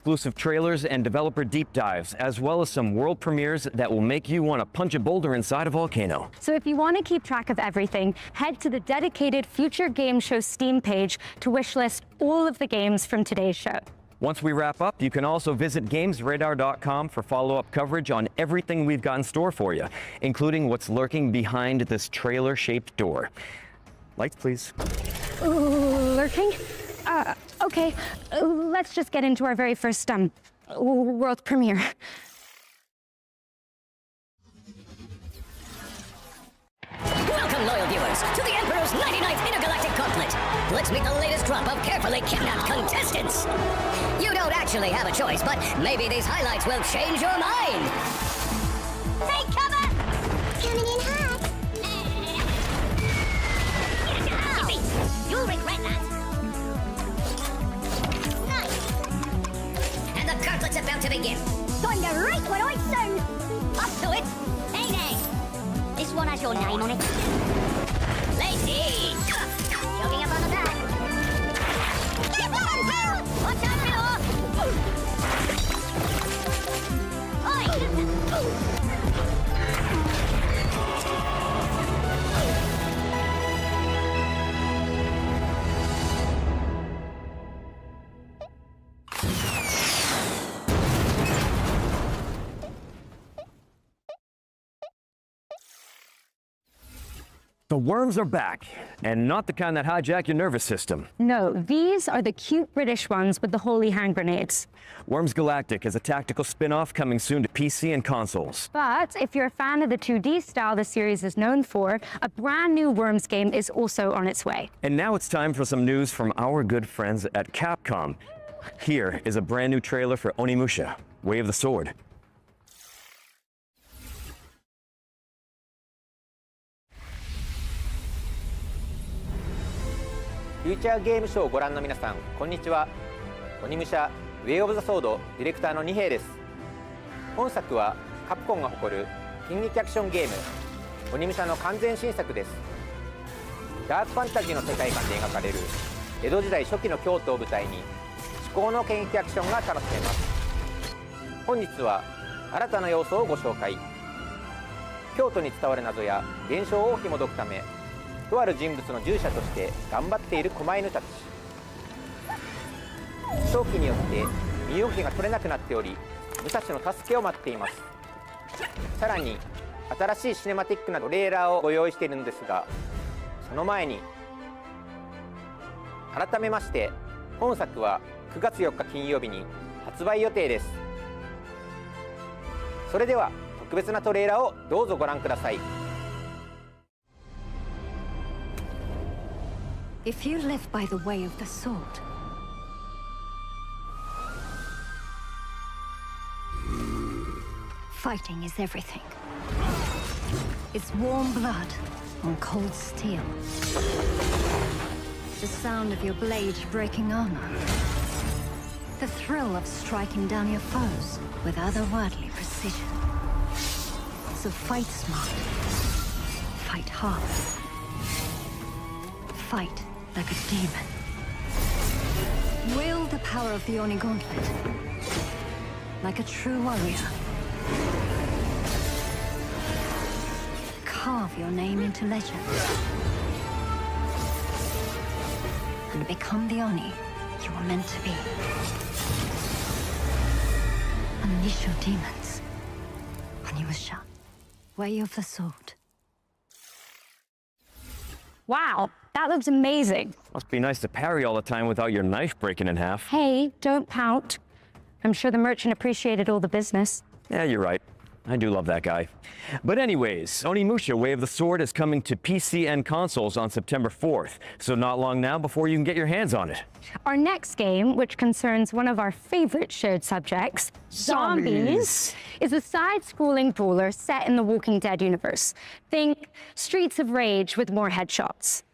exclusive trailers and developer deep dives, as well as some world premieres that will make you want to punch a boulder inside a volcano. So if you want to keep track of everything, head to the dedicated Future Game Show Steam page to wishlist all of the games from today's show. Once we wrap up, you can also visit gamesradar.com for follow-up coverage on everything we've got in store for you, including what's lurking behind this trailer-shaped door. Lights, please. Ooh, lurking? Okay, let's just get into our very first world premiere. Welcome, loyal viewers, to the Emperor's 99th Intergalactic Gauntlet. Let's meet the latest crop of carefully kidnapped contestants. You don't actually have a choice, but maybe these highlights will change your mind. Take cover! Coming in hot. You'll regret that. And the gauntlet's about to begin. Time to rate what I sound. Up to it. Hey there. This one has your name on it. Lady! Jogging up on the back. Get on! Watch out, Milo! Oi! The worms are back, and not the kind that hijack your nervous system. No, these are the cute British ones with the holy hand grenades. Worms Galactic is a tactical spin-off coming soon to PC and consoles. But if you're a fan of the 2D style the series is known for, a brand new Worms game is also on its way. And now it's time for some news from our good friends at Capcom. Here is a brand new trailer for Onimusha, Way of the Sword. フューチャーゲームショーをご覧の皆さん、こんにちは。鬼武者ウェイオブザソードディレクターの二平です。本作はカプコンが誇る近劇アクションゲーム鬼武者の完全新作です。ダークファンタジーの世界観で描かれる江戸時代初期の京都を舞台に至高の剣撃アクションが楽しめます。本日は新たな要素をご紹介。京都に伝わる謎や現象を紐解くため、とある人物の従者として頑張っている狛犬たち。長期によって身動きが取れなくなっており、武蔵の助けを待っています。さらに新しいシネマティックなトレーラーをご用意しているのですが、その前に改めまして本作は9月4日金曜日に発売予定です。それでは特別なトレーラーをどうぞご覧ください。If you live by the way of the sword, fighting is everything. It's warm blood on cold steel. The sound of your blade breaking armor. The thrill of striking down your foes with otherworldly precision. So fight smart. Fight hard. Fight like a demon. Wield the power of the Oni Gauntlet. Like a true warrior. Carve your name into legend. And become the Oni you were meant to be. Unleash your demons. Onimusha, Way of the Sword. Wow, that looks amazing. Must be nice to parry all the time without your knife breaking in half. Hey, don't pout. I'm sure the merchant appreciated all the business. Yeah, you're right. I do love that guy. But anyways, Onimusha, Way of the Sword is coming to PC and consoles on September 4th, so not long now before you can get your hands on it. Our next game, which concerns one of our favorite shared subjects, zombies, is a side-scrolling brawler set in the Walking Dead universe. Think Streets of Rage with more headshots.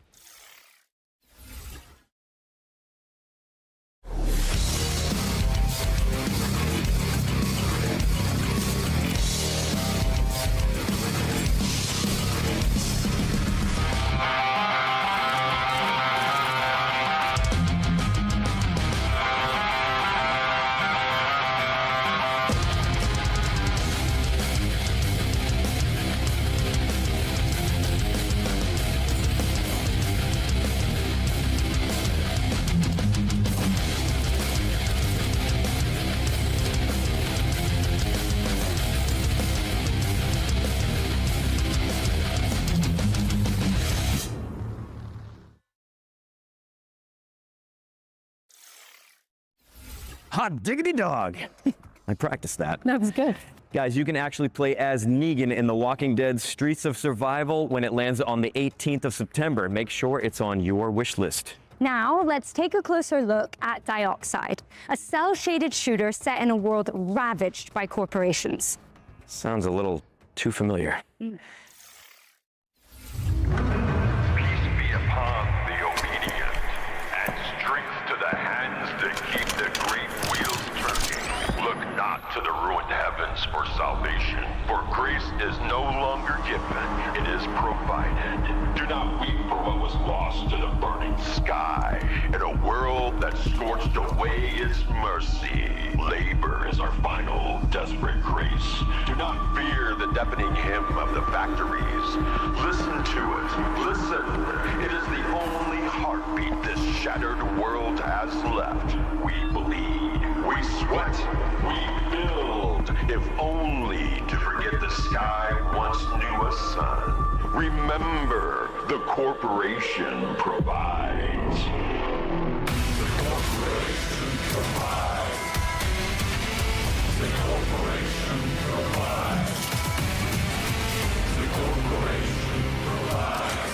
Hot diggity dog. I practiced that. That was good. Guys, you can actually play as Negan in The Walking Dead Streets of Survival when it lands on the 18th of September. Make sure it's on your wish list. Now, let's take a closer look at Dioxide, a cel-shaded shooter set in a world ravaged by corporations. Sounds a little too familiar. Peace be upon the obedient, and strength to the hands that keep the great wheels turning. Look not to the ruined heavens for salvation, for grace is no longer given, it is provided. Do not weep for what was lost to the burning sky, in a world that scorched away its mercy. Labor is our final desperate grace. Do not fear the deafening hymn of the factories. Listen to it. Listen. It is the only heartbeat this shattered world has left. We bleed. We sweat. We build. If only to forget the sky once knew a sun. Remember, the corporation provides. The corporation provides. The corporation provides. The corporation provides.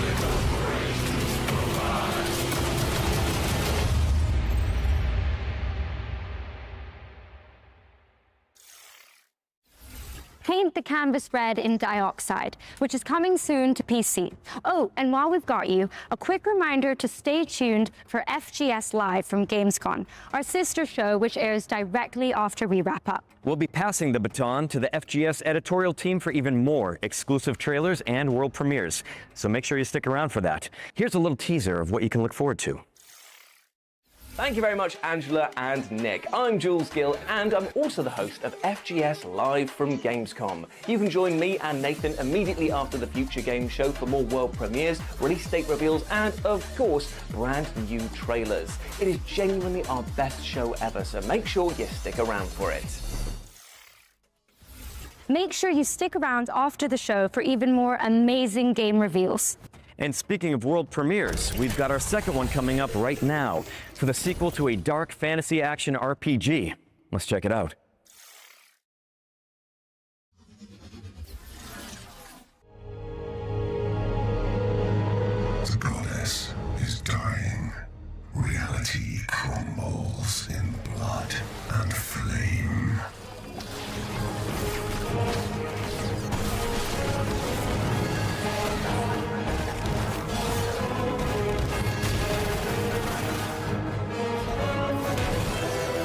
The corporation provides. Paint the canvas red in Dioxide, which is coming soon to PC. Oh, and while we've got you, a quick reminder to stay tuned for FGS Live from Gamescom, our sister show which airs directly after we wrap up. We'll be passing the baton to the FGS editorial team for even more exclusive trailers and world premieres, so make sure you stick around for that. Here's a little teaser of what you can look forward to. Thank you very much, Angela and Nick. I'm Jules Gill, and I'm also the host of FGS Live from Gamescom. You can join me and Nathan immediately after the Future Games show for more world premieres, release date reveals, and, of course, brand new trailers. It is genuinely our best show ever, so make sure you stick around for it. Make sure you stick around after the show for even more amazing game reveals. And speaking of world premieres, we've got our second one coming up right now for the sequel to a dark fantasy action RPG. Let's check it out. The goddess is dying. Reality crumbles in blood and flame.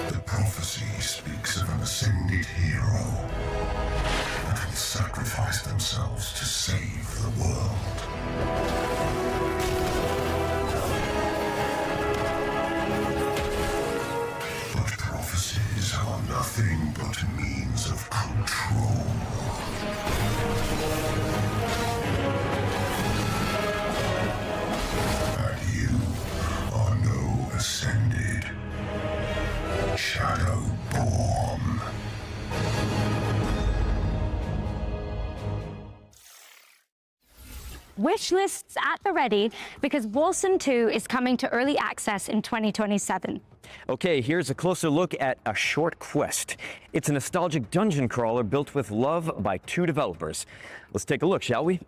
The prophecy speaks of an ascended hero that will sacrifice themselves to save the world. But prophecies are nothing but means of control. And you are no ascended, Shadowborn. Wish lists at the ready because Wolcen 2 is coming to early access in 2027. Okay, here's a closer look at A Short Quest. It's a nostalgic dungeon crawler built with love by two developers. Let's take a look, shall we?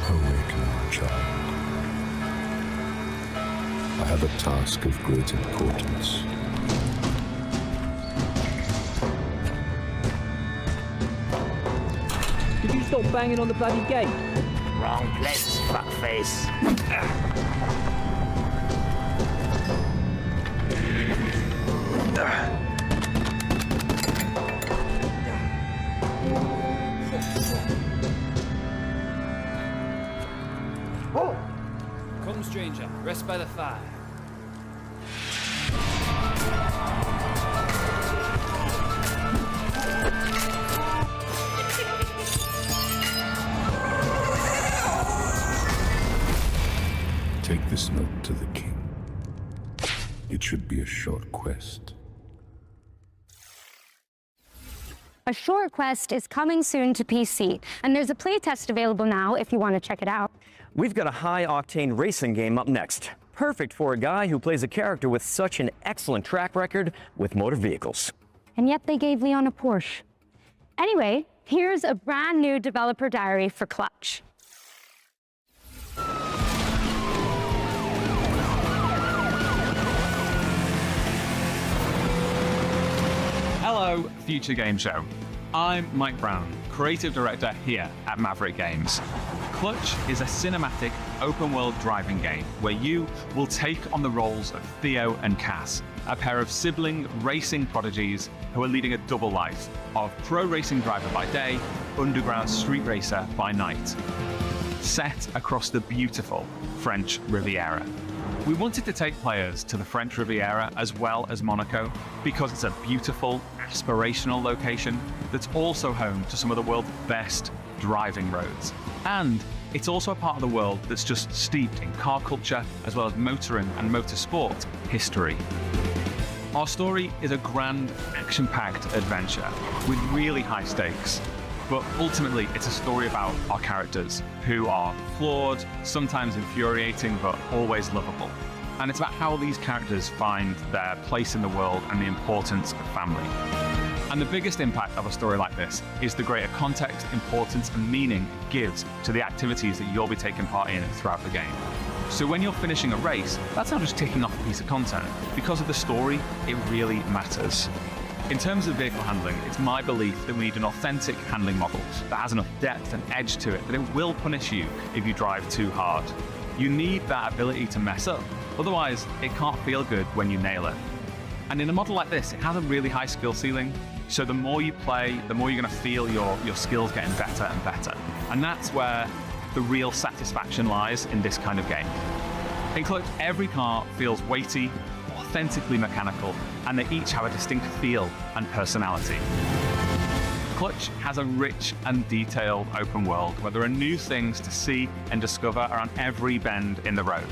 Awaken, child. I have a task of great importance. Did you stop banging on the bloody gate? Wrong place, fuckface. Come, stranger. Rest by the fire. Take this note to the king. It should be a short quest. A short quest is coming soon to PC, and there's a playtest available now if you want to check it out. We've got a high-octane racing game up next. Perfect for a guy who plays a character with such an excellent track record with motor vehicles. And yet they gave Leon a Porsche. Anyway, here's a brand new developer diary for Clutch. Hello, Future Game Show. I'm Mike Brown, creative director here at Maverick Games. Clutch is a cinematic, open-world driving game where you will take on the roles of Theo and Cass, a pair of sibling racing prodigies who are leading a double life of pro racing driver by day, underground street racer by night. Set across the beautiful French Riviera. We wanted to take players to the French Riviera as well as Monaco because it's a beautiful, aspirational location that's also home to some of the world's best driving roads. And it's also a part of the world that's just steeped in car culture as well as motoring and motorsport history. Our story is a grand, action-packed adventure with really high stakes. But ultimately, it's a story about our characters, who are flawed, sometimes infuriating, but always lovable. And it's about how these characters find their place in the world and the importance of family. And the biggest impact of a story like this is the greater context, importance, and meaning it gives to the activities that you'll be taking part in throughout the game. So when you're finishing a race, that's not just ticking off a piece of content. Because of the story, it really matters. In terms of vehicle handling, it's my belief that we need an authentic handling model that has enough depth and edge to it that it will punish you if you drive too hard. You need that ability to mess up, otherwise it can't feel good when you nail it. And in a model like this, it has a really high skill ceiling, so the more you play, the more you're going to feel your skills getting better and better. And that's where the real satisfaction lies in this kind of game. In Clutch, every car feels weighty, authentically mechanical, and they each have a distinct feel and personality. Clutch has a rich and detailed open world where there are new things to see and discover around every bend in the road.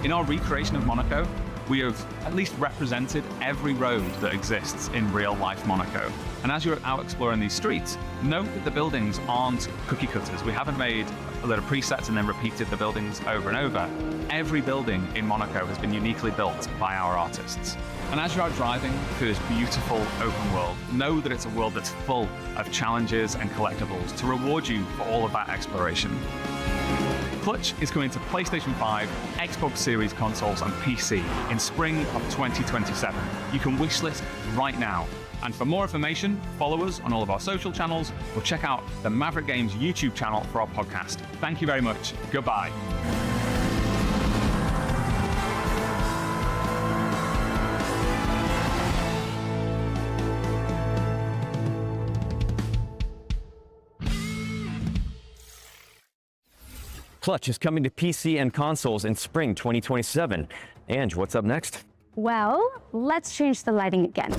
In our recreation of Monaco, we have at least represented every road that exists in real-life Monaco. And as you're out exploring these streets, note that the buildings aren't cookie cutters. We haven't made a lot of presets and then repeated the buildings over and over. Every building in Monaco has been uniquely built by our artists. And as you're out driving through this beautiful open world, know that it's a world that's full of challenges and collectibles to reward you for all of that exploration. Clutch is coming to PlayStation 5, Xbox Series consoles, and PC in spring of 2027. You can wishlist right now. And for more information, follow us on all of our social channels or check out the Maverick Games YouTube channel for our podcast. Thank you very much. Goodbye. Clutch is coming to PC and consoles in spring 2027. Ange, what's up next? Well, let's change the lighting again,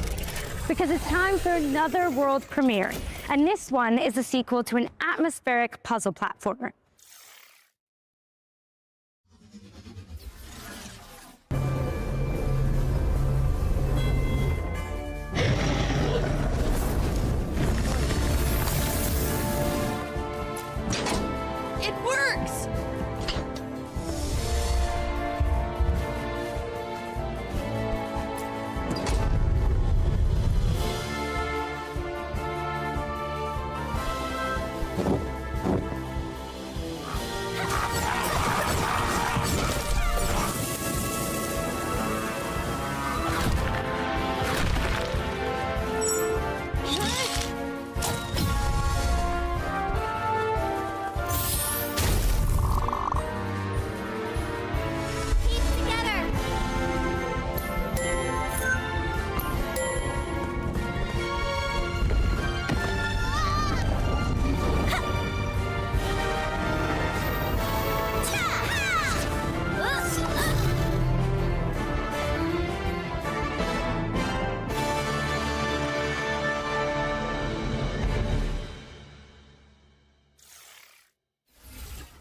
because it's time for another world premiere. And this one is a sequel to an atmospheric puzzle platformer. It works!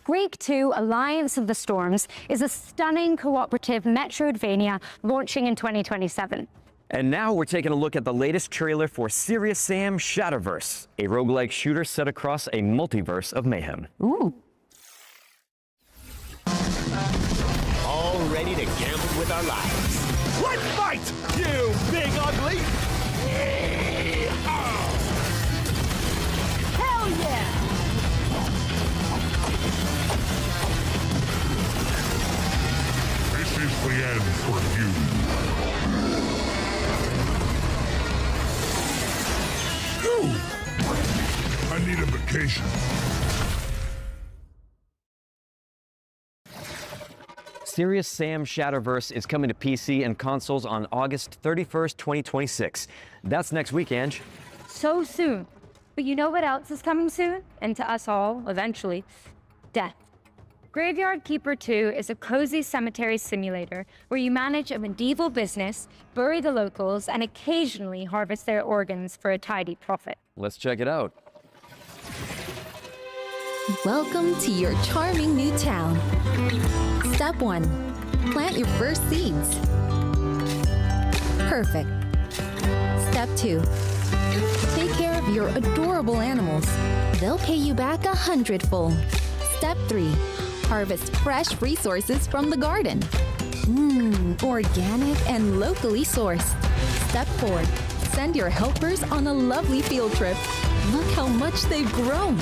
Break 2 Alliance of the Storms is a stunning cooperative Metroidvania launching in 2027. And now we're taking a look at the latest trailer for Serious Sam Shatterverse, a roguelike shooter set across a multiverse of mayhem. Ooh. All ready to gamble with our lives. Let's fight, you big ugly! Hell yeah! This is the end for you. I need a vacation. Serious Sam Shatterverse is coming to PC and consoles on August 31st, 2026. That's next week, Ange. So soon. But you know what else is coming soon? And to us all, eventually, death. Graveyard Keeper 2 is a cozy cemetery simulator where you manage a medieval business, bury the locals, and occasionally harvest their organs for a tidy profit. Let's check it out. Welcome to your charming new town. Step 1. Plant your first seeds. Perfect. Step 2. Take care of your adorable animals. They'll pay you back 100-fold. Step 3. Harvest fresh resources from the garden. Organic and locally sourced. Step 4. Send your helpers on a lovely field trip. Look how much they've grown.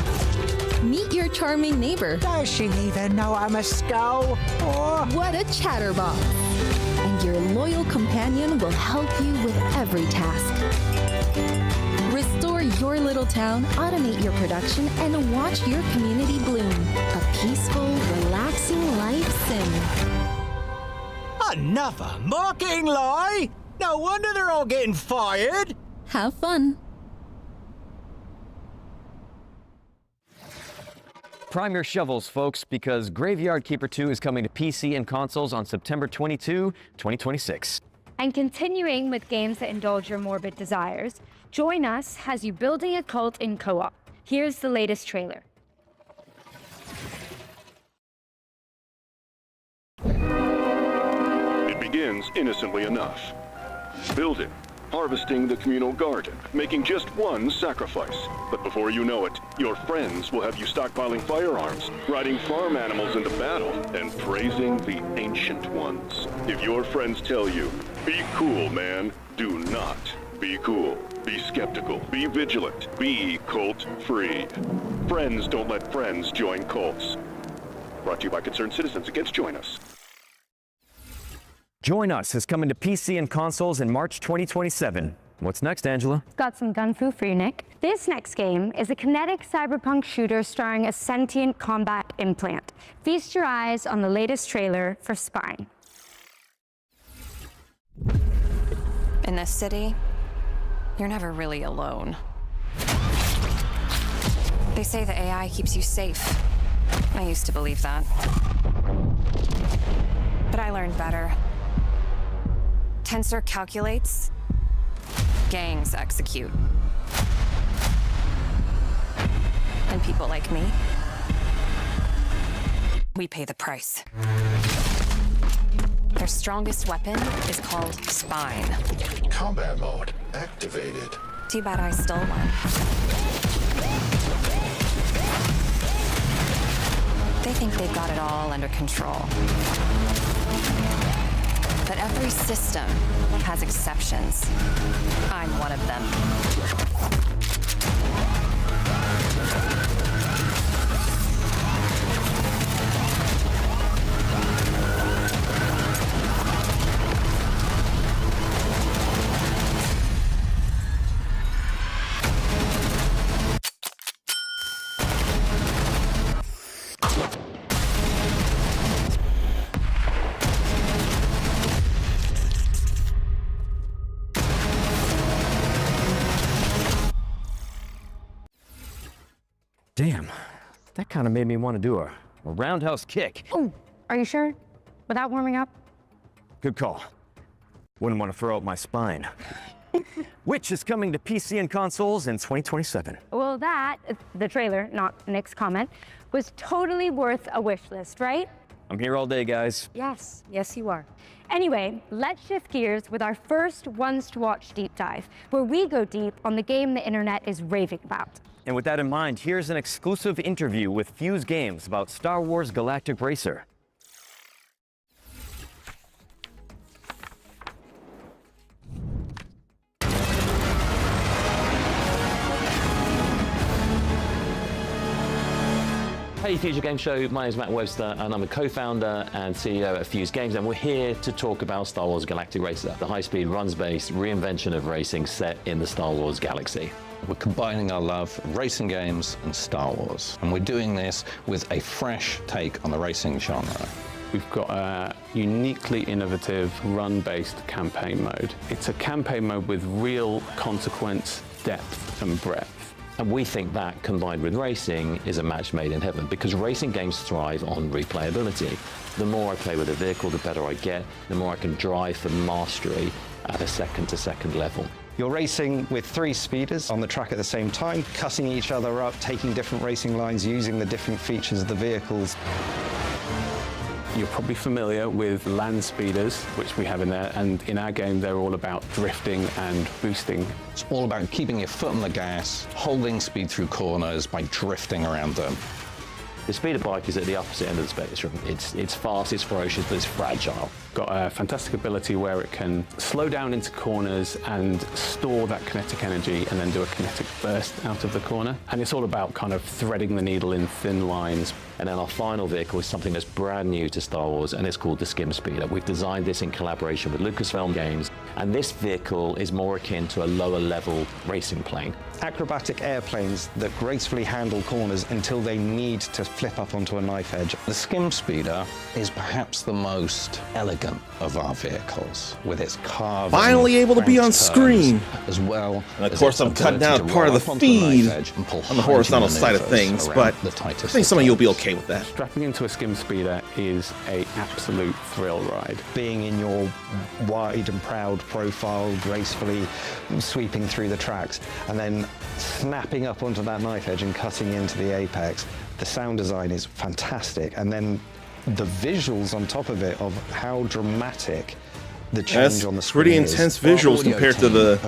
Meet your charming neighbor. Does she even know I'm a skull? What a chatterbox! And your loyal companion will help you with every task. Restore your little town, automate your production, and watch your community bloom. A peaceful, relaxing life sim. Another mocking lie? No wonder they're all getting fired. Have fun. Prime your shovels, folks, because Graveyard Keeper 2 is coming to PC and consoles on September 22, 2026. And continuing with games that indulge your morbid desires, Join Us has you building a cult in co-op. Here's the latest trailer. It begins innocently enough. Building, harvesting the communal garden, making just one sacrifice. But before you know it, your friends will have you stockpiling firearms, riding farm animals into battle, and praising the ancient ones. If your friends tell you, be cool, man, do not be cool. Be skeptical, be vigilant, be cult-free. Friends don't let friends join cults. Brought to you by Concerned Citizens Against Join Us. Join Us is coming to PC and consoles in March 2027. What's next, Angela? Got some gun fu for you, Nick. This next game is a kinetic cyberpunk shooter starring a sentient combat implant. Feast your eyes on the latest trailer for Spine. In this city, you're never really alone. They say the AI keeps you safe. I used to believe that. But I learned better. Tensor calculates, gangs execute. And people like me, we pay the price. Their strongest weapon is called Spine. Combat mode activated. Too bad I stole one. They think they've got it all under control. But every system has exceptions. I'm one of them. Damn, that kind of made me want to do a roundhouse kick. Oh, are you sure? Without warming up? Good call. Wouldn't want to throw out my spine. Which is coming to PC and consoles in 2027. Well, that, the trailer, not Nick's comment, was totally worth a wish list, right? I'm here all day, guys. Yes, yes you are. Anyway, let's shift gears with our first Ones to Watch deep dive, where we go deep on the game the internet is raving about. And with that in mind, here's an exclusive interview with Fuse Games about Star Wars Galactic Racer. Hey Future Game Show, my name is Matt Webster and I'm a co-founder and CEO at Fuse Games, and we're here to talk about Star Wars Galactic Racer, the high-speed runs-based reinvention of racing set in the Star Wars galaxy. We're combining our love of racing games and Star Wars, and we're doing this with a fresh take on the racing genre. We've got a uniquely innovative run-based campaign mode. It's a campaign mode with real consequence, depth and breadth. And we think that, combined with racing, is a match made in heaven, because racing games thrive on replayability. The more I play with a vehicle, the better I get, the more I can drive for mastery at a second-to-second level. You're racing with 3 speeders on the track at the same time, cutting each other up, taking different racing lines, using the different features of the vehicles. You're probably familiar with land speeders, which we have in there, and in our game they're all about drifting and boosting. It's all about keeping your foot on the gas, holding speed through corners by drifting around them. The speeder bike is at the opposite end of the spectrum. It's fast, it's ferocious, but it's fragile. Got a fantastic ability where it can slow down into corners and store that kinetic energy and then do a kinetic burst out of the corner. And it's all about kind of threading the needle in thin lines. And then our final vehicle is something that's brand new to Star Wars, and it's called the Skim Speeder. We've designed this in collaboration with Lucasfilm Games, and this vehicle is more akin to a lower level racing plane. Acrobatic airplanes that gracefully handle corners until they need to flip up onto a knife edge. The Skim Speeder is perhaps the most elegant of our vehicles, with its carving, finally able to be on screen, as well. And of course, I'm cutting down part of the feed on the horizontal side of things, but I think some of you will be okay with that. Strapping into a Skim Speeder is an absolute thrill ride. Being in your wide and proud profile, gracefully sweeping through the tracks, and then snapping up onto that knife edge and cutting into the apex. The sound design is fantastic, and then the visuals on top of it of how dramatic the change on the screen pretty intense visuals compared to the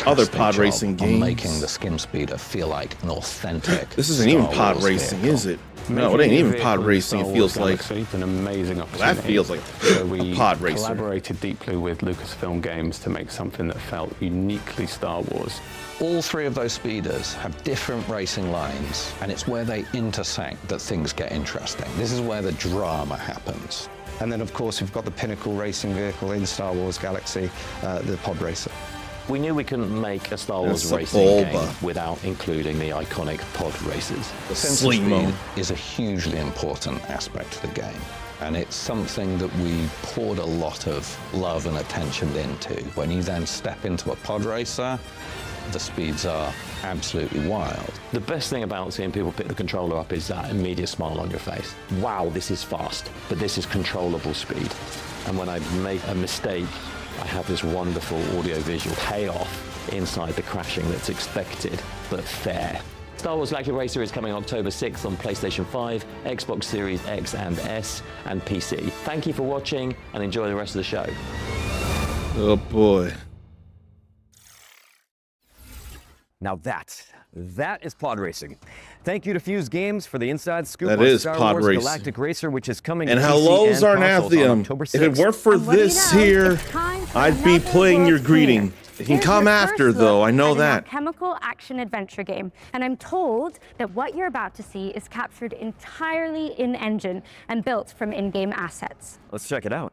other pod racing games. Making the Skim Speeder feel like an authentic. This isn't even pod racing, is it? No, it ain't even pod racing. It feels like an amazing opportunity. That feels like a pod racer. We collaborated deeply with Lucasfilm Games to make something that felt uniquely Star Wars. All 3 of those speeders have different racing lines, and it's where they intersect that things get interesting. This is where the drama happens. And then, of course, we've got the pinnacle racing vehicle in Star Wars Galaxy, the pod racer. We knew we couldn't make a Star Wars racing game without including the iconic pod races. The sense of speed is a hugely important aspect of the game, and it's something that we poured a lot of love and attention into. When you then step into a pod racer, the speeds are absolutely wild. The best thing about seeing people pick the controller up is that immediate smile on your face. Wow, this is fast, but this is controllable speed. And when I make a mistake, I have this wonderful audio-visual payoff inside the crashing that's expected, but fair. Star Wars Galactic Racer is coming October 6th on PlayStation 5, Xbox Series X and S, and PC. Thank you for watching, and enjoy the rest of the show. Oh boy. Now that is pod racing. Thank you to Fuse Games for the inside scoop that on is Star pod Wars racing. Galactic Racer, which is coming and to hello, PC and Zarnathium. October 6th. If it weren't for this here, I'd be playing your greeting. It can come after, though. I know that. Chemical action adventure game, and I'm told that what you're about to see is captured entirely in-engine and built from in-game assets. Let's check it out.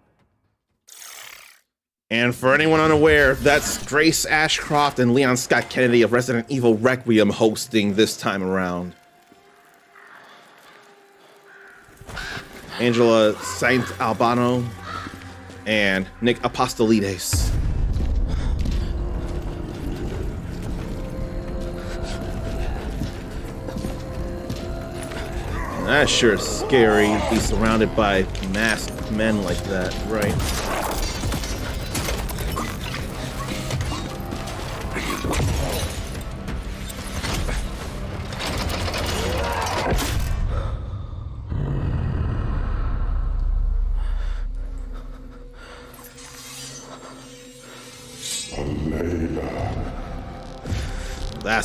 And for anyone unaware, that's Grace Ashcroft and Leon Scott Kennedy of Resident Evil Requiem hosting this time around. Angela Saint Albano and Nick Apostolides. That sure is scary to be surrounded by masked men like that, right?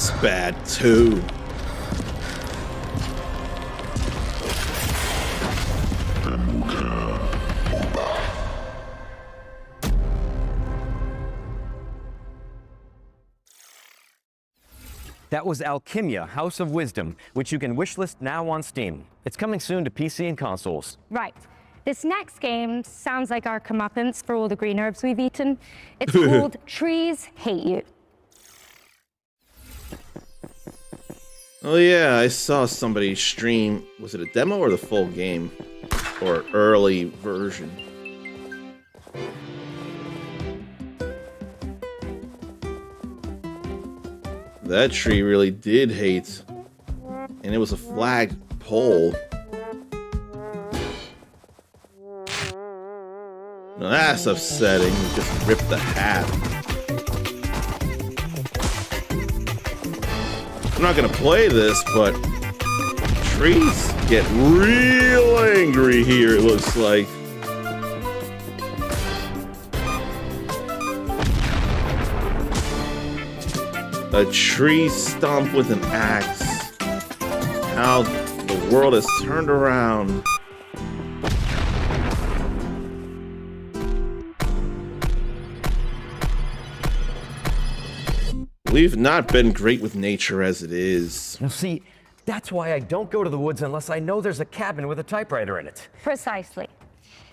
that's bad too. That was Alchemia, House of Wisdom, which you can wishlist now on Steam. It's coming soon to PC and consoles. Right. This next game sounds like our comeuppance for all the green herbs we've eaten. It's called Trees Hate You. Oh yeah, I saw somebody stream, was it a demo or the full game? Or early version? That tree really did hate. And it was a flag pole. Now that's upsetting. You just ripped the hat. I'm not gonna play this, but trees get real angry here, it looks like. A tree stomp with an axe. How the world has turned around. We've not been great with nature as it is. Now see, that's why I don't go to the woods unless I know there's a cabin with a typewriter in it. Precisely.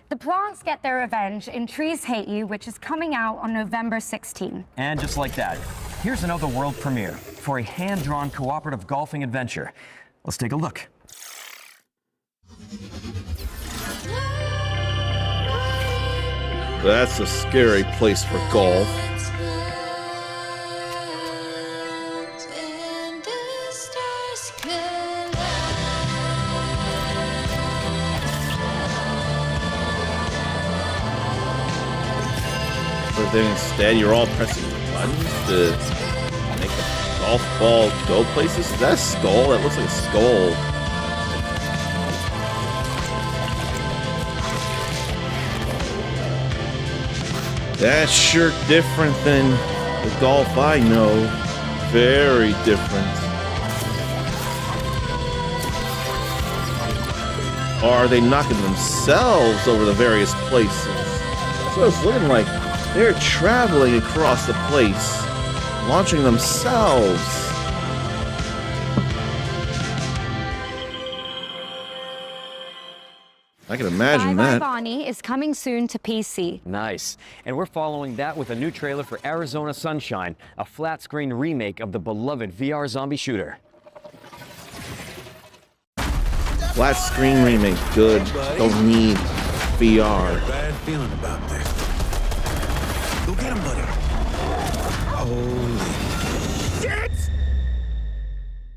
The plants get their revenge in Trees Hate You, which is coming out on November 16. And just like that, here's another world premiere for a hand-drawn cooperative golfing adventure. Let's take a look. That's a scary place for golf. But then instead you're all pressing buttons to make the golf ball go places? Is that a skull? That looks like a skull. That's sure different than the golf I know. Very different. Or are they knocking themselves over the various places? That's what it's looking like. They're traveling across the place, launching themselves. I can imagine Bye that. Bye Bonnie is coming soon to PC. Nice. And we're following that with a new trailer for Arizona Sunshine, a flat-screen remake of the beloved VR zombie shooter. Flat screen remake, good. Don't need VR. Bad feeling about this. Go get him, buddy. Holy shit!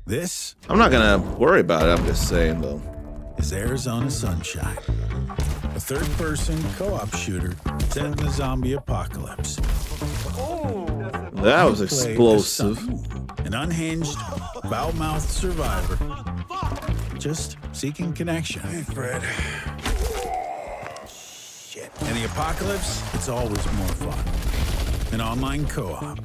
This? I'm not gonna worry about it, I'm just saying though. Is Arizona Sunshine, a third-person co-op shooter set in the zombie apocalypse. That was explosive. An unhinged, foul-mouthed survivor, just seeking connection. Hey, Fred. Shit. In the apocalypse, it's always more fun. An online co-op.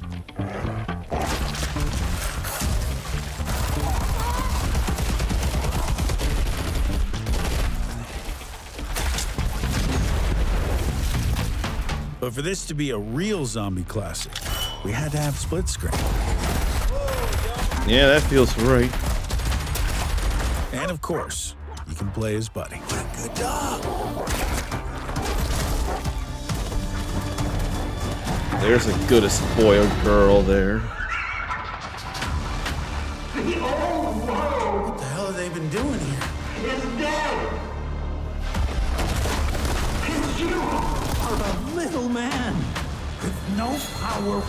But for this to be a real zombie classic, we had to have split screen. Yeah, that feels right. And of course, you can play as Buddy. Good dog. There's a good spoiled girl there. What the hell have they been doing here? It's dead! It's you! Are a little man with no power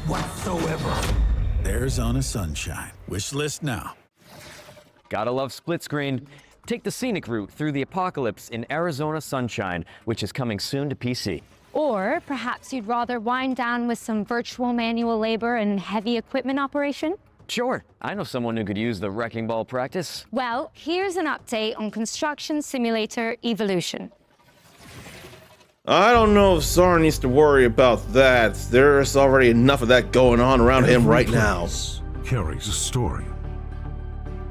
whatsoever. There's Arizona Sunshine. Wish list now. Gotta love split screen. Take the scenic route through the apocalypse in Arizona Sunshine, which is coming soon to PC. Or perhaps you'd rather wind down with some virtual manual labor and heavy equipment operation? Sure, I know someone who could use the wrecking ball practice. Well, here's an update on Construction Simulator Evolution. I don't know if Zara needs to worry about that. There's already enough of that going on around him right now. carries a story.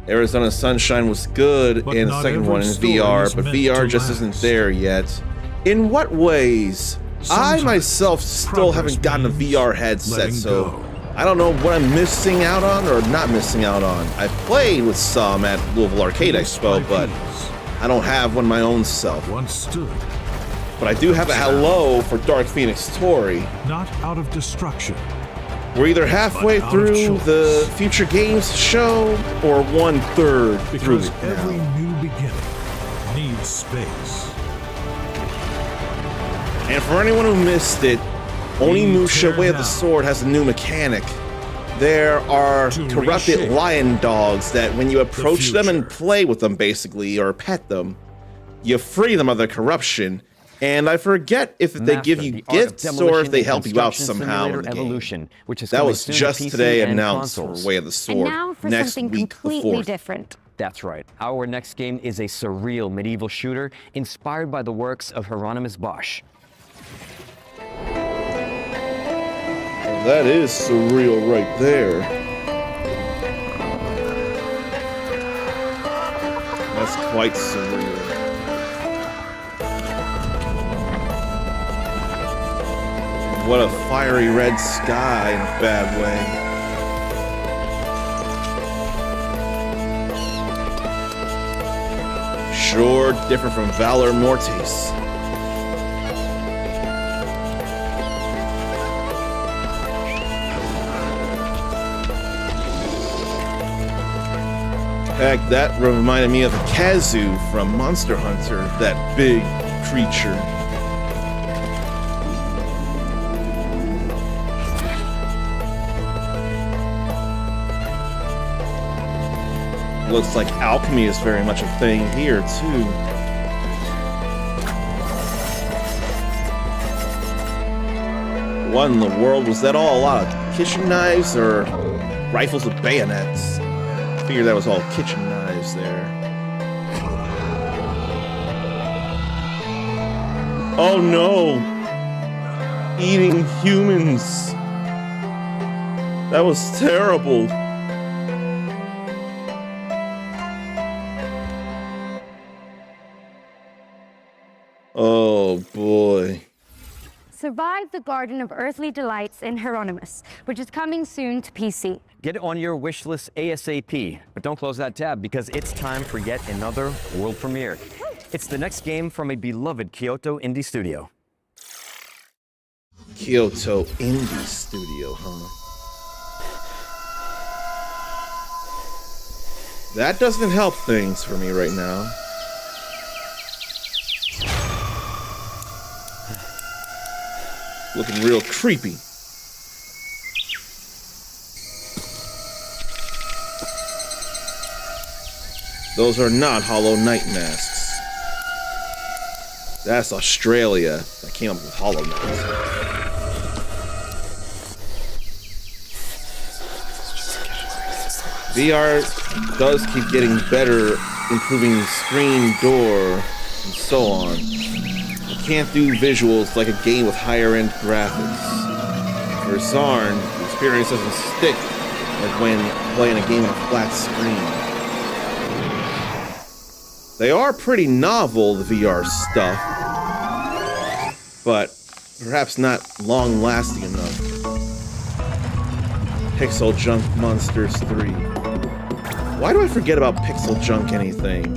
Arizona Sunshine was good But in the not second one in every story VR, is but meant VR to just last. isn't there yet. In what ways? I Sometimes myself still haven't gotten a VR headset, letting so go. I don't know what I'm missing out on or not missing out on. I played with some at Louisville Arcade Expo, but I don't have one my own self. Once stood, But I do have a hello for Dark Phoenix Tori. not out of destruction, We're either halfway But out of through choice. the Future Games show or 1/3 through because it every now. new beginning needs space. And for anyone who missed it, Onimusha Way of the Sword has a new mechanic. There are corrupted reshape lion dogs that when you approach them and play with them basically, or pet them, you free them of their corruption. And I forget if they give Master, you the art of gifts or demolition if they and help you out construction somehow in simulator the game. Evolution, which is That coming was soon to just PC today and announced consoles. for Way of the And Sword. now for Next something week, the completely 4th. different. That's right. Our next game is a surreal medieval shooter inspired by the works of Hieronymus Bosch. That is surreal right there. That's quite surreal. What a fiery red sky in a bad way. Sure, different from Valor Mortis. Heck, that reminded me of a Kazu from Monster Hunter, that big creature. Looks like alchemy is very much a thing here, too. What in the world was that all? A lot of kitchen knives or rifles with bayonets? I figured that was all kitchen knives there. Oh no! Eating humans! That was terrible. Oh boy. Survive the Garden of Earthly Delights in Hieronymus, which is coming soon to PC. Get it on your wish list ASAP, but don't close that tab because it's time for yet another world premiere. It's the next game from a beloved Kyoto indie studio. Kyoto Indie Studio, huh? That doesn't help things for me right now. Looking real creepy. Those are not Hollow Knight masks. That's Australia that came up with Hollow Knight. VR does keep getting better, improving screen, door, and so on. You can't do visuals like a game with higher-end graphics. For Zarn, the experience doesn't stick like when playing a game on a flat screen. They are pretty novel, the VR stuff, but perhaps not long-lasting enough. Pixel Junk Monsters 3. Why do I forget about Pixel Junk anything?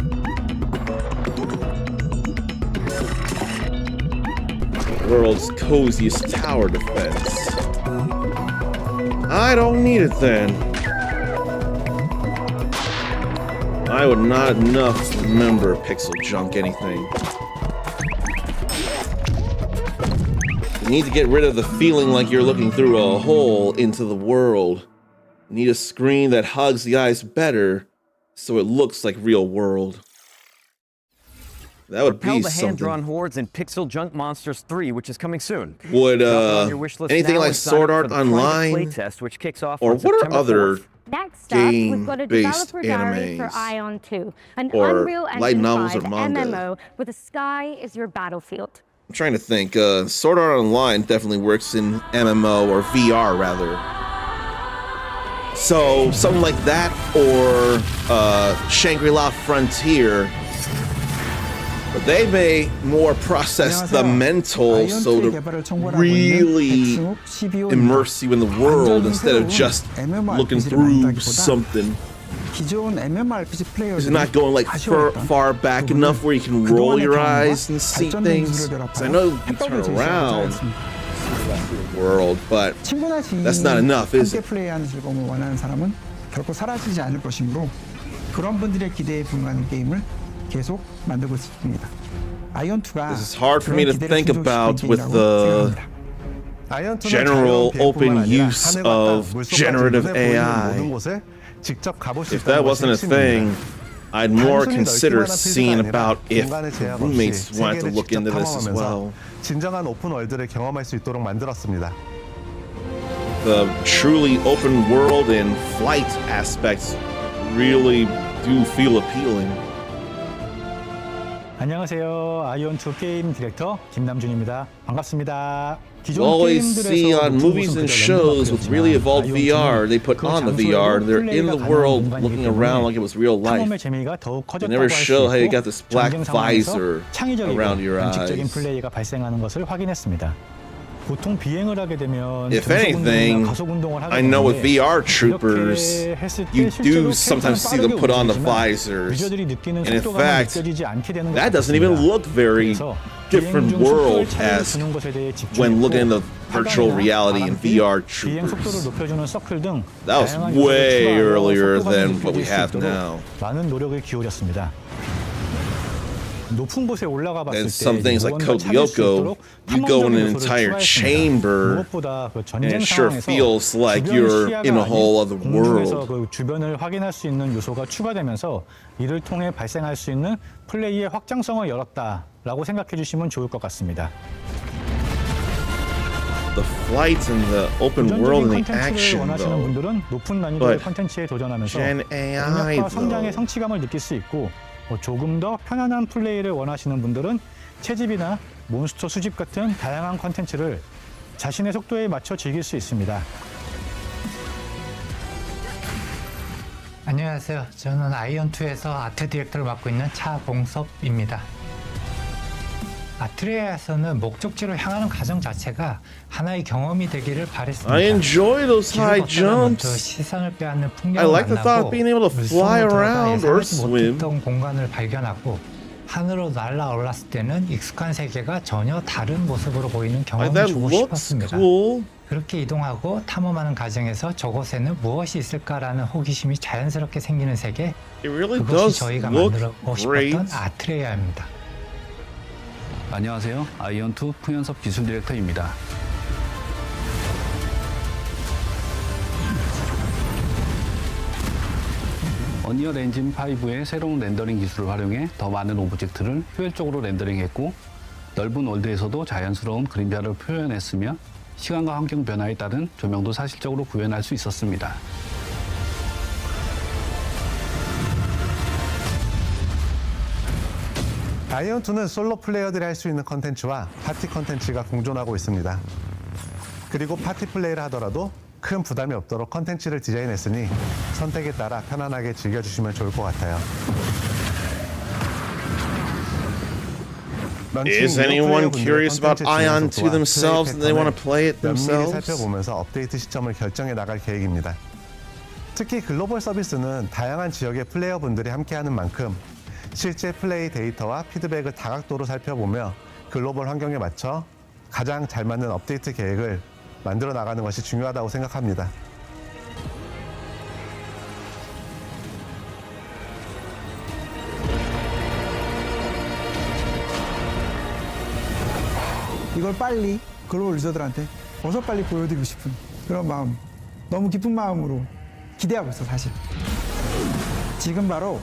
World's coziest tower defense. I don't need it then. I would not enough remember Pixel Junk anything. You need to get rid of the feeling like you're looking through a hole into the world. You need a screen that hugs the eyes better so it looks like real world. That would Repel be the something. hand-drawn hordes in Pixel Junk Monsters 3, which is coming soon. Would Drop it on your wish list anything now like and sign Sword up Art for the private Online? playtest, which kicks off Or on what are September other 4th. Next up, we've got a game-based developer diary for animes? Ion 2, an Or Unreal light Engine novels or 5 manga? MMO where the sky is your battlefield. I'm trying to think. Sword Art Online definitely works in MMO or VR rather. So something like that, or Shangri-La Frontier, but they may more process the mental, so to really immerse you in the world instead of just looking through something. Is it not going like far back enough where you can roll your eyes and see things? Because I know you turn around, see the rest of the world, but that's not enough, is it? 플레이하는 즐거움을 원하는 사람은 결코 사라지지 않을 것이므로 그런 분들의 기대에 부응하는 게임을 계속 만들고 있습니다. This is hard for me to think about with the general open use of generative AI. If that wasn't a thing, I'd more consider seeing about if roommates wanted to look into this as well. 진정한 오픈 월드를 경험할 수 있도록 만들었습니다. The truly open world and flight aspects really do feel appealing. 안녕하세요. 아이온2 게임 디렉터 김남준입니다. 반갑습니다. You always see on movies and shows with really evolved VR, they put on the VR, they're in the world looking around like it was real life. They never show how you got this black visor around your eyes. 플레이가 발생하는 것을 확인했습니다. 보통 비행을 하게 되면 If anything, I know with VR troopers, you do sometimes see them put on the visors. And in fact, that doesn't even look very different world as when looking at the virtual reality and VR troopers. That was way earlier than what we have now. 많은 노력을 기울였습니다. 높은 곳에 올라가 봤을 And 때 some things like Code Lyoko, you go in an entire chamber and it sure feels like you're in a whole other world. 그 주변을 확인할 수 있는 요소가 추가되면서 이를 통해 발생할 수 있는 플레이의 확장성을 열었다라고 생각해 주시면 좋을 것 같습니다. The flights and the open world and the action though. 높은 난이도의 콘텐츠에 도전하면서 능력과 성장의 성취감을 느낄 수 있고 조금 더 편안한 플레이를 원하시는 분들은 채집이나 몬스터 수집 같은 다양한 콘텐츠를 자신의 속도에 맞춰 즐길 수 있습니다. 안녕하세요. 저는 아이온2에서 아트 디렉터를 맡고 있는 차봉섭입니다. 아트레아에서는 목적지로 향하는 과정 자체가 하나의 경험이 되기를 바랬습니다. I enjoy those high jumps. 시선을 빼앗는 풍경을 I like the thought of being able to fly around or swim. 공간을 발견하고 하늘로 날아올랐을 때는 익숙한 세계가 전혀 다른 모습으로 보이는 경험을 주고 싶었습니다. 그렇게 이동하고 탐험하는 과정에서 저곳에는 무엇이 있을까라는 호기심이 자연스럽게 생기는 세계, 그것이 저희가 만들고 싶었던 아트레아입니다. 안녕하세요. 아이온2 풍연섭 기술 디렉터입니다. 어니얼 엔진 5의 새로운 렌더링 기술을 활용해 더 많은 오브젝트를 효율적으로 렌더링했고 넓은 월드에서도 자연스러운 그림자를 표현했으며 시간과 환경 변화에 따른 조명도 사실적으로 구현할 수 있었습니다. 아이온2는 솔로 플레이어들이 할 수 있는 컨텐츠와 파티 컨텐츠가 공존하고 있습니다. 그리고 파티 플레이를 하더라도 큰 부담이 없도록 컨텐츠를 디자인했으니 선택에 따라 편안하게 즐겨주시면 좋을 것 같아요. Is anyone curious about Ion2 themselves and they want to play it themselves? 살펴보면서 업데이트 시점을 결정해 나갈 계획입니다. 특히 글로벌 서비스는 다양한 지역의 플레이어분들이 함께하는 만큼 실제 플레이 데이터와 피드백을 다각도로 살펴보며 글로벌 환경에 맞춰 가장 잘 맞는 업데이트 계획을 만들어 나가는 것이 중요하다고 생각합니다. 이걸 빨리 글로벌 유저들한테 어서 빨리 보여드리고 싶은 그런 마음, 너무 기쁜 마음으로 기대하고 있어 사실. 지금 바로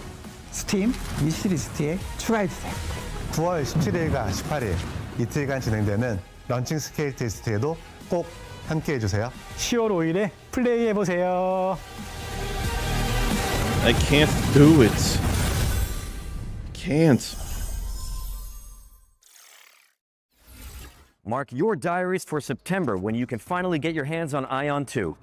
스팀 위시리스트에 추가해주세요. 9월 17일과 18일 이틀간 진행되는 런칭 스케일 테스트에도 꼭 함께 해주세요. 10월 5일에 플레이해보세요. I can't do it. Can't. Mark your diaries for September when you can finally get your hands on Ion2.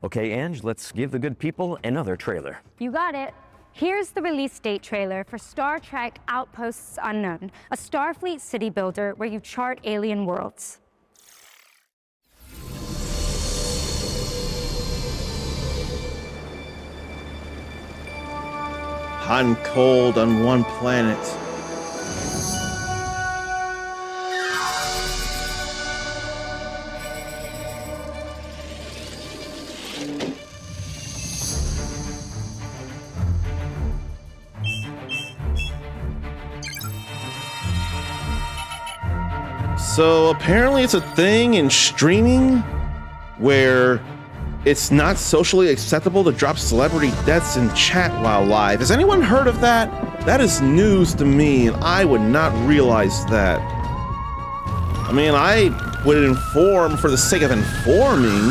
Okay, Ange, let's give the good people another trailer. You got it. Here's the release date trailer for Star Trek Outposts Unknown, a Starfleet city builder where you chart alien worlds. Hot and cold on one planet. So apparently it's a thing in streaming where it's not socially acceptable to drop celebrity deaths in chat while live. Has anyone heard of that? That is news to me, and I would not realize that. I mean, I would inform for the sake of informing,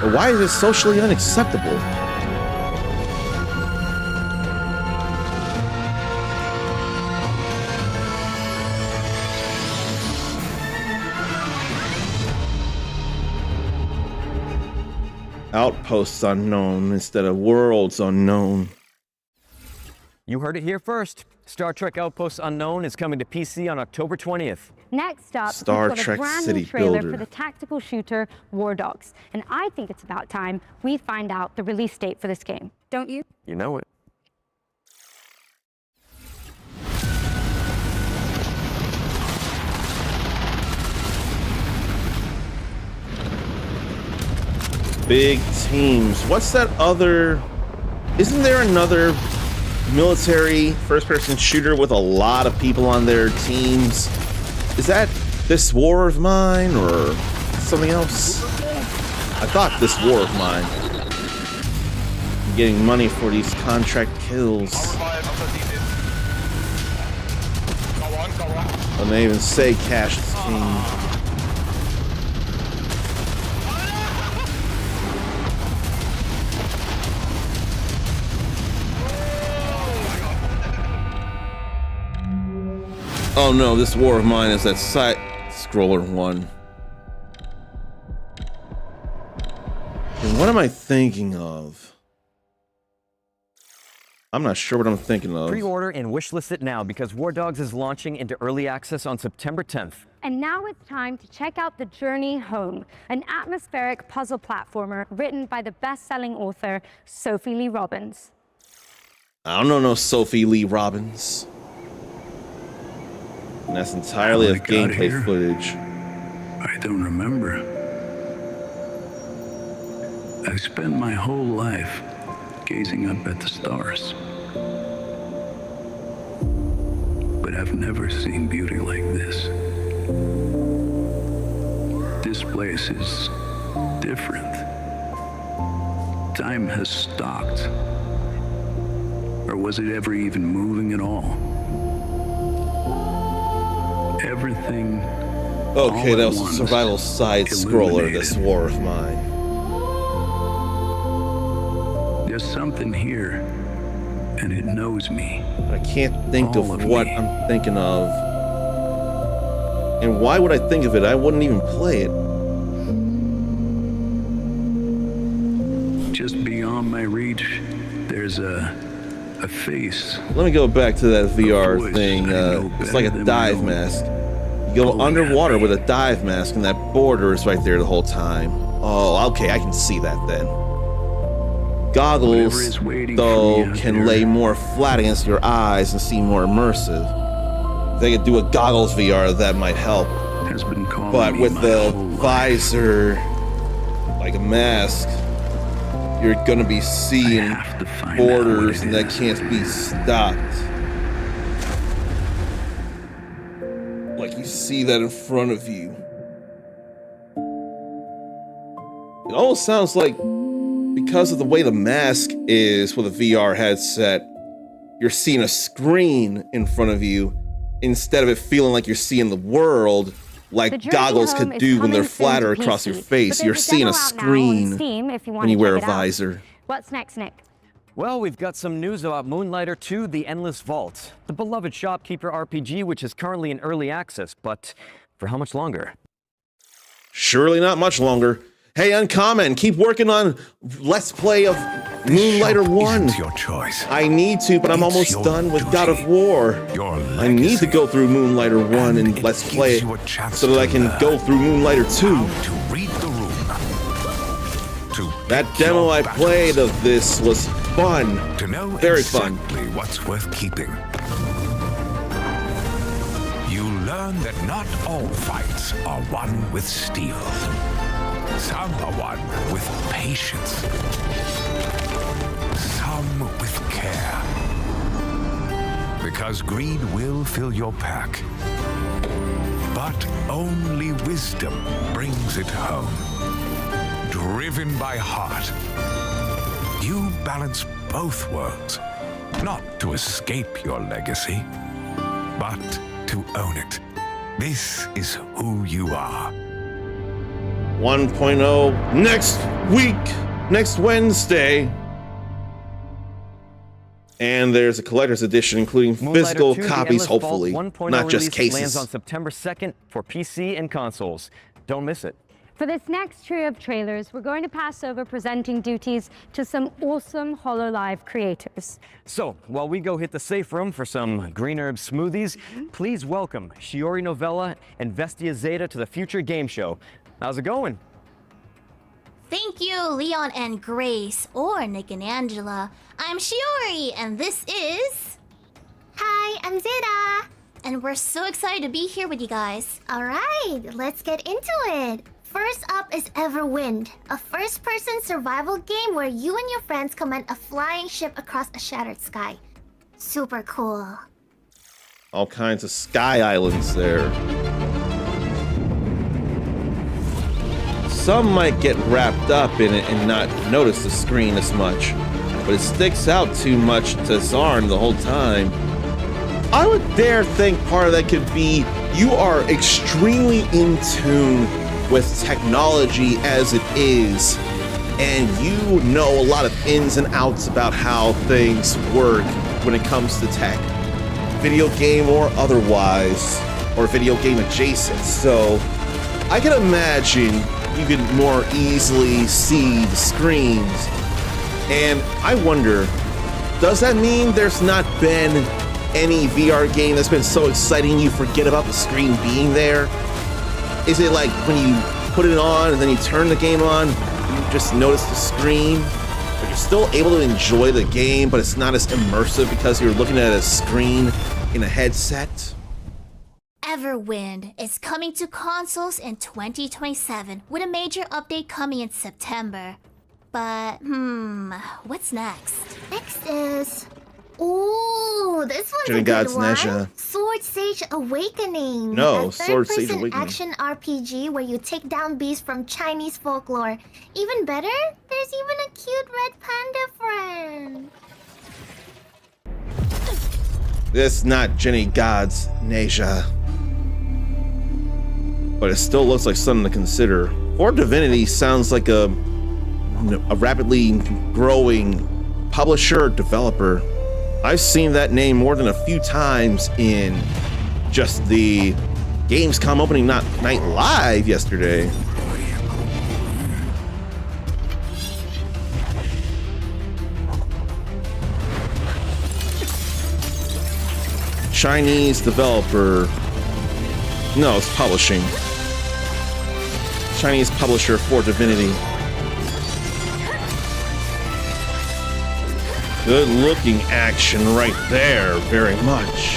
but why is it socially unacceptable? Outposts Unknown instead of Worlds Unknown. You heard it here first. Star Trek Outposts Unknown is coming to PC on October 20th. Next up, Star we've got Trek a brand City new trailer Builder. for the tactical shooter War Dogs. And I think it's about time we find out the release date for this game. Don't you? You know it. Big teams. What's that other... Isn't there another military first-person shooter with a lot of people on their teams? Is that This War of Mine or something else? I thought This War of Mine. I'm getting money for these contract kills. And they even say cash is king. Oh no, This War of Mine is that side-scroller one. And what am I thinking of? I'm not sure what I'm thinking of. Pre-order and wishlist it now because War Dogs is launching into early access on September 10th. And now it's time to check out The Journey Home, an atmospheric puzzle platformer written by the best-selling author Sophie Lee Robbins. I don't know no Sophie Lee Robbins. And that's entirely of gameplay footage. I don't remember. I spent my whole life gazing up at the stars. But I've never seen beauty like this. This place is different. Time has stopped. Or was it ever even moving at all? Everything. Okay, that was a survival side-scroller, This War of Mine. There's something here, and it knows me. I can't think of what I'm thinking of. And why would I think of it? I wouldn't even play it. Just beyond my reach, there's a face. Let me go back to that VR thing. It's like a dive mask. You go underwater with a dive mask, and that border is right there the whole time. Oh, okay, I can see that then. Goggles, though, can lay more flat against your eyes and seem more immersive. If they could do a goggles VR, that might help. But with the visor, like a mask, you're gonna be seeing borders and that can't be stopped. Like you see that in front of you. It almost sounds like, because of the way the mask is with a VR headset, you're seeing a screen in front of you instead of it feeling like you're seeing the world like goggles could do when they're flatter across your face. You're seeing a screen when you wear a visor. What's next, Nick? Well, we've got some news about Moonlighter 2: The Endless Vault, the beloved shopkeeper RPG, which is currently in early access, but for how much longer? Surely not much longer. Hey, Uncommon, keep working on Let's Play of Moonlighter 1. Your choice. I need to, but I'm almost done with God of War. I need to go through Moonlighter 1 and Let's Play it so that I can go through Moonlighter 2. To read the room. That demo I played of this was fun. To know very fun. Exactly what's worth keeping. You learn that not all fights are won with steel. Some are won with patience. Some with care. Because greed will fill your pack. But only wisdom brings it home. Driven by heart, you balance both worlds. Not to escape your legacy, but to own it. This is who you are. 1.0 next week, next Wednesday. And there's a collector's edition, including physical copies, hopefully, not just cases. Lands on September 2nd for PC and consoles. Don't miss it. For this next trio of trailers, we're going to pass over presenting duties to some awesome HoloLive creators. So, while we go hit the safe room for some green herb smoothies, please welcome Shiori Novella and Vestia Zeta to the Future Game Show. How's it going? Thank you, Leon and Grace, or Nick and Angela. I'm Shiori, and this is... Hi, I'm Zeta. And we're so excited to be here with you guys. Alright, let's get into it. First up is Everwind, a first-person survival game where you and your friends command a flying ship across a shattered sky. Super cool. All kinds of sky islands there. Some might get wrapped up in it and not notice the screen as much, but it sticks out too much to Zarn the whole time. I would dare think part of that could be you are extremely in tune with technology as it is, and you know a lot of ins and outs about how things work when it comes to tech, video game or otherwise, or video game adjacent. So I can imagine you could more easily see the screens. And I wonder, does that mean there's not been any VR game that's been so exciting you forget about the screen being there? Is it like when you put it on and then you turn the game on, you just notice the screen, but you're still able to enjoy the game, but it's not as immersive because you're looking at a screen in a headset? Everwind is coming to consoles in 2027 with a major update coming in September. But, what's next? Next is... Ooh, this one's Jenny a God's good one. Neja. Sword Sage Awakening. No, a Sword Sage third-person Awakening. action RPG where you take down beasts from Chinese folklore. Even better, there's even a cute red panda friend. This not Jenny God's Neja, but it still looks like something to consider. For Divinity sounds like a rapidly growing publisher, developer. I've seen that name more than a few times in just the Gamescom opening night live yesterday. Chinese developer. No, it's publishing. Chinese publisher for Divinity. Good looking action right there, very much.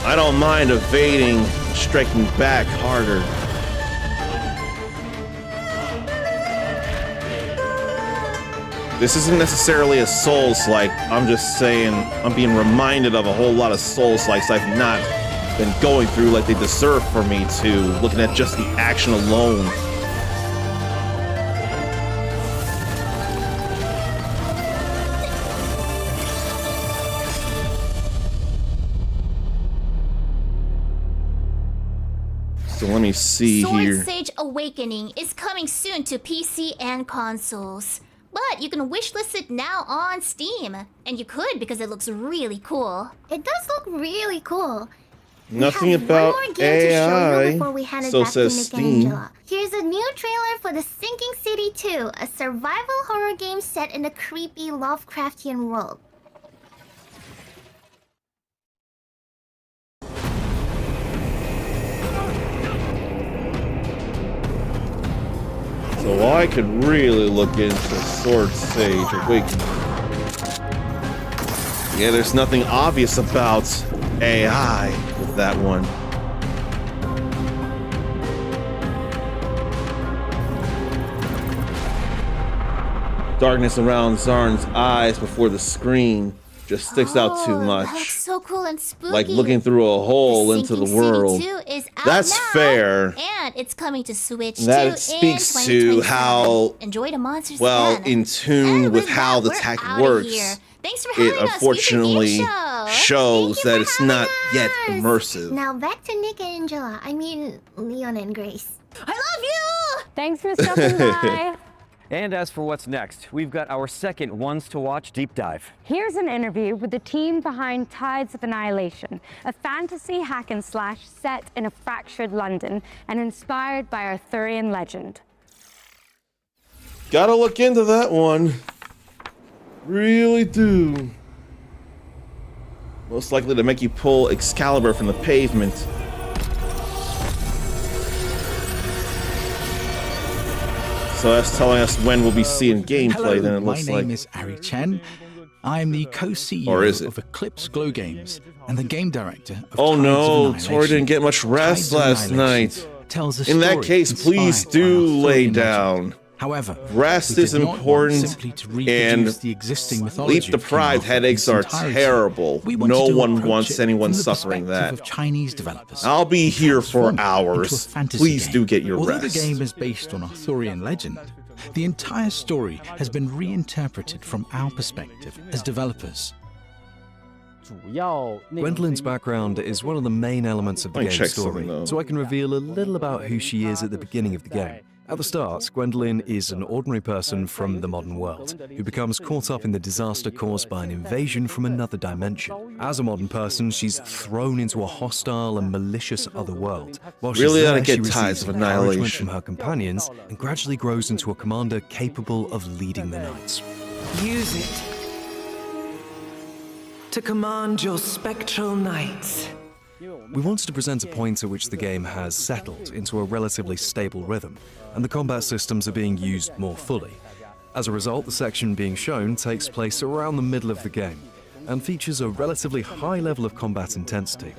I don't mind evading, striking back harder. This isn't necessarily a Souls-like. I'm just saying, I'm being reminded of a whole lot of Souls-likes I've not been going through like they deserve for me to, looking at just the action alone. So let me see here. Sword Sage Awakening is coming soon to PC and consoles. But you can wishlist it now on Steam. And you could because it looks really cool. It does look really cool. Nothing about AI. So says Steam. Here's a new trailer for The Sinking City 2, a survival horror game set in a creepy Lovecraftian world. So I could really look into Sword Sage Awakening. Yeah, there's nothing obvious about AI with that one. Darkness around Zarn's eyes before the screen just sticks out too much. That looks so cool and spooky. Like looking through a hole into the world. City 2 is out That's now, fair. And it's coming to Switch That 2 speaks in to 2027. how Enjoy the monsters well again. in tune with how the tech works. Thanks for having It us. unfortunately shows that it's not yet immersive. Now back to Nick and Angela. I mean, Leon and Grace. I love you! Thanks for stopping by. And as for what's next, we've got our second Ones to Watch deep dive. Here's an interview with the team behind Tides of Annihilation, a fantasy hack and slash set in a fractured London and inspired by Arthurian legend. Gotta look into that one. Really do. Most likely to make you pull Excalibur from the pavement. So that's telling us when we'll be seeing gameplay. Hello, Then it looks my like. name is Ari Chen. I am the co-CEO of Eclipse Glow Games and the game director of Oh Tides no, of Tori didn't get much rest Tides of last Annihilation night. tells a In that story case, please inspired by do Arthurian lay legend. down. However, Rest we is did not want important, simply to and reproduce the existing mythology sleep of deprived King Arthur in headaches its are entirety. terrible. We wanted No to one approach wants it anyone from the suffering perspective that. of Chinese developers. I'll be here for Transform it into a hours. fantasy Please game. do get your Although rest. the game is based on Arthurian legend, the entire story has been reinterpreted from our perspective as developers. Gwendolyn's background is one of the main elements of the Let me game's check story, something, though. so I can reveal a little about who she is at the beginning of the game. At the start, Gwendolyn is an ordinary person from the modern world who becomes caught up in the disaster caused by an invasion from another dimension. As a modern person, she's thrown into a hostile and malicious other world. While she's Really there, ought to she get Tides receives of encouragement Annihilation. from her companions and gradually grows into a commander capable of leading the knights. Use it to command your spectral knights. We wanted to present a point at which the game has settled into a relatively stable rhythm, and the combat systems are being used more fully. As a result, the section being shown takes place around the middle of the game, and features a relatively high level of combat intensity.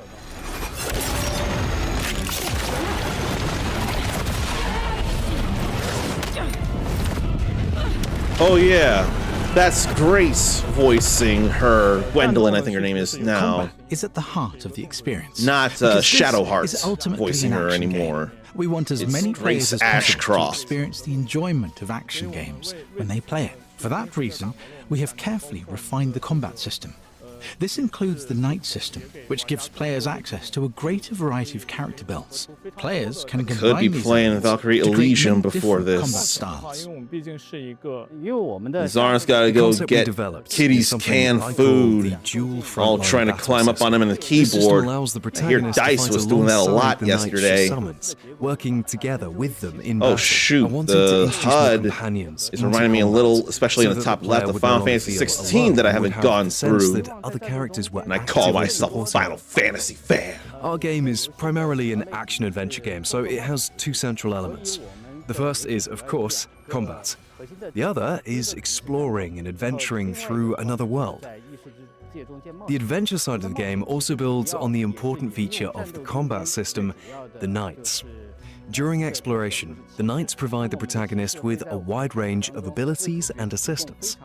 Oh yeah, that's Grace voicing her. Gwendolyn, I think her name is now. Combat is at the heart of the experience. Not Because this Shadowheart is ultimately voicing an her action anymore. game. We want as It's many Grace players as possible to Ashcroft. experience the enjoyment of action games when they play it. For that reason, we have carefully refined the combat system. This includes the Knight system, which gives players access to a greater variety of character builds. Players can combine Could be these playing elements Valkyrie to create Elysium many before different this. combat styles. Zarn's gotta The go concept we get developed Kitty's is something canned I call food the dual while frontline trying to battle climb up on him in the This system keyboard. allows the I hear protagonist to Dice fight was doing that a alongside lot the knights she yesterday. summons, working together with them in Oh battle. shoot, I wanted to the introduce more HUD companions is into reminding me a combat, little, especially so in the that top player left of would Final not Fantasy feel 16 that I alone, haven't would have gone the sense through. that other characters were And I call actively myself a supporting Final Fantasy fan. Our game is primarily an action-adventure game, so it has two central elements. The first is, of course, combat. The other is exploring and adventuring through another world. The adventure side of the game also builds on the important feature of the combat system, the Knights. During exploration, the Knights provide the protagonist with a wide range of abilities and assistance.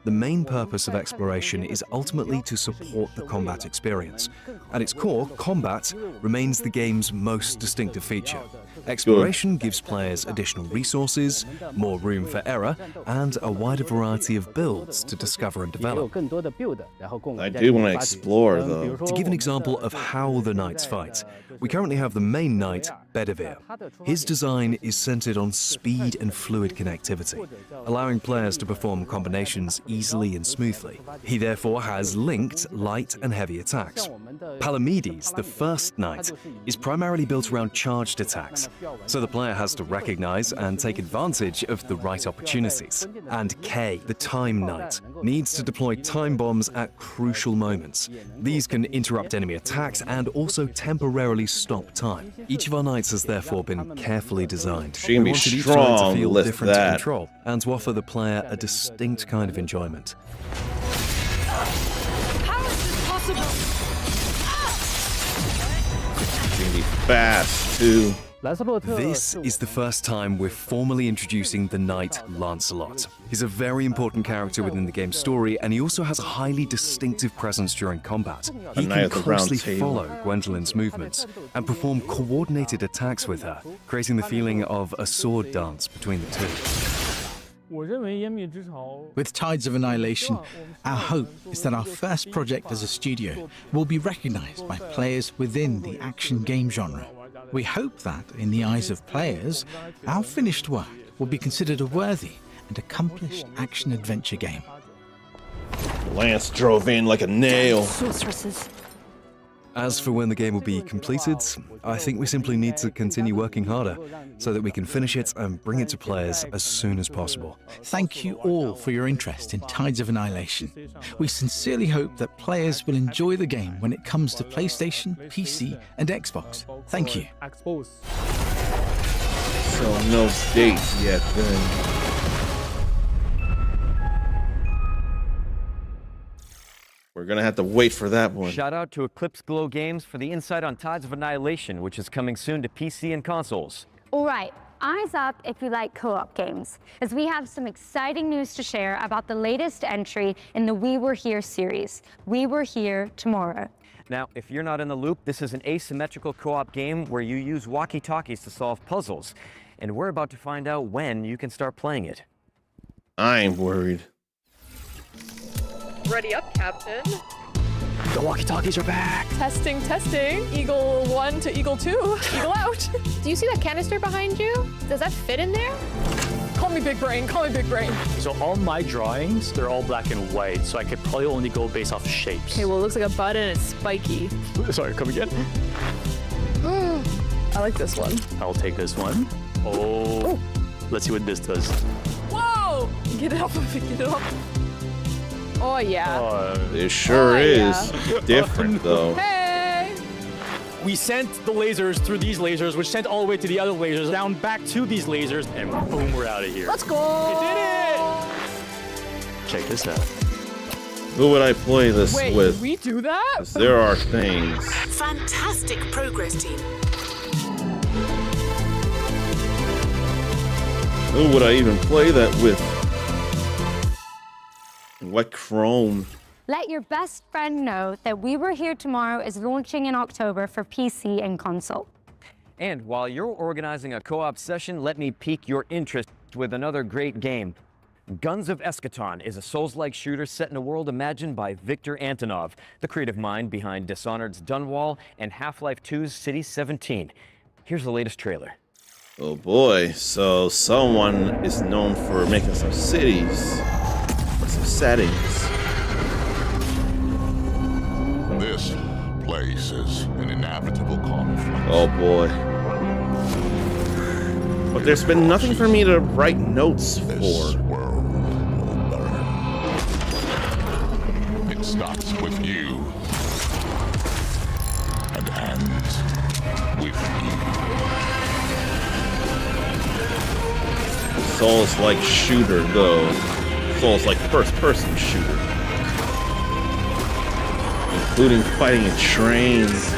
The main purpose of exploration is ultimately to support the combat experience. At its core, combat remains the game's most distinctive feature. Exploration gives players additional resources, more room for error, and a wider variety of builds to discover and develop. I do want to explore, though. To give an example of how the Knights fight, we currently have the main Knight Bedivere. His design is centered on speed and fluid connectivity, allowing players to perform combinations easily and smoothly. He therefore has linked light and heavy attacks. Palamedes, the first knight, is primarily built around charged attacks, so the player has to recognize and take advantage of the right opportunities. And K, the time knight, needs to deploy time bombs at crucial moments. These can interrupt enemy attacks and also temporarily stop time. Each of our knights has therefore been carefully designed. She can be wanted each knight strong, to feel lift different that. to control and to offer the player a distinct kind of enjoyment. How is this possible? She can be fast too. This is the first time we're formally introducing the knight Lancelot. He's a very important character within the game's story, and he also has a highly distinctive presence during combat. He knight can at the round closely table. follow Gwendolyn's movements and perform coordinated attacks with her, creating the feeling of a sword dance between the two. With Tides of Annihilation, our hope is that our first project as a studio will be recognized by players within the action game genre. We hope that, in the eyes of players, our finished work will be considered a worthy and accomplished action-adventure game. Lance drove in like a nail. Sorceresses. As for when the game will be completed, I think we simply need to continue working harder so that we can finish it and bring it to players as soon as possible. Thank you all for your interest in Tides of Annihilation. We sincerely hope that players will enjoy the game when it comes to PlayStation, PC, and Xbox. Thank you. So no dates yet then. We're gonna have to wait for that one. Shout out to Eclipse Glow Games for the insight on Tides of Annihilation, which is coming soon to PC and consoles. All right, eyes up if you like co-op games, as we have some exciting news to share about the latest entry in the We Were Here series, We Were Here Tomorrow. Now, if you're not in the loop, this is an asymmetrical co-op game where you use walkie-talkies to solve puzzles, and we're about to find out when you can start playing it. I'm worried. Ready up, Captain. The walkie-talkies are back. Testing, testing. Eagle 1 to Eagle 2. Eagle out. Do you see that canister behind you? Does that fit in there? Call me big brain, call me big brain. So all my drawings, they're all black and white, so I could probably only go based off shapes. Okay, well, it looks like a button and it's spiky. Sorry, come again? I like this one. I'll take this one. Oh, let's see what this does. Whoa! Get it off of it, get it off. Oh, yeah. It sure is different, though. Hey! We sent the lasers through these lasers, which sent all the way to the other lasers, down back to these lasers, and boom, we're out of here. Let's go! We did it! Check this out. Who would I play this Wait, with? did we do that? 'Cause there are things. Fantastic progress, team. Who would I even play that with? What Chrome? Let your best friend know that We Were Here Tomorrow is launching in October for PC and console. And while you're organizing a co-op session, let me pique your interest with another great game. Guns of Eschaton is a Souls-like shooter set in a world imagined by Viktor Antonov, the creative mind behind Dishonored's Dunwall and Half-Life 2's City 17. Here's the latest trailer. Oh boy, so someone is known for making some cities, or some settings. This place is an inevitable conflict. Oh boy. But there's been nothing for me to write notes for. It starts with you and ends with you. Souls-like shooter, though. Souls-like first-person shooter. Including fighting in trains.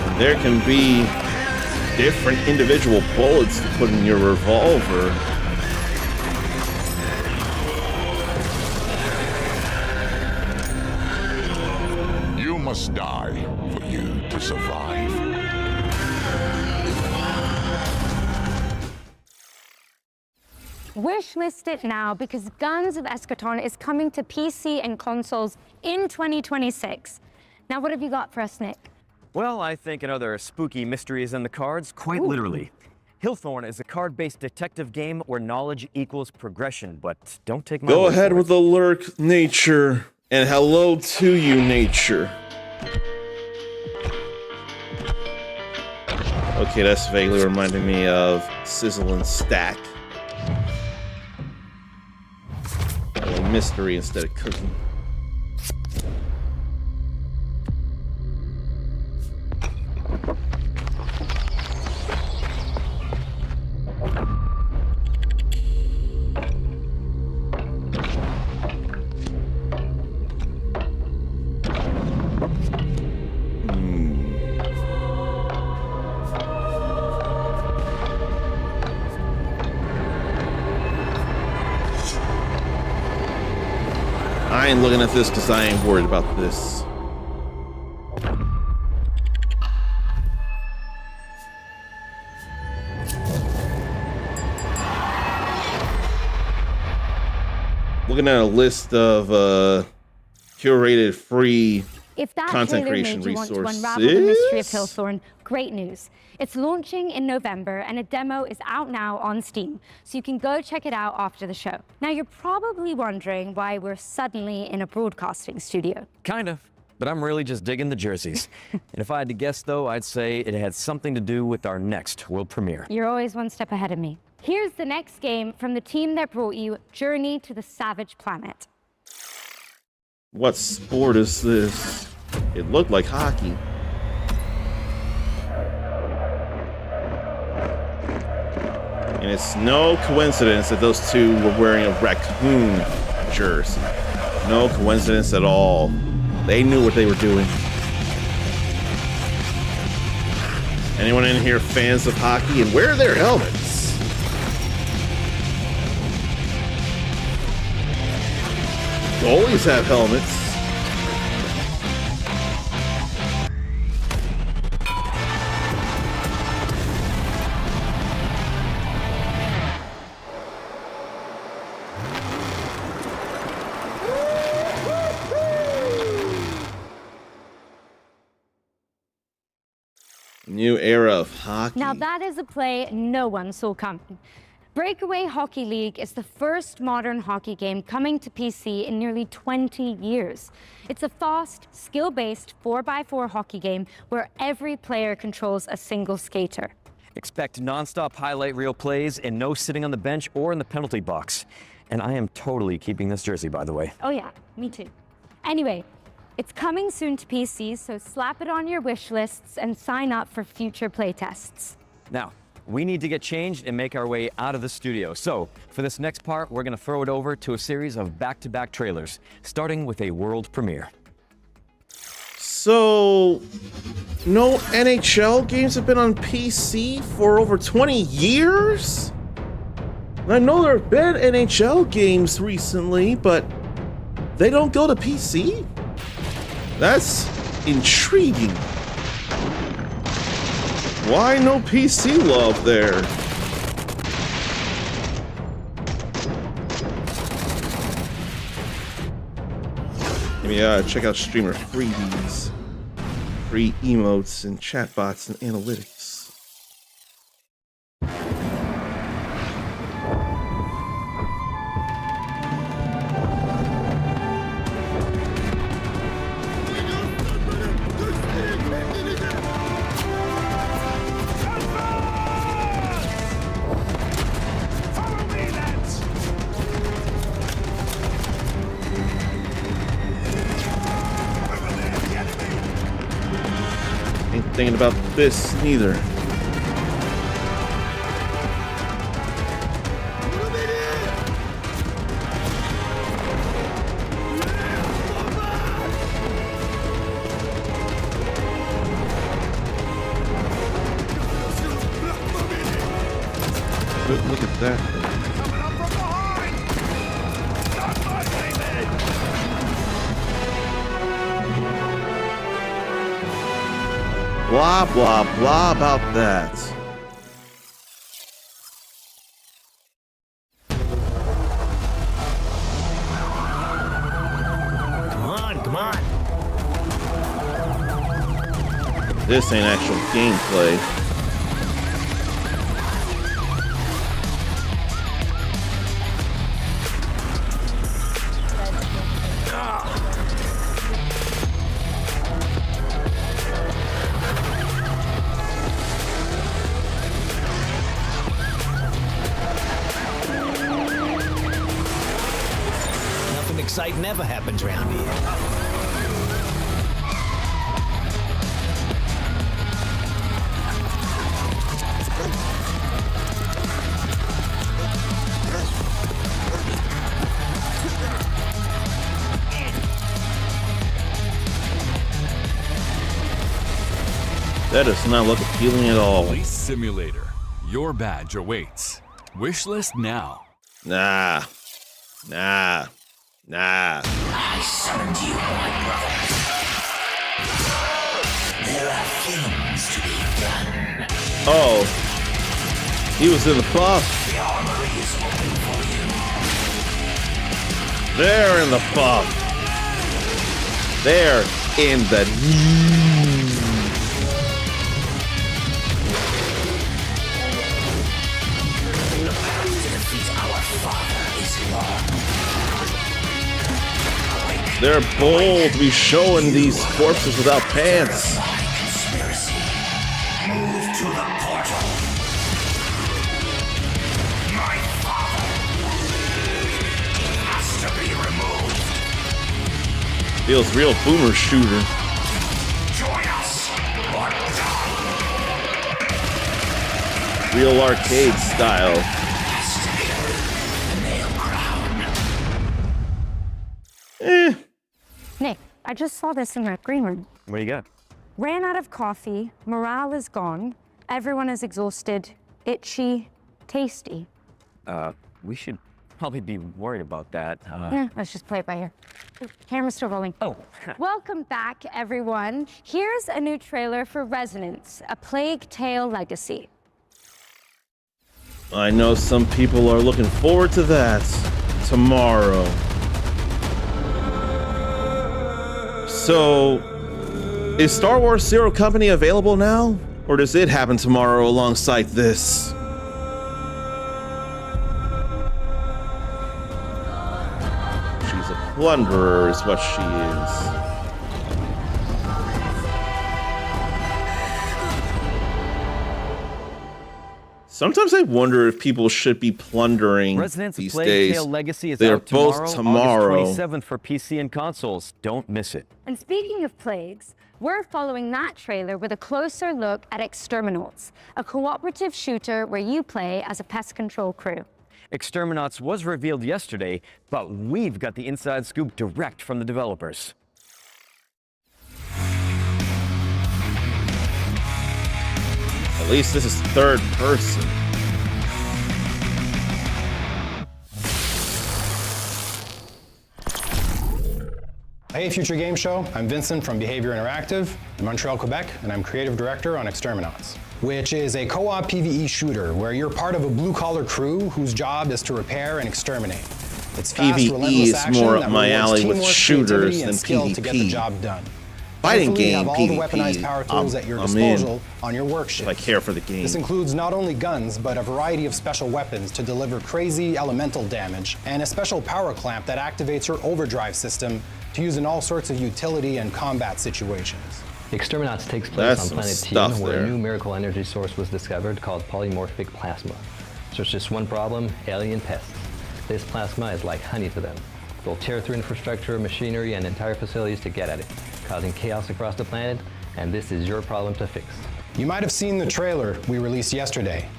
And there can be different individual bullets to put in your revolver. You must die for you to survive. Wishlist it now because Guns of Eschaton is coming to PC and consoles in 2026. Now, what have you got for us, Nick? Well, I think another spooky mystery is in the cards, quite literally. Hillthorn is a card-based detective game where knowledge equals progression, but don't take my Go word ahead for with the lurk, nature, and hello to you, nature. Okay, that's vaguely reminding me of Sizzle and Stack. Like mystery instead of cooking. I ain't looking at this because I ain't worried about this. Looking at a list of curated free content creation made you want resources. to unravel the mystery of Hillthorn, great news. It's launching in November and a demo is out now on Steam, so you can go check it out after the show. Now you're probably wondering why we're suddenly in a broadcasting studio. Kind of, but I'm really just digging the jerseys. And if I had to guess though, I'd say it had something to do with our next world premiere. You're always one step ahead of me. Here's the next game from the team that brought you Journey to the Savage Planet. What sport is this? It looked like hockey. And it's no coincidence that those two were wearing a raccoon jersey. No coincidence at all. They knew what they were doing. Anyone in here fans of hockey? And where are their helmets? Goalies have helmets. New era of hockey. Now that is a play no one saw coming. Breakaway Hockey League is the first modern hockey game coming to PC in nearly 20 years. It's a fast, skill-based 4x4 hockey game where every player controls a single skater. Expect non-stop highlight reel plays and no sitting on the bench or in the penalty box. And I am totally keeping this jersey, by the way. Oh yeah, me too. Anyway, it's coming soon to PC, so slap it on your wish lists and sign up for future playtests. Now, we need to get changed and make our way out of the studio. So, for this next part, we're going to throw it over to a series of back-to-back trailers, starting with a world premiere. So, no NHL games have been on PC for over 20 years? I know there have been NHL games recently, but they don't go to PC? That's intriguing. Why no PC love there? Maybe check out Streamer Freebies. Free emotes and chatbots and analytics. Thinking about this neither. Look at that. Blah, blah, blah about that. Come on, come on. This ain't actual gameplay. Nothing exciting ever happens around here. That does not look appealing at all. Police Simulator. Your badge awaits. Wishlist now. Nah. Nah. Nah. I summoned you, my brother. There are things to be done. Oh. He was in the buff. The armory is open for you. They're in the buff. They're in the They're bold to be showing these corpses without pants. Move to the portal. My father has to be removed. Feels real boomer shooter. Join us or die. Real arcade style. Nick, I just saw this in that green room. What do you got? Ran out of coffee, morale is gone, everyone is exhausted, itchy, tasty. We should probably be worried about that. Yeah, let's just play it by ear. Camera's still rolling. Oh. Welcome back, everyone. Here's a new trailer for Resonance, A Plague Tale Legacy. I know some people are looking forward to that tomorrow. So, is Star Wars Zero Company available now? Or does it happen tomorrow alongside this? She's a plunderer is what she is. Sometimes I wonder if people should be plundering Resonance these Plague days. Tale Legacy is They are out both tomorrow. August 27th for PC and consoles. Don't miss it. And speaking of plagues, we're following that trailer with a closer look at Exterminauts, a cooperative shooter where you play as a pest control crew. Exterminauts was revealed yesterday, but we've got the inside scoop direct from the developers. At least this is third person. Hey, Future Game Show. I'm Vincent from Behavior Interactive in Montreal, Quebec, and I'm creative director on Exterminauts, which is a co-op PvE shooter where you're part of a blue-collar crew whose job is to repair and exterminate. It's fast, PvE relentless is action more that up my rewards alley with teamwork, shooters creativity, than and skill to get the PvP. job done. Fighting Hopefully you game have all the PvP. weaponized power tools at your I'm disposal in. on your work shift. If I care for the game. This includes not only guns, but a variety of special weapons to deliver crazy elemental damage, and a special power clamp that activates your overdrive system to use in all sorts of utility and combat situations. Exterminauts takes place That's on planet some T, stuff where there. a new miracle energy source was discovered called polymorphic plasma. So it's just one problem: alien pests. This plasma is like honey to them. They'll tear through infrastructure, machinery, and entire facilities to get at it, causing chaos across the planet, and this is your problem to fix. You might have seen the trailer we released yesterday.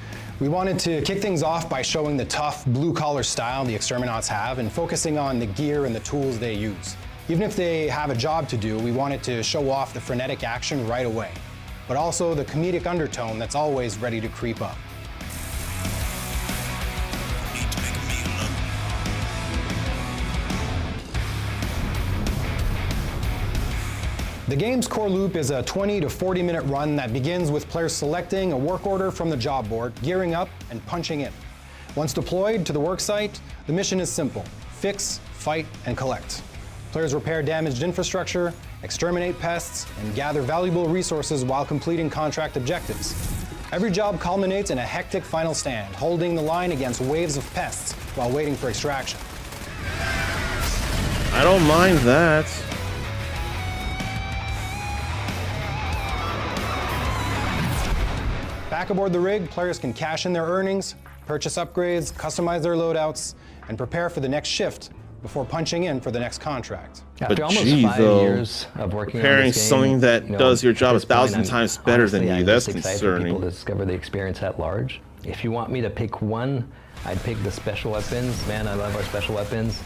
We wanted to kick things off by showing the tough, blue-collar style the Exterminauts have and focusing on the gear and the tools they use. Even if they have a job to do, we wanted to show off the frenetic action right away, but also the comedic undertone that's always ready to creep up. The game's core loop is a 20 to 40 minute run that begins with players selecting a work order from the job board, gearing up, and punching in. Once deployed to the work site, the mission is simple: fix, fight, and collect. Players repair damaged infrastructure exterminate pests, and gather valuable resources while completing contract objectives. Every job culminates in a hectic final stand, holding the line against waves of pests while waiting for extraction. I don't mind that. Back aboard the rig, players can cash in their earnings, purchase upgrades, customize their loadouts, and prepare for the next shift before punching in for the next contract. After almost 5 years of working on preparing this game, something that does your job at a this point, 1,000 times better than honestly, you, I'm that's just excited for people concerning. to discover the experience at large. If you want me to pick one, I'd pick the special weapons. Man, I love our special weapons.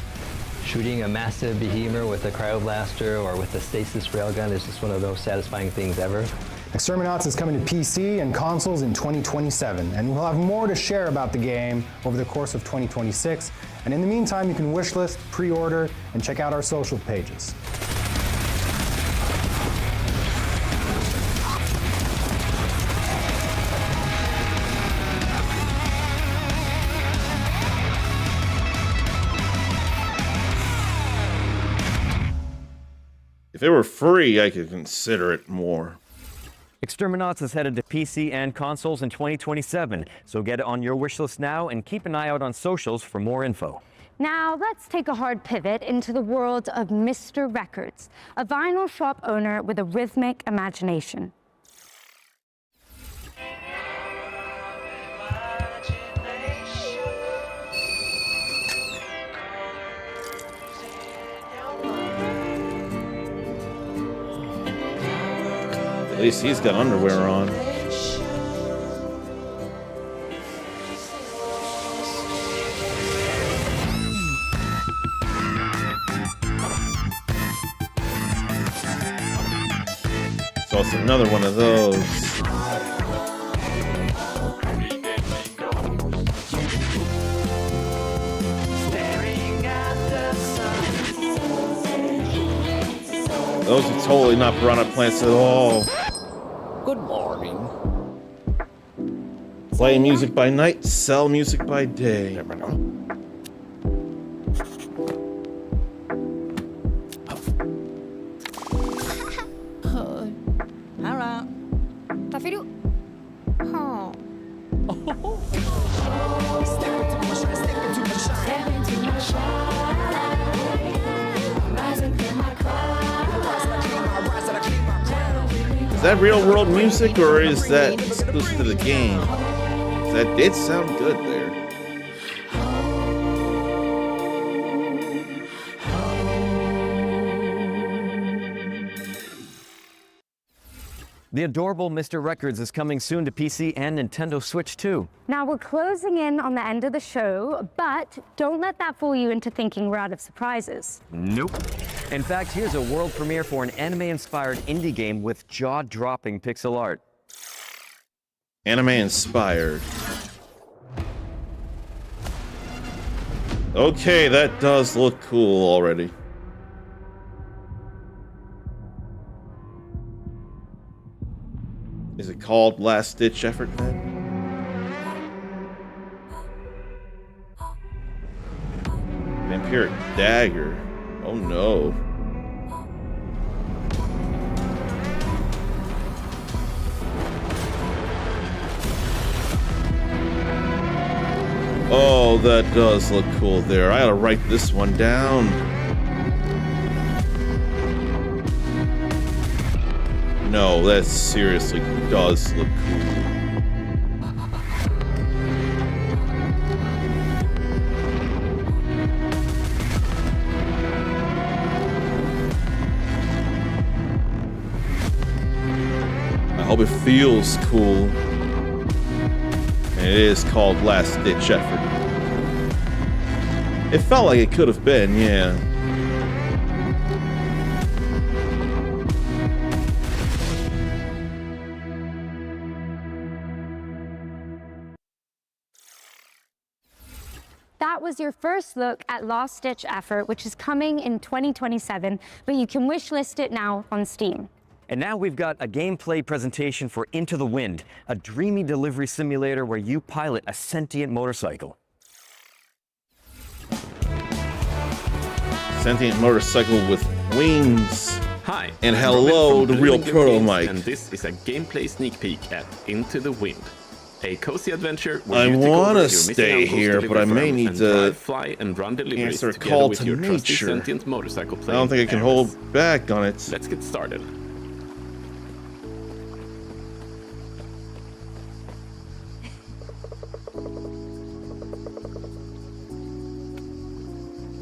Shooting a massive behemoth with a cryoblaster or with a stasis railgun is just one of those satisfying things ever. Exterminauts is coming to PC and consoles in 2027, and we'll have more to share about the game over the course of 2026. And in the meantime, you can wishlist, pre-order, and check out our social pages. If it were free, I could consider it more. Exterminauts is headed to PC and consoles in 2027, so get it on your wish list now and keep an eye out on socials for more info. Now, let's take a hard pivot into the world of Mr. Records, a vinyl shop owner with a rhythmic imagination. At least he's got underwear on. So it's another one of those. Those are totally not piranha plants at all. Good morning. Play music by night, sell music by day. Hara. Tafiru. Oh. Is that real world music or is that exclusive to the game? That did sound good there. The adorable Mr. Records is coming soon to PC and Nintendo Switch too. Now, we're closing in on the end of the show, but don't let that fool you into thinking we're out of surprises. Nope. In fact, here's a world premiere for an anime-inspired indie game with jaw-dropping pixel art. Anime-inspired. Okay, that does look cool already. Is it called Last Ditch Effort then? Vampiric Dagger. Oh no. Oh, that does look cool there. I gotta write this one down. No, that seriously does look cool. I hope it feels cool. And it is called Last Ditch Effort. It felt like it could have been, yeah. That was your first look at Last Ditch Effort, which is coming in 2027, but you can wishlist it now on Steam. And now we've got a gameplay presentation for Into the Wind, a dreamy delivery simulator where you pilot a sentient motorcycle. Sentient motorcycle with wings. Hi, And I'm hello, Robin the from real Blue Proto Games, Mike. and this is a gameplay sneak peek at Into the Wind, a cozy adventure where I you take wanna over your missing stay uncle's here, delivery but I may firm need and to drive, fly, and run deliveries answer a together call with to your trusty nature. sentient motorcycle I plane. don't think I can hold back on it. Let's get started.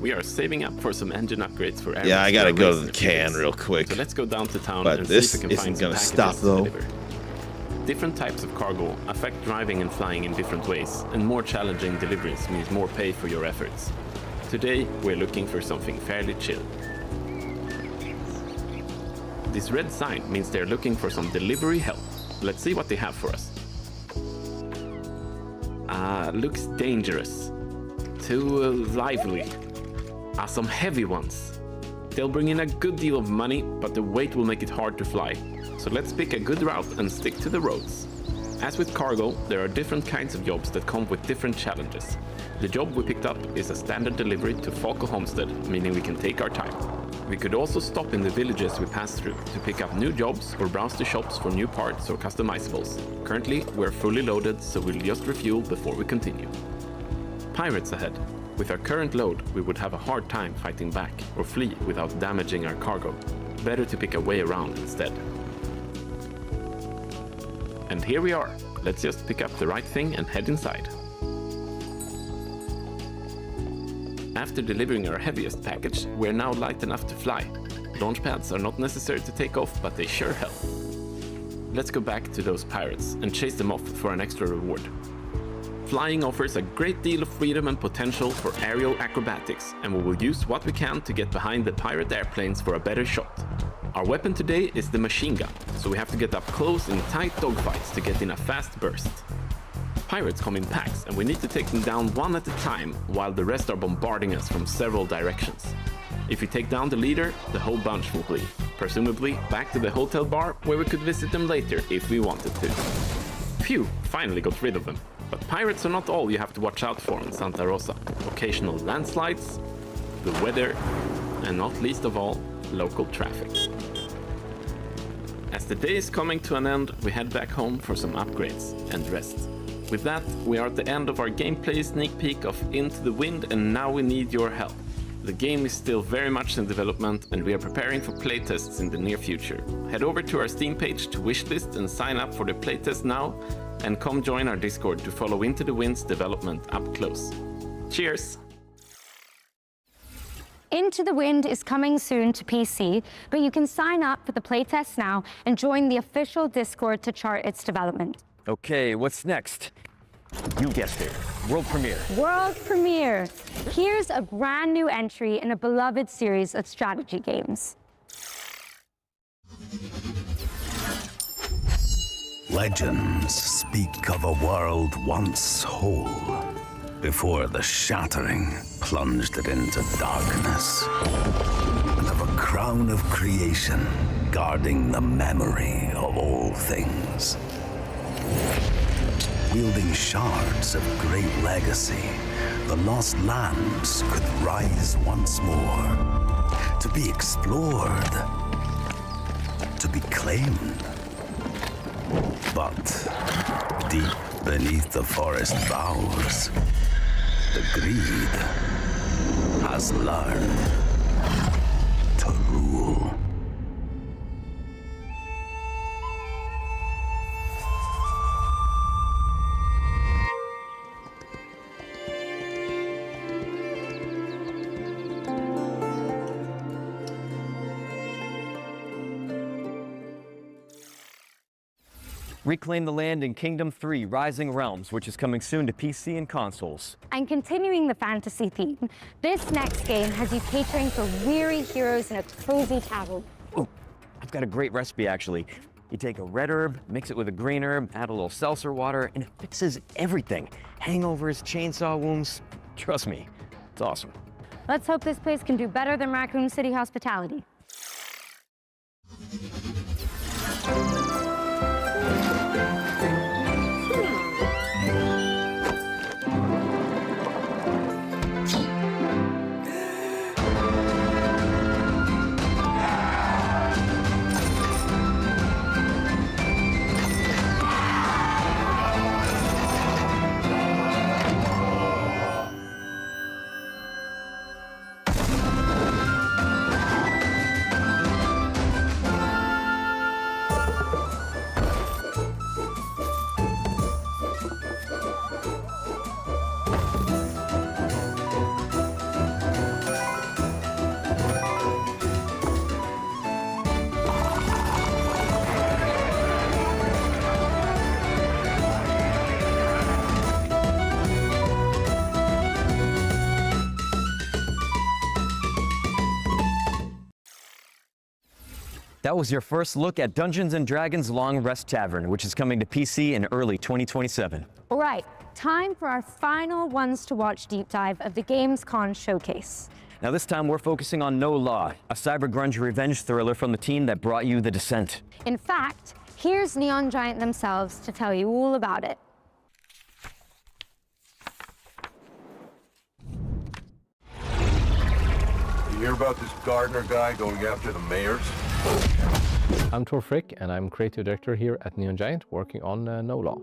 We are saving up for some engine upgrades for Aries. Yeah, I gotta for go race to in the a few can days. real quick. So let's go down to town But and this see if we can find isn't some gonna packages stop, to though. deliver. Different types of cargo affect driving and flying in different ways, and more challenging deliveries means more pay for your efforts. Today, we're looking for something fairly chill. This red sign means they're looking for some delivery help. Let's see what they have for us. Looks dangerous. Too lively. Some heavy ones. They'll bring in a good deal of money, but the weight will make it hard to fly. So let's pick a good route and stick to the roads. As with cargo, there are different kinds of jobs that come with different challenges. The job we picked up is a standard delivery to Falco Homestead, meaning we can take our time. We could also stop in the villages we pass through to pick up new jobs or browse the shops for new parts or customizables. Currently, we're fully loaded, so we'll just refuel before we continue. Pirates ahead. With our current load, we would have a hard time fighting back or flee without damaging our cargo. Better to pick a way around instead. And here we are. Let's just pick up the right thing and head inside. After delivering our heaviest package, we're now light enough to fly. Launch pads are not necessary to take off, but they sure help. Let's go back to those pirates and chase them off for an extra reward. Flying offers a great deal of freedom and potential for aerial acrobatics, and we will use what we can to get behind the pirate airplanes for a better shot. Our weapon today is the machine gun, so we have to get up close in tight dogfights to get in a fast burst. Pirates come in packs, and we need to take them down one at a time while the rest are bombarding us from several directions. If we take down the leader, the whole bunch will flee, presumably back to the hotel bar where we could visit them later if we wanted to. Phew, finally got rid of them. But pirates are not all you have to watch out for in Santa Rosa. Occasional landslides, the weather, and not least of all, local traffic. As the day is coming to an end, we head back home for some upgrades and rest. With that, we are at the end of our gameplay sneak peek of Into the Wind, and now we need your help. The game is still very much in development, and we are preparing for playtests in the near future. Head over to our Steam page to wishlist and sign up for the playtest now, and come join our Discord to follow Into the Wind's development up close. Cheers! Into the Wind is coming soon to PC, but you can sign up for the playtest now and join the official Discord to chart its development. Okay, what's next? You guessed it. World premiere. World premiere. Here's a brand new entry in a beloved series of strategy games. Legends speak of a world once whole, before the shattering plunged it into darkness, and of a crown of creation guarding the memory of all things. Wielding shards of great legacy, the lost lands could rise once more, to be explored, to be claimed. But deep beneath the forest boughs, the greed has learned to rule. Reclaim the Land in Kingdom 3 Rising Realms, which is coming soon to PC and consoles. And continuing the fantasy theme, this next game has you catering for weary heroes in a cozy tavern. Oh, I've got a great recipe actually. You take a red herb, mix it with a green herb, add a little seltzer water, and it fixes everything. Hangovers, chainsaw wounds, trust me, it's awesome. Let's hope this place can do better than Raccoon City hospitality. That was your first look at Dungeons & Dragons Long Rest Tavern, which is coming to PC in early 2027. All right, time for our final ones to watch deep dive of the Gamescom showcase. Now this time we're focusing on No Law, a cyber grunge revenge thriller from the team that brought you The Descent. In fact, here's Neon Giant themselves to tell you all about it. You hear about this Gardner guy going after the mayors? I'm Tor Frick, and I'm creative director here at Neon Giant, working on No Law.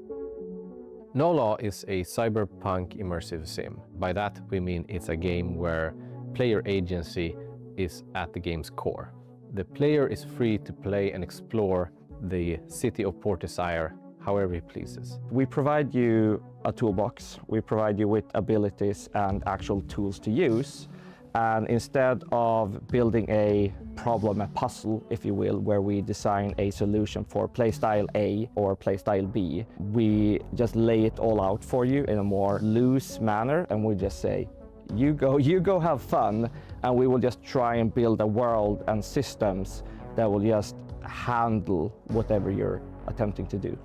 No Law is a cyberpunk immersive sim. By that, we mean it's a game where player agency is at the game's core. The player is free to play and explore the city of Port Desire however he pleases. We provide you a toolbox. We provide you with abilities and actual tools to use. And instead of building a problem, a puzzle, if you will, where we design a solution for playstyle A or playstyle B, we just lay it all out for you in a more loose manner, and we just say, you go have fun, and we will just try and build a world and systems that will just handle whatever you're attempting to do.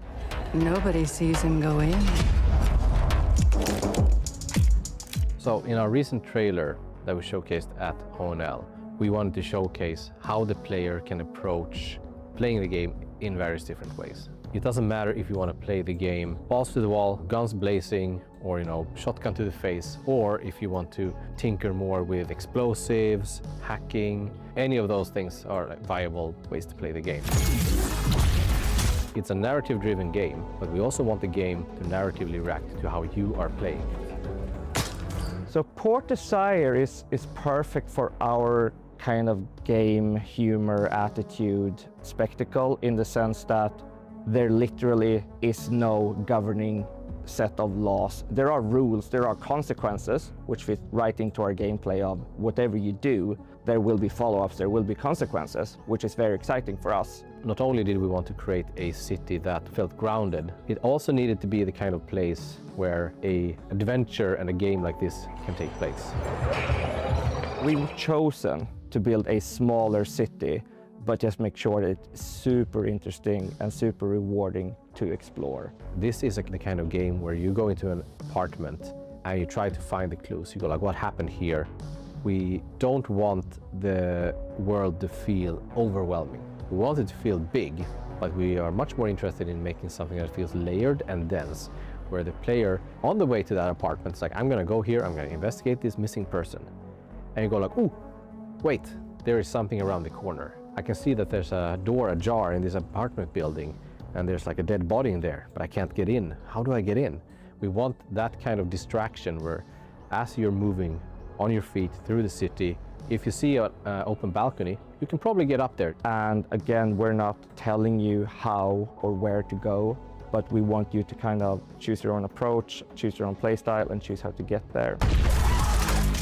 Nobody sees him go in. So in our recent trailer that we showcased at ONL, we wanted to showcase how the player can approach playing the game in various different ways. It doesn't matter if you want to play the game balls to the wall, guns blazing, or shotgun to the face, or if you want to tinker more with explosives, hacking. Any of those things are viable ways to play the game. It's a narrative-driven game, but we also want the game to narratively react to how you are playing it. So Port Desire is perfect for our kind of game, humor, attitude, spectacle, in the sense that there literally is no governing set of laws. There are rules, there are consequences, which fit right into our gameplay of whatever you do, there will be follow-ups, there will be consequences, which is very exciting for us. Not only did we want to create a city that felt grounded, it also needed to be the kind of place where an adventure and a game like this can take place. We've chosen to build a smaller city, but just make sure that it's super interesting and super rewarding to explore. This is the kind of game where you go into an apartment and you try to find the clues. You go like, what happened here? We don't want the world to feel overwhelming. We want it to feel big, but we are much more interested in making something that feels layered and dense, where the player on the way to that apartment is like, I'm gonna go here, I'm gonna investigate this missing person. And you go like, ooh, wait, there is something around the corner. I can see that there's a door ajar in this apartment building, and there's like a dead body in there, but I can't get in. How do I get in? We want that kind of distraction where as you're moving on your feet through the city, if you see an open balcony, you can probably get up there. And again, we're not telling you how or where to go, but we want you to kind of choose your own approach, choose your own playstyle, and choose how to get there.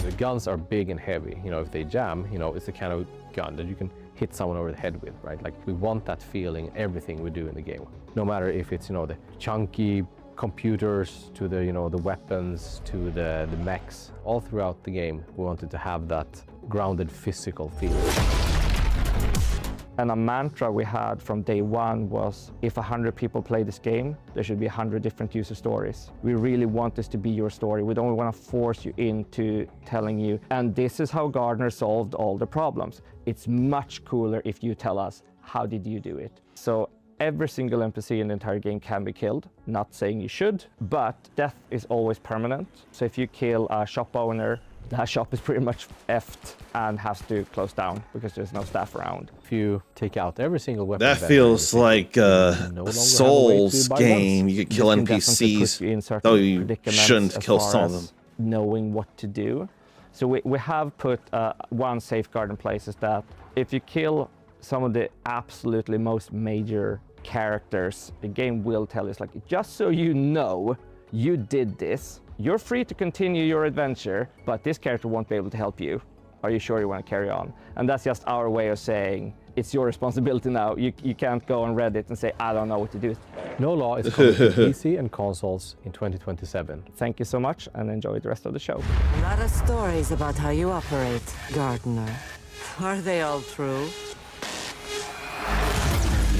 The guns are big and heavy. If they jam, it's the kind of gun that you can hit someone over the head with, right? Like, we want that feeling in everything we do in the game. No matter if it's, the chunky computers to the, the weapons to the mechs. All throughout the game, we wanted to have that grounded physical feeling. And a mantra we had from day one was, if 100 people play this game, there should be 100 different user stories. We really want this to be your story. We don't want to force you into telling you, and this is how Gardner solved all the problems. It's much cooler if you tell us, how did you do it? So every single NPC in the entire game can be killed. Not saying you should, but death is always permanent. So if you kill a shop owner, that shop is pretty much effed and has to close down because there's no staff around. If you take out every single weapon... That feels like a Souls game. You could kill NPCs, though you shouldn't kill some of them. Knowing what to do. So we have put one safeguard in place, is that if you kill some of the absolutely most major characters, the game will tell you, it's like, just so you know, you did this. You're free to continue your adventure, but this character won't be able to help you. Are you sure you want to carry on? And that's just our way of saying, it's your responsibility now. You can't go on Reddit and say, I don't know what to do. No Law is coming to PC and consoles in 2027. Thank you so much, and enjoy the rest of the show. A lot of stories about how you operate, Gardner. Are they all true?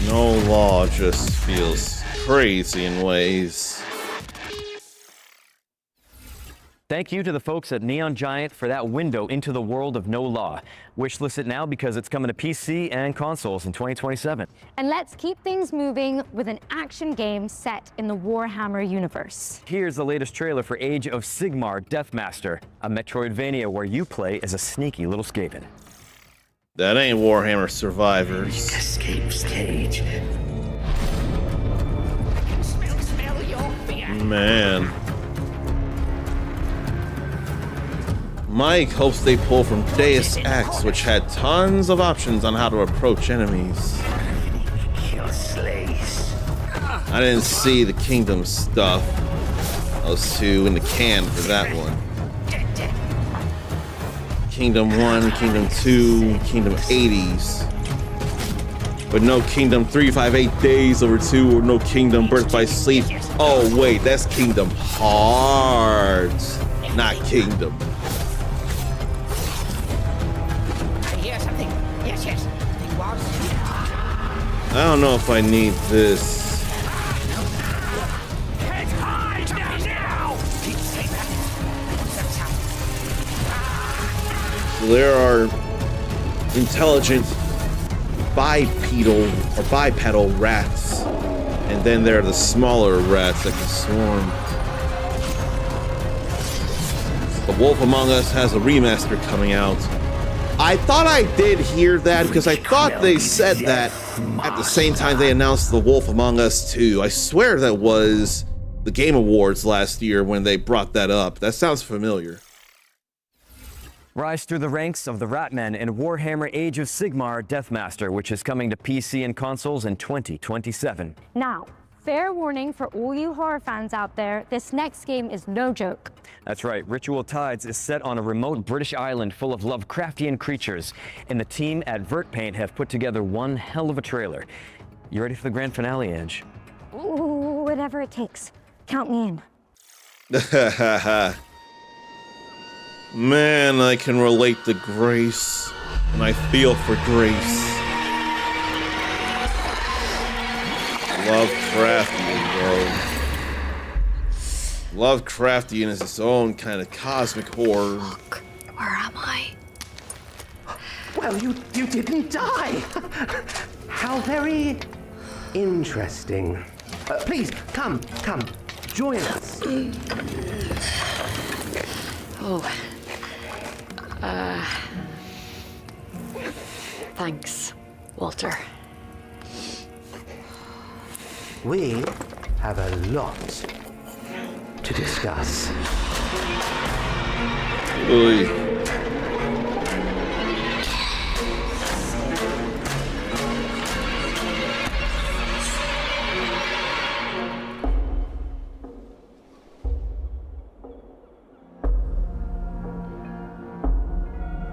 No Law just feels crazy in ways. Thank you to the folks at Neon Giant for that window into the world of No Law. Wishlist it now because it's coming to PC and consoles in 2027. And let's keep things moving with an action game set in the Warhammer universe. Here's the latest trailer for Age of Sigmar Deathmaster, a Metroidvania where you play as a sneaky little Skaven. That ain't Warhammer Survivors. Escape stage. Smell your fear. Man. Mike hopes they pull from Deus Ex, which had tons of options on how to approach enemies. I didn't see the Kingdom stuff. I was too in the can for that one. Kingdom 1, Kingdom 2, Kingdom 80s. But no Kingdom 358 Days Over 2 or no Kingdom Birth by Sleep. Oh wait, that's Kingdom Hearts, not Kingdom. I don't know if I need this. So there are intelligent bipedal rats, and then there are the smaller rats that can swarm. The Wolf Among Us has a remaster coming out. I thought I did hear that because I thought they said that at the same time they announced The Wolf Among Us 2. I swear that was the Game Awards last year when they brought that up. That sounds familiar. Rise through the ranks of the Ratmen in Warhammer Age of Sigmar Deathmaster, which is coming to PC and consoles in 2027. Now, fair warning for all you horror fans out there, this next game is no joke. That's right, Ritual Tides is set on a remote British island full of Lovecraftian creatures, and the team at Vert have put together one hell of a trailer. You ready for the grand finale, Ange? Ooh, whatever it takes. Count me in. Man, I can relate to Grace, and I feel for Grace. Lovecraftian, bro. Lovecraftian is its own kind of cosmic horror. Look, where am I? Well, you didn't die. How very interesting. Please, come, join us. Oh. Thanks, Walter. We have a lot to discuss. Oy.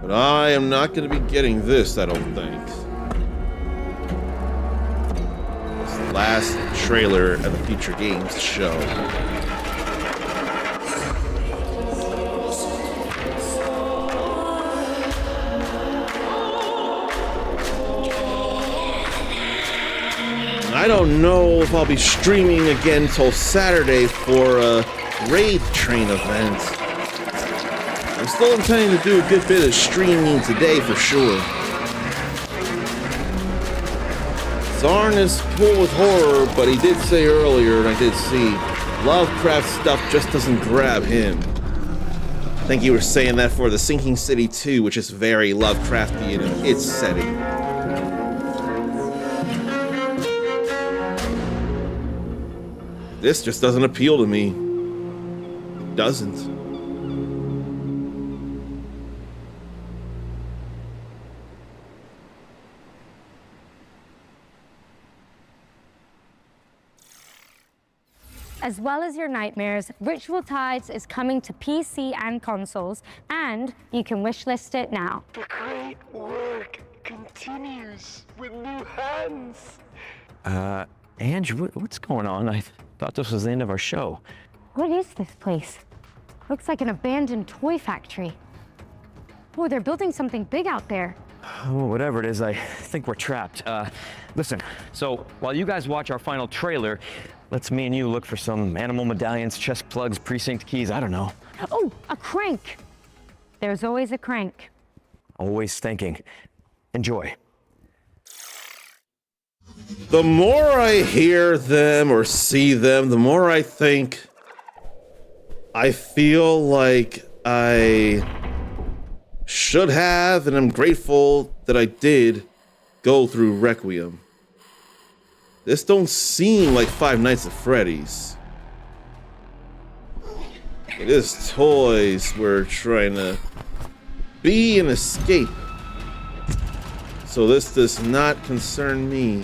But I am not going to be getting this, I don't think. It's the last trailer of the Future Games show. I don't know if I'll be streaming again till Saturday for a Raid Train event. I'm still intending to do a good bit of streaming today for sure. Zarn is cool with horror, but he did say earlier, and I did see, Lovecraft stuff just doesn't grab him. I think you were saying that for the Sinking City 2, which is very Lovecraftian in its setting. This just doesn't appeal to me. It doesn't. As well as your nightmares, Ritual Tides is coming to PC and consoles, and you can wishlist it now. The great work continues with new hands. Ange, what's going on? I thought this was the end of our show. What is this place? Looks like an abandoned toy factory. Oh, they're building something big out there. Oh, whatever it is, I think we're trapped. Listen, so while you guys watch our final trailer, let's me and you look for some animal medallions, chest plugs, precinct keys, I don't know. Oh, a crank. There's always a crank. Always thinking. Enjoy. The more I hear them or see them, the more I think I feel like I should have, and I'm grateful that I did go through Requiem. This don't seem like Five Nights at Freddy's. It is toys we're trying to be and escape. So this does not concern me.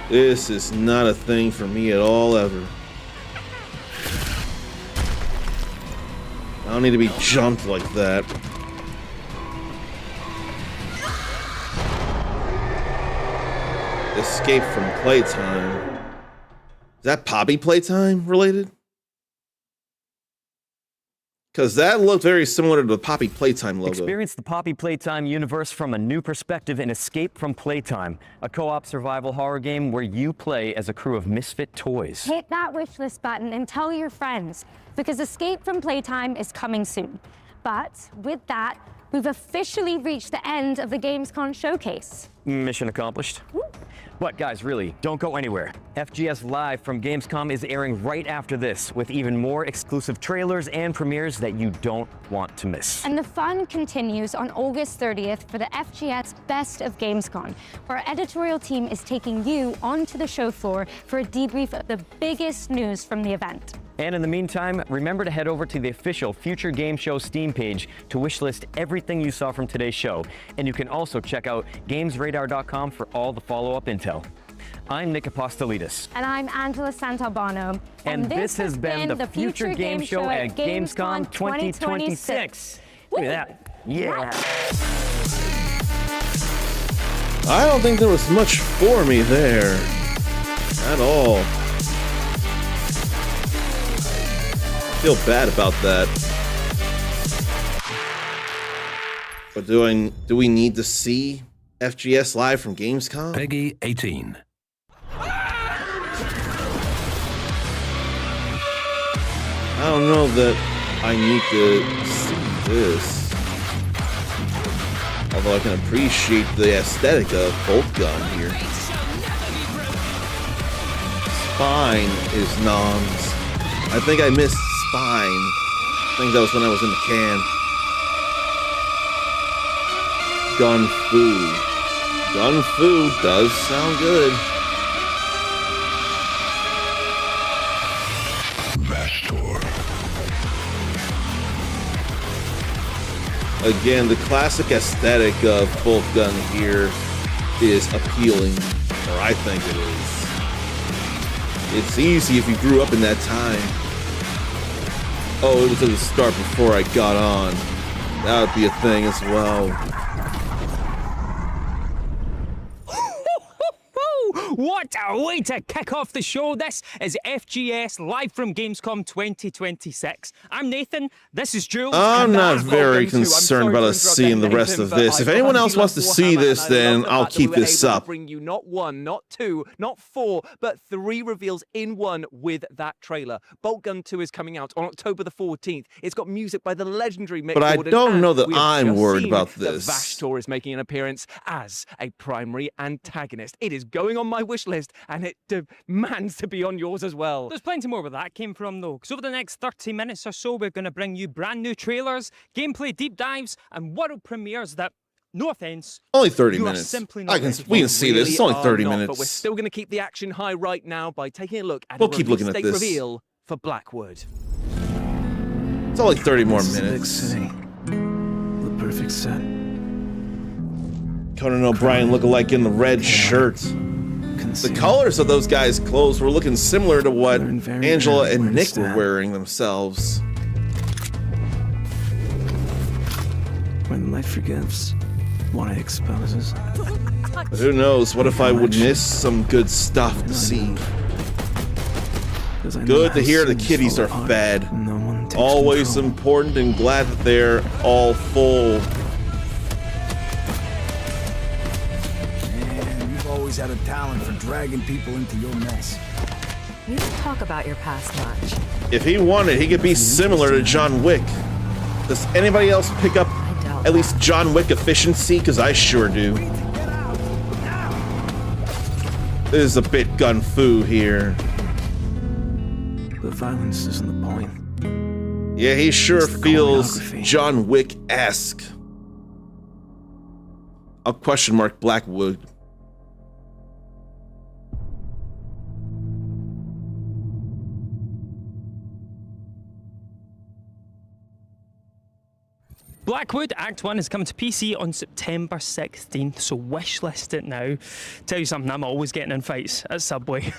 This is not a thing for me at all, ever. I don't need to be jumped like that. Escape from playtime. Is that Poppy Playtime related? Because that looked very similar to the Poppy Playtime logo. Experience the Poppy Playtime universe from a new perspective in Escape from Playtime, a co-op survival horror game where you play as a crew of misfit toys. Hit that wishlist button and tell your friends, because Escape from Playtime is coming soon. But with that, we've officially reached the end of the Gamescom showcase. Mission accomplished. But guys, really, don't go anywhere. FGS Live from Gamescom is airing right after this, with even more exclusive trailers and premieres that you don't want to miss. And the fun continues on August 30th for the FGS Best of Gamescom, where our editorial team is taking you onto the show floor for a debrief of the biggest news from the event. And in the meantime, remember to head over to the official Future Game Show Steam page to wishlist everything you saw from today's show. And you can also check out GamesRadar.com for all the follow-up intel. I'm Nick Apostolidis. And I'm Angela Santalbano. And this has been the Future Game Show at Gamescom 2026. Look at that. Yeah. I don't think there was much for me there at all. I feel bad about that. But do we need to see FGS Live from Gamescom? Peggy 18. I don't know that I need to see this. Although I can appreciate the aesthetic of Bolt Gun here. Spine is noms. I think I missed Spine. I think that was when I was in the can. Gun Fu. Gun Fu does sound good. Again, the classic aesthetic of Bolt Gun here is appealing, or I think it is. It's easy if you grew up in that time. Oh, it was at the start before I got on. That would be a thing as well. What a way to kick off the show. This is FGS Live from Gamescom 2026. I'm Nathan, this is Jules. I'm not very concerned about us seeing the rest of this. If anyone else wants to see this, then I'll keep this up. Bring you not one, not two, not four, but 3 reveals in one with that trailer. Bolt Gun 2 is coming out on October the 14th. It's got music by the legendary Mick But I Gordon, don't know and that we have I'm just worried seen about that this. Vashtor is making an appearance as a primary antagonist. It is going on my wish list, and it demands to be on yours as well. There's plenty more where that came from though, because over the next 30 minutes or so we're going to bring you brand new trailers, gameplay deep dives, and world premieres that, no offense, Only 30 you are minutes. simply not ready We can see this. It's only 30 Are not, minutes. But we're still going to keep the action high right now by taking a look at We'll a keep looking at release date this. reveal for Blackwood. It's only 30 more This is a big minutes. city. The perfect set. Conan O'Brien looking like in the red shirt. The colors of those guys' clothes were looking similar to what Angela and Nick were wearing themselves. When life forgives, what it exposes. But who knows? What if I would miss some good stuff to see? Good to hear the kitties are fed. Always important and glad that they're all full. Man, you've always had a talent for dragging people into your mess. We don't talk about your past much. If he wanted, he could be similar to John Wick. Does anybody else pick up at least John Wick efficiency? Because I sure do. This is a bit gun-fu here. The violence isn't the point. Yeah, he sure feels John Wick-esque. I'll question mark Blackwood. Blackwood Act 1 is coming to PC on September 16th, so wishlist it now. Tell you something, I'm always getting in fights at Subway.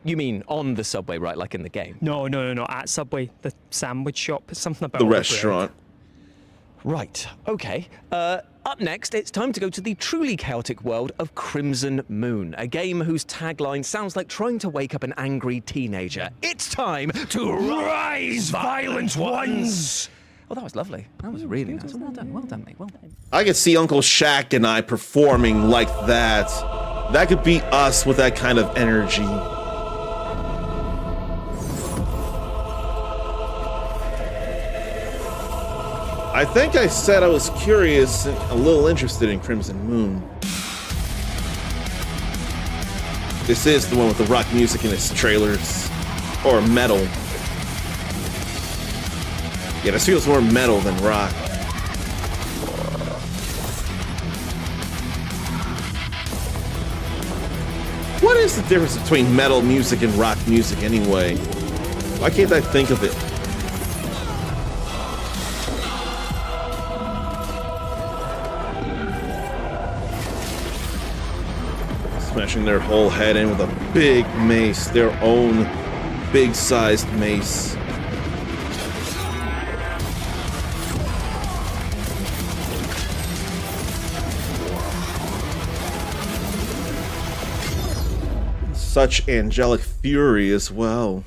You mean on the Subway, right? Like in the game? No, at Subway, the sandwich shop. It's something about the restaurant. Right, okay. Up next, it's time to go to the truly chaotic world of Crimson Moon, a game whose tagline sounds like trying to wake up an angry teenager. It's time to rise, violent ones! Oh, that was lovely. That was really nice. Well done, mate. Well done. I could see Uncle Shaq and I performing like that. That could be us with that kind of energy. I think I said I was curious and a little interested in Crimson Moon. This is the one with the rock music in its trailers. Or metal. Yeah, this feels more metal than rock. What is the difference between metal music and rock music anyway? Why can't I think of it? Smashing their whole head in with a big mace, their own big-sized mace. Such angelic fury as well.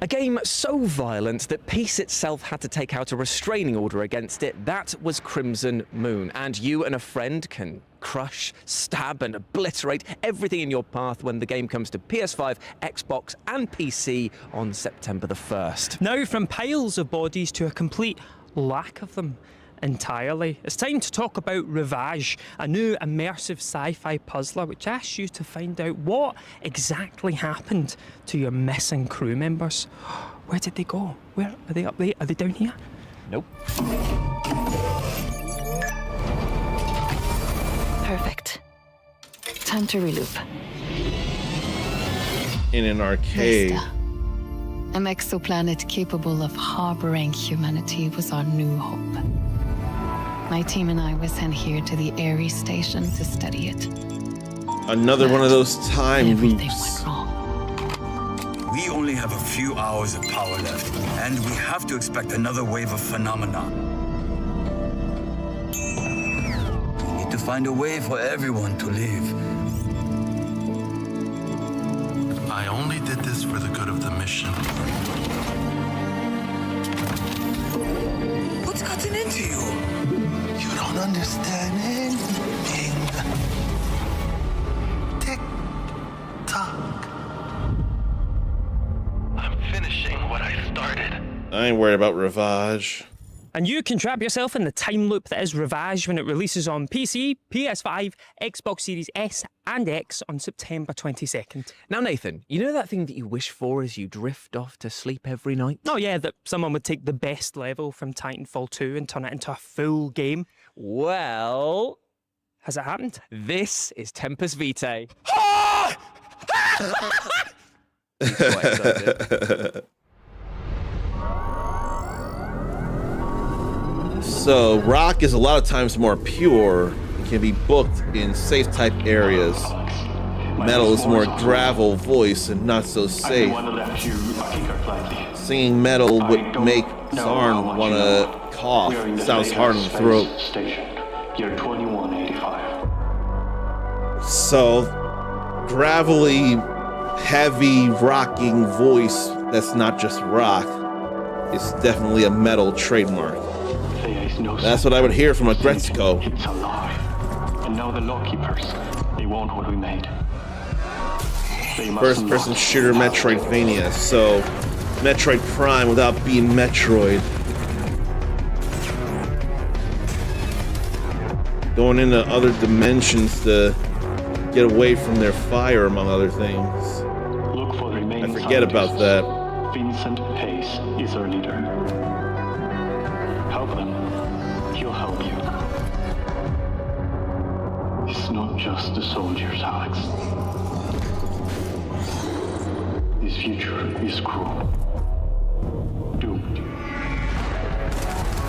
A game so violent that peace itself had to take out a restraining order against it. That was Crimson Moon. And you and a friend can crush, stab, and obliterate everything in your path when the game comes to PS5, Xbox, and PC on September the 1st. Now, from piles of bodies to a complete lack of them entirely, it's time to talk about Rivage, a new immersive sci-fi puzzler which asks you to find out what exactly happened to your missing crew members. Where did they go? Where are they? Up there? Are they down here? Nope. Perfect. Time to reloop. In an arcade. Vesta. An exoplanet capable of harboring humanity was our new hope. My team and I were sent here to the Ares station to study it. Another one of those time loops. We only have a few hours of power left, and we have to expect another wave of phenomena. We need to find a way for everyone to live. I only did this for the good of the mission. What's gotten into you? You don't understand anything. Tick tock. I'm finishing what I started. I ain't worried about Rivage. And you can trap yourself in the time loop that is Rivage when it releases on PC, PS5, Xbox Series S and X on September 22nd. Now, Nathan, you know that thing that you wish for as you drift off to sleep every night? Oh yeah, that someone would take the best level from Titanfall 2 and turn it into a full game. Well... has it happened? This is Tempest Vitae. So, rock is a lot of times more pure. It can be booked in safe type areas. Metal is more gravel voice and not so safe. Singing metal would make Zarn want to cough. Sounds hard in the throat. So, gravelly, heavy rocking voice that's not just rock. It's definitely a metal trademark. That's what I would hear from a Gretzko. It's a lie. And now the lawkeepers, they want what we made. First-person shooter Metroidvania, so Metroid Prime without being Metroid. Going into other dimensions to get away from their fire, among other things. Look for the remaining I forget about that. Vincent Pace is our leader. Help them. He'll help you. It's not just the soldiers, Alex. This future is cruel. Doomed.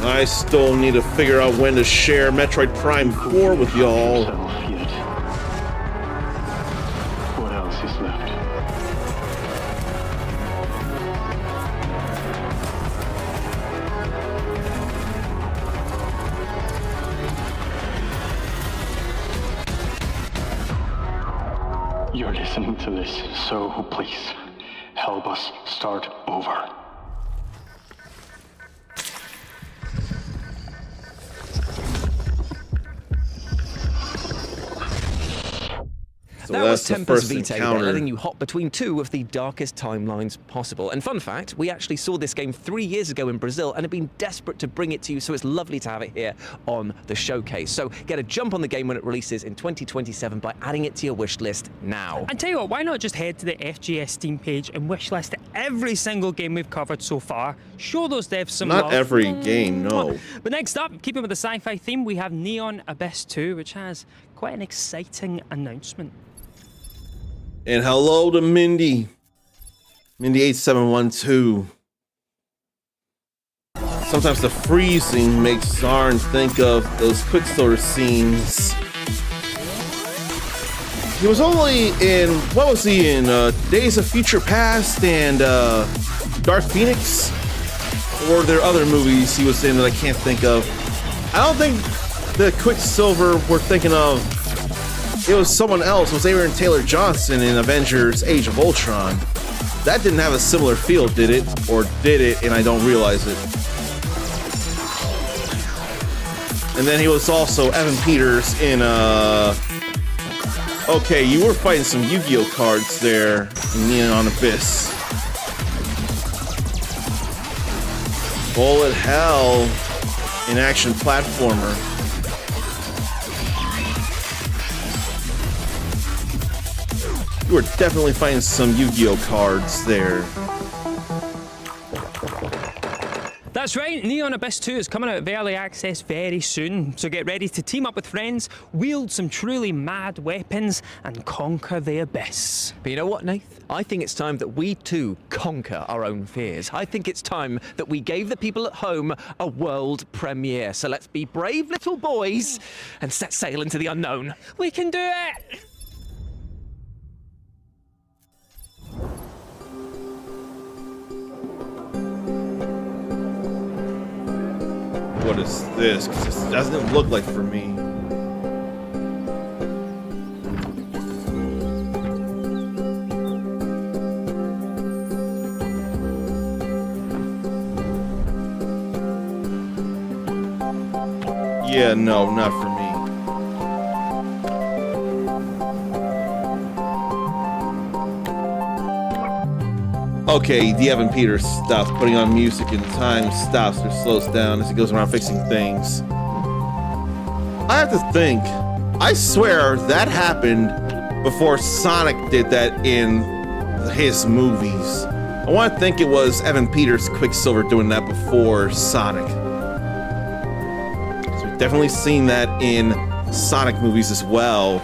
I still need to figure out when to share Metroid Prime 4 with y'all. What else is left? You're listening to this, so please help us start over. So that was that's the Tempest first Vitae, encounter. letting you hop between two of the darkest timelines possible. And fun fact, we actually saw this game 3 years ago in Brazil and have been desperate to bring it to you, so it's lovely to have it here on the showcase. So get a jump on the game when it releases in 2027 by adding it to your wish list now. And tell you what, why not just head to the FGS Steam page and wishlist every single game we've covered so far? Show those devs some love. Not every game, no. But next up, keeping with the sci-fi theme, we have Neon Abyss 2, which has quite an exciting announcement. And hello to Mindy. Mindy8712. Sometimes the freezing makes Zarn think of those Quicksilver scenes. He was only in, what was he in? Days of Future Past and Dark Phoenix? Or there are other movies he was in that I can't think of. I don't think the Quicksilver we're thinking of, it was someone else. It was Aaron Taylor Johnson in Avengers Age of Ultron. That didn't have a similar feel, did it? Or did it and I don't realize it? And then he was also Evan Peters in okay, you were fighting some Yu-Gi-Oh cards there in Neon Abyss. Bullet Hell, an action platformer. You were definitely finding some Yu-Gi-Oh cards there. That's right, Neon Abyss 2 is coming out of early access very soon, so get ready to team up with friends, wield some truly mad weapons, and conquer the abyss. But you know what, Nath? I think it's time that we too conquer our own fears. I think it's time that we gave the people at home a world premiere. So let's be brave little boys and set sail into the unknown. We can do it! What is this? 'Cause this doesn't look like for me. Yeah, no, not for me. Okay, the Evan Peters stops putting on music and time stops or slows down as he goes around fixing things. I have to think. I swear that happened before Sonic did that in his movies. I want to think it was Evan Peters Quicksilver doing that before Sonic. 'Cause we've definitely seen that in Sonic movies as well,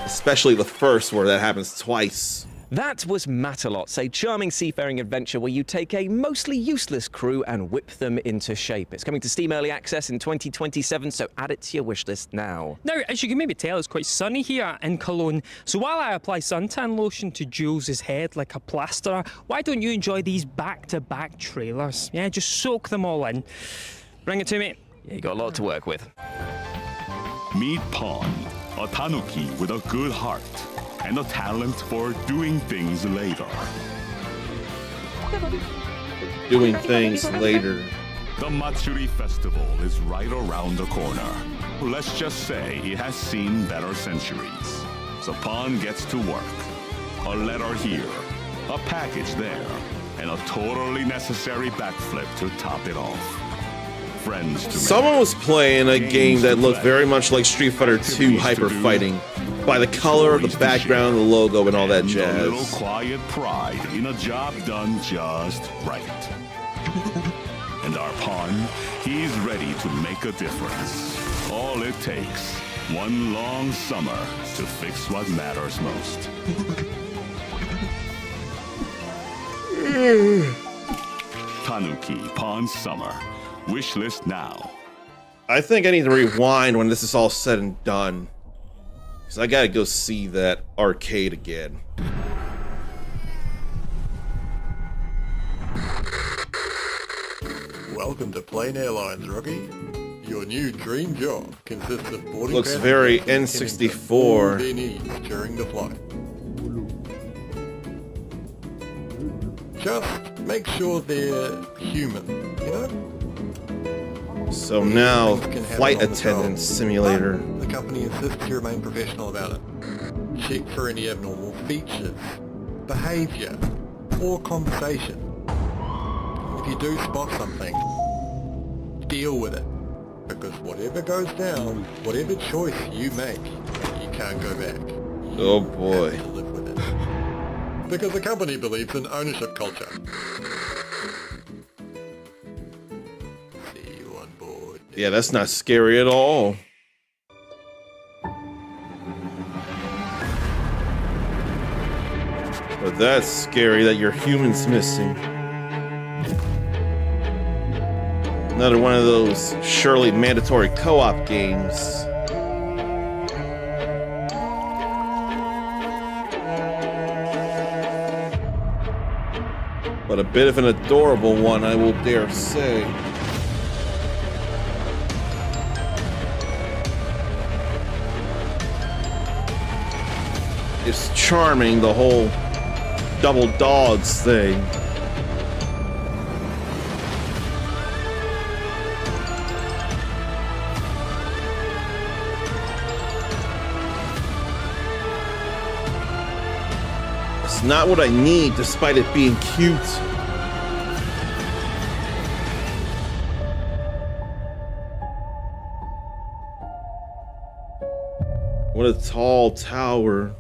especially the first where that happens twice. That was Matterlots, a charming seafaring adventure where you take a mostly useless crew and whip them into shape. It's coming to Steam Early Access in 2027, so add it to your wishlist now. Now, as you can maybe tell, it's quite sunny here in Cologne, so while I apply suntan lotion to Jules' head like a plasterer, why don't you enjoy these back-to-back trailers? Yeah, just soak them all in. Bring it to me. Yeah, you got a lot to work with. Meet Pawn, a tanuki with a good heart. and a talent for doing things later. Doing things later. The Matsuri Festival is right around the corner. Let's just say it has seen better centuries. So Pawn gets to work. A letter here, a package there, and a totally necessary backflip to top it off. Friends to Someone was playing a game that looked very much like Street Fighter 2 Hyper Fighting by the color, the background, the logo, and all that A little jazz. quiet pride in a job done just right. And our Pawn, he's ready to make a difference. All it takes, one long summer to fix what matters most. Tanuki Pawn Summer. Wishlist now. I think I need to rewind when this is all said and done. Because I gotta go see that arcade again. Welcome to Plane Airlines, rookie. Your new dream job consists of boarding Looks very N64. They need during the flight. Just make sure they're human, you know? So now, Things can happen flight on the job, attendant simulator. but the company insists you remain professional about it. Check for any abnormal features, behavior, or conversation. If you do spot something, deal with it. Because whatever goes down, whatever choice you make, you can't go back. Oh boy. To live with it. Because the company believes in ownership culture. See you on board. Yeah, that's not scary at all. But that's scary that your human's missing. Another one of those surely mandatory co-op games. But a bit of an adorable one, I will dare say. It's charming, the whole double dogs thing. It's not what I need, despite it being cute. What a tall tower.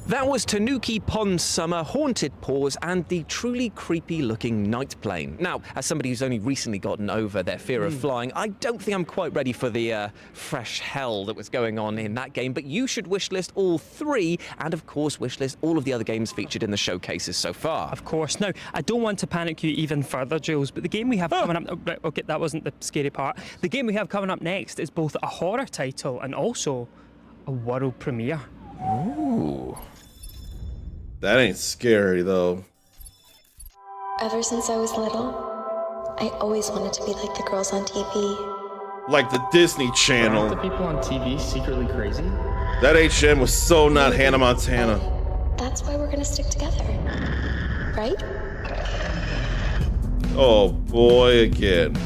That was Tanuki Pond Summer, Haunted Paws, and the truly creepy looking night plane. Now, as somebody who's only recently gotten over their fear of flying, I don't think I'm quite ready for the fresh hell that was going on in that game, but you should wishlist all three, and of course wishlist all of the other games featured in the showcases so far. Of course. Now, I don't want to panic you even further, Jules, but the game we have coming up... Oh, right, okay, that wasn't the scary part. The game we have coming up next is both a horror title and also a world premiere. Ooh. That ain't scary, though. Ever since I was little, I always wanted to be like the girls on TV. Like the Disney Channel. Aren't the people on TV secretly crazy? That HM was so not Hannah Montana. That's why we're gonna stick together, right? Oh boy, again.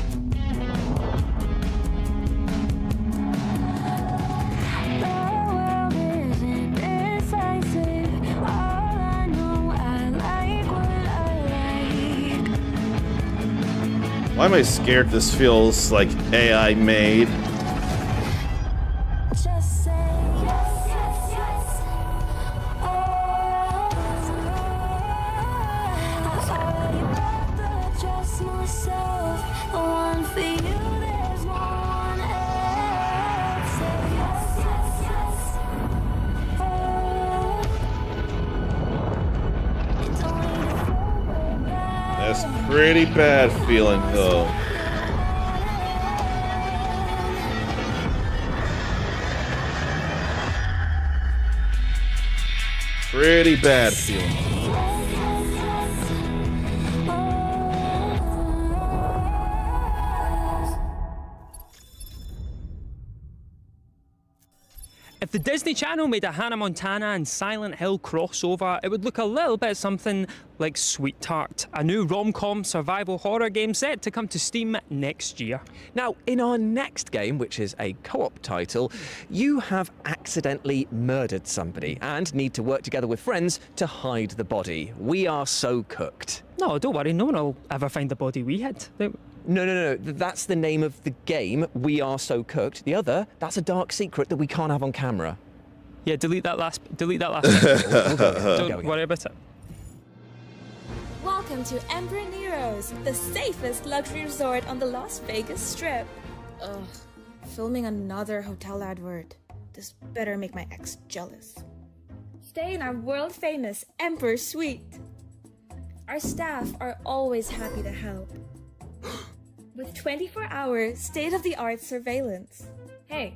Why am I scared this feels like AI made? That's pretty bad feeling though. Pretty bad feeling. If If the Disney Channel made a Hannah Montana and Silent Hill crossover, it would look a little bit something like Sweetheart, a new rom-com survival horror game set to come to Steam next year. Now, in our next game, which is a co-op title, you have accidentally murdered somebody and need to work together with friends to hide the body. We Are So Cooked. No, don't worry, no one will ever find the body we hid. No. That's the name of the game, We Are So Cooked. The other, that's a dark secret that we can't have on camera. Yeah, delete that last bit. Don't worry about it. Welcome to Emperor Nero's, the safest luxury resort on the Las Vegas Strip. Ugh, filming another hotel advert. This better make my ex jealous. Stay in our world-famous Emperor Suite. Our staff are always happy to help. With 24-hour, state-of-the-art surveillance. Hey,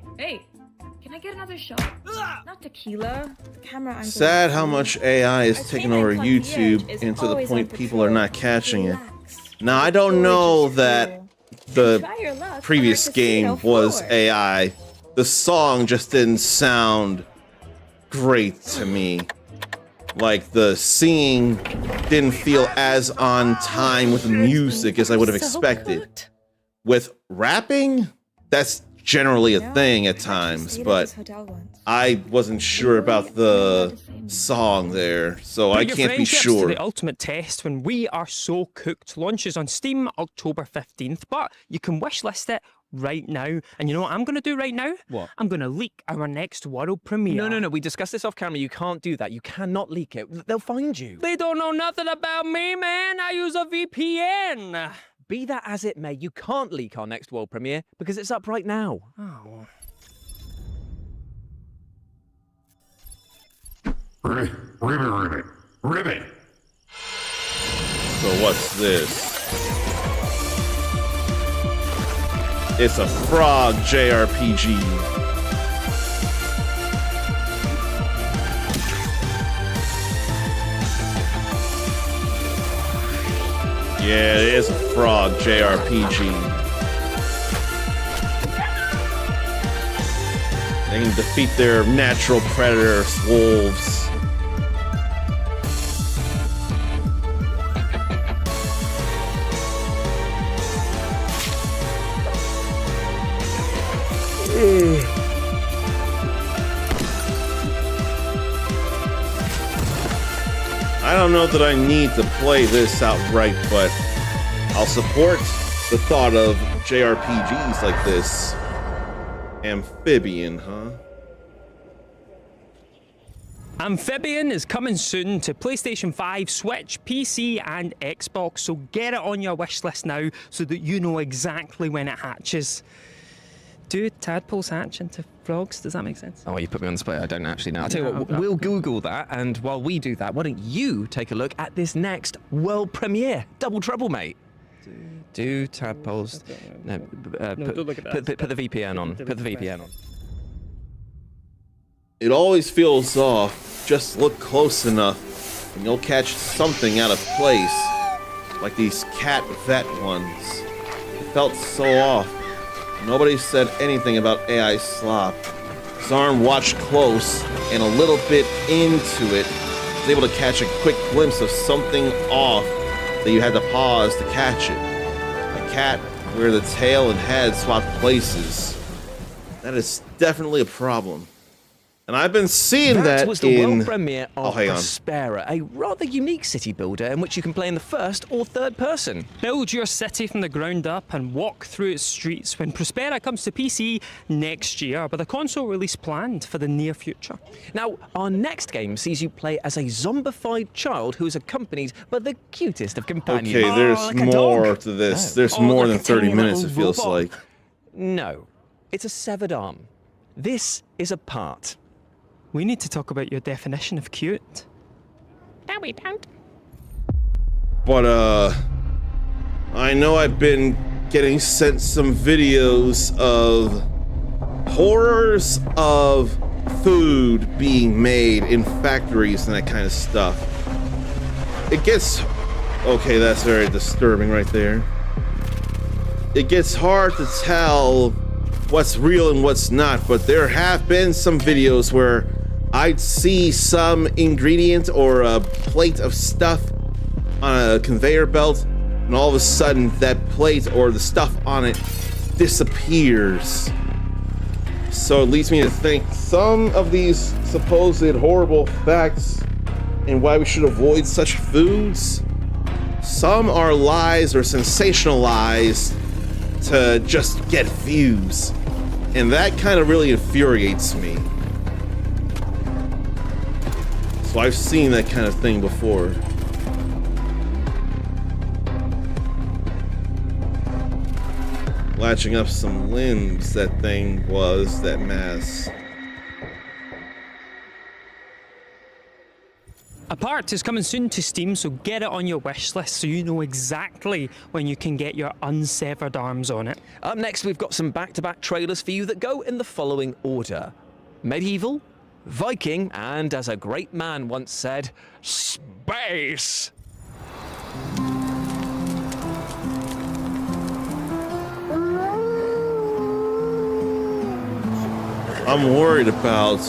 can I get another shot? Not tequila. The camera I'm Sad how much AI is taking over YouTube and to the point people are not catching it. Now, I don't know that the previous game was AI. The song just didn't sound great to me. Like, the singing didn't feel as on time with the music as I would have expected. With rapping, that's generally a thing at times, but I wasn't sure about the song there, so I can't be sure. To the ultimate test when We Are So Cooked launches on Steam October 15th, but you can wishlist it right now. And you know what I'm going to do right now? What? I'm going to leak our next world premiere. No. We discussed this off camera. You can't do that. You cannot leak it. They'll find you. They don't know nothing about me, man. I use a VPN. Be that as it may, you can't leak our next world premiere because it's up right now. Oh. Ribbit. So what's this? It's a frog JRPG. Yeah, it is a frog JRPG. They can defeat their natural predators, wolves. I don't know that I need to play this outright, but I'll support the thought of JRPGs like this. Amphibian, huh? Amphibian is coming soon to PlayStation 5, Switch, PC, and Xbox, so get it on your wish list now so that you know exactly when it hatches. Do tadpoles hatch into frogs? Does that make sense? Oh, you put me on the spot. I don't actually know. I'll tell you what, we'll Google that, and while we do that, why don't you take a look at this next world premiere? Double trouble, mate. Do tadpoles... No, don't look at that. Put the VPN on. Put the VPN on. It always feels off. Just look close enough, and you'll catch something out of place. Like these cat vet ones. It felt so off. Nobody said anything about AI slop. Zarn watched close, and a little bit into it, was able to catch a quick glimpse of something off that you had to pause to catch it. A cat where the tail and head swapped places. That is definitely a problem. And I've been seeing that was the in... world premiere of hang on. Prospera, a rather unique city builder in which you can play in the first or third person. Build your city from the ground up and walk through its streets when Prospera comes to PC next year, with a console release planned for the near future. Now, our next game sees you play as a zombified child who is accompanied by the cutest of companions. Okay, there's like a more dog. to this. No. There's more like than 30 a minutes, it little feels robot. like. No, it's a severed arm. This is a part. We need to talk about your definition of cute. No, we don't. But, I know I've been getting sent some videos of horrors of food being made in factories and that kind of stuff. It gets... Okay, that's very disturbing right there. It gets hard to tell what's real and what's not, but there have been some videos where I'd see some ingredient or a plate of stuff on a conveyor belt, and all of a sudden that plate or the stuff on it disappears. So it leads me to think some of these supposed horrible facts and why we should avoid such foods, some are lies or sensationalized to just get views. And that kind of really infuriates me. So I've seen that kind of thing before. Latching up some limbs, that thing was, that mass. A part is coming soon to Steam, so get it on your wish list so you know exactly when you can get your unsevered arms on it. Up next, we've got some back-to-back trailers for you that go in the following order: Medieval, Viking, and as a great man once said, space! I'm worried about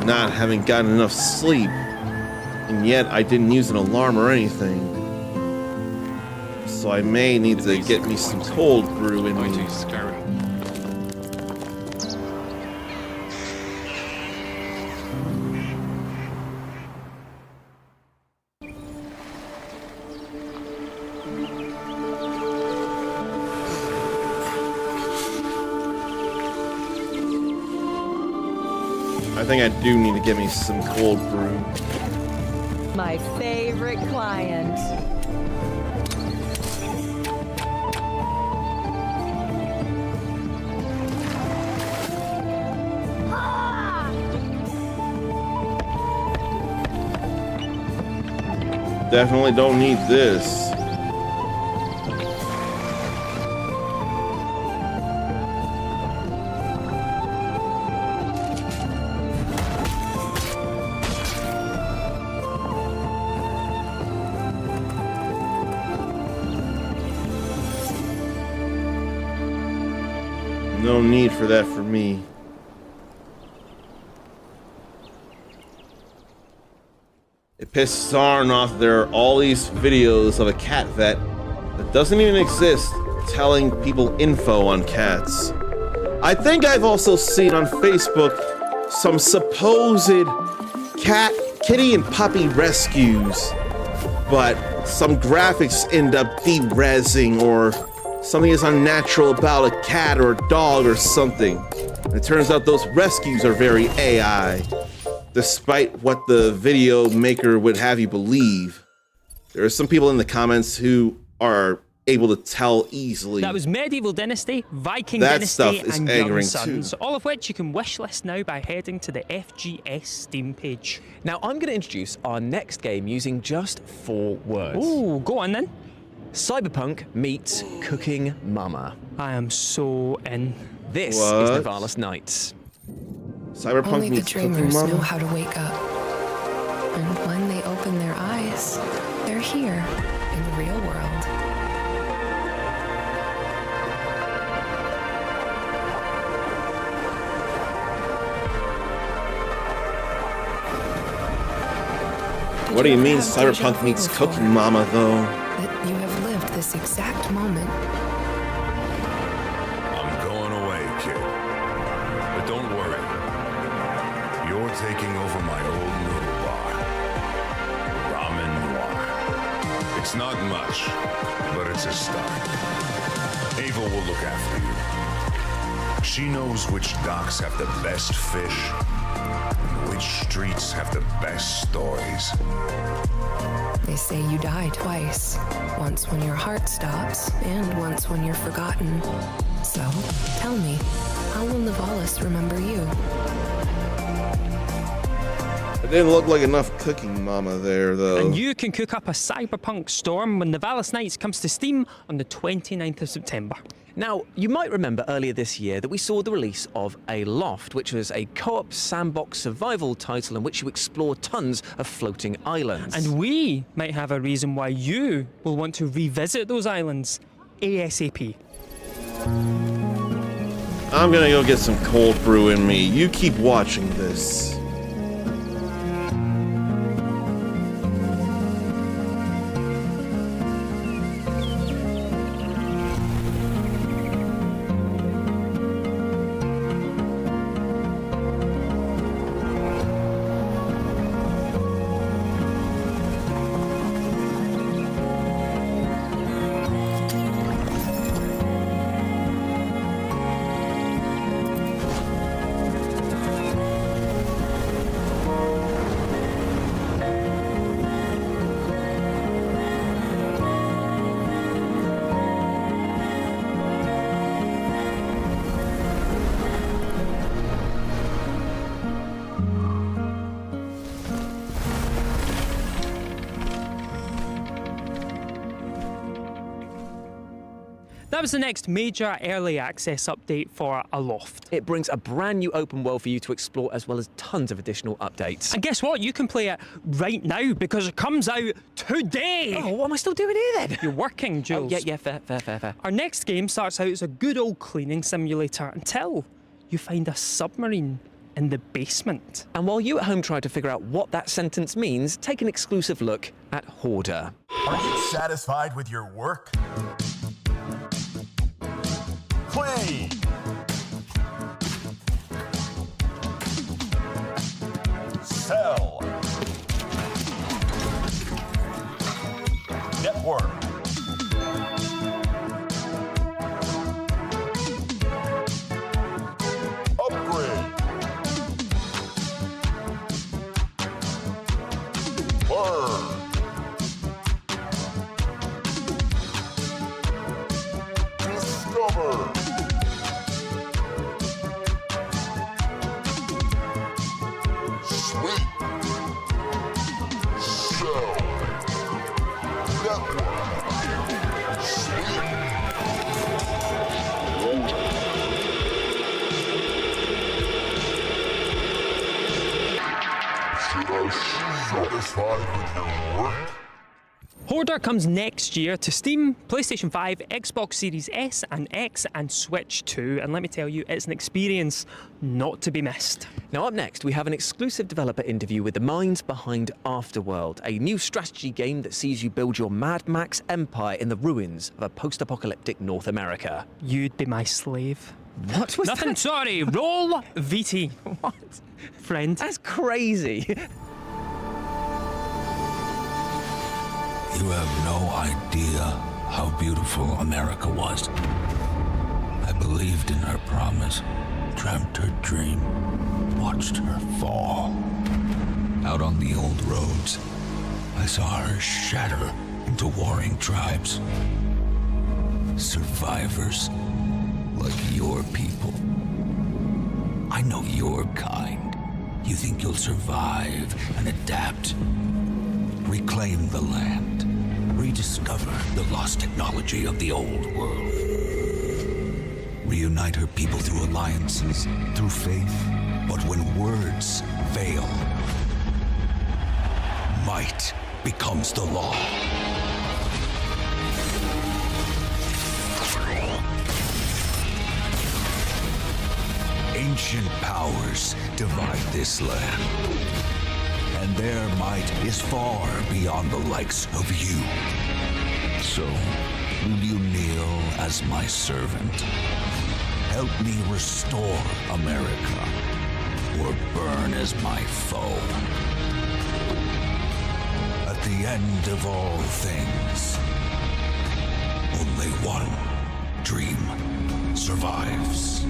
not having gotten enough sleep, and yet I didn't use an alarm or anything. So I may need to get me some cold brew in me. I think I do need to get me some cold brew. My favorite client. Definitely don't need this. No need for that for me. It pisses Arn off that there are all these videos of a cat vet that doesn't even exist telling people info on cats. I think I've also seen on Facebook some supposed kitty and puppy rescues, but some graphics end up de-rezzing or something is unnatural about a cat or a dog or something. And it turns out those rescues are very AI, despite what the video maker would have you believe. There are some people in the comments who are able to tell easily. That was Medieval Dynasty, Viking That Dynasty, stuff is and Young angering Sons, too. all of which you can wishlist now by heading to the FGS Steam page. Now, I'm going to introduce our next game using just 4 words. Ooh, go on then. Cyberpunk meets Cooking Mama. I am so in. This What? is Nivalis Nights. Cyberpunk Only the meets Cooking dreamers know Mama? how to wake up. And when they open their eyes, they're here in the real world. What do you mean Cyberpunk meets Cooking Mama, though? That you have lived this exact moment. I'm going away, kid. But don't worry. You're taking over my old noodle bar. Ramen Noir. It's not much, but it's a start. Ava will look after you. She knows which docks have the best fish, and which streets have the best stories. They say you die twice. Once when your heart stops, and once when you're forgotten. So, tell me, how will Nivalis remember you? It didn't look like enough Cooking Mama there, though. And you can cook up a cyberpunk storm when Nivalis Nights comes to Steam on the 29th of September. Now, you might remember earlier this year that we saw the release of Aloft, which was a co-op sandbox survival title in which you explore tons of floating islands. And we might have a reason why you will want to revisit those islands ASAP. I'm gonna go get some cold brew in me. You keep watching this. That was the next major early access update for Aloft. It brings a brand new open world for you to explore, as well as tons of additional updates. And guess what? You can play it right now because it comes out today. Oh, what am I still doing here then? You're working, Jules. Oh, yeah, fair. Our next game starts out as a good old cleaning simulator until you find a submarine in the basement. And while you at home try to figure out what that sentence means, take an exclusive look at Hoarder. Are you satisfied with your work? Clean! Sell! Network! Upgrade! Burn! Discover! Sweet! Sell! Network! Sweet! Should I satisfied with your work? Hoarder comes next year to Steam, PlayStation 5, Xbox Series S and X, and Switch 2. And let me tell you, it's an experience not to be missed. Now up next, we have an exclusive developer interview with the minds behind Afterworld, a new strategy game that sees you build your Mad Max empire in the ruins of a post-apocalyptic North America. You'd be my slave. What was Nothing, that? sorry. Roll VT. What? Friend. That's crazy. You have no idea how beautiful America was. I believed in her promise, dreamt her dream, watched her fall. Out on the old roads, I saw her shatter into warring tribes. Survivors like your people. I know your kind. You think you'll survive and adapt. Reclaim the land. Rediscover the lost technology of the old world. Reunite her people through alliances, through faith. But when words fail, might becomes the law. Ancient powers divide this land. And their might is far beyond the likes of you. So, will you kneel as my servant? Help me restore America, or burn as my foe. At the end of all things, only one dream survives.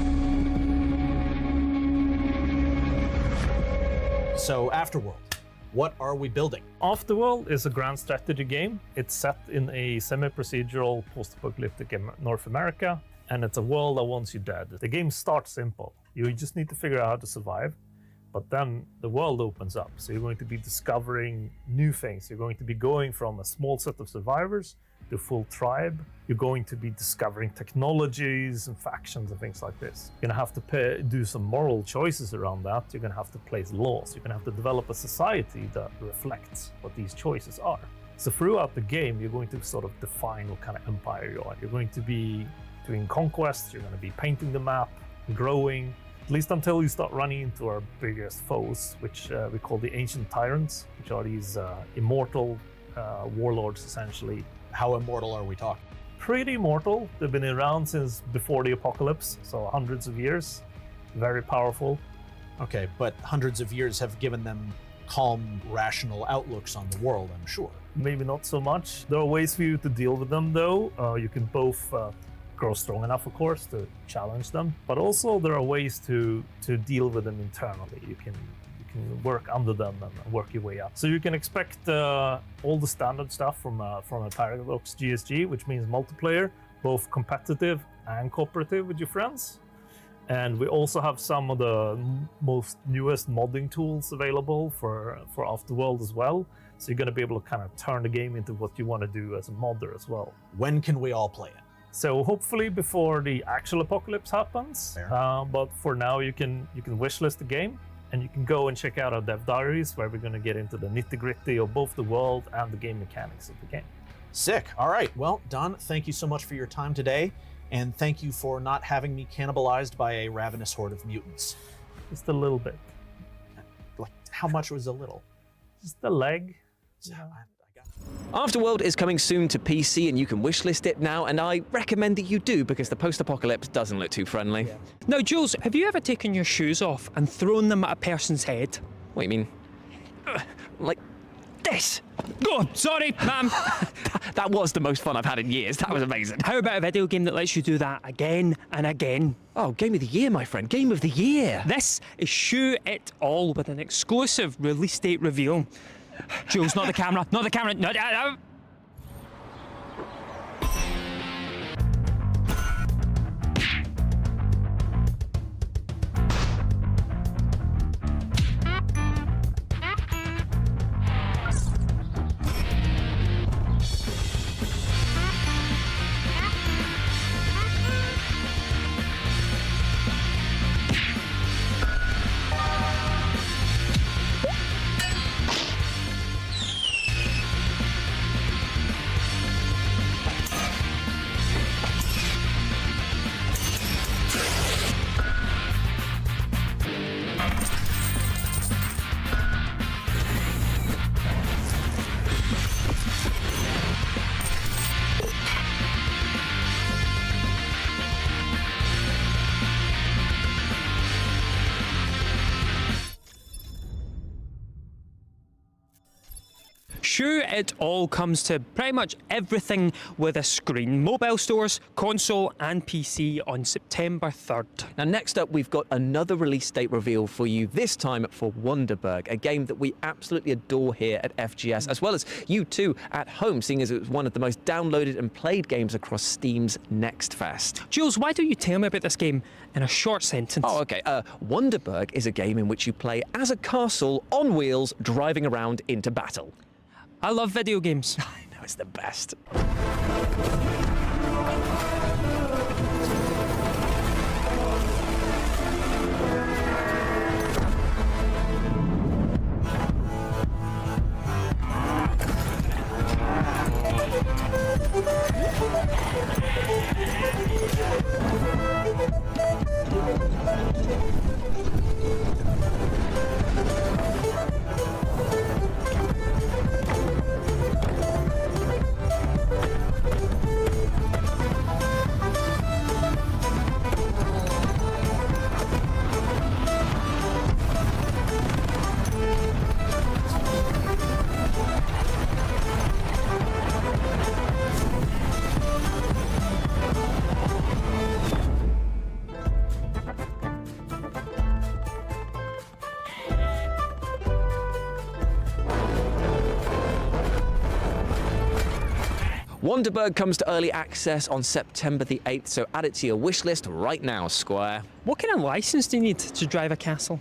So, Afterworld. What are we building? Afterworld is a grand strategy game. It's set in a semi-procedural post-apocalyptic North America, and it's a world that wants you dead. The game starts simple. You just need to figure out how to survive, but then the world opens up. So you're going to be discovering new things. You're going to be going from a small set of survivors to a full tribe. You're going to be discovering technologies and factions and things like this. You're gonna have to do some moral choices around that. You're gonna have to place laws. You're gonna have to develop a society that reflects what these choices are. So throughout the game, you're going to sort of define what kind of empire you are. You're going to be doing conquests. You're gonna be painting the map. growing, at least until you start running into our biggest foes, which we call the Ancient Tyrants, which are these immortal warlords, essentially. How immortal are we talking? Pretty immortal. They've been around since before the apocalypse, so hundreds of years. Very powerful. Okay, but hundreds of years have given them calm, rational outlooks on the world, I'm sure. Maybe not so much. There are ways for you to deal with them, though. You can both grow strong enough, of course, to challenge them, but also there are ways to deal with them internally. You can work under them and work your way up. So you can expect all the standard stuff from a Paradox GSG, which means multiplayer, both competitive and cooperative with your friends. And we also have some of the most newest modding tools available for Afterworld as well. So you're going to be able to kind of turn the game into what you want to do as a modder as well. When can we all play it? So hopefully before the actual apocalypse happens. But for now, you can wishlist the game. And you can go and check out our dev diaries, where we're going to get into the nitty-gritty of both the world and the game mechanics of the game. Sick. All right. Well, Don, thank you so much for your time today. And thank you for not having me cannibalized by a ravenous horde of mutants. Just a little bit. Like, how much was a little? Just a leg. Afterworld is coming soon to PC, and you can wishlist it now, and I recommend that you do, because the post-apocalypse doesn't look too friendly. Now, Jules, have you ever taken your shoes off and thrown them at a person's head? What do you mean? Like this? Oh, sorry, ma'am. That was the most fun I've had in years. That was amazing. How about a video game that lets you do that again and again? Oh, Game of the Year, my friend. Game of the Year. This is Shoot It All with an exclusive release date reveal. Jules, not the camera, not the camera. No. Shoot It All comes to pretty much everything with a screen. Mobile stores, console and PC on September 3rd. Now next up, we've got another release date reveal for you, this time for Wonderberg, a game that we absolutely adore here at FGS, as well as you too at home, seeing as it was one of the most downloaded and played games across Steam's Next Fest. Jules, why don't you tell me about this game in a short sentence? Oh, okay. Wonderberg is a game in which you play as a castle on wheels driving around into battle. I love video games. I know, it's the best. Wonderberg comes to early access on September the 8th, so add it to your wish list right now, Squire. What kind of license do you need to drive a castle?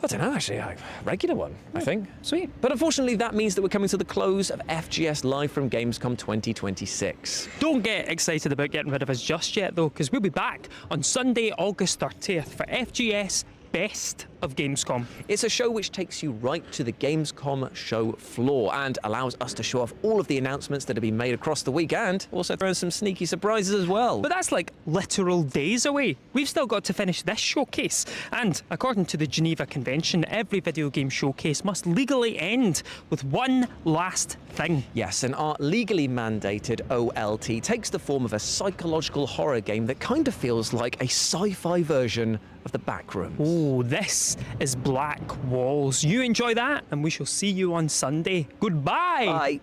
I don't know, actually. A regular one, I think. Sweet. But unfortunately, that means that we're coming to the close of FGS Live from Gamescom 2026. Don't get excited about getting rid of us just yet, though, because we'll be back on Sunday, August 30th for FGS Best of Gamescom. It's a show which takes you right to the Gamescom show floor and allows us to show off all of the announcements that have been made across the week and also throw in some sneaky surprises as well. But that's like literal days away. We've still got to finish this showcase. And according to the Geneva Convention, every video game showcase must legally end with one last thing. Yes, and our legally mandated OLT takes the form of a psychological horror game that kind of feels like a sci-fi version of the Backrooms. Oh, this is Black Walls. You enjoy that, and we shall see you on Sunday. Goodbye. Bye.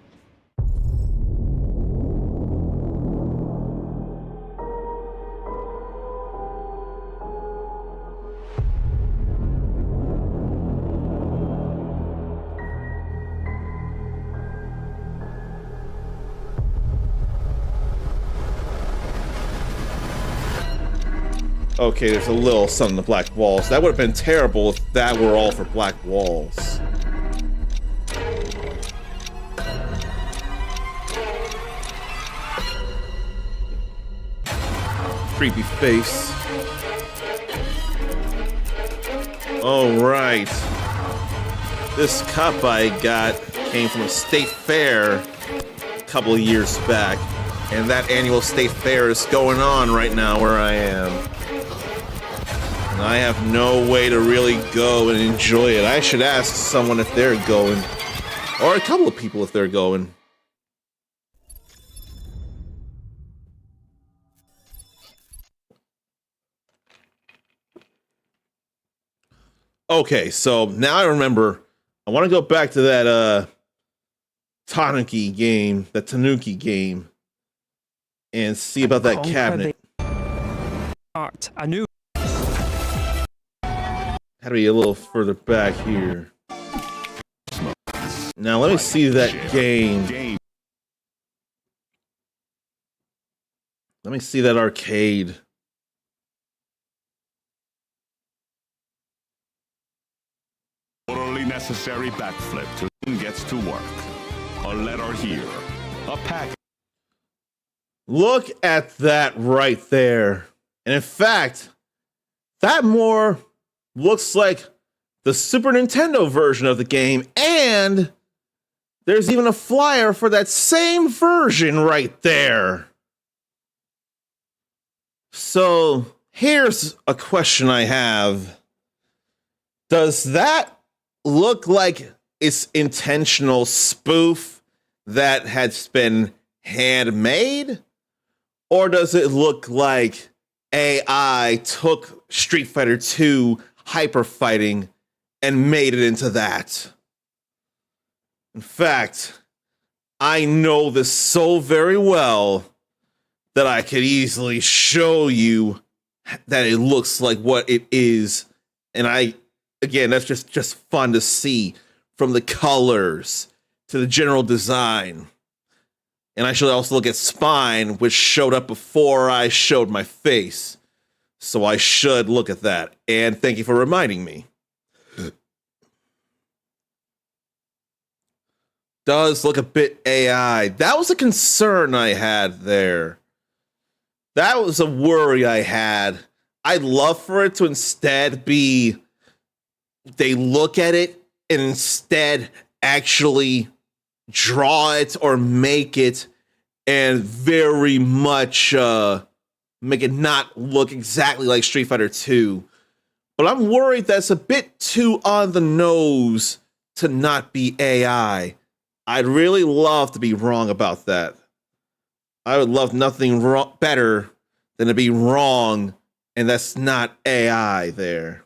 Okay, there's a little something to Black Walls. That would have been terrible if that were all for Black Walls. Creepy face. Oh, right. This cup I got came from a state fair a couple of years back. And that annual state fair is going on right now where I am. And I have no way to really go and enjoy it. I should ask someone if they're going. Or a couple of people if they're going. Okay, so now I remember. I want to go back to that Tanuki game, and see about that cabinet. I knew. Had to be a little further back here. Now let me see that game. Let me see that arcade. Totally necessary backflip to gets to work. A letter here. A pack. Look at that right there. And in fact, that more looks like the Super Nintendo version of the game, and there's even a flyer for that same version right there. So here's a question I have. Does that look like it's intentional spoof that has been handmade? Or does it look like AI took Street Fighter 2 hyper fighting and made it into that? In fact, I know this so very well that I could easily show you that it looks like what it is. And again, that's just fun to see, from the colors to the general design. And I should also look at spine, which showed up before I showed my face. So I should look at that. And thank you for reminding me. Does look a bit AI. That was a concern I had there. That was a worry I had. I'd love for it to instead be, they look at it and instead actually draw it or make it, and very much make it not look exactly like Street Fighter 2. But I'm worried that's a bit too on the nose to not be AI. I'd really love to be wrong about that. I would love nothing better than to be wrong, and that's not AI there.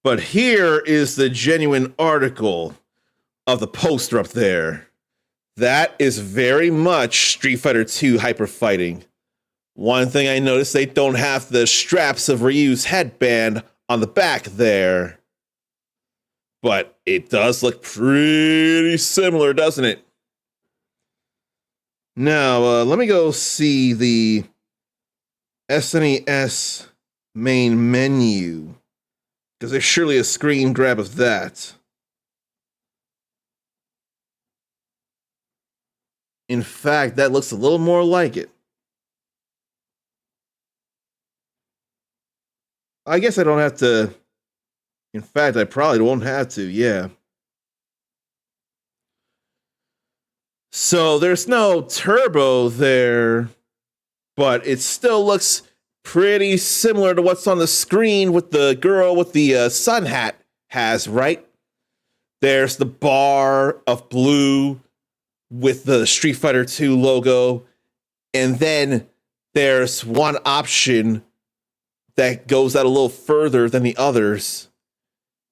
But here is the genuine article of the poster up there. That is very much Street Fighter 2 hyper fighting. One thing I noticed, they don't have the straps of Ryu's headband on the back there. But it does look pretty similar, doesn't it? Now, let me go see the SNES main menu, because there's surely a screen grab of that. In fact, that looks a little more like it. I guess I don't have to. In fact, I probably won't have to, yeah. So there's no turbo there, but it still looks pretty similar to what's on the screen with the girl with the sun hat has, right? There's the bar of blue with the Street Fighter 2 logo, and then there's one option that goes out a little further than the others.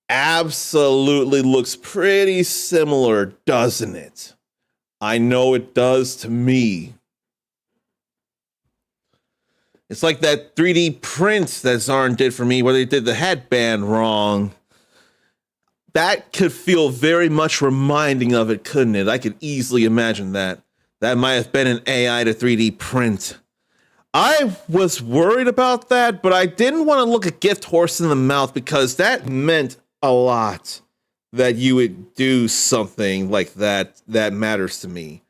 Absolutely looks pretty similar, doesn't it? I know it does to me. It's like that 3D print that Zarn did for me where they did the headband wrong. That could feel very much reminding of it, couldn't it? I could easily imagine that. That might have been an AI to 3D print. I was worried about that, but I didn't want to look a gift horse in the mouth because that meant a lot that you would do something like that that matters to me.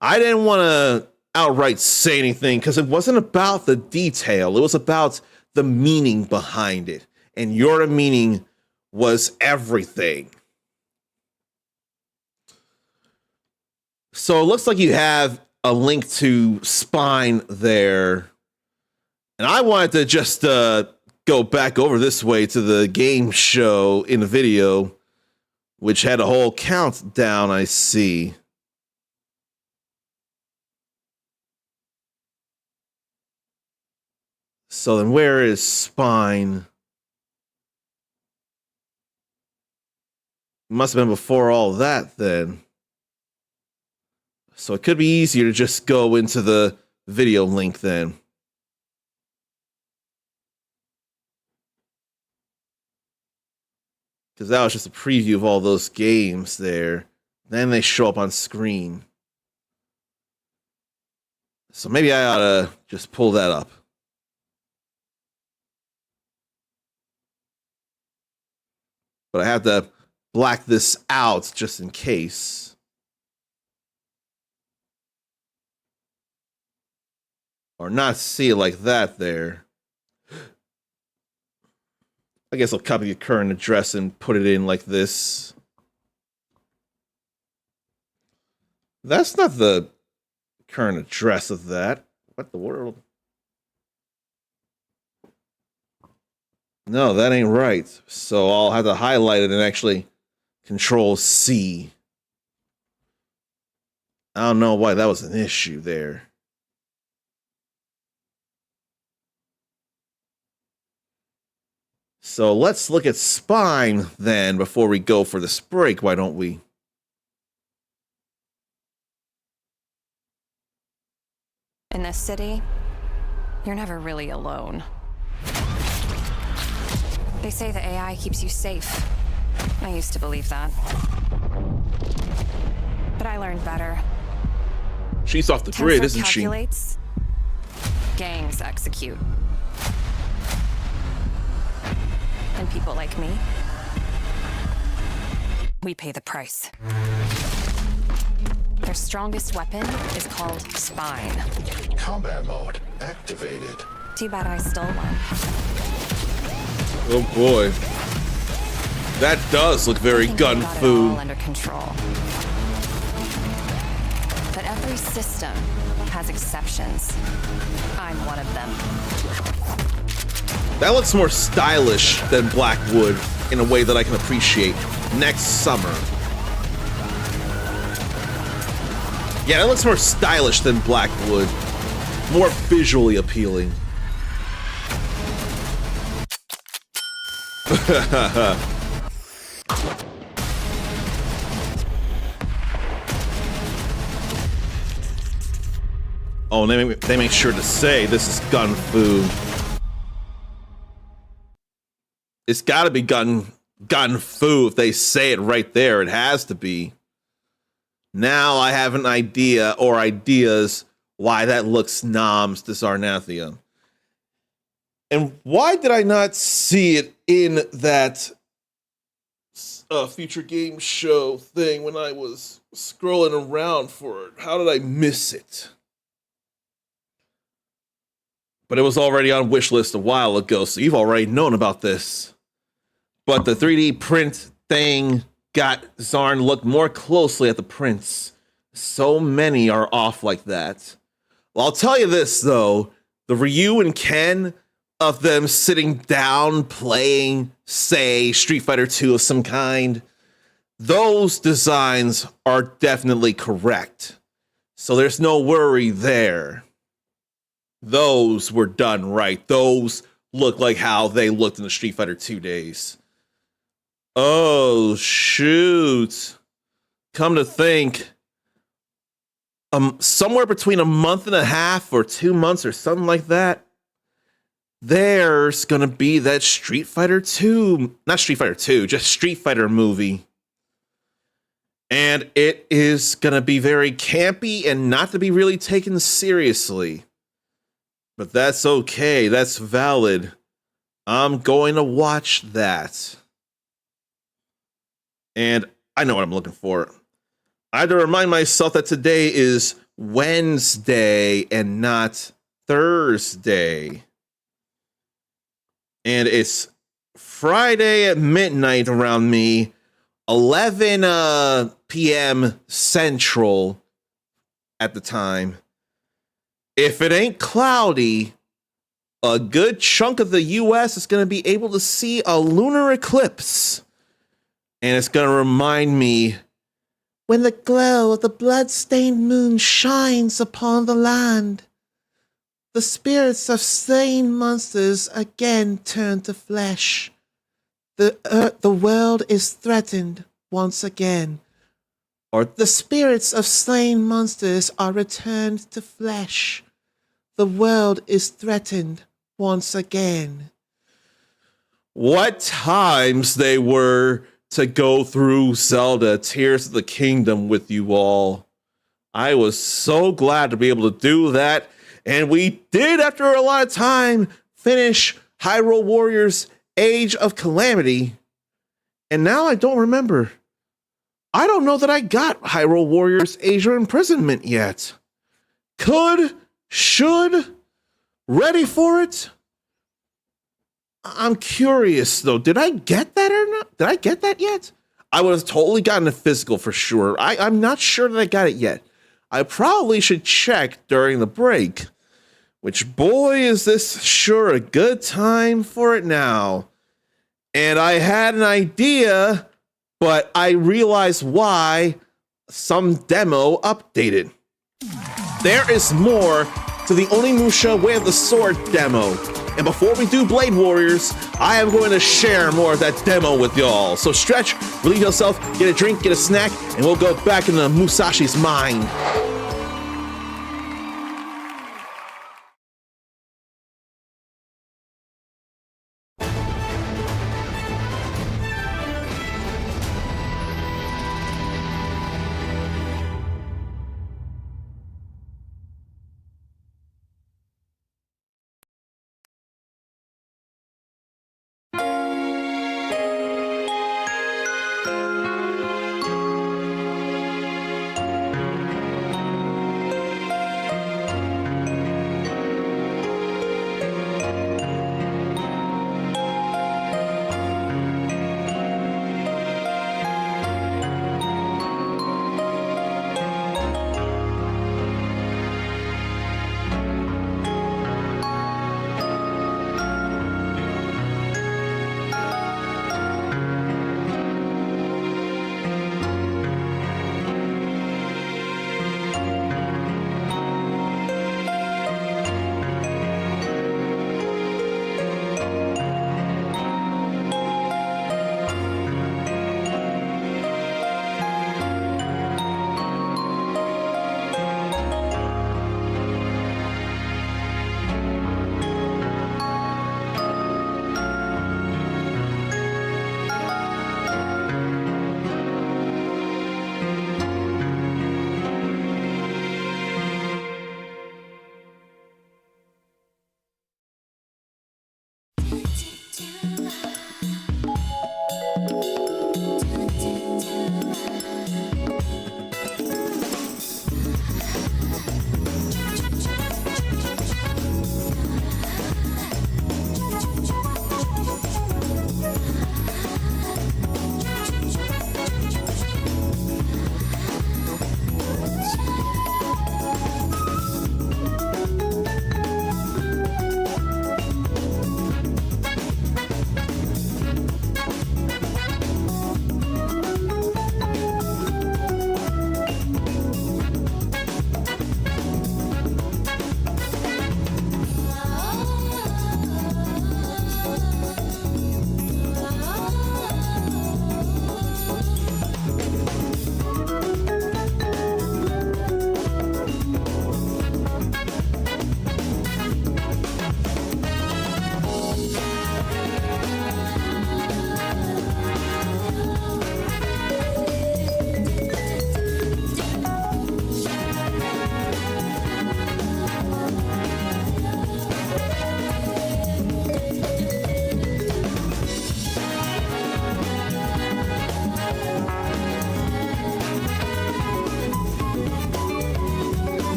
I didn't want to outright say anything because it wasn't about the detail. It was about the meaning behind it. And your meaning was everything. So it looks like you have a link to Spine there. And I wanted to just go back over this way to the game show in the video, which had a whole countdown, I see. So then where is Spine? Must have been before all that then. So it could be easier to just go into the video link then. Because that was just a preview of all those games there. Then they show up on screen. So maybe I ought to just pull that up. But I have to black this out just in case. Or not see it like that there. I guess I'll copy the current address and put it in like this. That's not the current address of that. What the world? No, that ain't right. So I'll have to highlight it and actually Control C. I don't know why that was an issue there. So let's look at Spine then before we go for this break, why don't we? In this city, you're never really alone. They say the AI keeps you safe. I used to believe that. But I learned better. She's off the grid, isn't she? Calculates, gangs execute. And people like me, we pay the price. Their strongest weapon is called Spine. Combat mode activated. Too bad I stole one. Oh boy. That does look very gun fu. All under control. But every system has exceptions. I'm one of them. That looks more stylish than Blackwood in a way that I can appreciate next summer. Yeah, that looks more stylish than Blackwood. More visually appealing. Oh, they make sure to say this is gun fu. It's got to be gun fu if they say it right there. It has to be. Now I have an idea or ideas why that looks noms to Zarnathia. And why did I not see it in that future game show thing when I was scrolling around for it? How did I miss it? but it was already on wishlist a while ago, so you've already known about this. But the 3D print thing got Zarn look more closely at the prints. So many are off like that. Well, I'll tell you this, though. The Ryu and Ken of them sitting down playing, say, Street Fighter 2 of some kind, those designs are definitely correct. So there's no worry there. Those were done right. Those look like how they looked in the Street Fighter 2 days. Oh, shoot. Come to think, somewhere between a month and a half or 2 months or something like that, there's gonna be that Street Fighter 2, not Street Fighter 2, just Street Fighter movie. And it is gonna be very campy and not to be really taken seriously. But that's okay, that's valid. I'm going to watch that. And I know what I'm looking for. I had to remind myself that today is Wednesday and not Thursday. And it's Friday at midnight around me, 11 p.m. Central at the time. If it ain't cloudy, a good chunk of the U.S. is going to be able to see a lunar eclipse. And it's going to remind me, when the glow of the blood-stained moon shines upon the land, the spirits of slain monsters again turn to flesh. The world is threatened once again. Or the spirits of slain monsters are returned to flesh. The world is threatened once again. What times they were to go through Zelda Tears of the Kingdom with you all. I was so glad to be able to do that. And we did, after a lot of time, finish Hyrule Warriors Age of Calamity. And now I don't remember. I don't know that I got Hyrule Warriors Age of Imprisonment yet. Could, should, ready for it? I'm curious, though. Did I get that or not? Did I get that yet? I would have totally gotten a physical for sure. I'm not sure that I got it yet. I probably should check during the break. Which, boy, is this sure a good time for it now. And I had an idea, but I realized why some demo updated. There is more to the Onimusha Way of the Sword demo. And before we do Blade Warriors, I am going to share more of that demo with y'all. So stretch, relieve yourself, get a drink, get a snack, and we'll go back into Musashi's mind.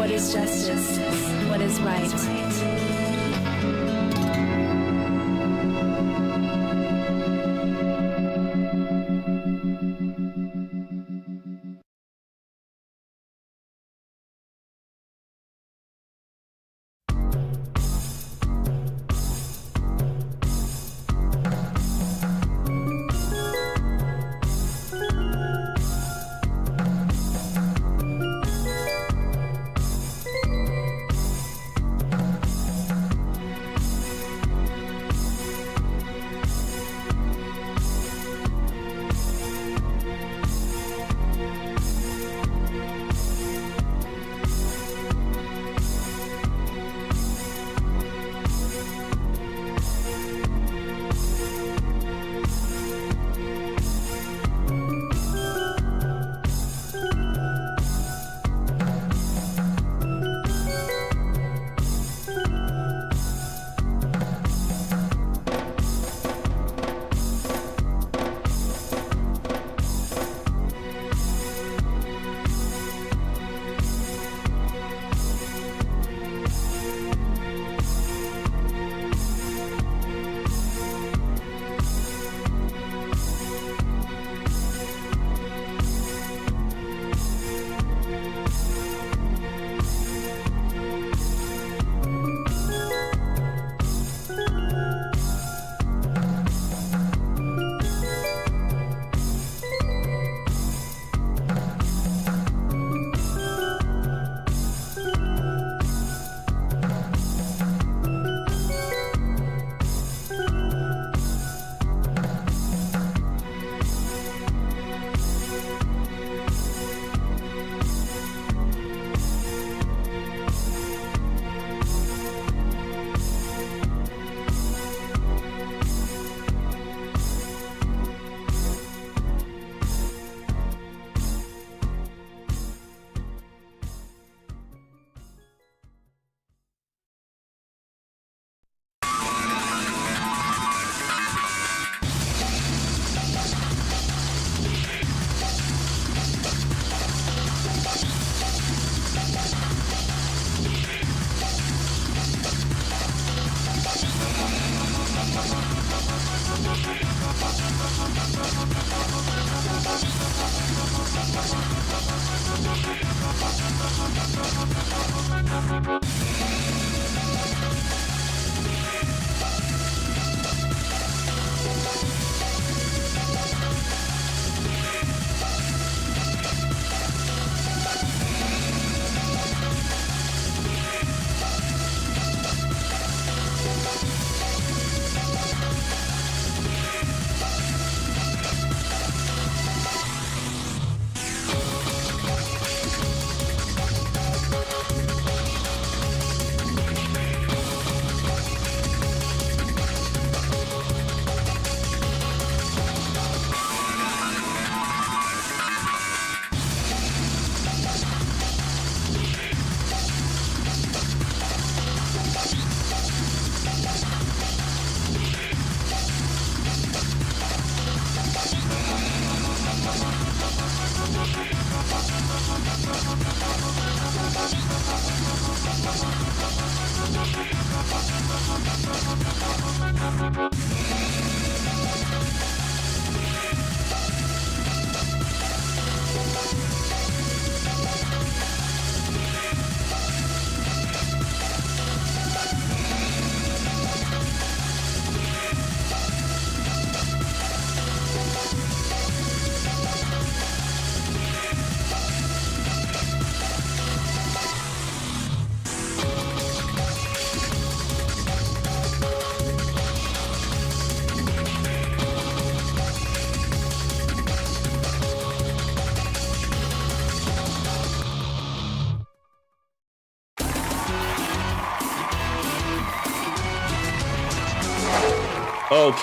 What is justice? What is right?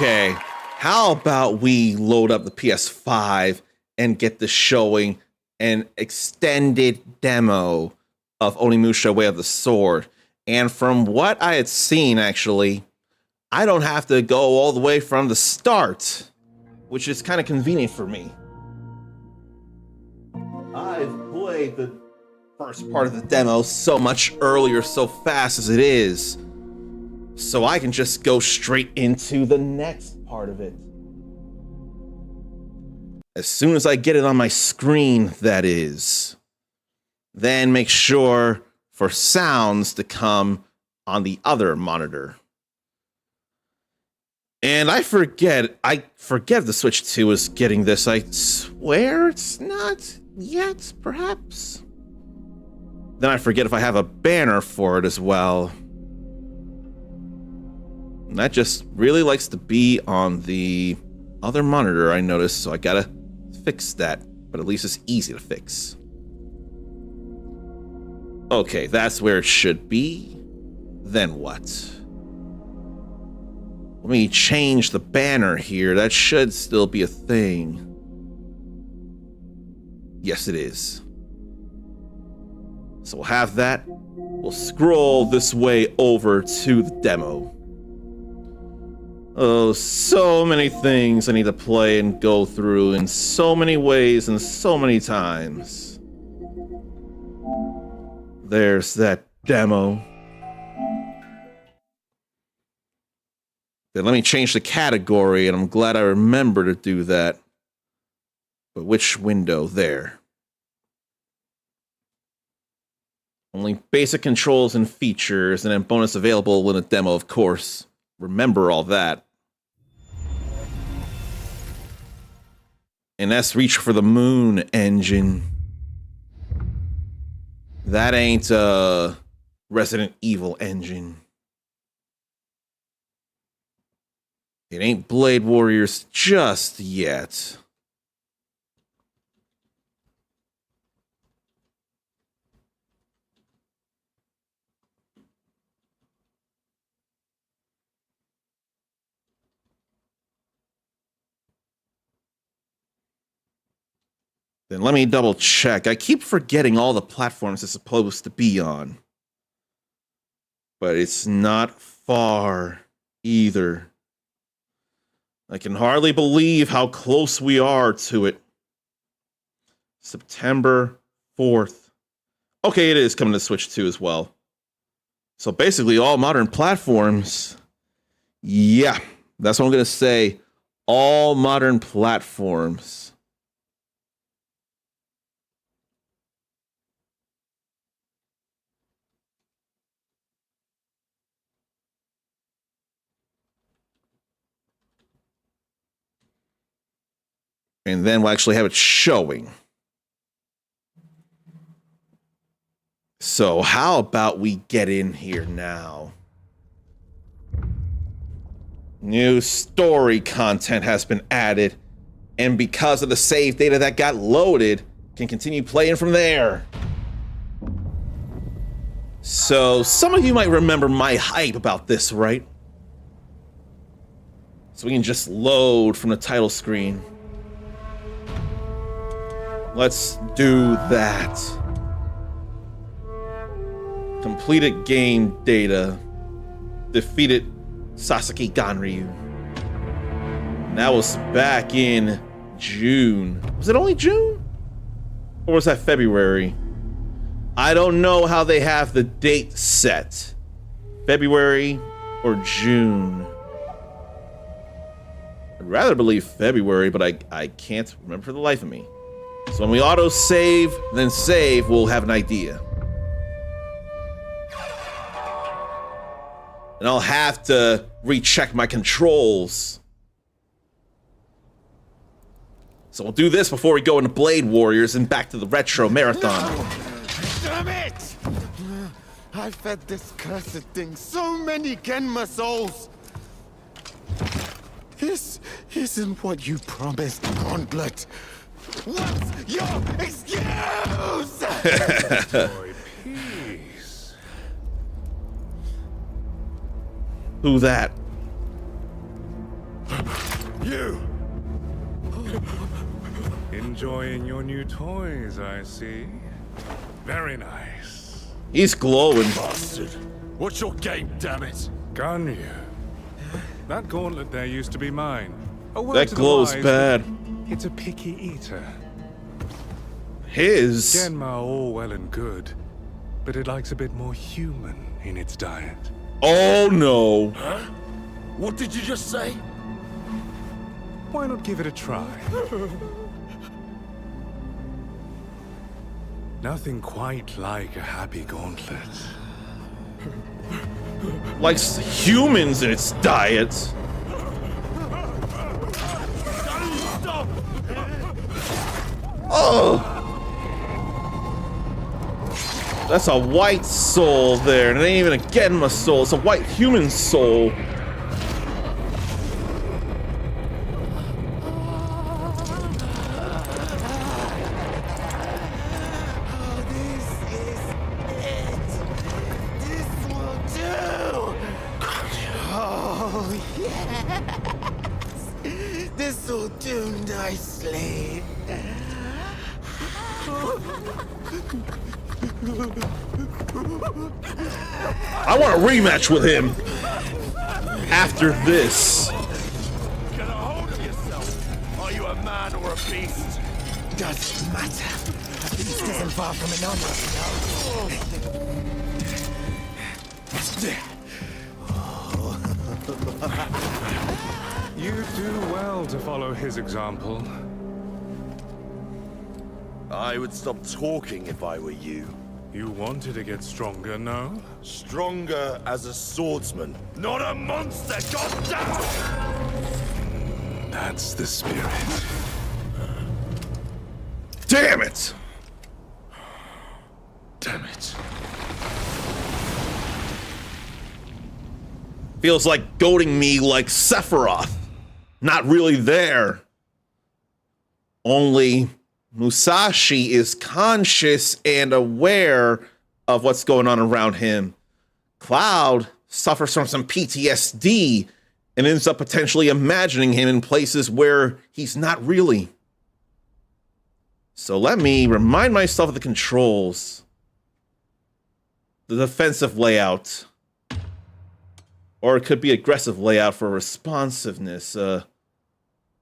Okay, how about we load up the PS5 and get the showing an extended demo of Onimusha Way of the Sword. And from what I had seen, actually, I don't have to go all the way from the start, which is kind of convenient for me. I've played the first part of the demo so much earlier, so fast as it is, so I can just go straight into the next part of it. As soon as I get it on my screen, that is. Then make sure for sounds to come on the other monitor. And I forget the Switch 2 is getting this. I swear it's not yet, perhaps. Then I forget if I have a banner for it as well. And that just really likes to be on the other monitor, I noticed, so I gotta fix that. But at least it's easy to fix. Okay, that's where it should be. Then what? Let me change the banner here. That should still be a thing. Yes, it is. So we'll have that. We'll scroll this way over to the demo. Oh, so many things I need to play and go through in so many ways and so many times. There's that demo. Then let me change the category, and I'm glad I remember to do that. But which window? There. Only basic controls and features, and then bonus available when a demo, of course. Remember all that. And that's Reach for the Moon engine. That ain't a Resident Evil engine. It ain't Blade Warriors just yet. Then let me double check. I keep forgetting all the platforms it's supposed to be on. But it's not far either. I can hardly believe how close we are to it. September 4th. Okay, it is coming to Switch 2 as well. So basically all modern platforms. Yeah, that's what I'm going to say. All modern platforms. And then we'll actually have it showing. So how about we get in here now? New story content has been added. And because of the save data that got loaded, can continue playing from there. So some of you might remember my hype about this, right? So we can just load from the title screen. Let's do that. Completed game data. Defeated Sasaki Ganryu. And that was back in June. Was it only June? Or was that February? I don't know how they have the date set. February or June. I'd rather believe February, but I can't remember for the life of me. So when we auto-save, then save, we'll have an idea. And I'll have to recheck my controls. So we'll do this before we go into Blade Warriors and back to the retro marathon. No! Damn it! I fed this cursed thing so many Genma souls. This isn't what you promised, Gauntlet. What's your excuse? Boy, peace. Who that? You. Enjoying your new toys, I see. Very nice. He's glowing. Bastard. What's your game, damn it? Ganryu. That gauntlet there used to be mine. That glows bad. It's a picky eater. his. Genma all well and good, but it likes a bit more human in its diet. Oh no. Huh? What did you just say? Why not give it a try? Nothing quite like a happy gauntlet. Likes humans in its diet. Oh! That's a white soul there, and it ain't even a Genma soul, it's a white human soul. This will do nicely. I want a rematch with him after this. Get a hold of yourself. Are you a man or a beast? Doesn't matter. A beast isn't far from an You do well to follow his example. I would stop talking if I were you. You wanted to get stronger, no? Stronger as a swordsman, not a monster, goddamn! That's the spirit. Damn it! Damn it. Feels like goading me like Sephiroth. Not really there. Only Musashi is conscious and aware of what's going on around him. Cloud suffers from some PTSD and ends up potentially imagining him in places where he's not really. So let me remind myself of the controls. The defensive layout. Or it could be aggressive layout for responsiveness.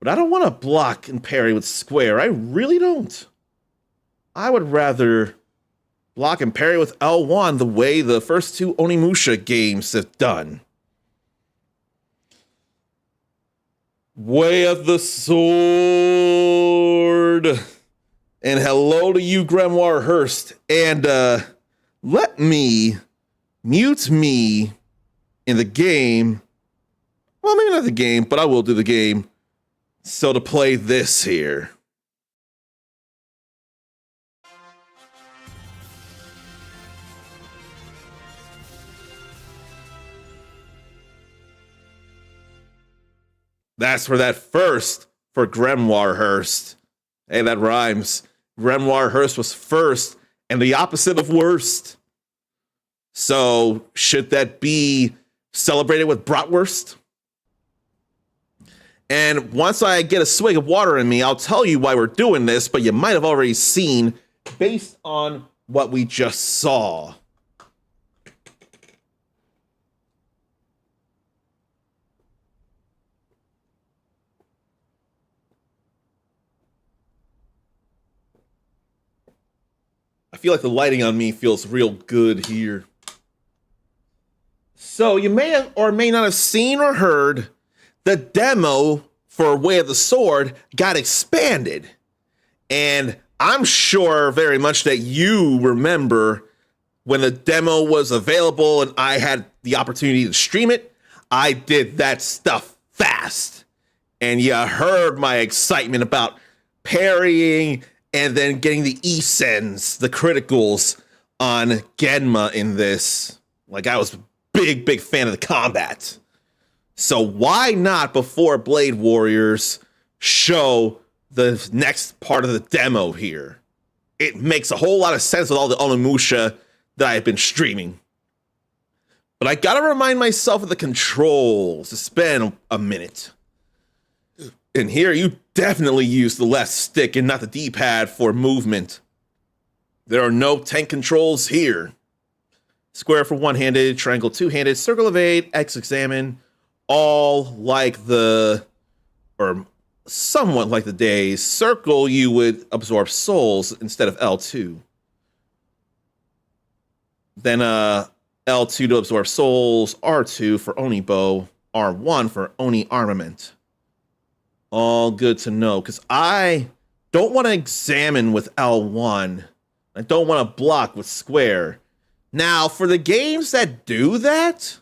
But I don't want to block and parry with square. I really don't. I would rather block and parry with L1 the way the first two Onimusha games have done. Way of the Sword. And hello to you, Grimoire Hurst. And let me mute me in the game. Well, maybe not the game, but I will do the game. So to play this here. That's for that first for Grimoire Hurst. Hey, that rhymes. Grimoire Hurst was first and the opposite of worst. So should that be celebrated with bratwurst? And once I get a swig of water in me, I'll tell you why we're doing this, but you might have already seen based on what we just saw. I feel like the lighting on me feels real good here. So you may have or may not have seen or heard the demo for Way of the Sword got expanded. And I'm sure very much that you remember when the demo was available and I had the opportunity to stream it. I did that stuff fast. And you heard my excitement about parrying and then getting the E-sends, the criticals on Genma in this. Like, I was a big fan of the combat. So why not, before Blade Warriors, show the next part of the demo here? It makes a whole lot of sense with all the Onimusha that I've been streaming. But I gotta remind myself of the controls. It's been a minute. And here you definitely use the left stick and not the D-pad for movement. There are no tank controls here. Square for one-handed, triangle two-handed, circle evade, X examine, all like the, or somewhat like the days. Circle, you would absorb souls instead of L2. Then L2 to absorb souls, R2 for Oni bow, R1 for Oni armament. All good to know, because I don't want to examine with L1. I don't want to block with square. Now, for the games that do that,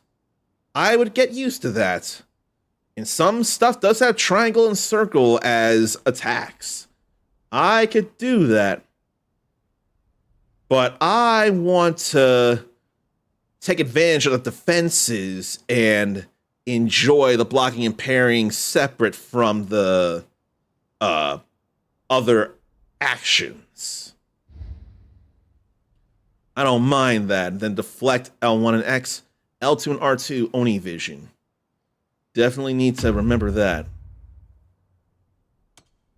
I would get used to that. And some stuff does have triangle and circle as attacks. I could do that. But I want to take advantage of the defenses and enjoy the blocking and parrying separate from the other actions. I don't mind that. Then deflect L1 and X, L2 and R2 Oni vision. Definitely need to remember that.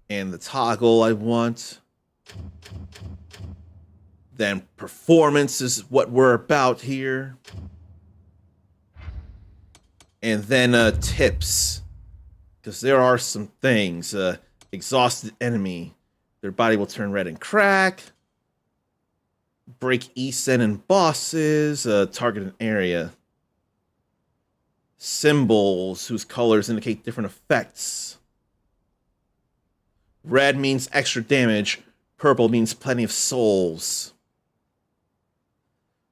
And the toggle I want. Then performance is what we're about here. And then tips. Because there are some things. Exhausted enemy. Their body will turn red and crack. Break Isen and bosses. Target an area. Symbols whose colors indicate different effects. Red means extra damage. Purple means plenty of souls.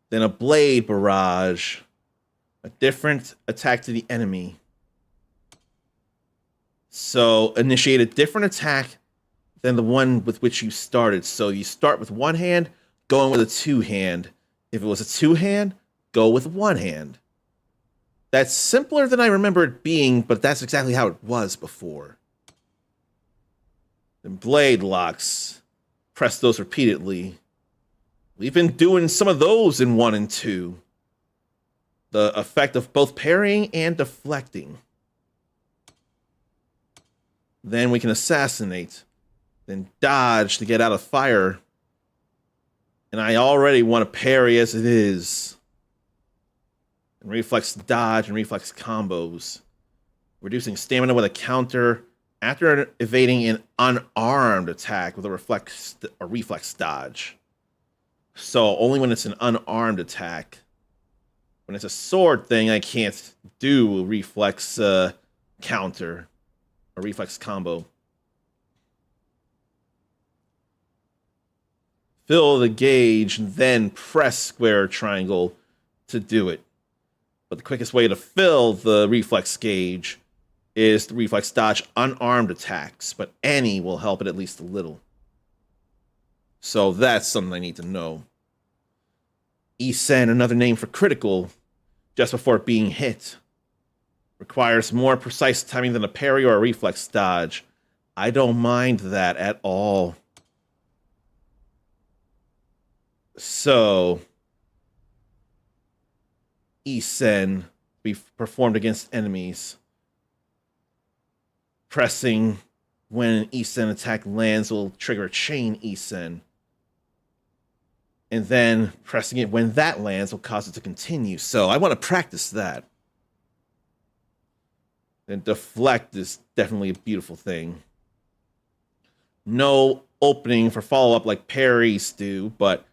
Then a blade barrage. A different attack to the enemy. So initiate a different attack than the one with which you started. So you start with one hand, going with a two hand. If it was a two hand, go with one hand. That's simpler than I remember it being, but that's exactly how it was before. Then blade locks. Press those repeatedly. We've been doing some of those in 1 and 2. The effect of both parrying and deflecting. Then we can assassinate. Then dodge to get out of fire. And I already want to parry as it is. And reflex dodge and reflex combos. Reducing stamina with a counter after evading an unarmed attack with a reflex dodge. So only when it's an unarmed attack. When it's a sword thing, I can't do a reflex counter. A reflex combo. Fill the gauge, and then press square or triangle to do it. But the quickest way to fill the reflex gauge is to reflex dodge unarmed attacks, but any will help it at least a little. So that's something I need to know. Isen, another name for critical, just before being hit. Requires more precise timing than a parry or a reflex dodge. I don't mind that at all. So, Isen be performed against enemies. Pressing when an Isen attack lands will trigger a chain Isen. And then pressing it when that lands will cause it to continue. So I want to practice that. And deflect is definitely a beautiful thing. No opening for follow-up like parries do, but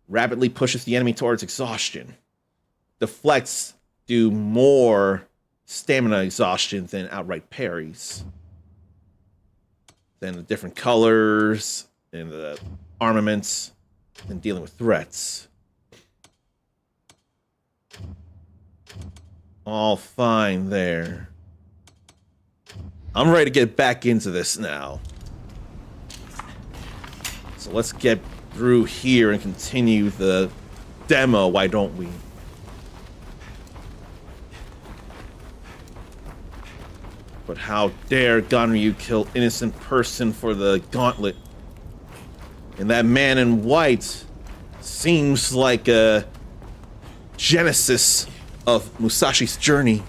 rapidly pushes the enemy towards exhaustion. Deflects do more stamina exhaustion than outright parries. Then the different colors and the armaments and dealing with threats. All fine there. I'm ready to get back into this now. So let's get through here and continue the demo, why don't we? But how dare Ganryu kill innocent person for the gauntlet? And that man in white seems like a genesis of Musashi's journey.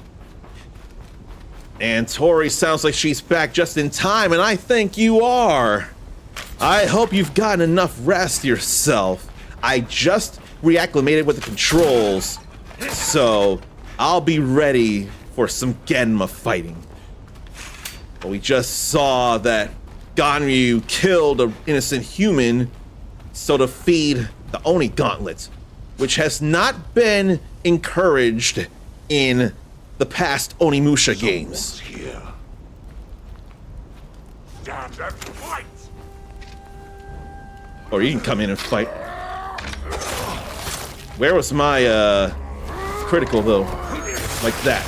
And Tori sounds like she's back just in time, and I think you are. I hope you've gotten enough rest yourself. I just reacclimated with the controls, so I'll be ready for some Genma fighting. But we just saw that Ganryu killed an innocent human so to feed the Oni gauntlet, which has not been encouraged in the past Onimusha games. Here. Damn them, fight! Or you can come in and fight. Where was my critical though? Like that.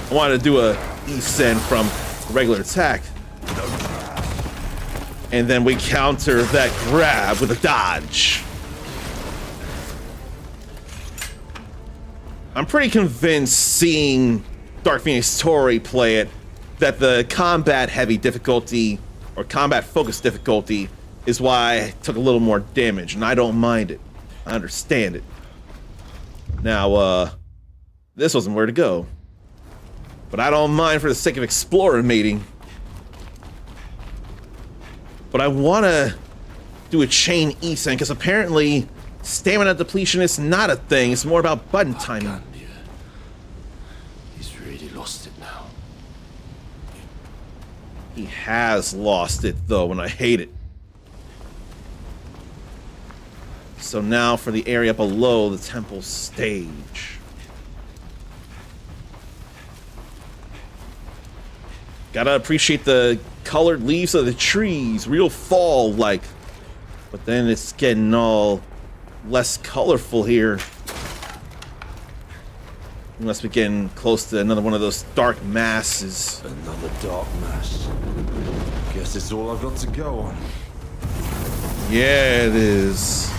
I wanted to do a E-send from a regular attack. And then we counter that grab with a dodge. I'm pretty convinced, seeing Dark Phoenix Tori play it, that the combat heavy difficulty or combat focused difficulty is why I took a little more damage, and I don't mind it. I understand it. Now, this wasn't where to go. But I don't mind for the sake of explorer mating. But I want to do a chain E-send, because apparently stamina depletion is not a thing. It's more about button timing. He's really lost it now. He has lost it, though, and I hate it. So now for the area below the temple stage. Gotta appreciate the colored leaves of the trees, real fall-like. But then it's getting all less colorful here. We must be getting close to another one of those dark masses. Another dark mass. Guess it's all I've got to go on. Yeah, it is.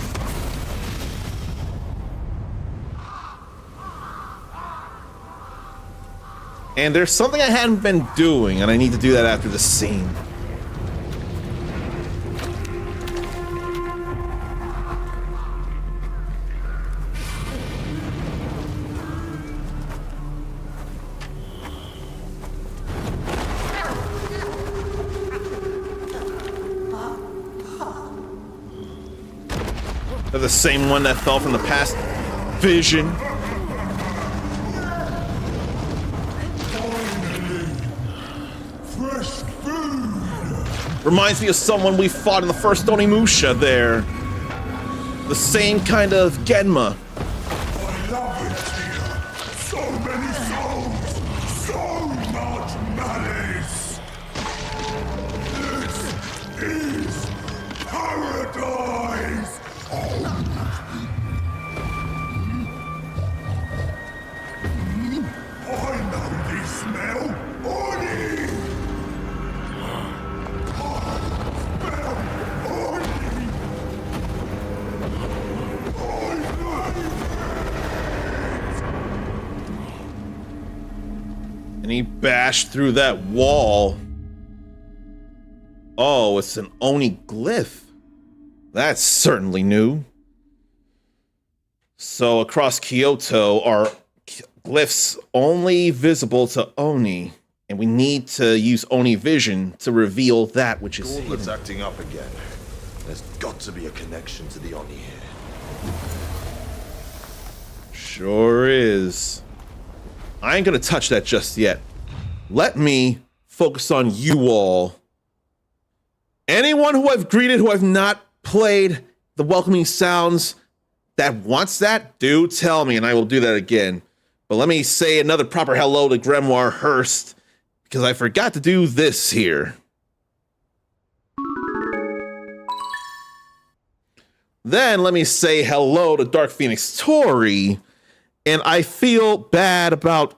And there's something I hadn't been doing, and I need to do that after this scene. They're the same one that fell from the past vision. Reminds me of someone we fought in the first Onimusha there. The same kind of Genma. I love it here. So many souls. So much malice. This is paradise. I know this smell. Oni! And he bashed through that wall. Oh, it's an Oni glyph. That's certainly new. So across Kyoto are glyphs only visible to Oni. And we need to use Oni vision to reveal that which is Gauntlet's hidden. acting up again. There's got to be a connection to the Oni here. Sure is. I ain't gonna touch that just yet. Let me focus on you all. Anyone who I've greeted who I've not played the welcoming sounds that wants that, do tell me and I will do that again. But let me say another proper hello to Grimoire Hurst, because I forgot to do this here. Then let me say hello to Dark Phoenix Tori. And I feel bad about...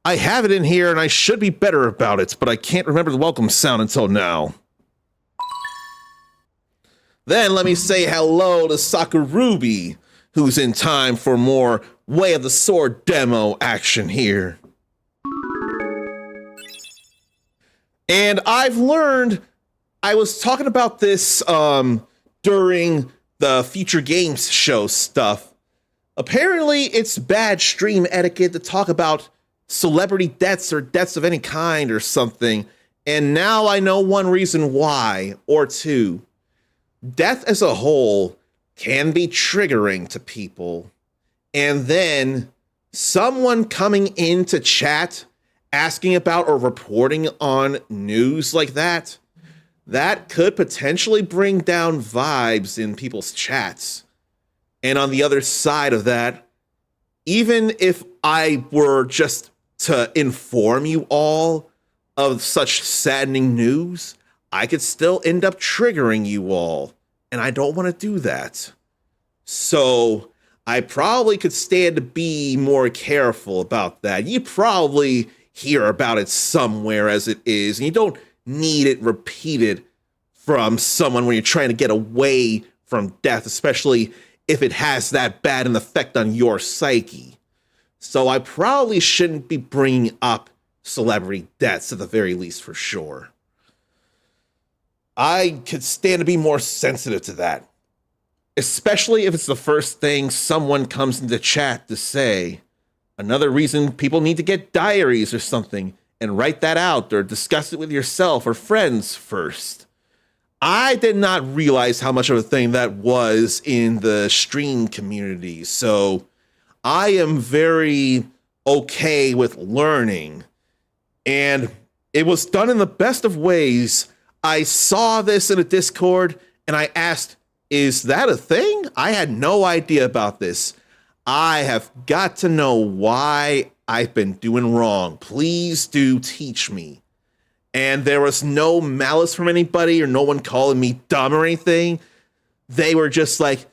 I have it in here and I should be better about it, but I can't remember the welcome sound until now. Then let me say hello to Sakurubi, who's in time for more Way of the Sword demo action here. And I've learned... I was talking about this during the Future Games show stuff. Apparently, it's bad stream etiquette to talk about celebrity deaths or deaths of any kind or something. And now I know one reason why, or two. Death as a whole can be triggering to people. And then someone coming into chat asking about or reporting on news like that, that could potentially bring down vibes in people's chats. And on the other side of that, even if I were just to inform you all of such saddening news, I could still end up triggering you all. And I don't want to do that. So I probably could stand to be more careful about that. You probably hear about it somewhere as it is, and you don't need it repeated from someone when you're trying to get away from death, especially if it has that bad an effect on your psyche. So I probably shouldn't be bringing up celebrity deaths at the very least, for sure. I could stand to be more sensitive to that, especially if it's the first thing someone comes into chat to say. Another reason people need to get diaries or something and write that out or discuss it with yourself or friends first. I did not realize how much of a thing that was in the stream community, so I am very okay with learning. And it was done in the best of ways. I saw this in a Discord and I asked, is that a thing? I had no idea about this. I have got to know why I've been doing wrong. Please do teach me. And there was no malice from anybody or no one calling me dumb or anything. They were just like,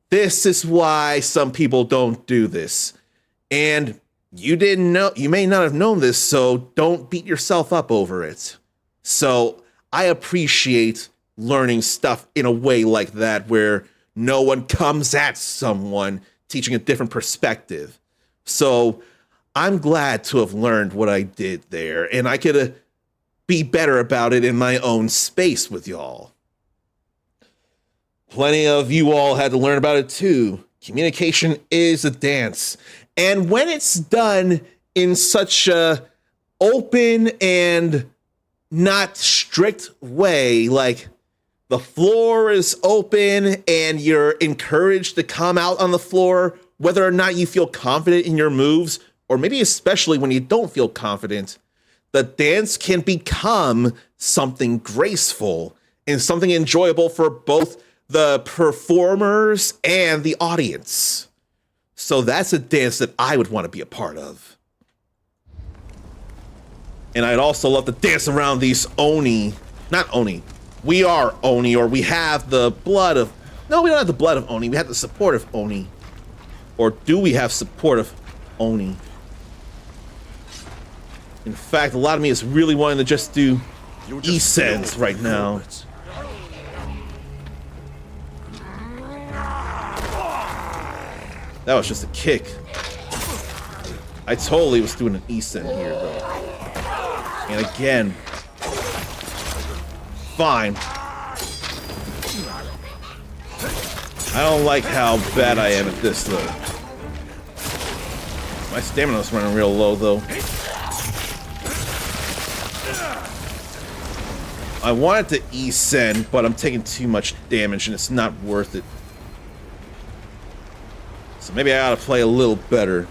this is why some people don't do this. And you didn't know, you may not have known this, so don't beat yourself up over it. So I appreciate learning stuff in a way like that, where no one comes at someone teaching a different perspective. So I'm glad to have learned what I did there, and I could be better about it in my own space with y'all. Plenty of you all had to learn about it too. Communication is a dance. And when it's done in such a open and not strict way, like the floor is open and you're encouraged to come out on the floor, whether or not you feel confident in your moves, or maybe especially when you don't feel confident, the dance can become something graceful and something enjoyable for both the performers and the audience. So that's a dance that I would want to be a part of. And I'd also love to dance around these Oni. Not Oni. We are Oni, or we have the blood of... No, we don't have the blood of Oni. We have the support of Oni. Or do we have support of Oni? In fact, a lot of me is really wanting to just do E-Sens right now. That was just a kick. I totally was doing an E-Sen here, though. And again. Fine. I don't like how bad I am at this, though. My stamina's running real low, though. I wanted to E-Sen, but I'm taking too much damage and it's not worth it. So maybe I ought to play a little better.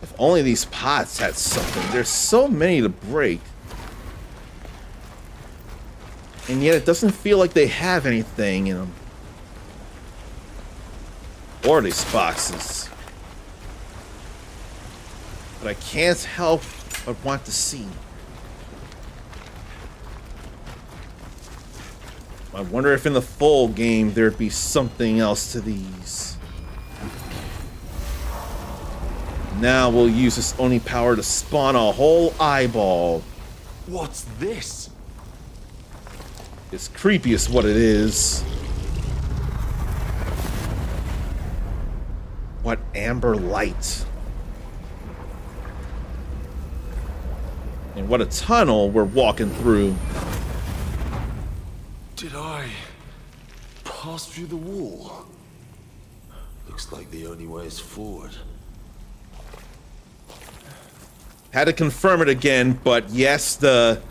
If only these pots had something. There's so many to break. And yet it doesn't feel like they have anything in them. Or these boxes. But I can't help but want to see. I wonder if in the full game there'd be something else to these. Now we'll use this Oni power to spawn a whole eyeball. What's this? It's creepy as what it is. What amber light. And what a tunnel we're walking through. Did I pass through the wall? Looks like the only way is forward. Had to confirm it again, but yes, the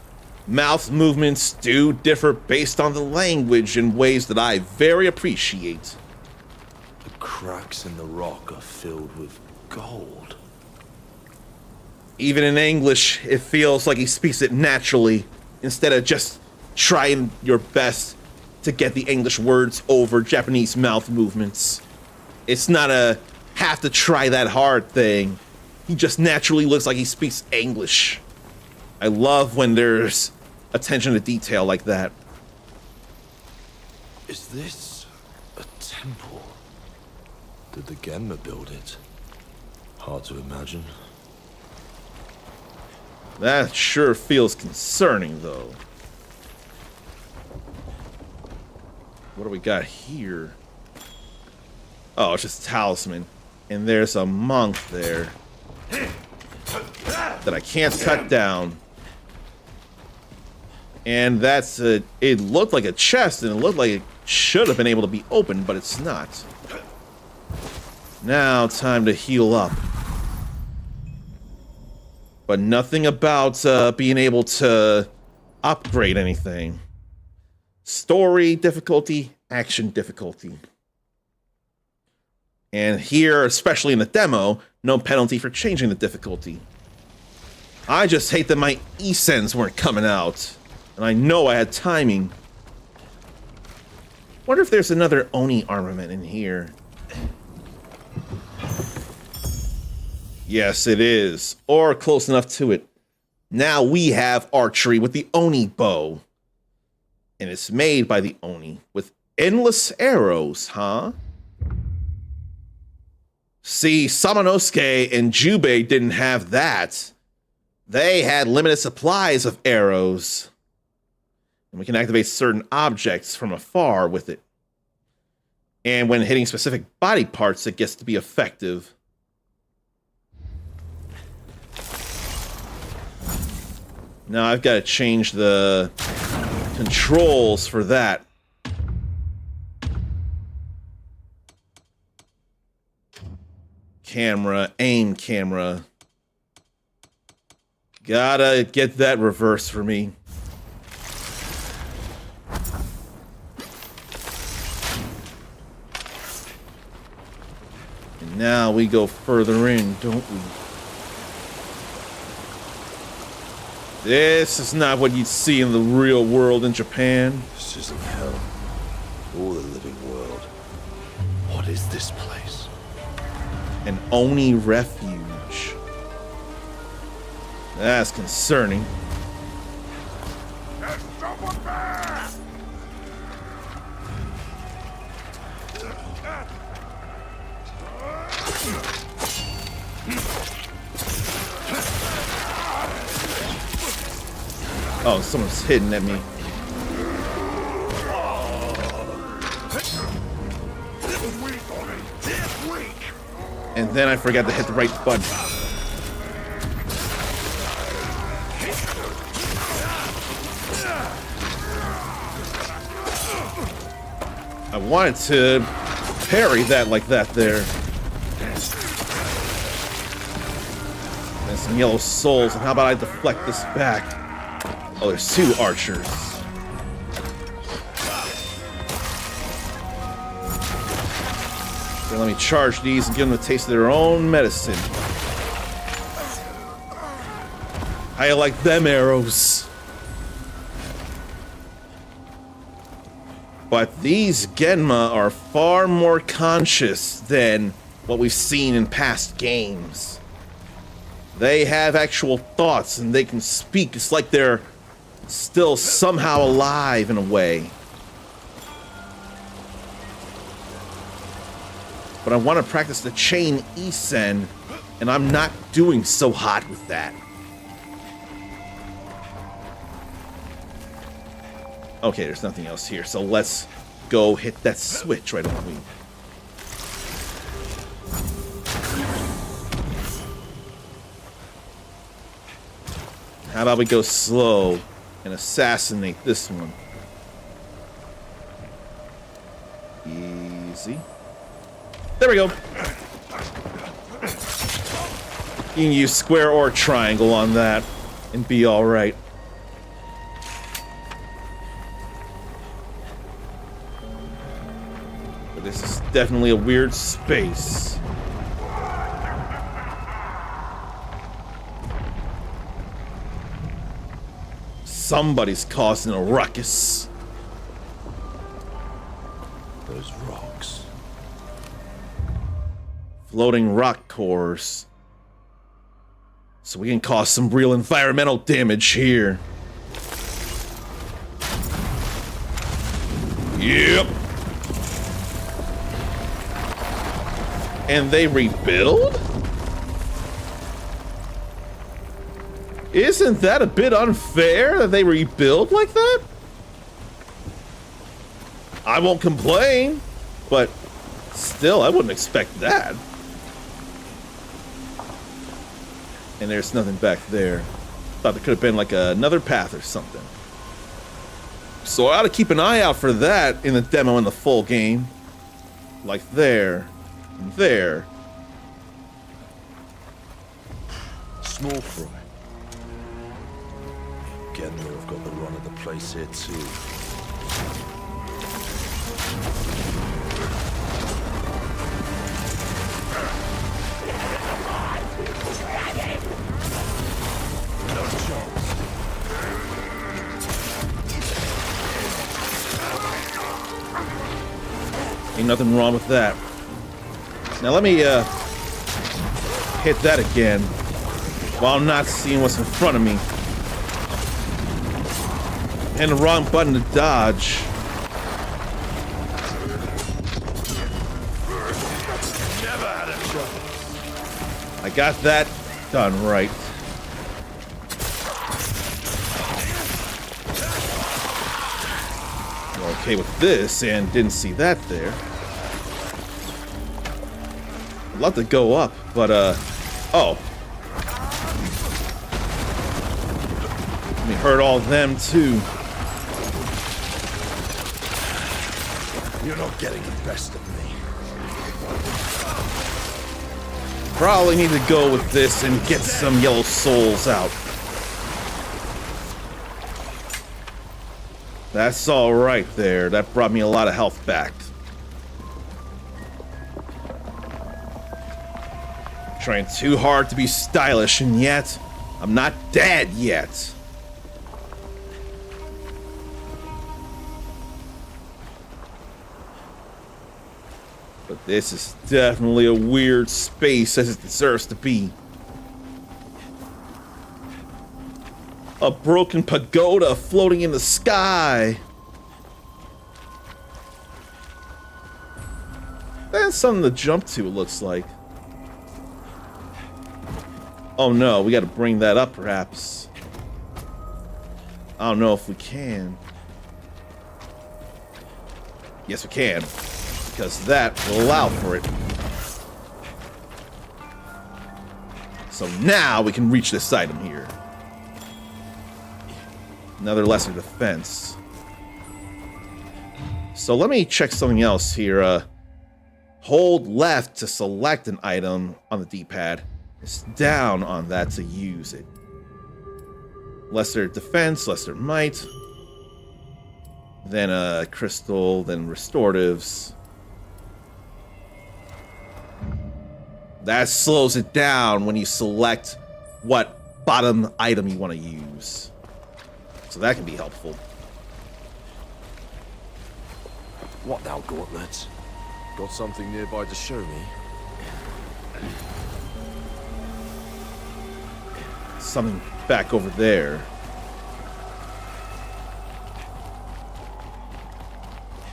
mouth movements do differ based on the language in ways that I very appreciate. The cracks in the rock are filled with gold. Even in English, it feels like he speaks it naturally, instead of just trying your best to get the English words over Japanese mouth movements. It's not a have to try that hard thing. He just naturally looks like he speaks English. I love when there's attention to detail like that. Is this a temple? Did the Genma build it? Hard to imagine. That sure feels concerning, though. What do we got here? Oh, it's just talisman. And there's a monk there that I can't cut down. And that's a... It looked like a chest, and it looked like it should have been able to be opened, but it's not. Now, time to heal up. But nothing about being able to upgrade anything. Story difficulty, action difficulty. And here, especially in the demo, no penalty for changing the difficulty. I just hate that my E-Sens weren't coming out. And I know I had timing. Wonder if there's another Oni armament in here. Yes, it is. Or close enough to it. Now we have archery with the Oni bow. And it's made by the Oni with endless arrows, huh? See, Samanosuke and Jubei didn't have that. They had limited supplies of arrows. And we can activate certain objects from afar with it. And when hitting specific body parts, it gets to be effective. Now I've got to change the controls for that. Camera, aim camera. Gotta get that reversed for me. And now we go further in, don't we? This is not what you'd see in the real world in Japan. This isn't hell, or the living world. What is this place? An Oni refuge. That's concerning. There's someone there! Oh, someone's hitting at me. And then I forgot to hit the right button. I wanted to parry that like that there. And some yellow souls. And how about I deflect this back? Oh, there's two archers. So let me charge these and give them a taste of their own medicine. How you like them arrows? But these Genma are far more conscious than what we've seen in past games. They have actual thoughts and they can speak. It's like they're still somehow alive in a way. But I want to practice the chain Isen, and I'm not doing so hot with that. Okay, there's nothing else here, so let's go hit that switch right on the wing. How about we go slow and assassinate this one? Easy. There we go. You can use square or triangle on that and be all right. But this is definitely a weird space. Somebody's causing a ruckus. Those rocks. Floating rock cores. So we can cause some real environmental damage here. Yep. And they rebuild? Isn't that a bit unfair that they rebuild like that? I won't complain, but still, I wouldn't expect that. And there's nothing back there. Thought there could have been like another path or something. So I ought to keep an eye out for that in the demo and the full game. Like there, and there. Small fry. Genma have got the run of the place here too. Ain't nothing wrong with that. Now let me hit that again while I'm not seeing what's in front of me. And the wrong button to dodge. Never had a chance. I got that done right. Okay with this and didn't see that there. I'd love to go up, but oh. Let me hurt all them too. You're not getting the best of me. Probably need to go with this and get some yellow souls out. That's all right there. That brought me a lot of health back. Trying too hard to be stylish, and yet I'm not dead yet. But this is definitely a weird space, as it deserves to be. A broken pagoda floating in the sky. That's something to jump to, it looks like. Oh no, we gotta bring that up perhaps. I don't know if we can. Yes, we can. Because that will allow for it. So now we can reach this item here. Another lesser defense. So let me check something else here. Hold left to select an item on the D-pad. It's down on that to use it. Lesser defense, lesser might. Then crystal, then restoratives. That slows it down when you select what bottom item you want to use. So that can be helpful. What now, Gauntlet? Got something nearby to show me? Something back over there.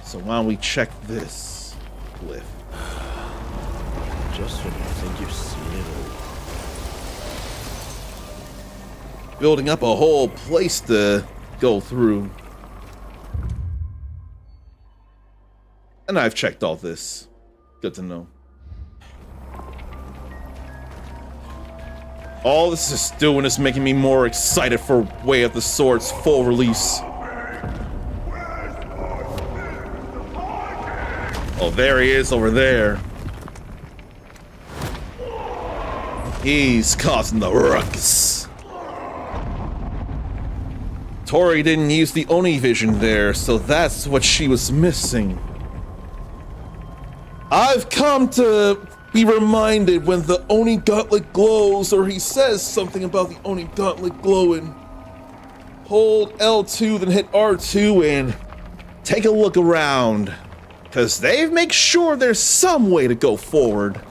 So why don't we check this glyph? Just when you think you've seen it all. Building up a whole place to go through. And I've checked all this. Good to know. All this is doing is making me more excited for Way of the Sword's full release. Oh, there he is over there. He's causing the ruckus. Tori didn't use the Oni vision there, so that's what she was missing. I've come to be reminded when the Oni gauntlet glows, or he says something about the Oni gauntlet glowing. Hold L2, then hit R2 and take a look around, because they make sure there's some way to go forward.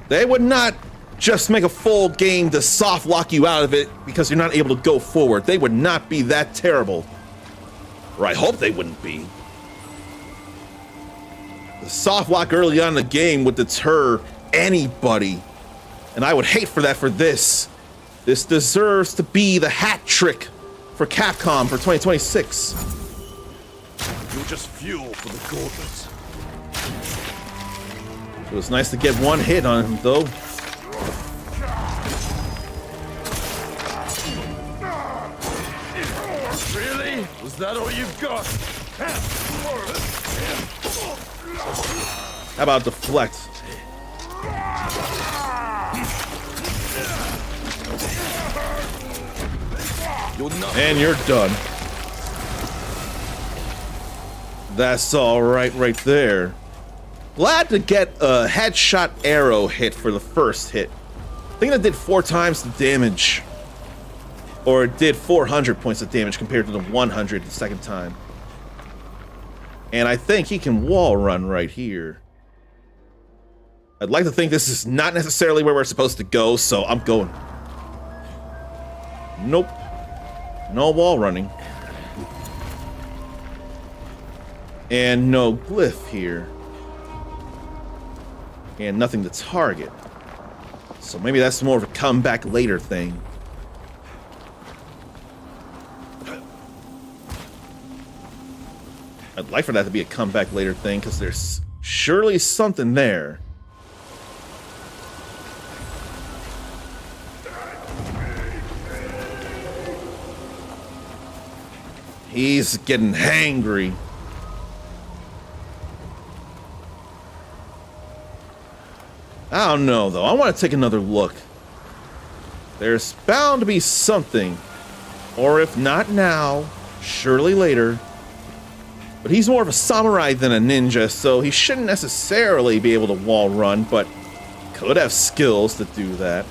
They would not just make a full game to soft lock you out of it because you're not able to go forward. They would not be that terrible. Or I hope they wouldn't be. The soft lock early on in the game would deter anybody. And I would hate for that for this. This deserves to be the hat trick for Capcom for 2026. You're just fuel for the gauntlet. It was nice to get one hit on him, though. Really? Was that all you've got? How about deflect? And you're done. That's all right there. Glad to get a headshot arrow hit for the first hit. I think that did 4 times the damage. Or it did 400 points of damage compared to the 100 the second time. And I think he can wall run right here. I'd like to think this is not necessarily where we're supposed to go, so I'm going. Nope. No wall running. And no glyph here. And nothing to target. So maybe that's more of a come back later thing. I'd like for that to be a comeback later thing, because there's surely something there. He's getting hangry. I don't know, though. I want to take another look. There's bound to be something. Or if not now, surely later. But he's more of a samurai than a ninja, so he shouldn't necessarily be able to wall run, but could have skills to do that.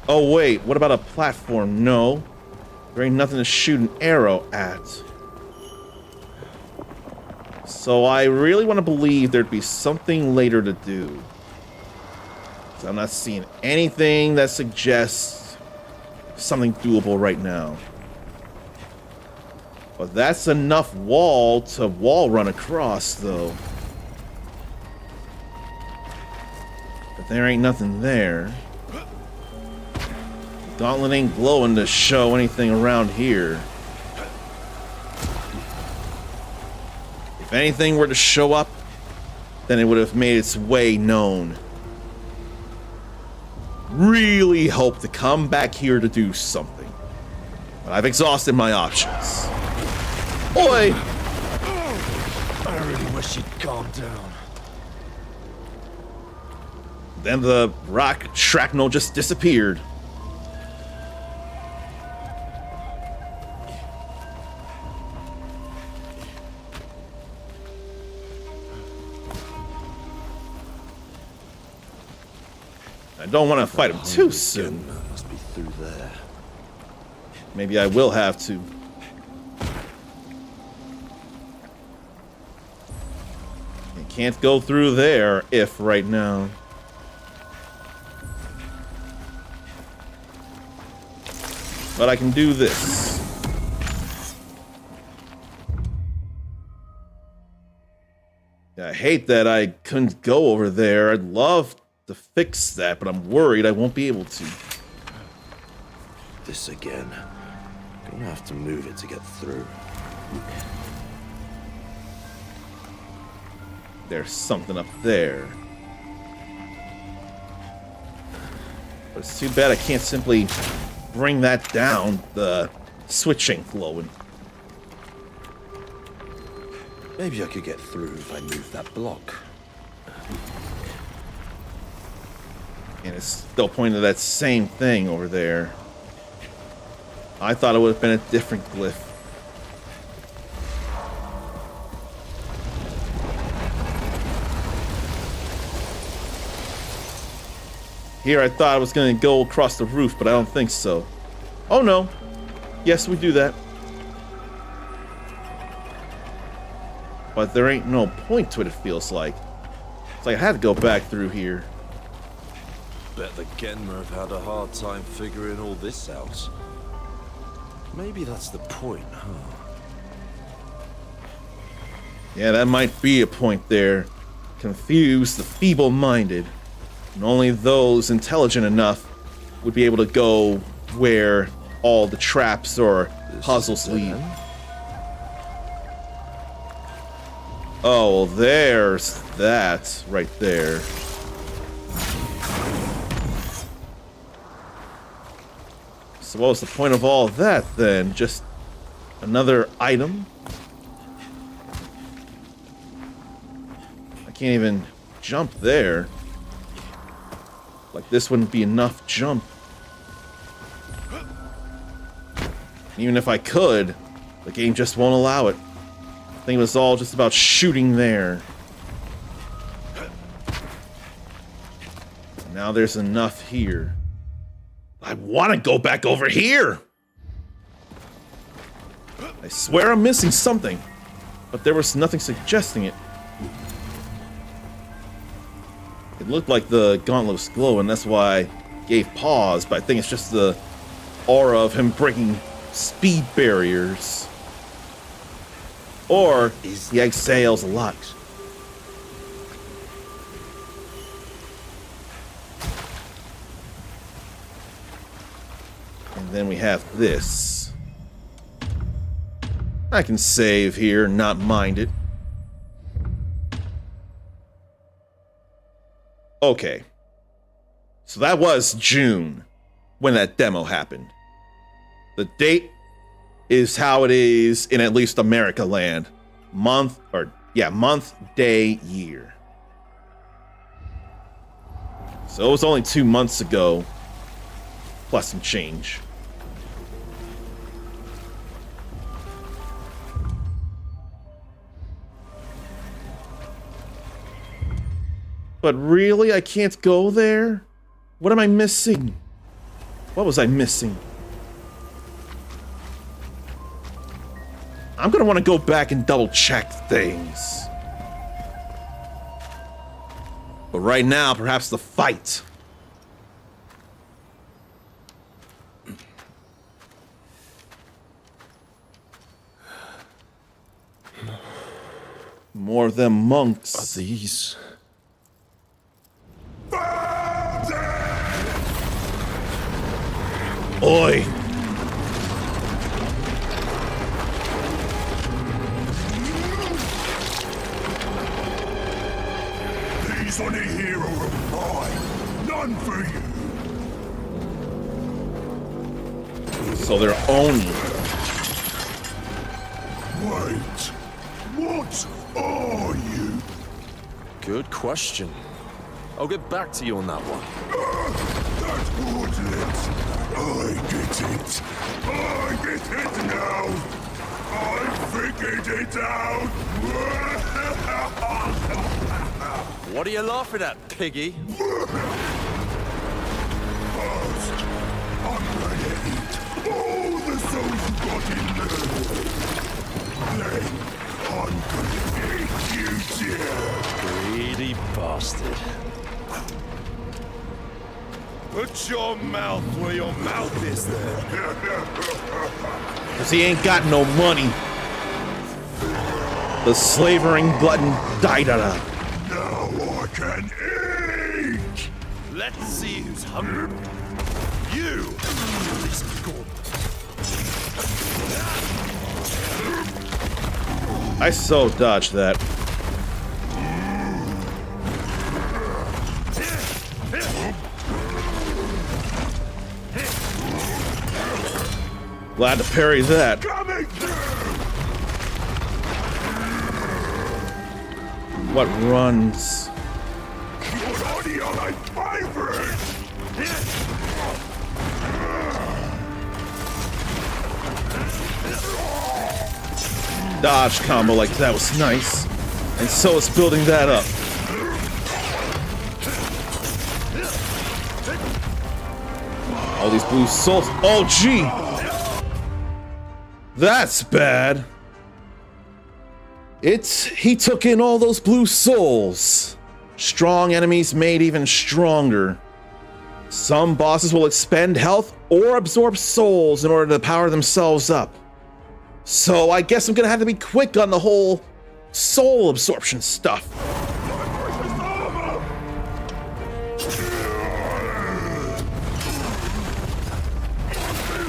Oh wait, what about a platform? No. There ain't nothing to shoot an arrow at. So I really want to believe there'd be something later to do. So I'm not seeing anything that suggests something doable right now. But that's enough wall to wall run across, though. But there ain't nothing there. Gauntlet ain't glowing to show anything around here. If anything were to show up, then it would have made its way known. Really hope to come back here to do something. But I've exhausted my options. Boy! I really wish you'd calm down. Then the rock shrapnel just disappeared. I don't want to fight him too soon. Must be through there. Maybe I will have to. I can't go through there if right now. But I can do this. I hate that I couldn't go over there. I'd love to fix that, but I'm worried I won't be able to. This again. Gonna have to move it to get through. There's something up there. But it's too bad I can't simply bring that down. The switch ain't glowing. Maybe I could get through if I move that block. And it's still pointing to that same thing over there. I thought it would have been a different glyph. Here I thought I was gonna go across the roof, but I don't think so. Oh no. Yes, we do that. But there ain't no point to it, it feels like. It's like I had to go back through here. Bet the Genma have had a hard time figuring all this out. Maybe that's the point, huh? Yeah, that might be a point there. Confuse the feeble-minded. And only those intelligent enough would be able to go where all the traps or puzzles lead. Oh, well, there's that right there. So what was the point of all that then? Just another item? I can't even jump there. Like this wouldn't be enough jump. Even if I could, the game just won't allow it. I think it was all just about shooting there. Now there's enough here. I want to go back over here! I swear I'm missing something, but there was nothing suggesting it. It looked like the gauntlet was glowing, that's why I gave pause, but I think it's just the aura of him breaking speed barriers. Or he exhales a lot. And then we have this. I can save here, not mind it. Okay. So that was June when that demo happened. The date is how it is in at least America land. Month, day, year. So it was only 2 months ago, plus some change. But really, I can't go there? What am I missing? What was I missing? I'm gonna want to go back and double check things. But right now, perhaps the fight. More of them monks. Are these? Oi! These only hero of mine, none for you. So they're Oni. Wait, what are you? Good question. I'll get back to you on that one. That woodlet. I get it. I get it now. I figured it out. What are you laughing at, piggy? First, I'm gonna eat all the souls you got in there. Then, I'm gonna eat you, dear. Greedy bastard. Put your mouth where your mouth is there. Cause he ain't got no money. The slavering glutton died out of. Now I can eat. Let's see who's hungry. You! I so dodged that. Glad to parry that. What runs? Dodge combo like that was nice. And so it's building that up. All these blue souls. Oh, gee. That's bad. He took in all those blue souls. Strong enemies made even stronger. Some bosses will expend health or absorb souls in order to power themselves up. So I guess I'm gonna have to be quick on the whole soul absorption stuff.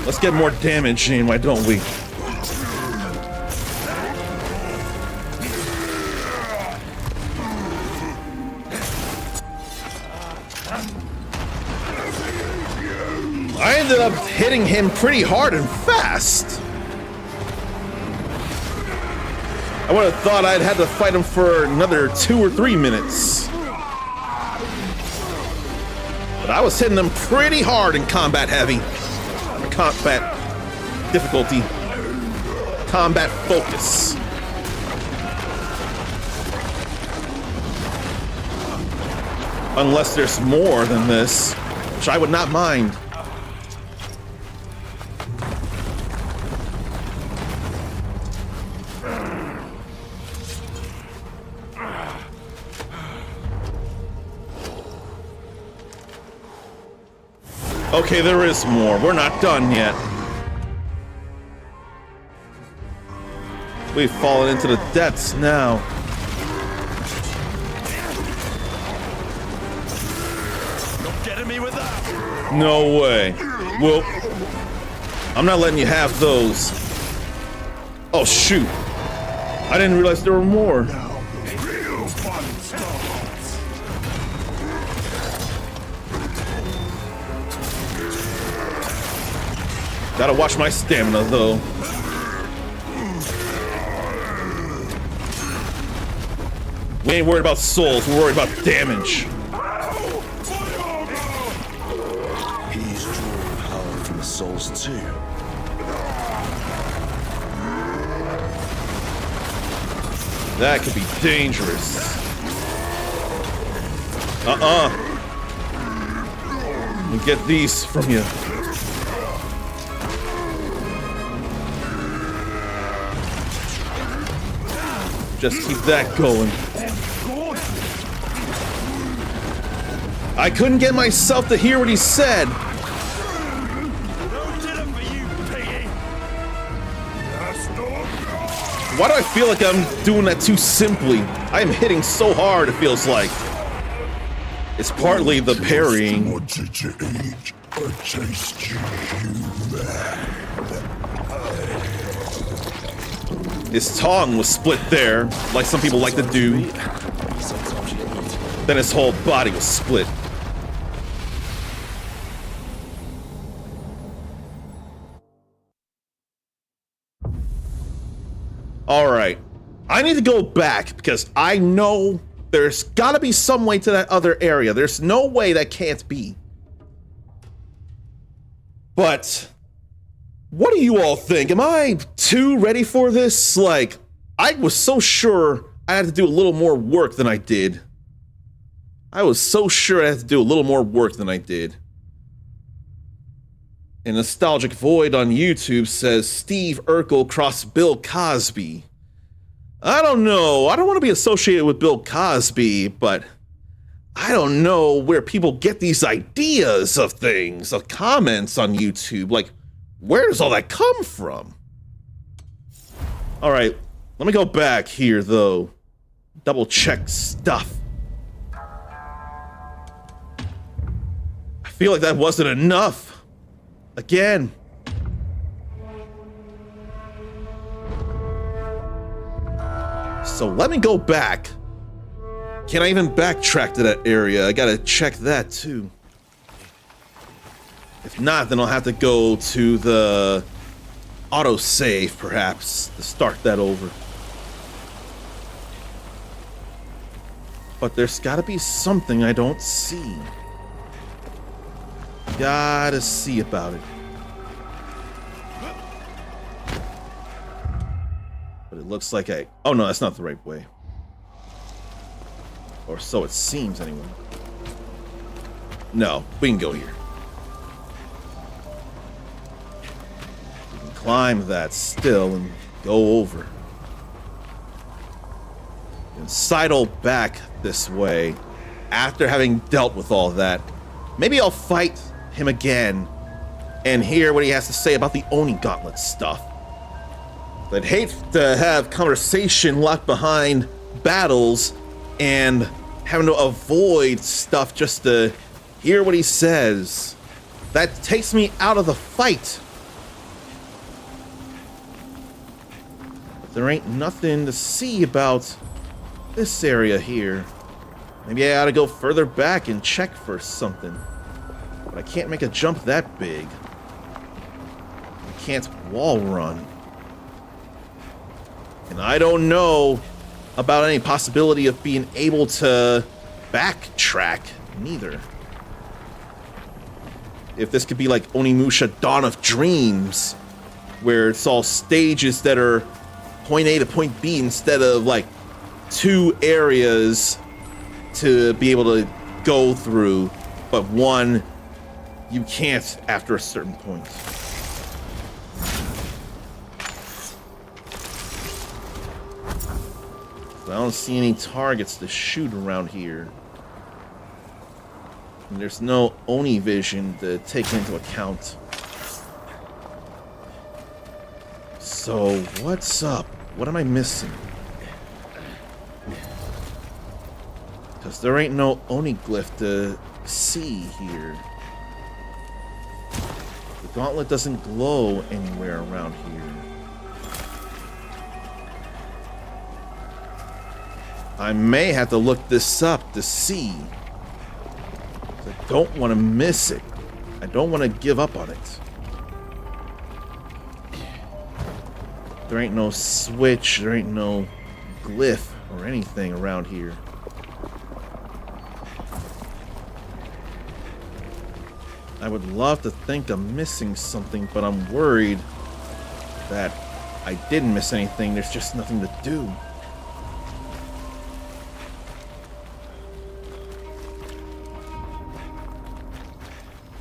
Let's get more damage in, why don't we? I ended up hitting him pretty hard and fast. I would have thought I'd had to fight him for another 2 or 3 minutes. But I was hitting him pretty hard in combat heavy. Or combat difficulty. Combat focus. Unless there's more than this, which I would not mind. Okay, there is more. We're not done yet. We've fallen into the depths now. Not getting me with that. No way. Well, I'm not letting you have those. Oh, shoot. I didn't realize there were more. Gotta watch my stamina, though. We ain't worried about souls, we're worried about damage. He's drawing power from the souls too. That could be dangerous. Let me get these from you. Just keep that going. I couldn't get myself to hear what he said. Why do I feel like I'm doing that too simply? I am hitting so hard, it feels like. It's partly the parrying. Wanted to eat or taste you human. His tongue was split there, like some people like to do. Then his whole body was split. All right, I need to go back because I know there's gotta be some way to that other area. There's no way that can't be. But what do you all think? Am I too ready for this? Like, I was so sure I had to do a little more work than I did. I was so sure I had to do a little more work than I did. A Nostalgic Void on YouTube says Steve Urkel crossed Bill Cosby. I don't know. I don't want to be associated with Bill Cosby, but I don't know where people get these ideas of things, of comments on YouTube. Like, where does all that come from? All right, let me go back here, though. Double check stuff. I feel like that wasn't enough. Again. So let me go back. Can I even backtrack to that area? I gotta check that too. If not, then I'll have to go to the autosave, perhaps, to start that over. But there's gotta be something I don't see. Gotta see about it. But it looks like oh no, that's not the right way. Or so it seems, anyway. No, we can go here. climb that still and go over. And sidle back this way after having dealt with all that. Maybe I'll fight him again and hear what he has to say about the Oni Gauntlet stuff. I'd hate to have conversation locked behind battles and having to avoid stuff just to hear what he says. That takes me out of the fight. But there ain't nothing to see about this area here. Maybe I ought to go further back and check for something. But I can't make a jump that big. I can't wall run. And I don't know about any possibility of being able to backtrack neither. If this could be like Onimusha Dawn of Dreams, where it's all stages that are point A to point B instead of like 2 areas to be able to go through, but one you can't after a certain point. I don't see any targets to shoot around here. And there's no Oni vision to take into account. So, what's up? What am I missing? Because there ain't no Oni glyph to see here. The gauntlet doesn't glow anywhere around here. I may have to look this up to see. I don't want to miss it. I don't want to give up on it. There ain't no switch, there ain't no glyph or anything around here. I would love to think I'm missing something, but I'm worried that I didn't miss anything. There's just nothing to do.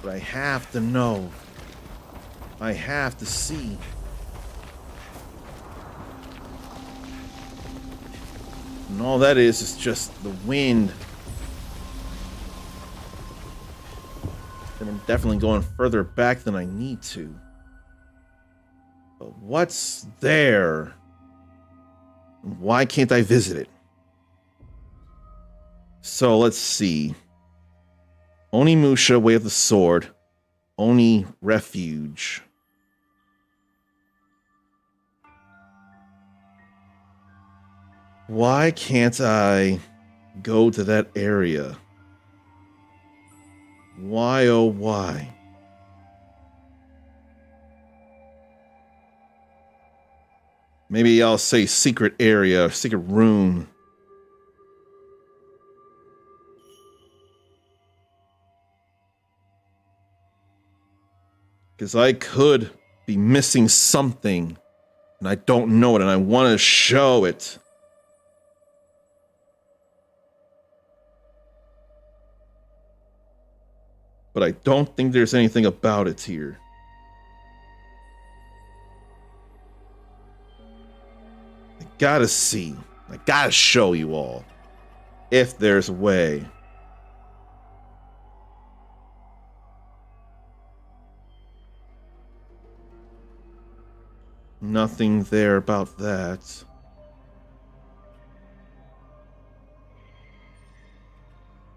But I have to know. I have to see. And all that is just the wind. And I'm definitely going further back than I need to. But what's there? And why can't I visit it? So let's see. Onimusha, Way of the Sword. Oni Refuge. Why can't I go to that area? Why, oh why? Maybe I'll say secret area, secret room. Because I could be missing something, and I don't know it, and I want to show it. But I don't think there's anything about it here. I gotta see. I gotta show you all. If there's a way. Nothing there about that.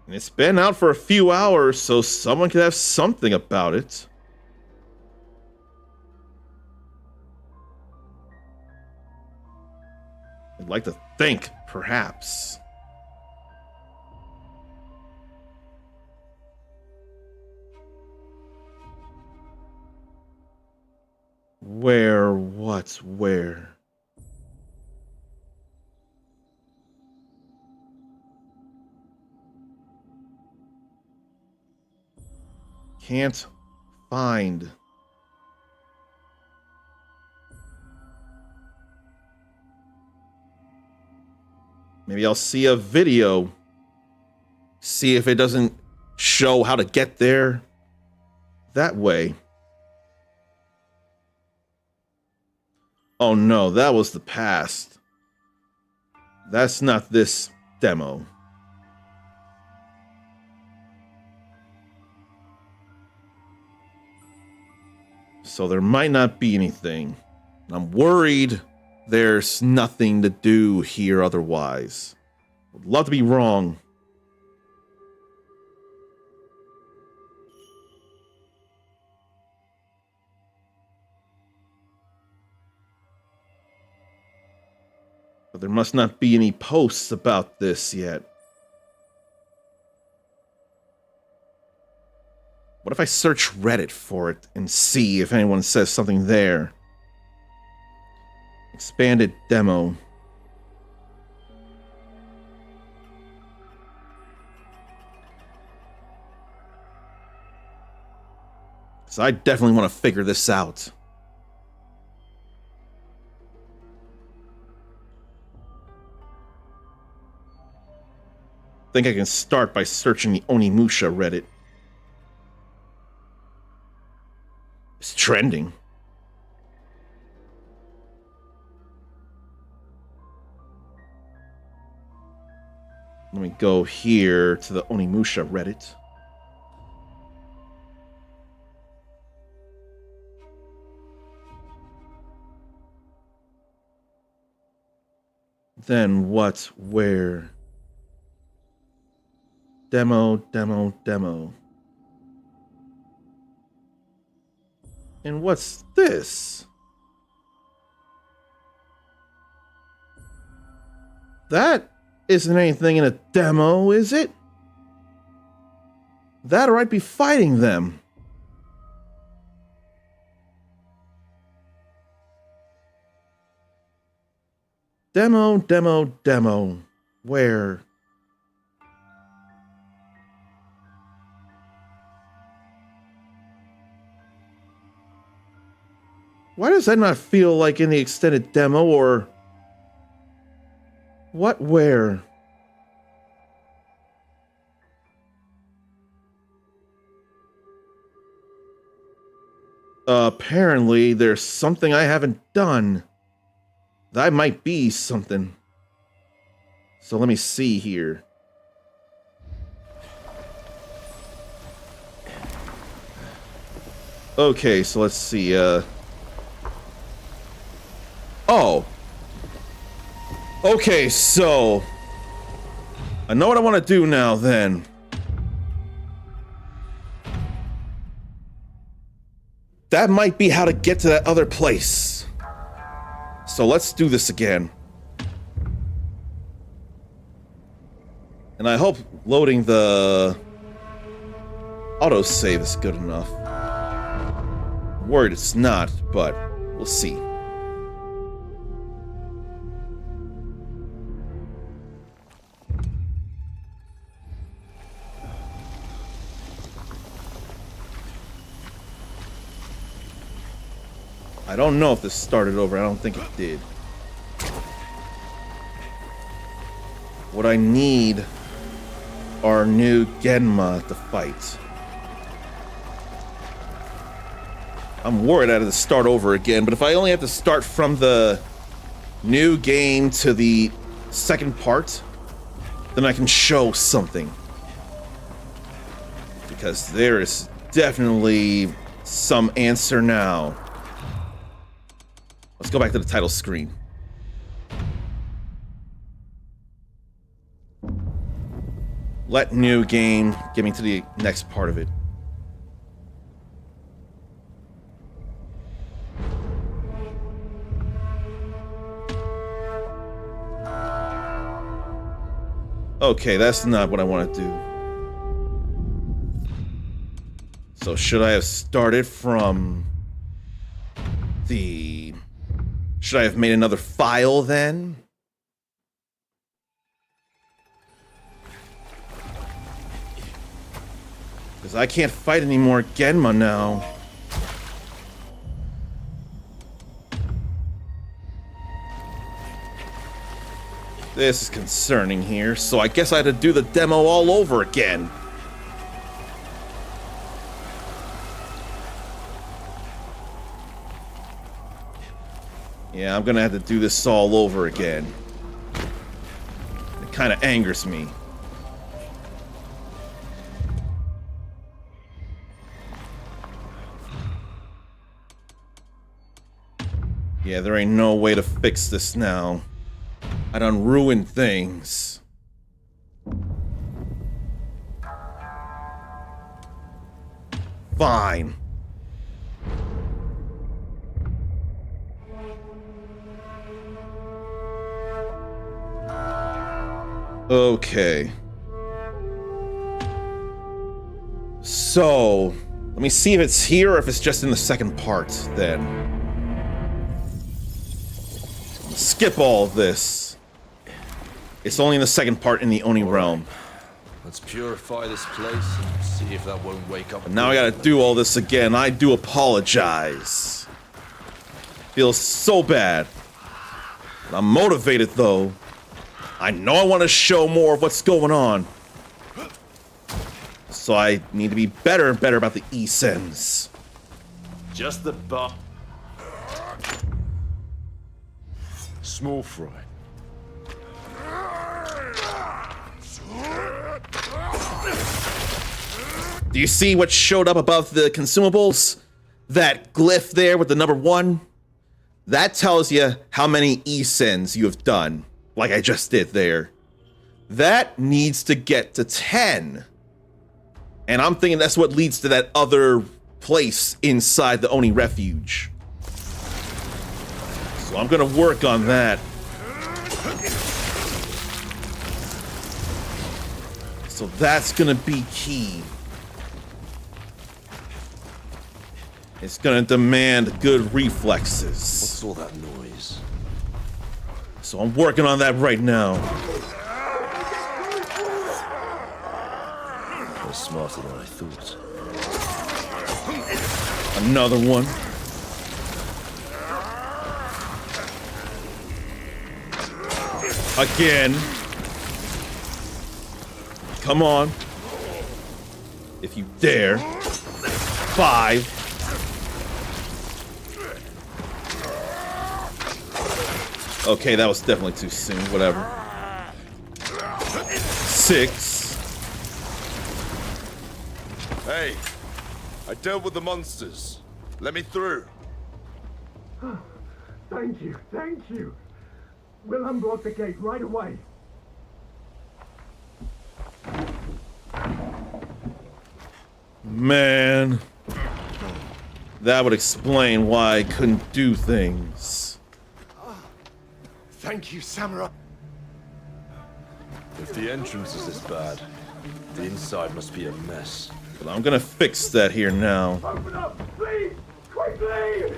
And it's been out for a few hours, so someone could have something about it. I'd like to think, perhaps. Where, what's where? Can't find. Maybe I'll see a video. See if it doesn't show how to get there that way. Oh no, that was the past. That's not this demo. So there might not be anything. I'm worried there's nothing to do here otherwise. Would love to be wrong. But there must not be any posts about this yet. What if I search Reddit for it and see if anyone says something there? Expanded demo. So I definitely want to figure this out. I think I can start by searching the Onimusha Reddit. It's trending. Let me go here to the Onimusha Reddit. Then what? Where? Demo. And what's this? That isn't anything in a demo, is it? That or I'd be fighting them. Demo. Where? Why does that not feel like in the extended demo or... What? Where? Apparently, there's something I haven't done. That might be something. So let me see here. Okay, so let's see, Oh. Okay, so... I know what I want to do now, then. That might be how to get to that other place. So let's do this again. And I hope loading the autosave is good enough. I'm worried it's not, but we'll see. I don't know if this started over. I don't think it did. What I need are new Genma to fight. I'm worried I have to start over again, but if I only have to start from the new game to the second part, then I can show something. Because there is definitely some answer now. Let's go back to the title screen. Let new game get me to the next part of it. Okay, that's not what I want to do. So should I have started from the... Should I have made another file then? Because I can't fight any more Genma now. This is concerning here, so I guess I had to do the demo all over again. Yeah, I'm gonna have to do this all over again. It kind of angers me. Yeah, there ain't no way to fix this now. I done ruined things. Fine. Okay. So, let me see if it's here or if it's just in the second part, then. Skip all of this. It's only in the second part in the Oni realm. Let's purify this place and see if that won't wake up. But now I gotta do all this again. I do apologize. Feels so bad. But I'm motivated though. I know I want to show more of what's going on. So I need to be better and better about the E-Sens. Just the bar. Small fry. Do you see what showed up above the consumables? That glyph there with the number 1? That tells you how many E-Sens you have done, like I just did there. That needs to get to 10. And I'm thinking that's what leads to that other place inside the Oni Refuge. So I'm gonna work on that. So that's gonna be key. It's gonna demand good reflexes. What's all that noise? So I'm working on that right now. You're smarter than I thought. Another one. Again. Come on. If you dare. 5. Okay, that was definitely too soon. Whatever. 6. Hey, I dealt with the monsters. Let me through. Thank you, thank you. We'll unblock the gate right away. Man. That would explain why I couldn't do things. Thank you, Samurai. If the entrance is this bad, the inside must be a mess. But I'm gonna fix that here now. Open up, please! Quickly!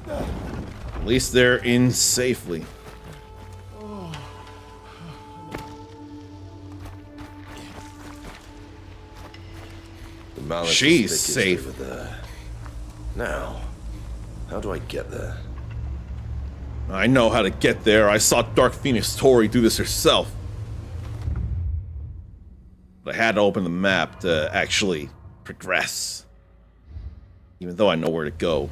At least they're in safely. The mallet She's is safe. over there. Now, how do I get there? I know how to get there. I saw Dark Phoenix Tori do this herself. But I had to open the map to actually progress. Even though I know where to go.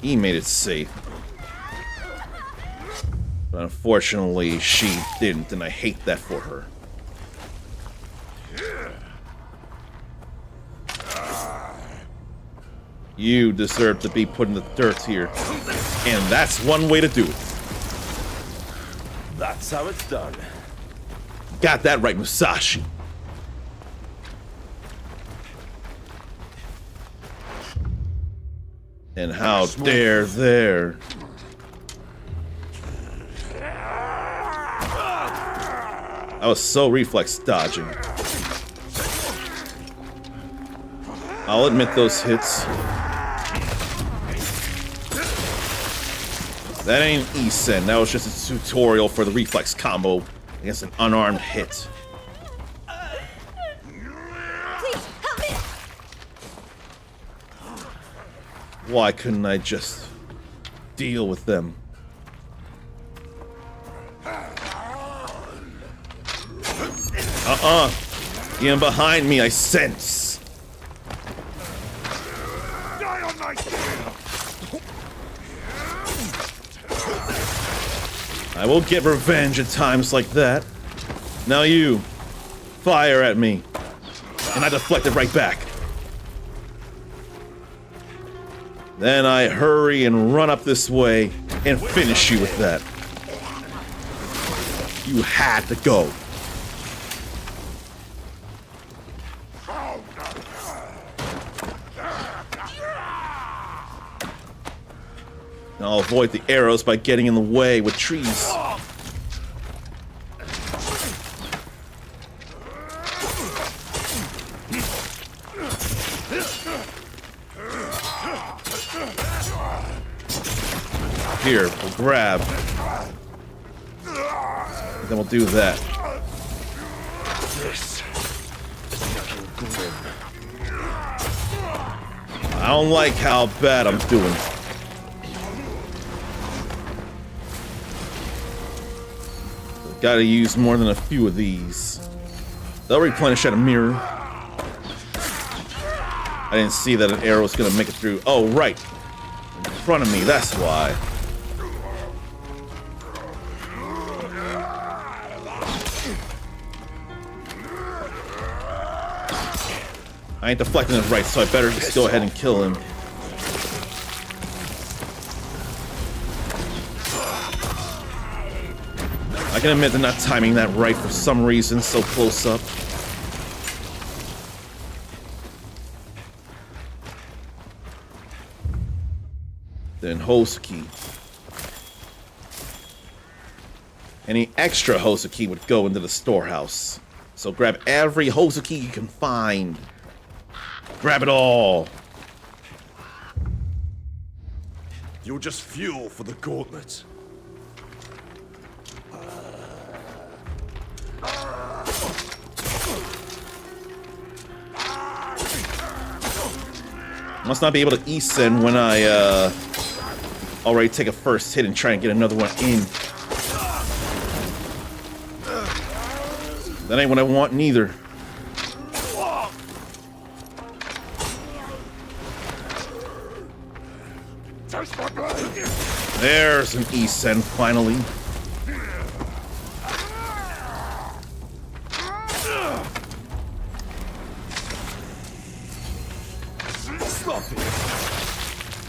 He made it safe. But unfortunately, she didn't, and I hate that for her. You deserve to be put in the dirt here. And that's one way to do it. That's how it's done. Got that right, Musashi. And how dare there. I was so reflex dodging. I'll admit those hits. That ain't E-Sen. That was just a tutorial for the reflex combo against an unarmed hit. Please, help me! Why couldn't I just deal with them? Get behind me, I sense. I will get revenge at times like that. Now you, fire at me. And I deflect it right back. Then I hurry and run up this way and finish you with that. You had to go. I'll avoid the arrows by getting in the way with trees. Here, we'll grab. And then we'll do that. This is looking grim. I don't like how bad I'm doing. Gotta use more than a few of these. They'll replenish at a mirror. I didn't see that an arrow was gonna make it through. Oh, right. In front of me, that's why. I ain't deflecting it right, so I better just go ahead and kill him. I can admit to not timing that right for some reason, so close up. Then Hosuki. Any extra Hosuki would go into the storehouse. So grab every Hosuki you can find. Grab it all. You're just fuel for the gauntlet. Must not be able to Isen when I already take a first hit and try and get another one in. That ain't what I want neither. There's an Isen finally.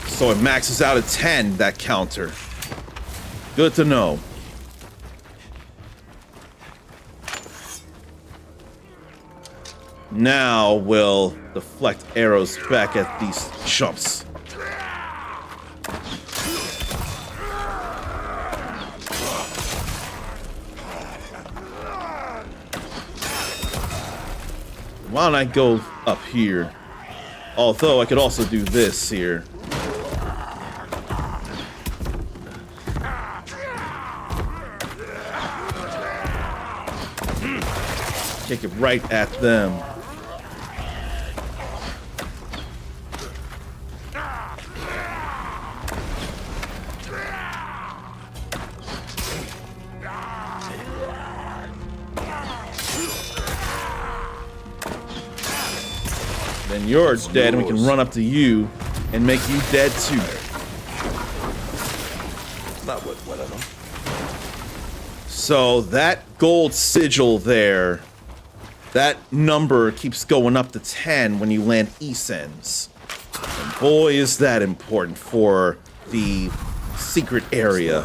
So it maxes out at 10, that counter. Good to know. Now we'll deflect arrows back at these chumps. Why don't I go up here? Although I could also do this here. Kick it right at them. Then you're dead, and we can run up to you and make you dead too. That went well enough. So that gold sigil there, that number keeps going up to 10 when you land Isens. And boy, is that important for the secret area.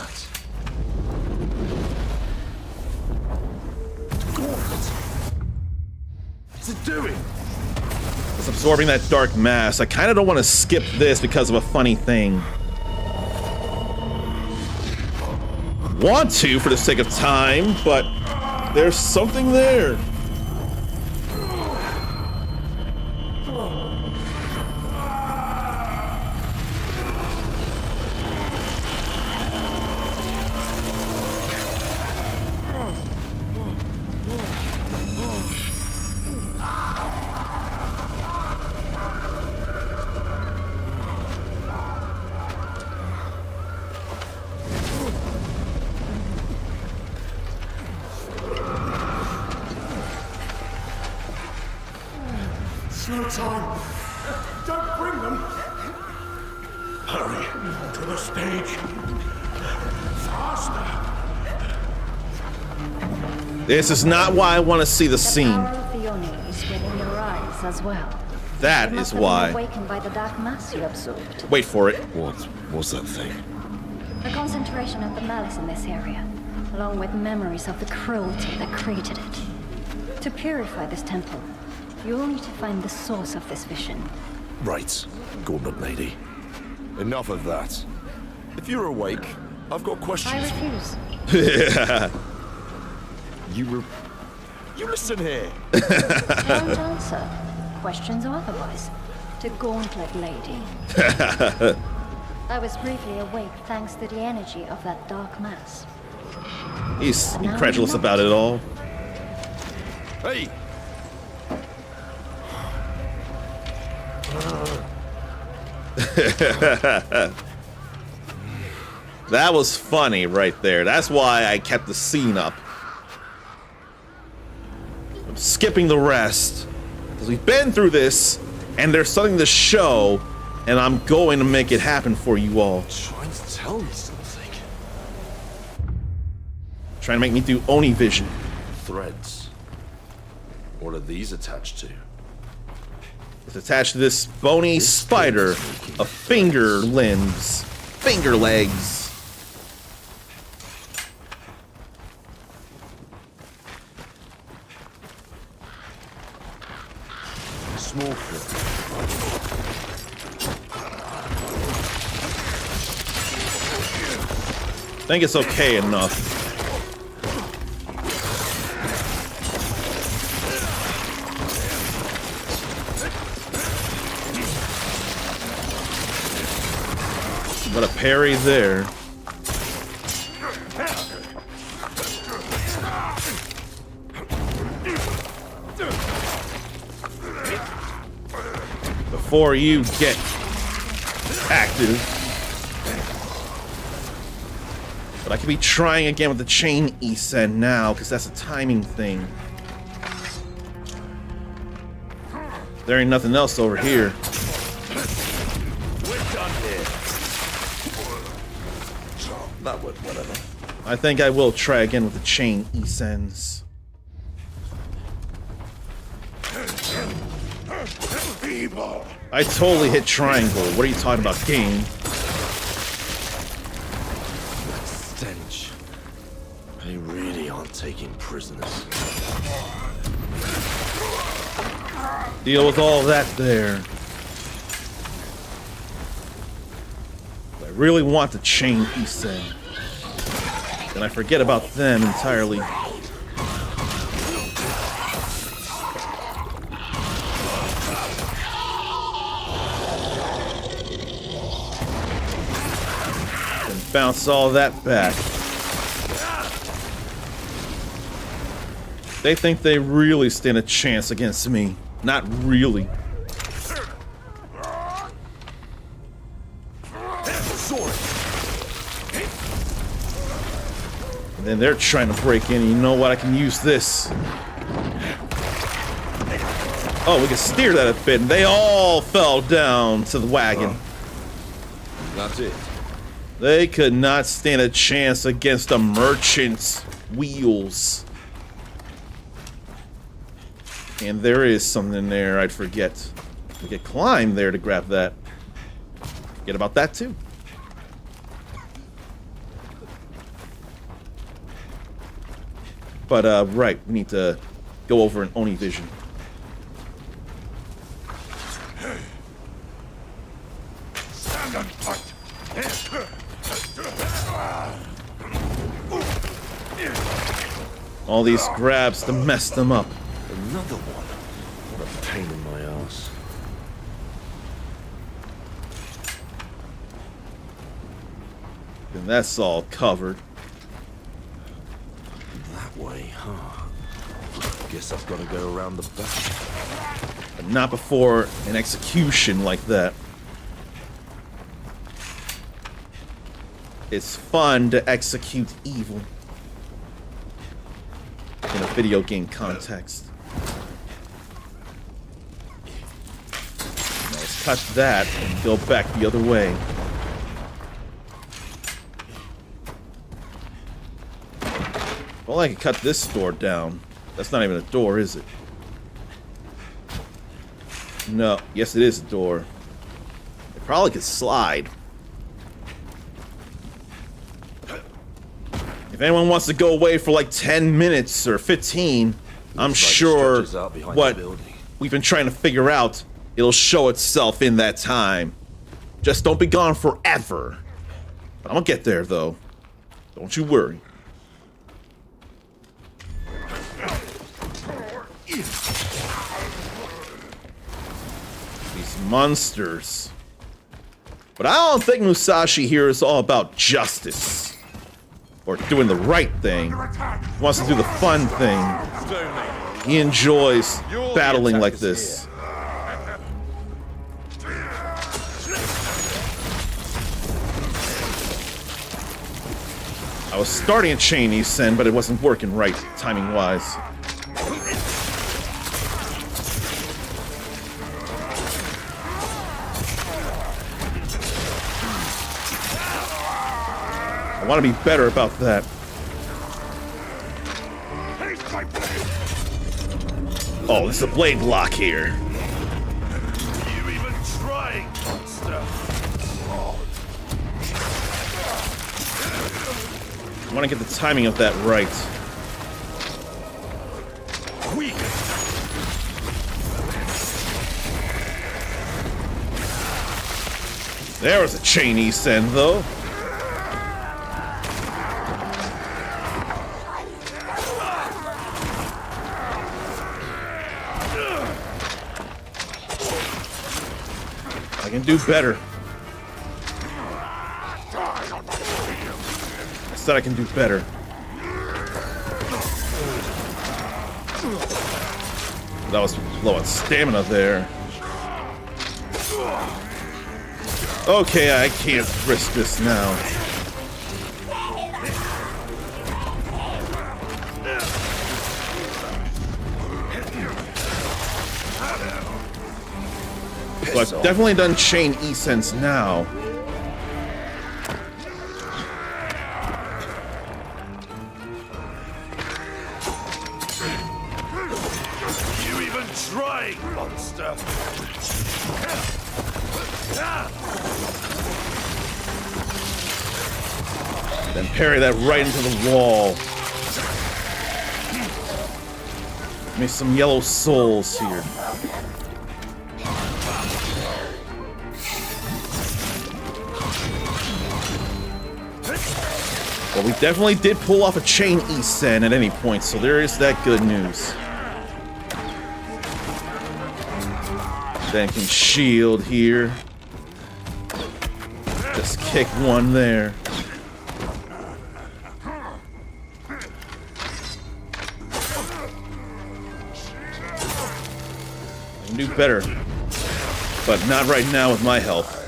What's it doing? It's absorbing that dark mass. I kind of don't want to skip this because of a funny thing. Want to for the sake of time, but there's something there. No time. Don't bring them. Hurry to the stage. Faster. This is not why I want to see the scene. The power of the Oni is within your eyes as well. That It must is have been why. awakened by the dark mass you absorbed. Wait for it. What's that thing? The concentration of the malice in this area, along with memories of the cruelty that created it. To purify this temple, you will need to find the source of this vision. Right, Gauntlet Lady. Enough of that. If you're awake, I've got questions. I refuse. You listen here. Don't answer. Questions or otherwise. To Gauntlet Lady. I was briefly awake thanks to the energy of that dark mass. He's incredulous about it all. Hey! That was funny right there. That's why I kept the scene up. I'm skipping the rest. Because we've been through this, and there's something to show, and I'm going to make it happen for you all. Trying to tell me something. Trying to make me do Oni vision. Threads. What are these attached to? It's attached to this bony spider of finger limbs. Finger legs. Small I think it's okay enough. Got a parry there. Before you get active. But I could be trying again with the chain Isen now, because that's a timing thing. There ain't nothing else over here. That would, whatever. I think I will try again with the chain Isens. I totally hit triangle. What are you talking about, game? That stench. They really aren't taking prisoners. Deal with all that there. I really want the chain Isen. Then I forget about them entirely. Then bounce all that back. They think they really stand a chance against me. Not really. And then they're trying to break in. You know what? I can use this. Oh, we can steer that a bit. And they all fell down to the wagon. That's it. They could not stand a chance against a merchant's wheels. And there is something there I'd forget. We could climb there to grab that. Forget about that too. But, right, we need to go over an Oni vision. All these grabs to mess them up. Another one. What a pain in my ass. And that's all covered. That way, huh? Guess I've got to go around the back. But not before an execution like that. It's fun to execute evil in a video game context. Now let's cut that and go back the other way. Well, I can cut this door down. That's not even a door, is it? No. Yes, it is a door. It probably could slide. If anyone wants to go away for like 10 minutes or 15, I'm sure what we've been trying to figure out, it'll show itself in that time. Just don't be gone forever. I'm gonna get there, though. Don't you worry. These monsters. But I don't think Musashi here is all about justice. Or doing the right thing. He wants to do the fun thing. He enjoys battling like this. I was starting a chain Isen, but it wasn't working right, timing-wise. I want to be better about that. Oh, this is a blade block here. You even trying, monster? I want to get the timing of that right. Weak. There was a chain Isen, though. I can do better. I said I can do better. That was low on stamina there. Okay, I can't risk this now. So I've definitely done chain E-sense now. You even trying, monster? Then parry that right into the wall. Give me some yellow souls here. Well, we definitely did pull off a chain Isen at any point, so there is that good news. Then can shield here. Just kick one there. I can do better, but not right now with my health.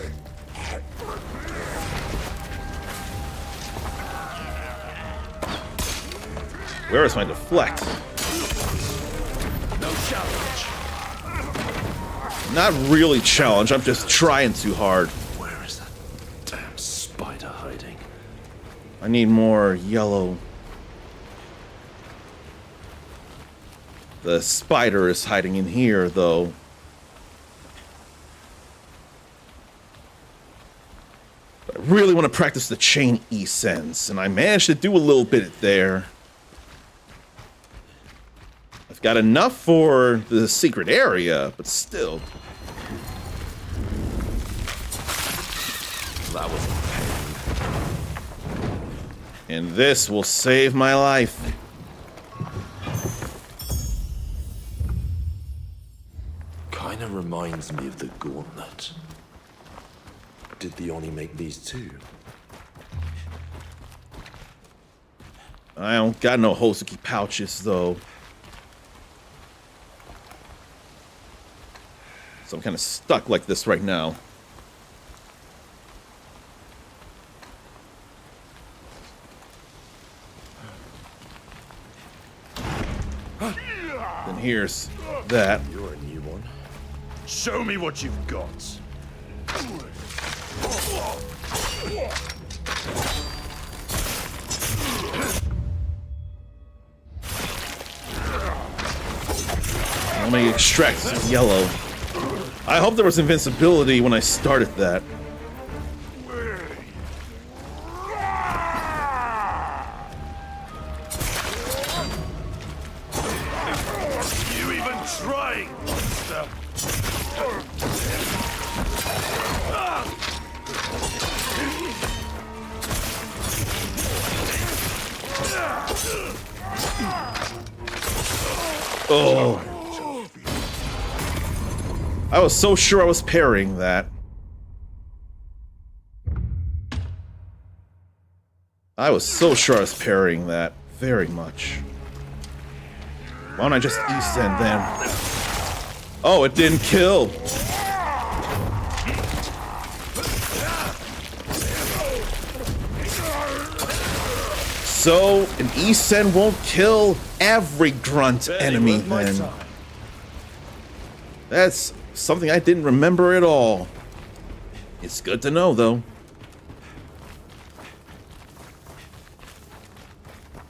Where is my deflect? No challenge. Not really challenge, I'm just trying too hard. Where is that damn spider hiding? I need more yellow. The spider is hiding in here, though. But I really want to practice the chain E-sense, and I managed to do a little bit there. I've got enough for the secret area, but still. That was a pain. And this will save my life. Kinda reminds me of the gauntlet. Did the Oni make these too? I don't got no Hosuki pouches, though. So I'm kind of stuck like this right now. Then here's that. You're a new one. Show me what you've got. Let me extract some yellow. I hope there was invincibility when I started that. You even trying, monster? Oh. I was so sure I was parrying that. I was so sure I was parrying that. Very much. Why don't I just East End then? Oh, it didn't kill. So, an East End won't kill every grunt enemy then. That's something I didn't remember at all. It's good to know, though.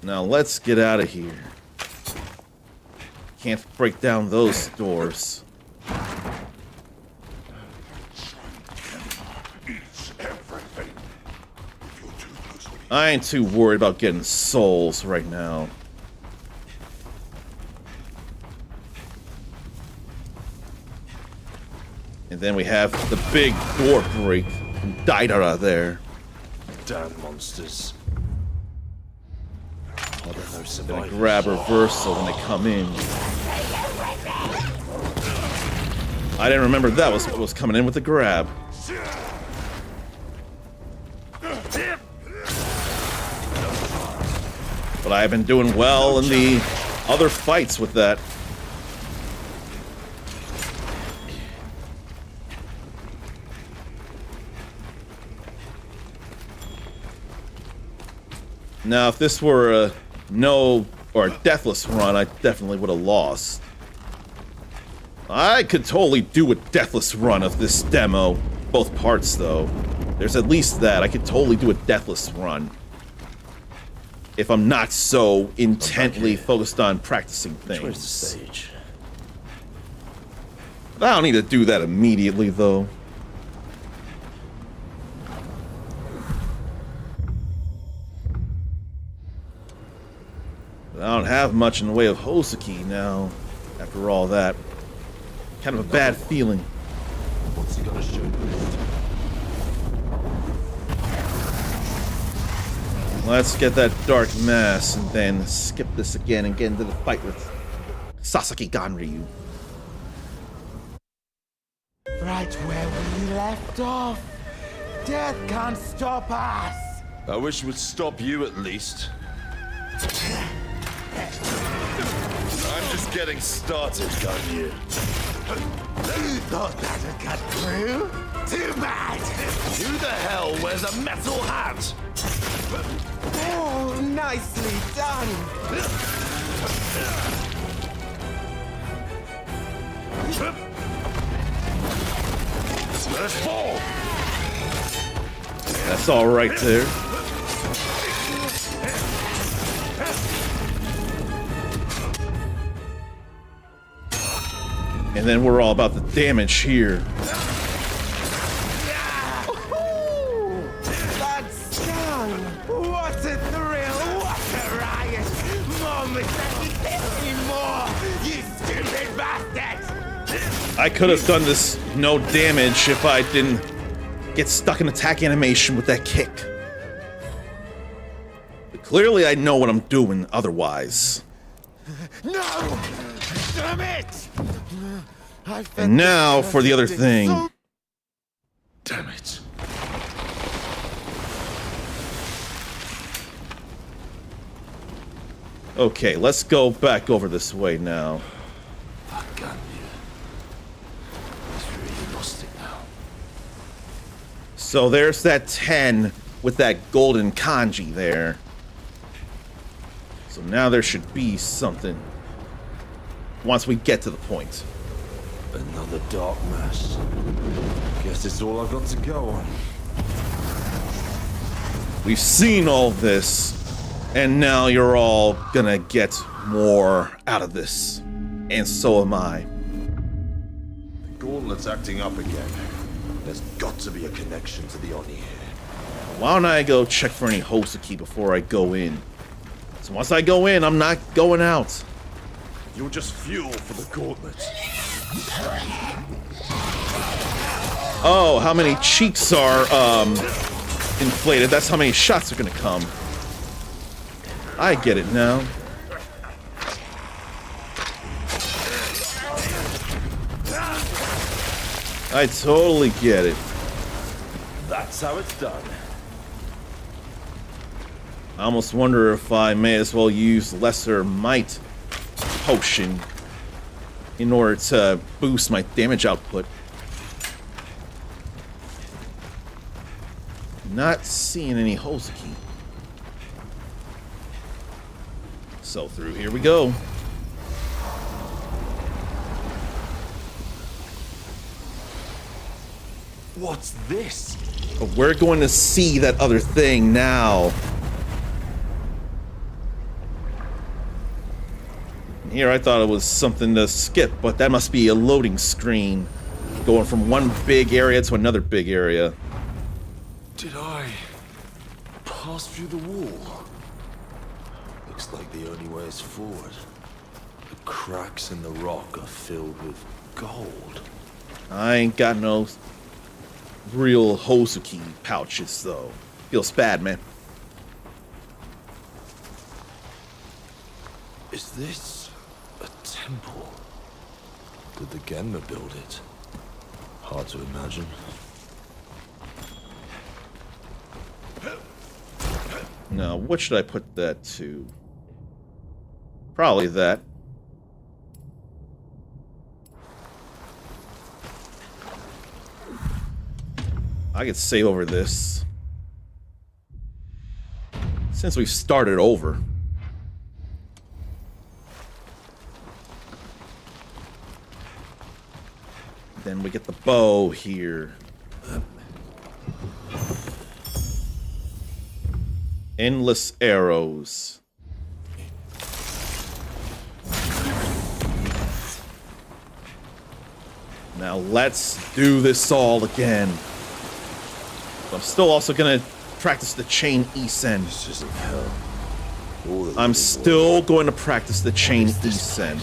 Now, let's get out of here. Can't break down those doors. I ain't too worried about getting souls right now. And then we have the big door break from Daidara there. Damn monsters. Gonna grab reversal when they come in. I didn't remember that was what was coming in with the grab. But I've been doing well in the other fights with that. Now, if this were a no or a deathless run, I definitely would have lost. I could totally do a deathless run of this demo. Both parts, though. There's at least that. I could totally do a deathless run. If I'm not so intently focused on practicing things. Where's the stage? I don't need to do that immediately, though. I don't have much in the way of Hosuki now, after all that. Kind of a bad feeling. What's he gonna show you? Let's get that dark mass and then skip this again and get into the fight with Sasaki Ganryu. Right where we left off. Death can't stop us. I wish it would stop you at least. I'm just getting started, Ganryu. You thought that'd cut through? Too bad. Who the hell wears a metal hat? Oh, nicely done. Let's fall. That's all right there. And then we're all about the damage here. Ooh, that stung! What a thrill! What a riot! Moments that you more! You stupid bastard! I could have done this no damage if I didn't get stuck in attack animation with that kick. But clearly I know what I'm doing otherwise. No! Damn it! And now for the other thing. Damn it. Okay, let's go back over this way now. So there's that 10 with that golden kanji there. So now there should be something once we get to the point. Another dark mass. Guess it's all I've got to go on. We've seen all this, and now you're all gonna get more out of this. And so am I. Gauntlet's acting up again. There's got to be a connection to the Oni here. Why don't I go check for any Hosuki before I go in? So once I go in, I'm not going out. You're just fuel for the Gauntlet. Oh, how many cheeks are inflated? That's how many shots are gonna come. I get it now. I totally get it. That's how it's done. I almost wonder if I may as well use Lesser Might Potion in order to boost my damage output. Not seeing any Hosuki. So through here we go. What's this? But we're going to see that other thing now. Here I thought it was something to skip, but that must be a loading screen. Going from one big area to another big area. Did I pass through the wall? Looks like the only way is forward. The cracks in the rock are filled with gold. I ain't got no real Hosuki pouches, though. Feels bad, man. Is this a temple? Did the Genma build it? Hard to imagine. Now, what should I put that to? Probably that. I could save over this. Since we've started over. Then we get the bow here. Endless arrows. Now let's do this all again. I'm still also gonna practice the chain Isen. This isn't hell. I'm still going to practice the chain Isen.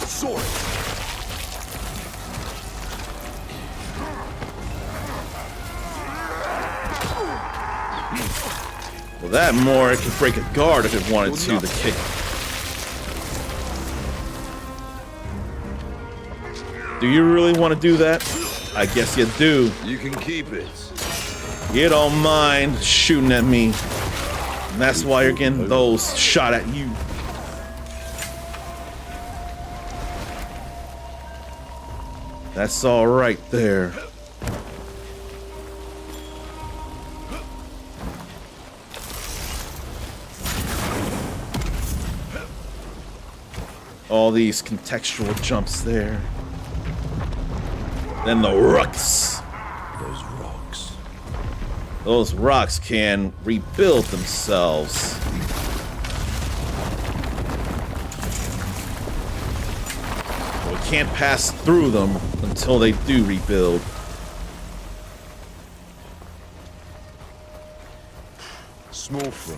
Sword. Well, that more it could break a guard if it wanted to. The kick. Do you really want to do that? I guess you do. You can keep it. You don't mind shooting at me. And that's why you're getting those shot at you. That's all right there. All these contextual jumps there. Then the rocks. Those rocks. Those rocks can rebuild themselves. We can't pass through them until they do rebuild. Small fry.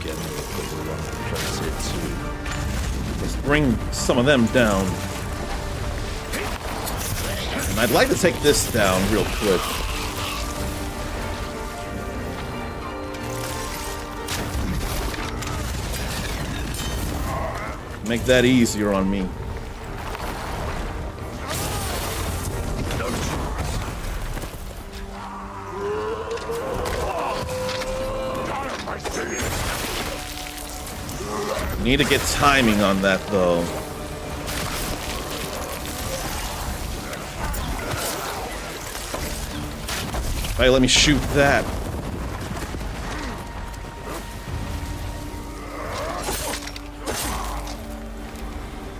Get the one place here too. Let's bring some of them down. And I'd like to take this down real quick. Make that easier on me. Need to get timing on that, though. Hey, let me shoot that.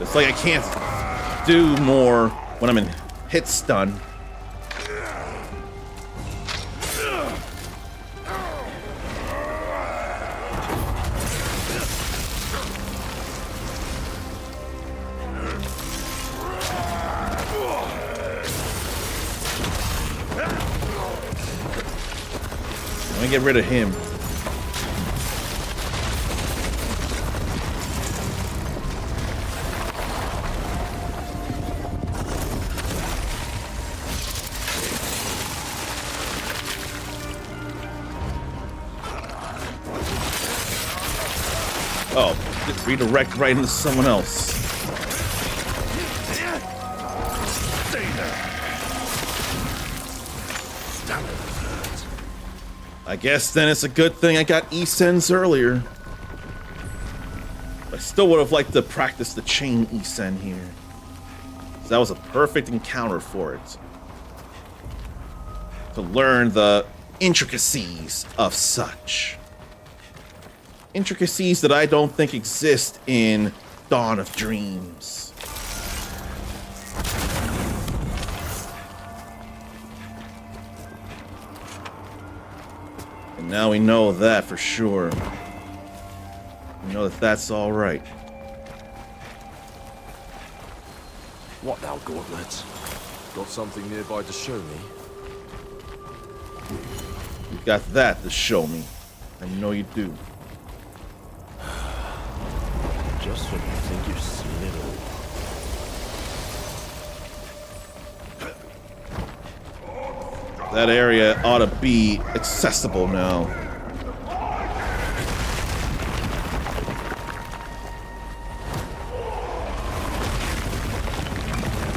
It's like I can't do more when I'm in hit stun. me get rid of him. Oh, just redirect right into someone else. Stay there. Damn it. I guess then it's a good thing I got E-Sens earlier. I still would have liked to practice the chain E-Sen here. So that was a perfect encounter for it. To learn the intricacies of such. Intricacies that I don't think exist in Dawn of Dreams. And now we know that for sure. We know that that's all right. What now, Gauntlet? Got something nearby to show me? You got that to show me. I know you do. Just when you think you've seen it all. That area ought to be accessible now.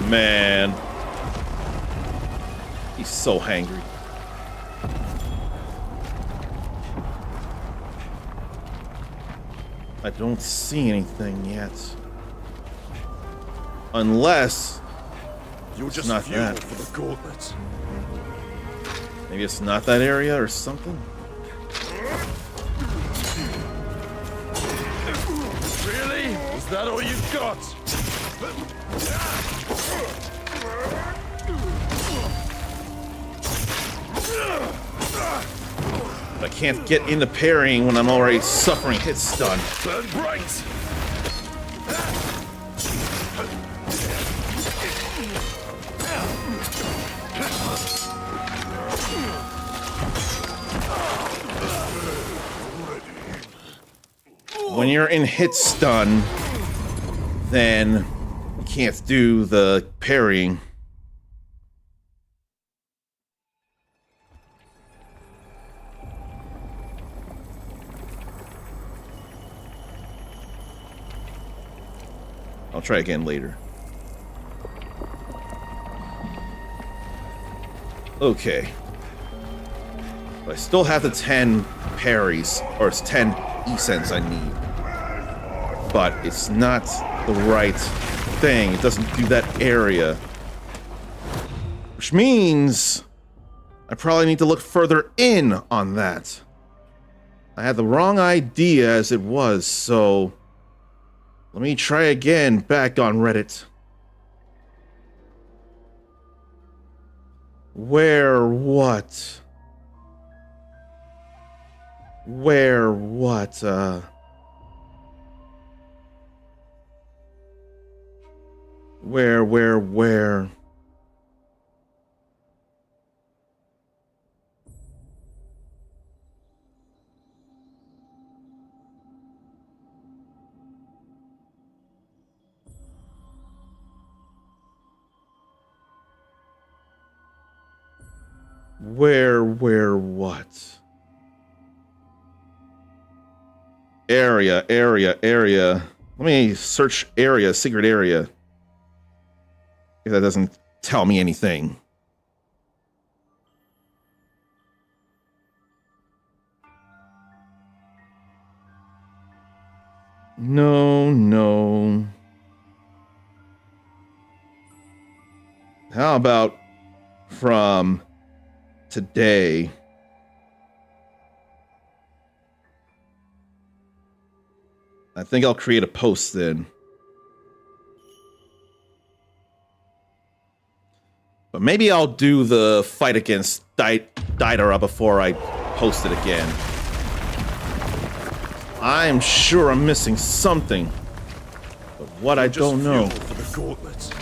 Man. He's so hangry. I don't see anything yet. Unless You're it's just not fuel that. for the Gauntlet. Maybe it's not that area or something. Really? Is that all you've got? I can't get into parrying when I'm already suffering hit stun. Burn bright! When you're in hit stun, then you can't do the parrying. I'll try again later. Okay. But I still have the 10 parries, or it's 10 E-Sens I need. But it's not the right thing. It doesn't do that area. Which means I probably need to look further in on that. I had the wrong idea as it was, so let me try again back on Reddit. Where what? Where what? Where? Where, what? Area. Let me search area, secret area. If that doesn't tell me anything. No. How about from today? I think I'll create a post then. But maybe I'll do the fight against Daedara before I post it again. I'm sure I'm missing something. But what I don't know. For the Gauntlet.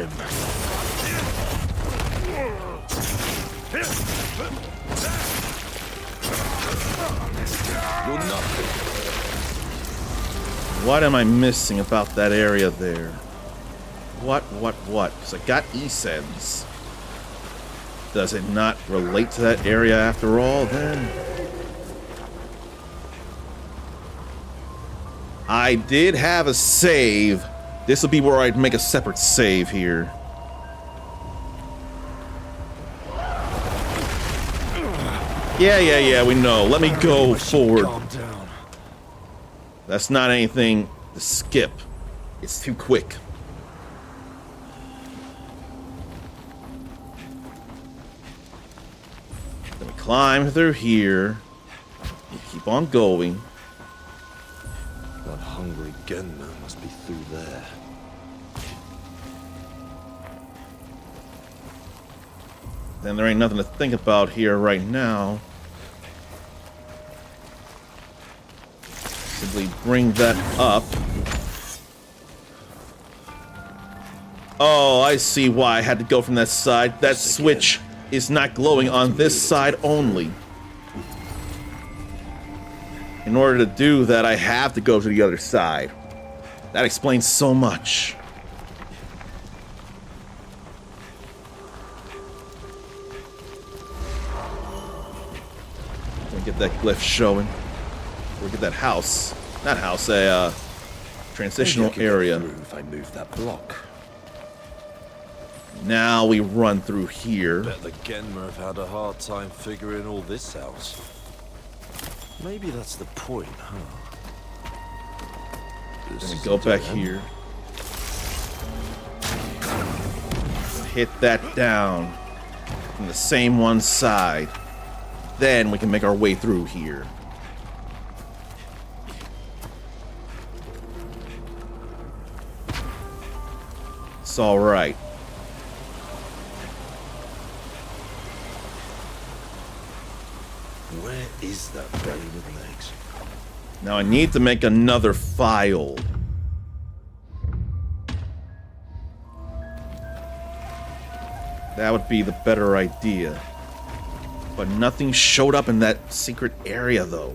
him. You're nothing. What am I missing about that area there? What? Because I got E-Sense. Does it not relate to that area after all, then? I did have a save. This will be where I'd make a separate save here. Yeah, we know. Let me go forward. That's not anything to skip. It's too quick. Let me climb through here. Keep on going. That hungry Genma must be through there. Then there ain't nothing to think about here right now. Simply bring that up. Oh, I see why I had to go from that side. That switch is not glowing on this side only. In order to do that, I have to go to the other side. That explains so much. Let me get that glyph showing. Look at that house. Not house, a transitional area. If I move that block. Now we run through here. Bet the Genma have had a hard time figuring all this out. Maybe that's the point, huh? Then we go back here. Hit that down from the same one side. Then we can make our way through here. It's all right. Where is that belly with legs? Now I need to make another file. That would be the better idea. But nothing showed up in that secret area, though.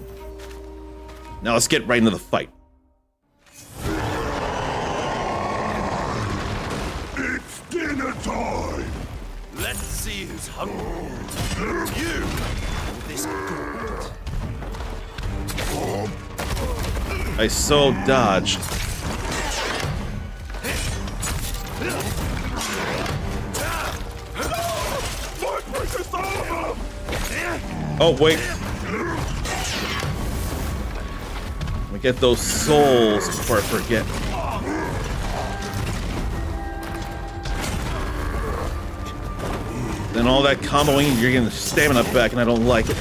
Now let's get right into the fight. It's dinner time! Let's see who's hungry. You! This gauntlet. I so dodged. Oh, wait. Let me get those souls before I forget. Then all that comboing, you're getting the stamina back, and I don't like it.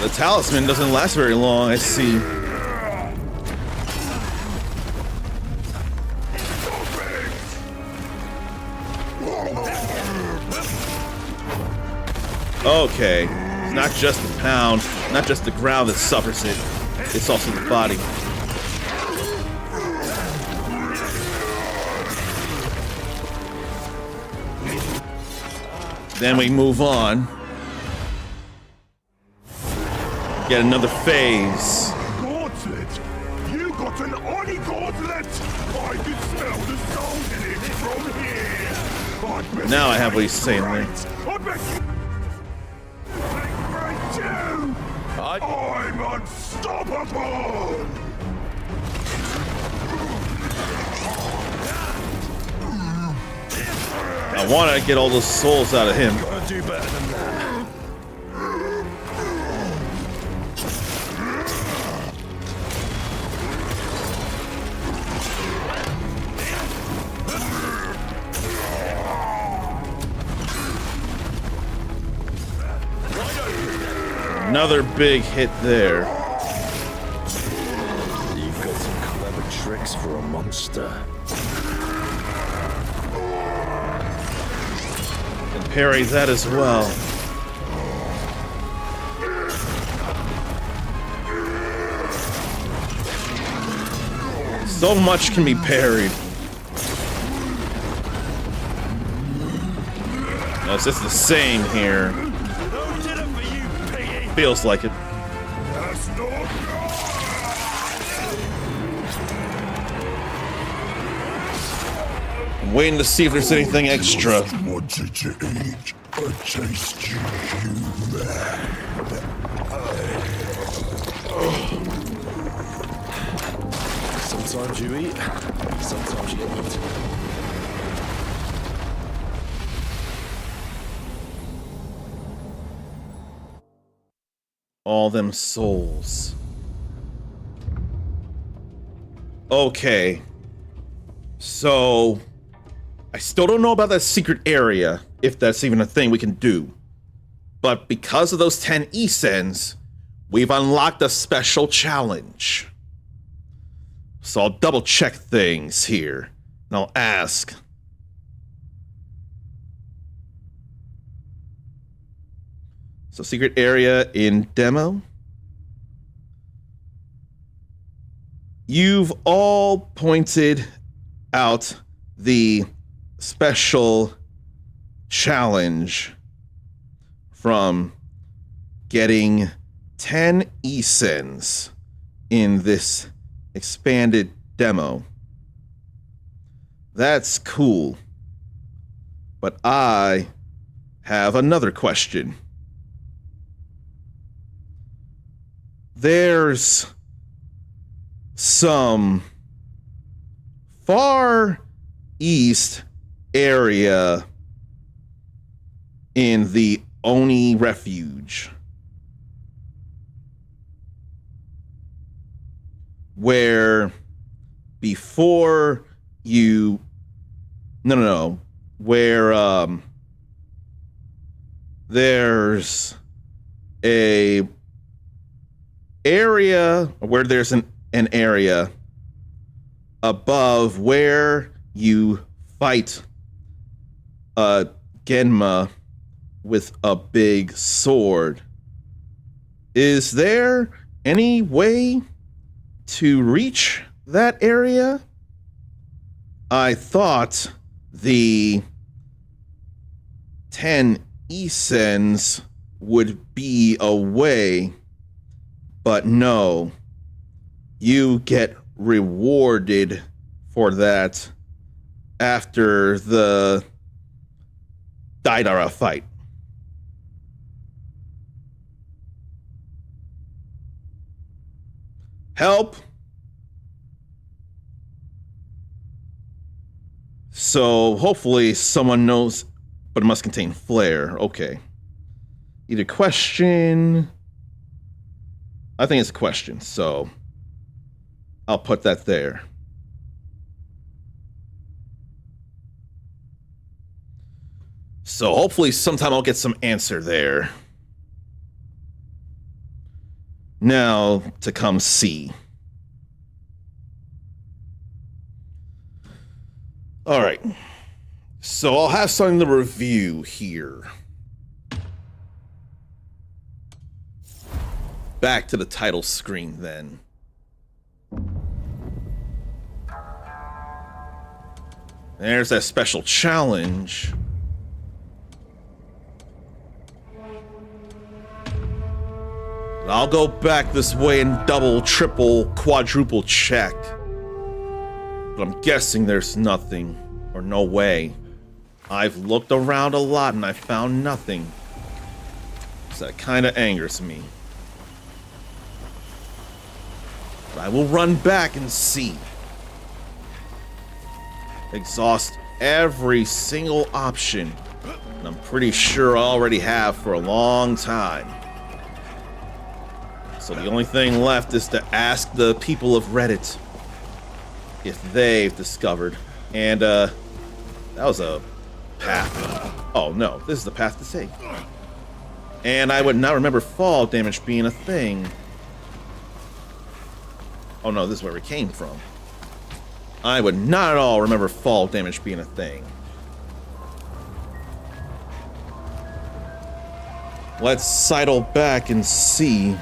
The talisman doesn't last very long, I see. Okay, it's not just the pound, not just the ground that suffers it, it's also the body. Then we move on. Get another phase. Gauntlet? You got an Oni gauntlet? I can smell the soul in it from here. Now I have what he's saying there. I bet you right too. I'm unstoppable. I want to get all those souls out of him. Gotta do better than that. Another big hit there. You've got some clever tricks for a monster. And parry that as well. So much can be parried. No, it's just the same here. Feels like it. I'm waiting to see if there's anything extra. Wanted to eat a tasty human. Sometimes you eat, sometimes you get eaten. All them souls. Okay. So, I still don't know about that secret area, if that's even a thing we can do. But because of those 10 Esens, we've unlocked a special challenge. So I'll double check things here, and I'll ask. So secret area in demo. You've all pointed out the special challenge from getting 10 Esens in this expanded demo. That's cool. But I have another question. There's some far east area in the Oni Refuge where before you where there's a area where there's an area above where you fight a Genma with a big sword. Is there any way to reach that area? I thought the 10 Esens would be a way, but no. You get rewarded for that after the Daidara fight. Help! So hopefully someone knows, but it must contain flare. Okay. Either question. I think it's a question, so I'll put that there. So hopefully sometime I'll get some answer there. Now to come see. All right. So I'll have something to review here. Back to the title screen then. There's that special challenge. I'll go back this way and double, triple, quadruple check. But I'm guessing there's nothing, or no way. I've looked around a lot and I found nothing. So that kind of angers me. But I will run back and see. Exhaust every single option. And I'm pretty sure I already have for a long time. So the only thing left is to ask the people of Reddit if they've discovered. And that was a path. Oh no, this is the path to take. And I would not remember fall damage being a thing. Oh no, this is where we came from. I would not at all remember fall damage being a thing. Let's sidle back and see.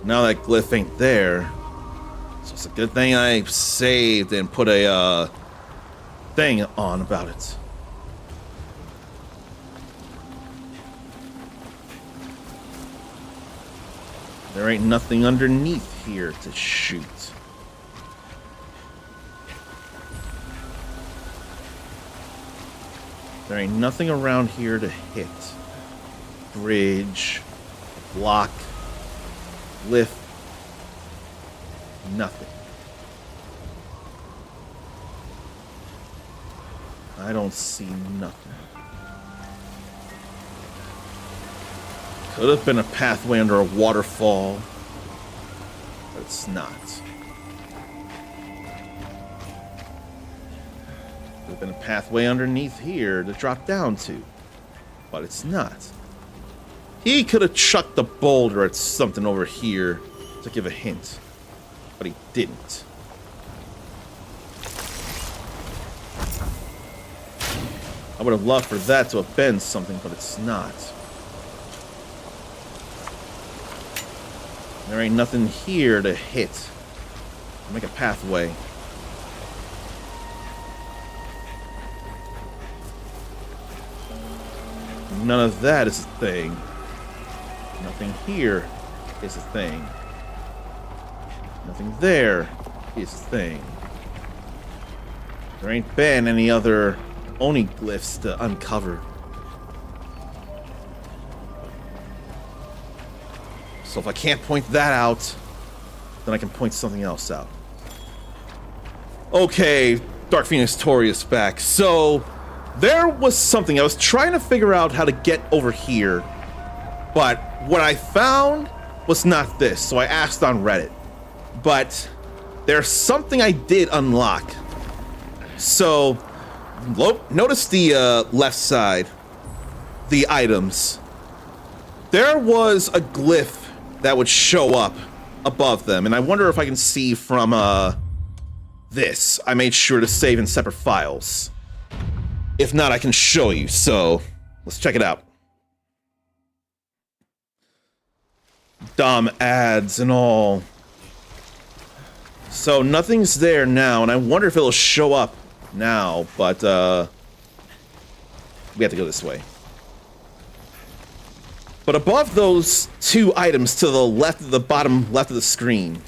Now that glyph ain't there. So it's a good thing I saved and put a thing on about it. There ain't nothing underneath here to shoot. There ain't nothing around here to hit. Bridge, block, lift, nothing. I don't see nothing. Could have been a pathway under a waterfall, but it's not. Could have been a pathway underneath here to drop down to, but it's not. He could have chucked a boulder at something over here to give a hint, but he didn't. I would have loved for that to have been something, but it's not. There ain't nothing here to hit. Make a pathway. None of that is a thing. Nothing here is a thing. Nothing there is a thing. There ain't been any other Oni glyphs to uncover. So if I can't point that out, then I can point something else out. Okay, Dark Phoenix Tori is back. So there was something. I was trying to figure out how to get over here, but what I found was not this. So I asked on Reddit. But there's something I did unlock. So notice the left side, the items. There was a glyph that would show up above them, and I wonder if I can see from this. I made sure to save in separate files. If not, I can show you, so let's check it out. Dom ads and all. So nothing's there now, and I wonder if it'll show up now, but we have to go this way. But above those two items to the left of the bottom left of the screen,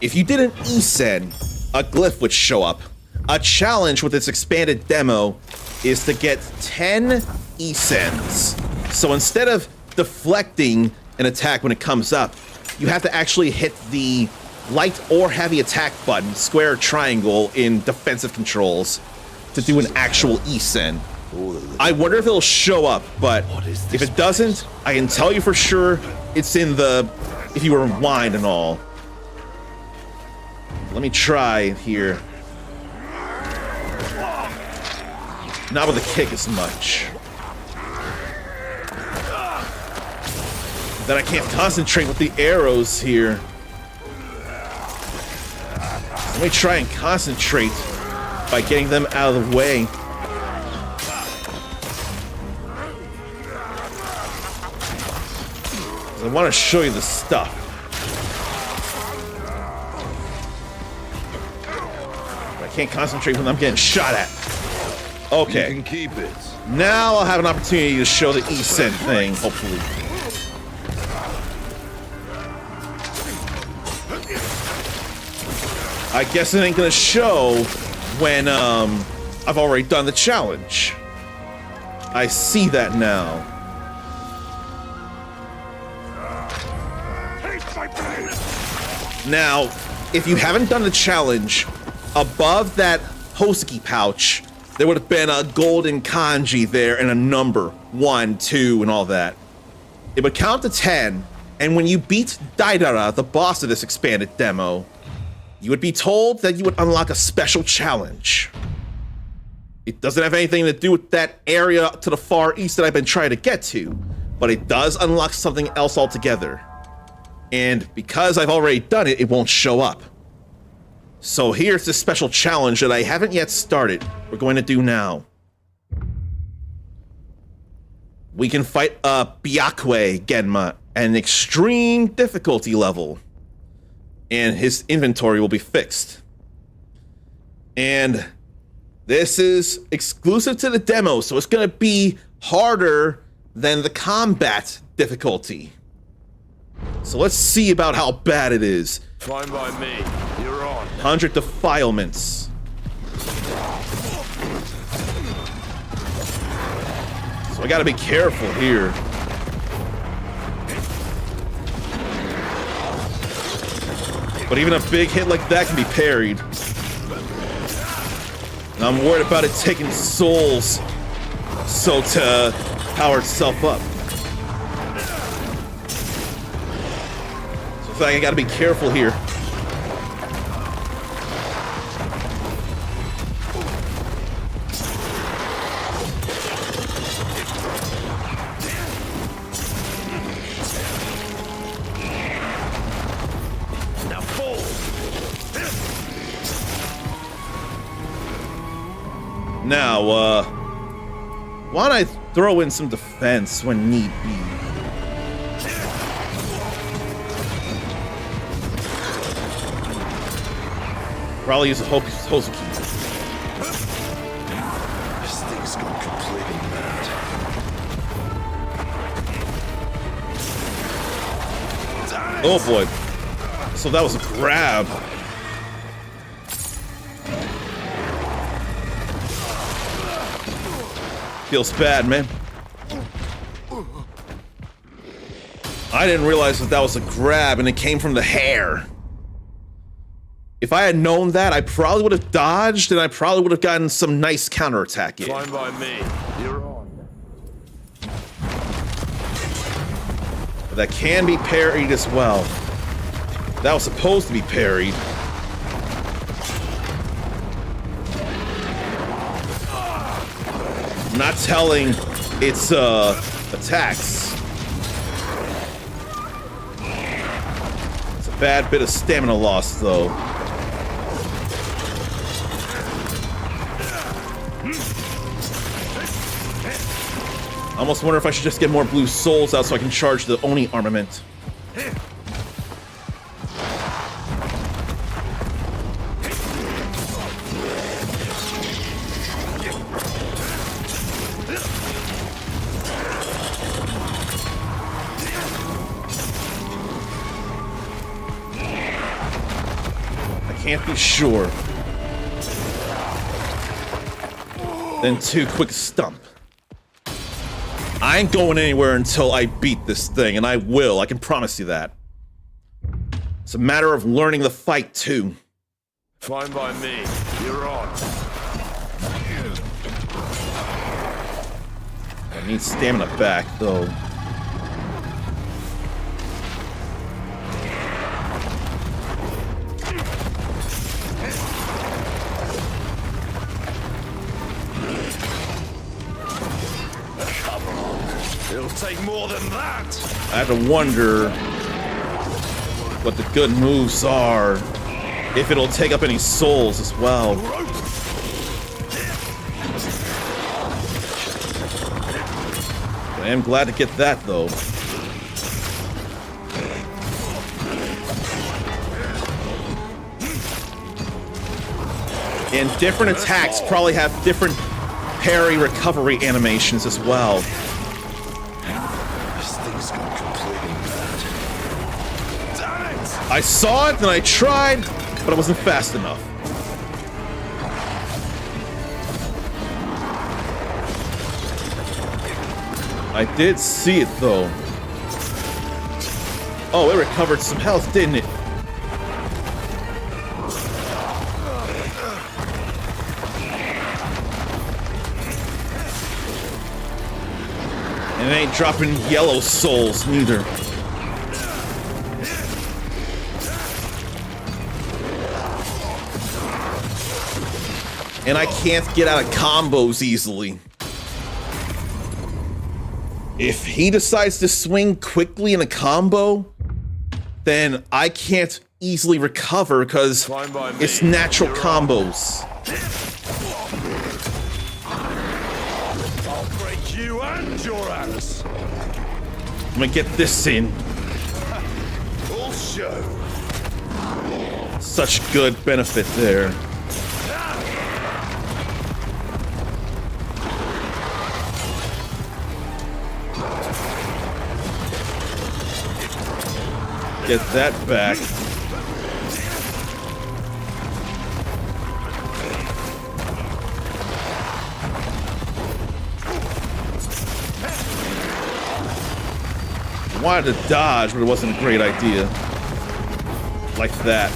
if you did an ESEN, a glyph would show up. A challenge with its expanded demo is to get 10 ESENs. So instead of deflecting an attack when it comes up, you have to actually hit the light or heavy attack button, square or triangle, in defensive controls to do an actual ESEN. I wonder if it'll show up, but if it doesn't, I can tell you for sure it's in the, if you rewind and all. Let me try here. Not with a kick as much. Then I can't concentrate with the arrows here. Let me try and concentrate by getting them out of the way. I want to show you the stuff. But I can't concentrate when I'm getting shot at. Okay. You can keep it. Now I'll have an opportunity to show the ESEN thing, hopefully. I guess it ain't gonna show when I've already done the challenge. I see that now. Now, if you haven't done the challenge, above that Hoseki pouch, there would have been a golden kanji there and a number, 1, 2, and all that. It would count to 10, and when you beat Daidara, the boss of this expanded demo, you would be told that you would unlock a special challenge. It doesn't have anything to do with that area to the far east that I've been trying to get to, but it does unlock something else altogether. And because I've already done it, it won't show up. So here's this special challenge that I haven't yet started. We're going to do now. We can fight Byakwe Genma an extreme difficulty level, and his inventory will be fixed. And this is exclusive to the demo, so it's going to be harder than the combat difficulty. So let's see about how bad it is. Fine by me. You're on. 100 defilements. So I gotta be careful here. But even a big hit like that can be parried. And I'm worried about it taking souls so to power itself up. So I gotta be careful here. Now, why don't I throw in some defense when need be? Probably use a Hosuki. This thing's gone completely mad. Oh boy. So that was a grab. Feels bad, man. I didn't realize that was a grab and it came from the hair. If I had known that, I probably would have dodged and I probably would have gotten some nice counterattack in. Fine by me. You're on. But that can be parried as well. That was supposed to be parried. I'm not telling its attacks. It's a bad bit of stamina loss, though. I almost wonder if I should just get more blue souls out so I can charge the Oni armament. Can't be sure. Then two quick stump. I ain't going anywhere until I beat this thing, and I will. I can promise you that. It's a matter of learning the fight too. Fine by me. You're on. I need stamina back though. It'll take more than that. I have to wonder what the good moves are. If it'll take up any souls as well. I am glad to get that though. And different attacks probably have different parry recovery animations as well. I saw it and I tried, but I wasn't fast enough. I did see it though. Oh, it recovered some health, didn't it? And it ain't dropping yellow souls neither. And I can't get out of combos easily. If he decides to swing quickly in a combo, then I can't easily recover because it's natural combos. I'll break you and your ass. I'm gonna get this in. show. Such good benefit there. Get that back. I wanted to dodge, but it wasn't a great idea. Like that.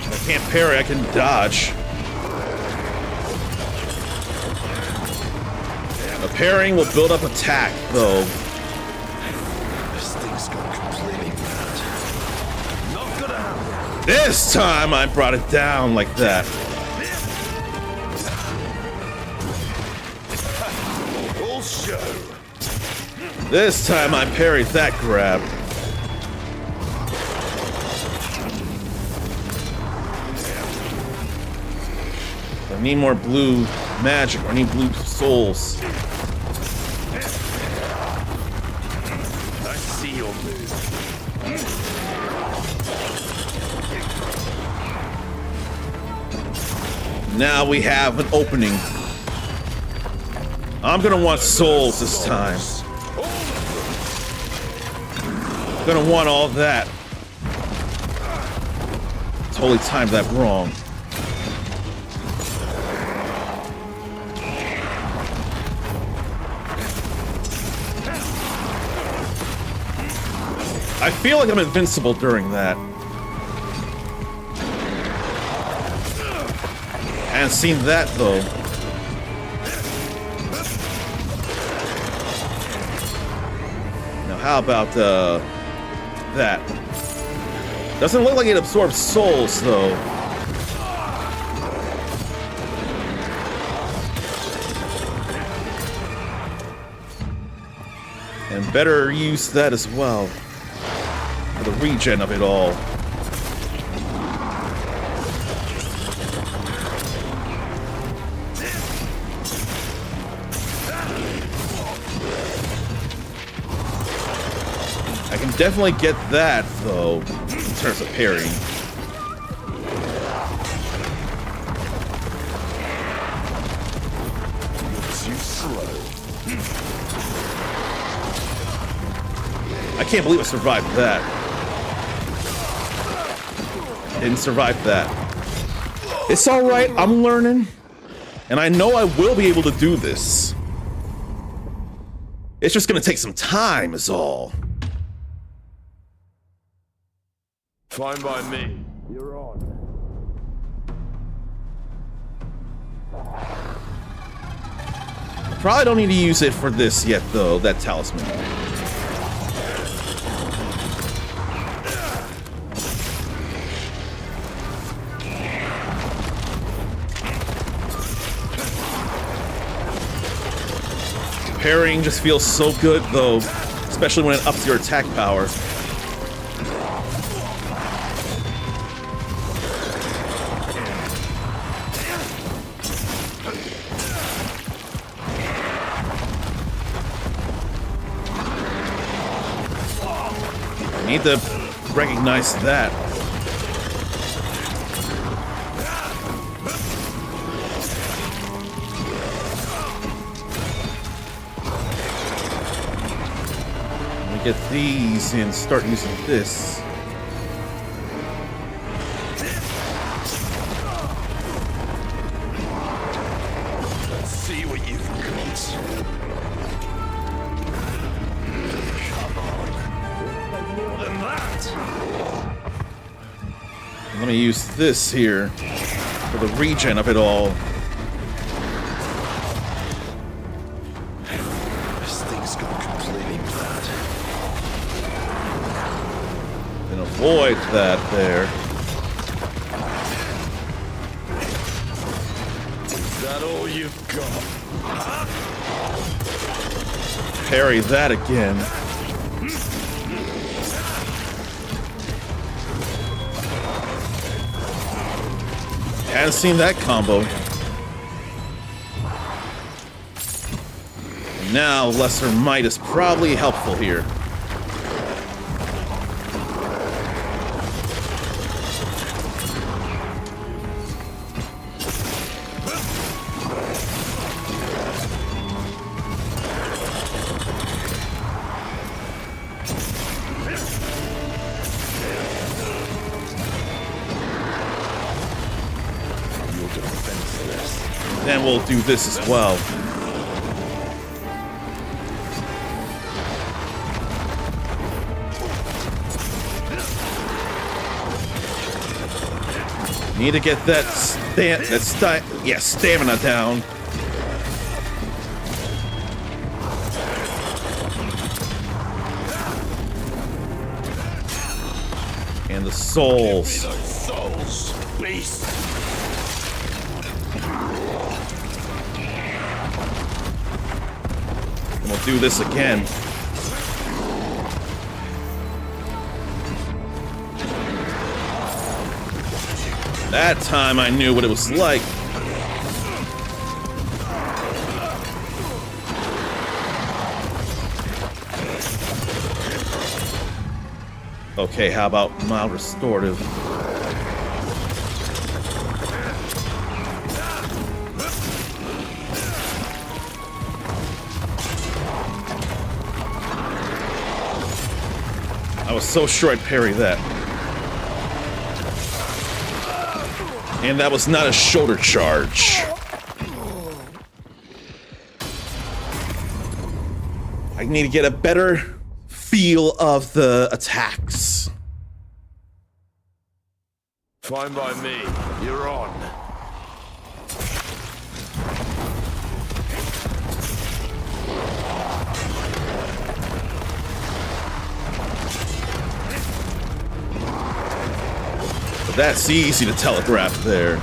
I can't parry, I can dodge. A parrying will build up attack, though. This thing's gone completely mad. Not gonna happen. This time I brought it down like that. Full show. This time I parried that grab. I need more blue magic. I need blue souls. I see your move. Now we have an opening. I'm gonna want souls this time. Gonna want all that. Totally timed that wrong. I feel like I'm invincible during that. I haven't seen that though. Now how about that? Doesn't look like it absorbs souls though. And better use that as well. For the regen of it all. I can definitely get that, though, in terms of parrying. Too slow. I can't believe I survived that. Didn't survive that. It's alright, I'm learning. And I know I will be able to do this. It's just gonna take some time, is all. Fine by me. You're on. Probably don't need to use it for this yet, though, that talisman. Parrying just feels so good, though, especially when it ups your attack power. I need to recognize that. Get these and start using this. Let's see what you've got. Come on. More than that. Let me use this here for the regen of it all. This thing's gone completely mad. Avoid that there. Is that all you've got? Parry that again. Hadn't seen that combo. And now lesser might is probably helpful here. Then we'll do this as well. Need to get that stamina down. And the souls. Souls, beast. And we'll do this again. That time I knew what it was like. Okay, how about mild restorative? I was so sure I'd parry that. And that was not a shoulder charge. I need to get a better feel of the attacks. Fine by me. You're on. But that's easy to telegraph there.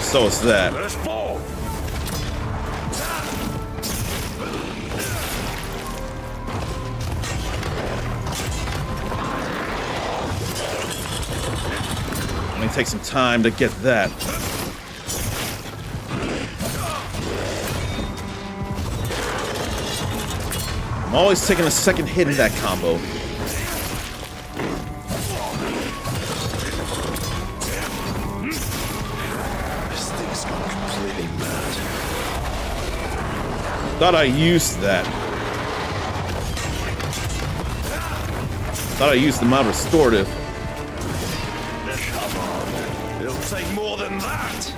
So is that. Let's fall. Let me take some time to get that. I'm always taking a second hit in that combo. This thing's gone completely mad. Thought I used that. Thought I used the mild restorative. Come on. It'll take more than that.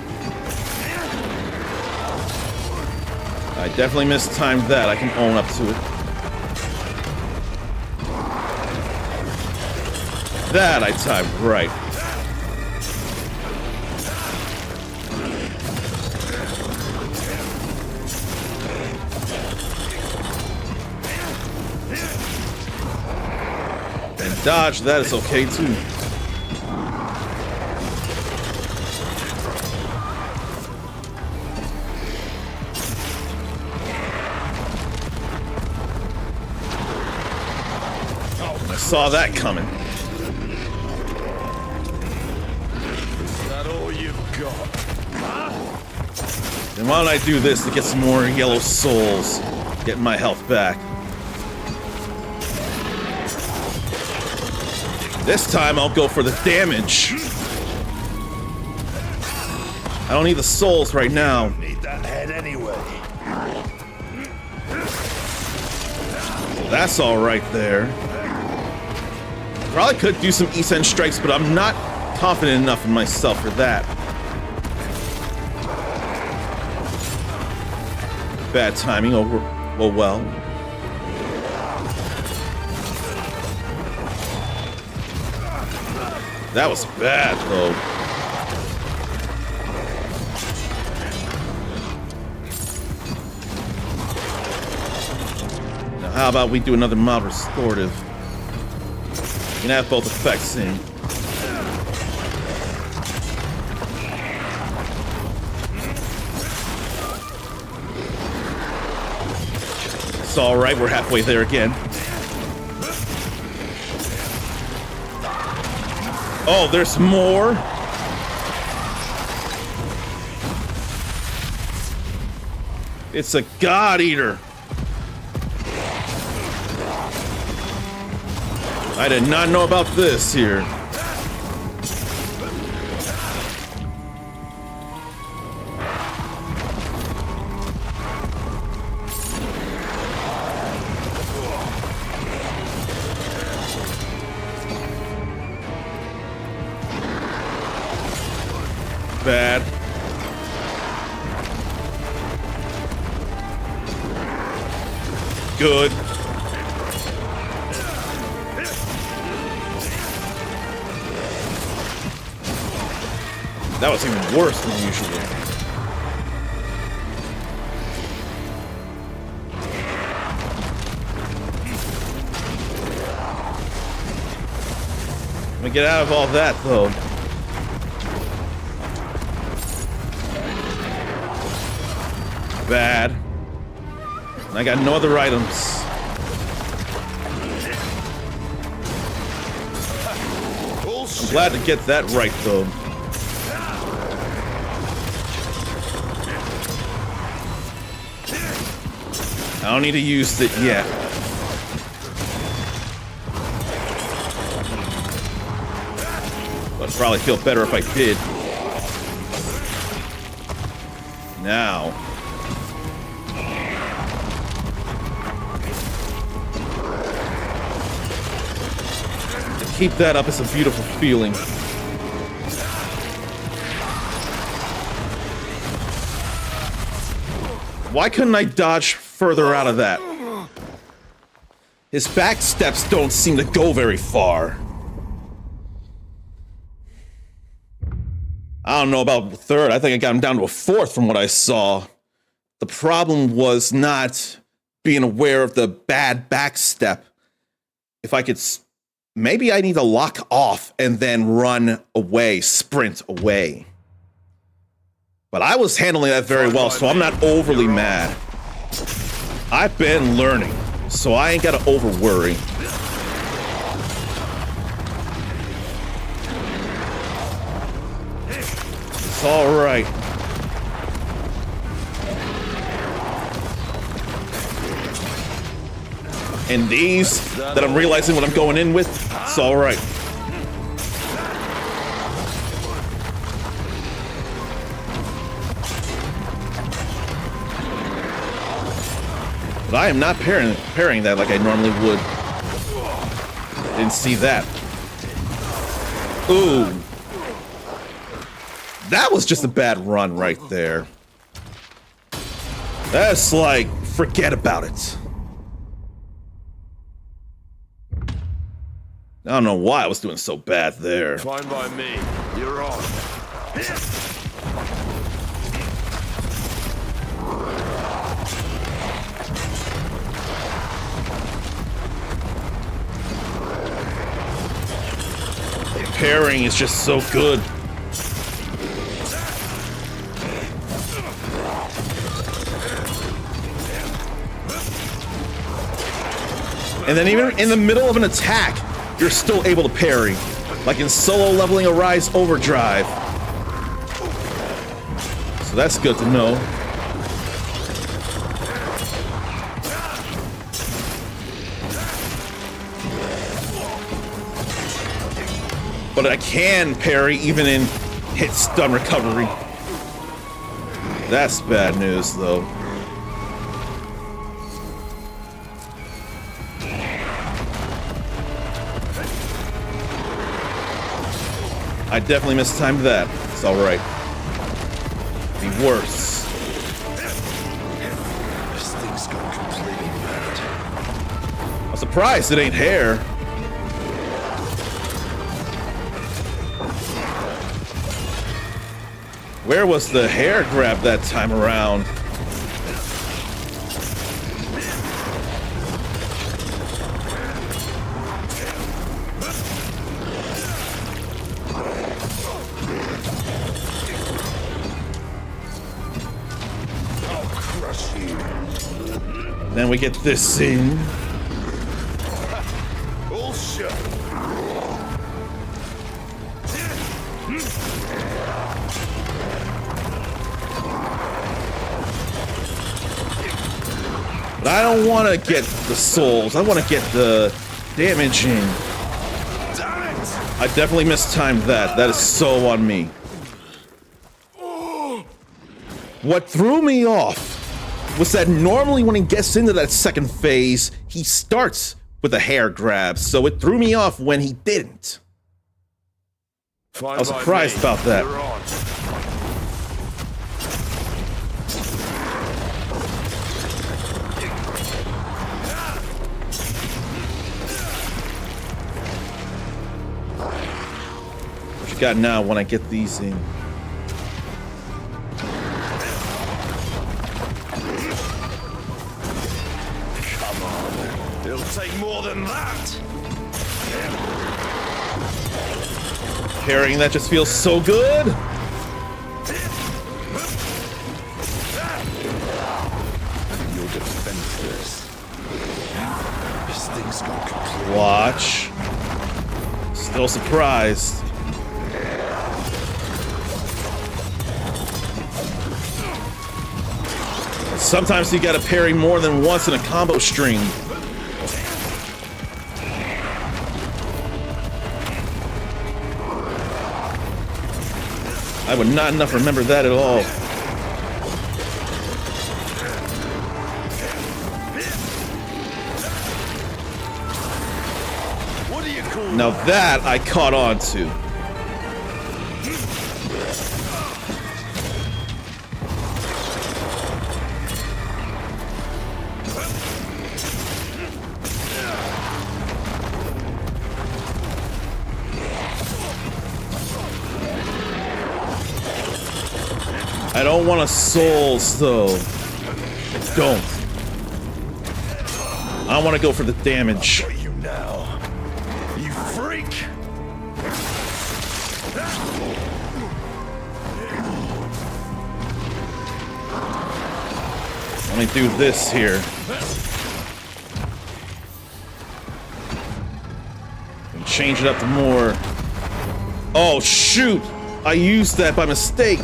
I definitely mistimed that. I can own up to it. That I timed right. And dodge, that is okay too. Oh, I saw that coming. And why don't I do this to get some more yellow souls? Getting my health back. This time I'll go for the damage. I don't need the souls right now. Need that head anyway. So that's alright there. Probably could do some East End strikes, but I'm not confident enough in myself for that. Bad timing over. Well. That was bad, though. Now, how about we do another mild restorative? You can have both effects in. It's alright, we're halfway there again. Oh, there's more? It's a God Eater. I did not know about this here. Bad. Good. That was even worse than usual. Let me get out of all that, though. Bad. And I got no other items. I'm glad to get that right, though. I don't need to use it yet. But I'd probably feel better if I did. Now. To keep that up is a beautiful feeling. Why couldn't I dodge further out of that? His back steps don't seem to go very far. I don't know about third. I think I got him down to a fourth from what I saw. The problem was not being aware of the bad back step. If I could... Maybe I need to lock off and then run away, sprint away. But I was handling that very well, so I'm not overly mad. I've been learning, so I ain't gotta over-worry. It's alright. And these that I'm realizing what I'm going in with, it's alright. But I am not parrying that like I normally would. Didn't see that. Ooh. That was just a bad run right there. That's like, forget about it. I don't know why I was doing so bad there. Fine by me. You're on. Parrying is just so good. And then even in the middle of an attack, you're still able to parry. Like in solo leveling Arise Overdrive. So that's good to know. But I can parry even in hit stun recovery. That's bad news, though. I definitely mistimed that. It's alright. Be worse. This thing's gone completely mad. I'm surprised it ain't hair. Where was the hair grab that time around? I'll crush you. Then we get this in. Bullshit. But I don't want to get the souls. I want to get the damage in. I definitely mistimed that. That is so on me. What threw me off was that normally when he gets into that second phase, he starts with a hair grab. So it threw me off when he didn't. I was surprised about that. What you got now when I get these in? Come on. It'll take more than that. Carrying that just feels so good. You're defenseless. This thing's gone completely. Watch. Still surprised. Sometimes you gotta parry more than once in a combo string. I would not enough remember that at all. What do you call Now that I caught on to. I don't want a souls though. I don't. I want to go for the damage. you now? You freak! Let me do this here. And change it up to more. Oh shoot! I used that by mistake.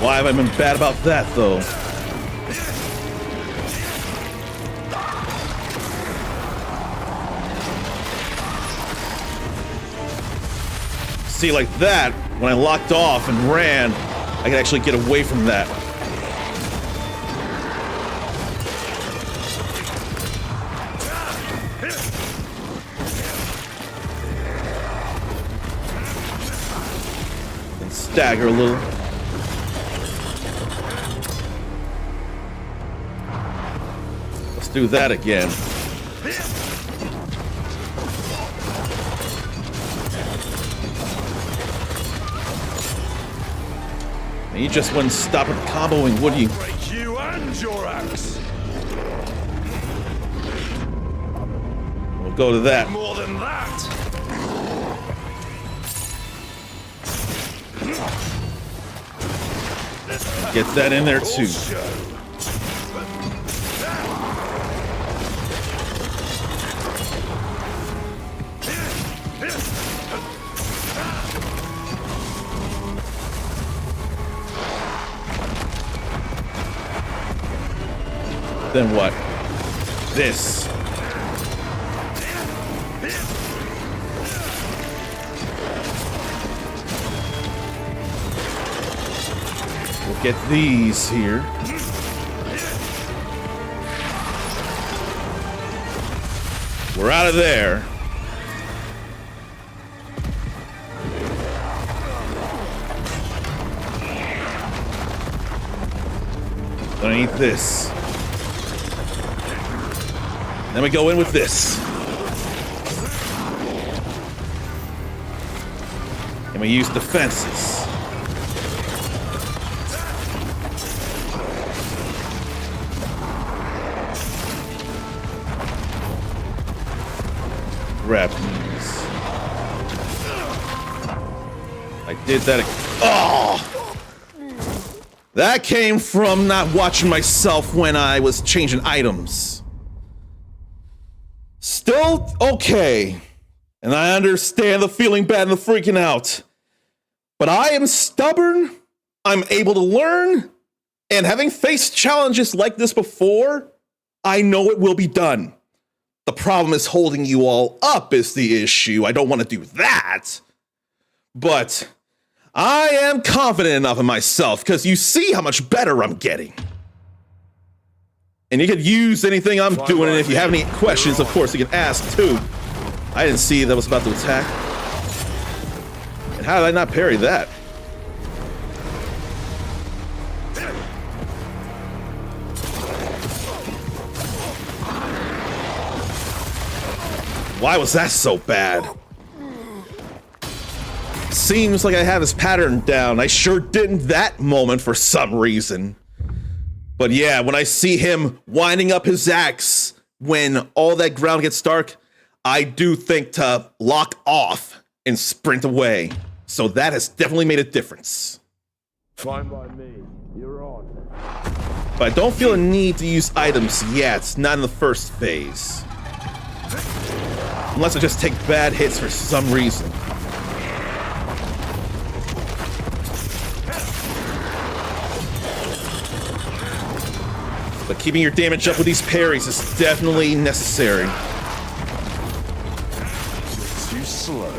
Why have I been bad about that, though? See, like that, when I locked off and ran, I could actually get away from that. And stagger a little. Do that again. And you just wouldn't stop at the comboing, would you? Break you and your axe. We'll go to that. More than that. Get that in there too. Then what? This. We'll get these here. We're out of there. Don't eat this. Then we go in with this. And we use defenses. Grab these. I did that. Oh! That came from not watching myself when I was changing items. Still okay. And I understand the feeling bad and the freaking out. But I am stubborn, I'm able to learn, and having faced challenges like this before, I know it will be done. The problem is holding you all up is the issue. I don't want to do that. But I am confident enough in myself because you see how much better I'm getting. And you could use anything I'm doing, and if you have any questions, of course, you can ask too. I didn't see that was about to attack. And how did I not parry that? Why was that so bad? Seems like I have his pattern down. I sure didn't that moment for some reason. But yeah, when I see him winding up his axe when all that ground gets dark, I do think to lock off and sprint away. So that has definitely made a difference. Fine by me. You're on. But I don't feel a need to use items yet, not in the first phase. Unless I just take bad hits for some reason. But keeping your damage up with these parries is definitely necessary. Too slow.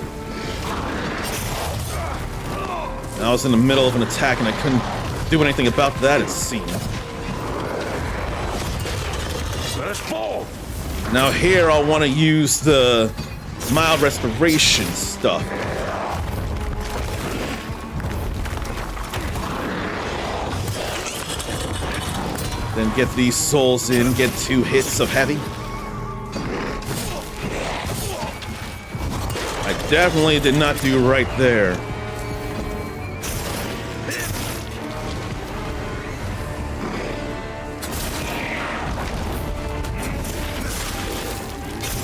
I was in the middle of an attack and I couldn't do anything about that, it seemed. Now here I'll want to use the mild respiration stuff. Then get these souls in, get 2 hits of heavy. I definitely did not do right there.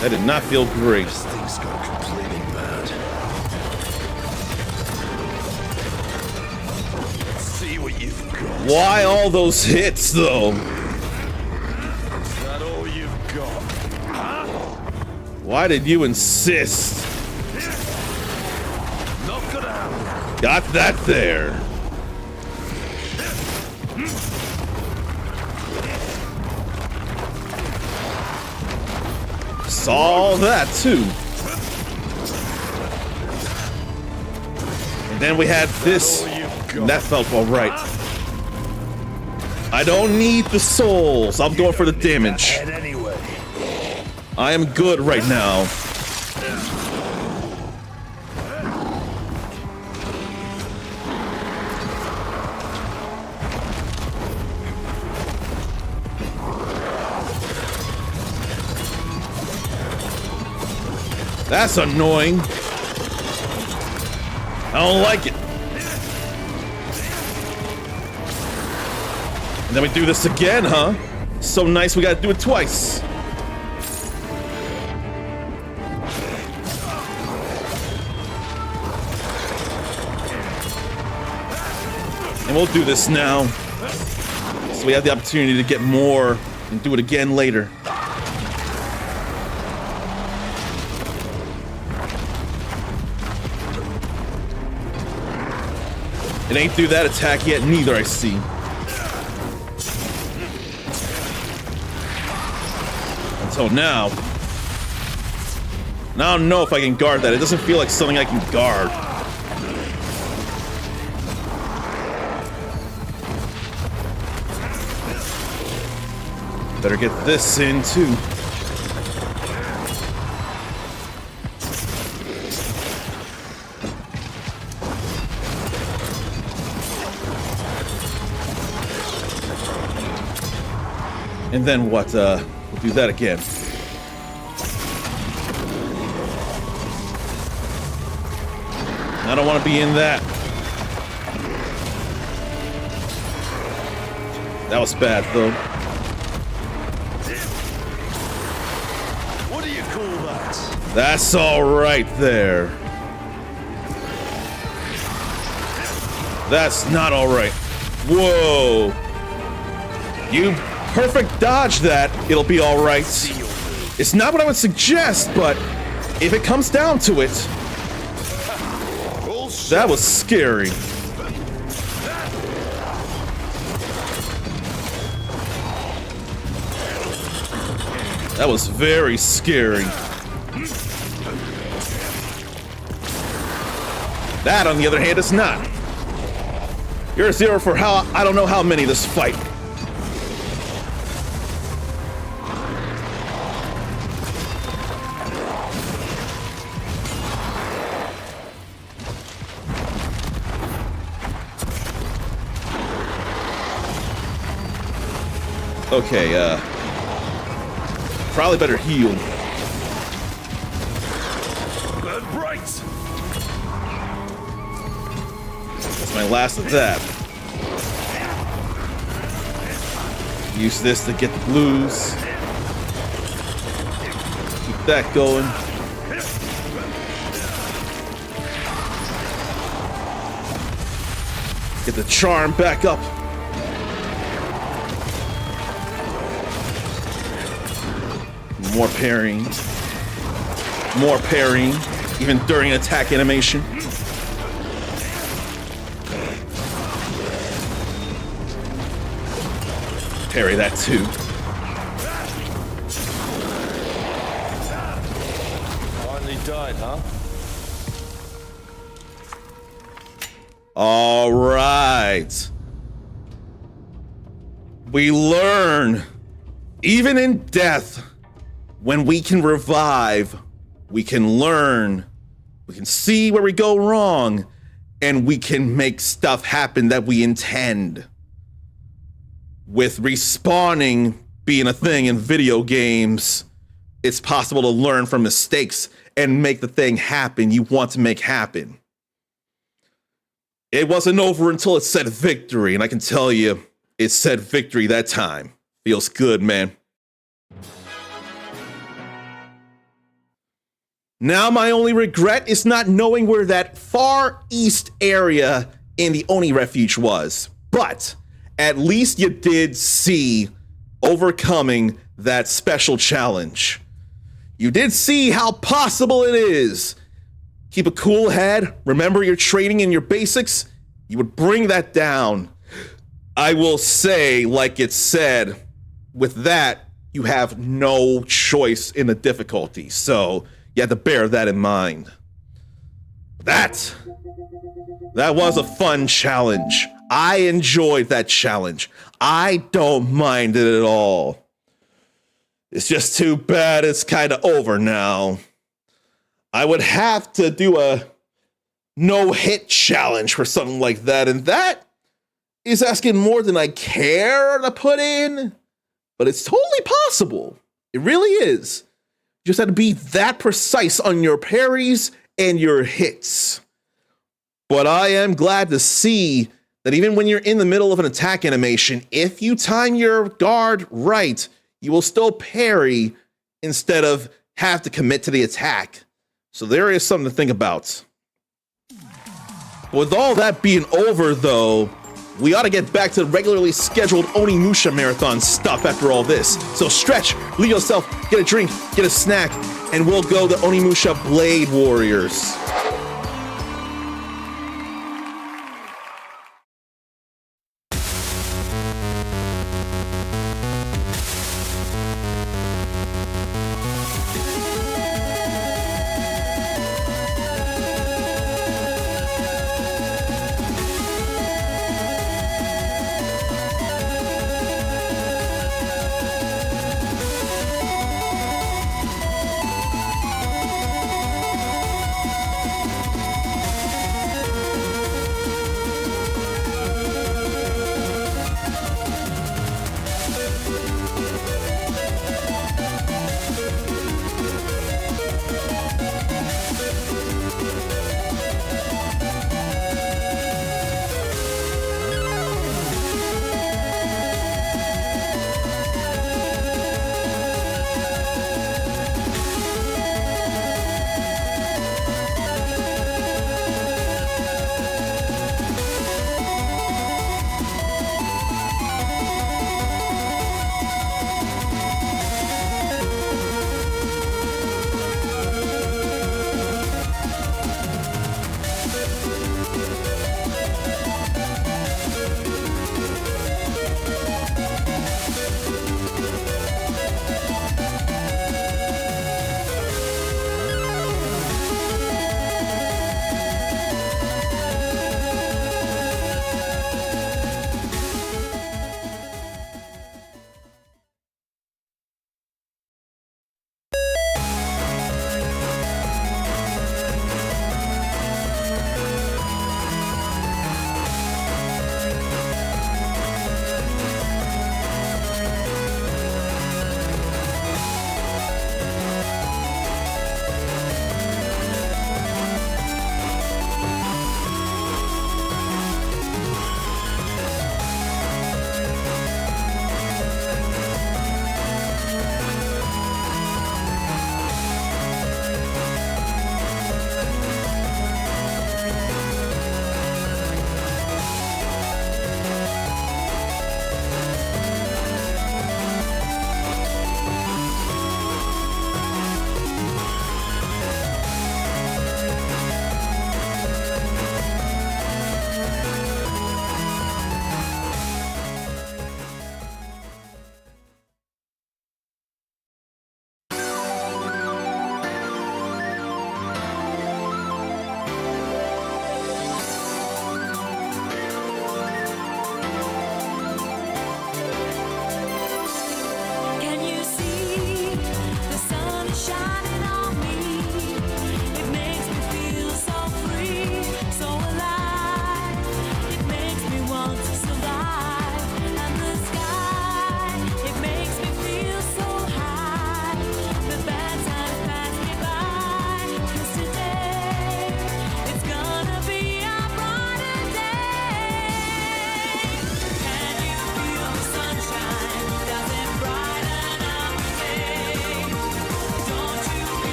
That did not feel great. This thing's gone completely mad. Let's see what you've got. Why all those hits, though? Is that all you've got? Huh? Why did you insist? Not gonna happen. Got that there. Saw that too. And then we had this. And that felt alright. I don't need the souls. I'm going for the damage. I am good right now. That's annoying. I don't like it. And then we do this again, huh? So nice we gotta do it twice. And we'll do this now. So we have the opportunity to get more and do it again later. It ain't through that attack yet, neither, I see. Until now. Now I don't know if I can guard that. It doesn't feel like something I can guard. Better get this in, too. And then what, we'll do that again. I don't want to be in that. That was bad, though. What do you call that? That's all right there. That's not all right. Whoa. You perfect dodge that. It'll be all right. It's not what I would suggest, but If it comes down to it, that was scary. That was very scary. That, on the other hand, is not. You're a 0 for I don't know how many this fight. Okay, probably better heal. That's my last of that. Use this to get the blues. Keep that going. Get the charm back up. More parrying. More parrying, even during attack animation. Parry that too. Finally died, huh? All right. We learn, even in death, when we can revive, we can learn, we can see where we go wrong, and we can make stuff happen that we intend. With respawning being a thing in video games, it's possible to learn from mistakes and make the thing happen you want to make happen. It wasn't over until it said victory, and I can tell you, it said victory that time. Feels good, man. Now my only regret is not knowing where that far east area in the Oni refuge was. But at least you did see overcoming that special challenge. You did see how possible it is. Keep a cool head, remember your training and your basics. You would bring that down. I will say, like it said, with that, you have no choice in the difficulty. So you have to bear that in mind. That was a fun challenge. I enjoyed that challenge. I don't mind it at all. It's just too bad it's kind of over now. I would have to do a no-hit challenge for something like that, and that is asking more than I care to put in, but it's totally possible. It really is. You just have to be that precise on your parries and your hits. But I am glad to see that even when you're in the middle of an attack animation, if you time your guard right, you will still parry instead of have to commit to the attack. So there is something to think about. With all that being over, though, we ought to get back to the regularly scheduled Onimusha marathon stuff after all this. So stretch, leave yourself, get a drink, get a snack, and we'll go the Onimusha Blade Warriors.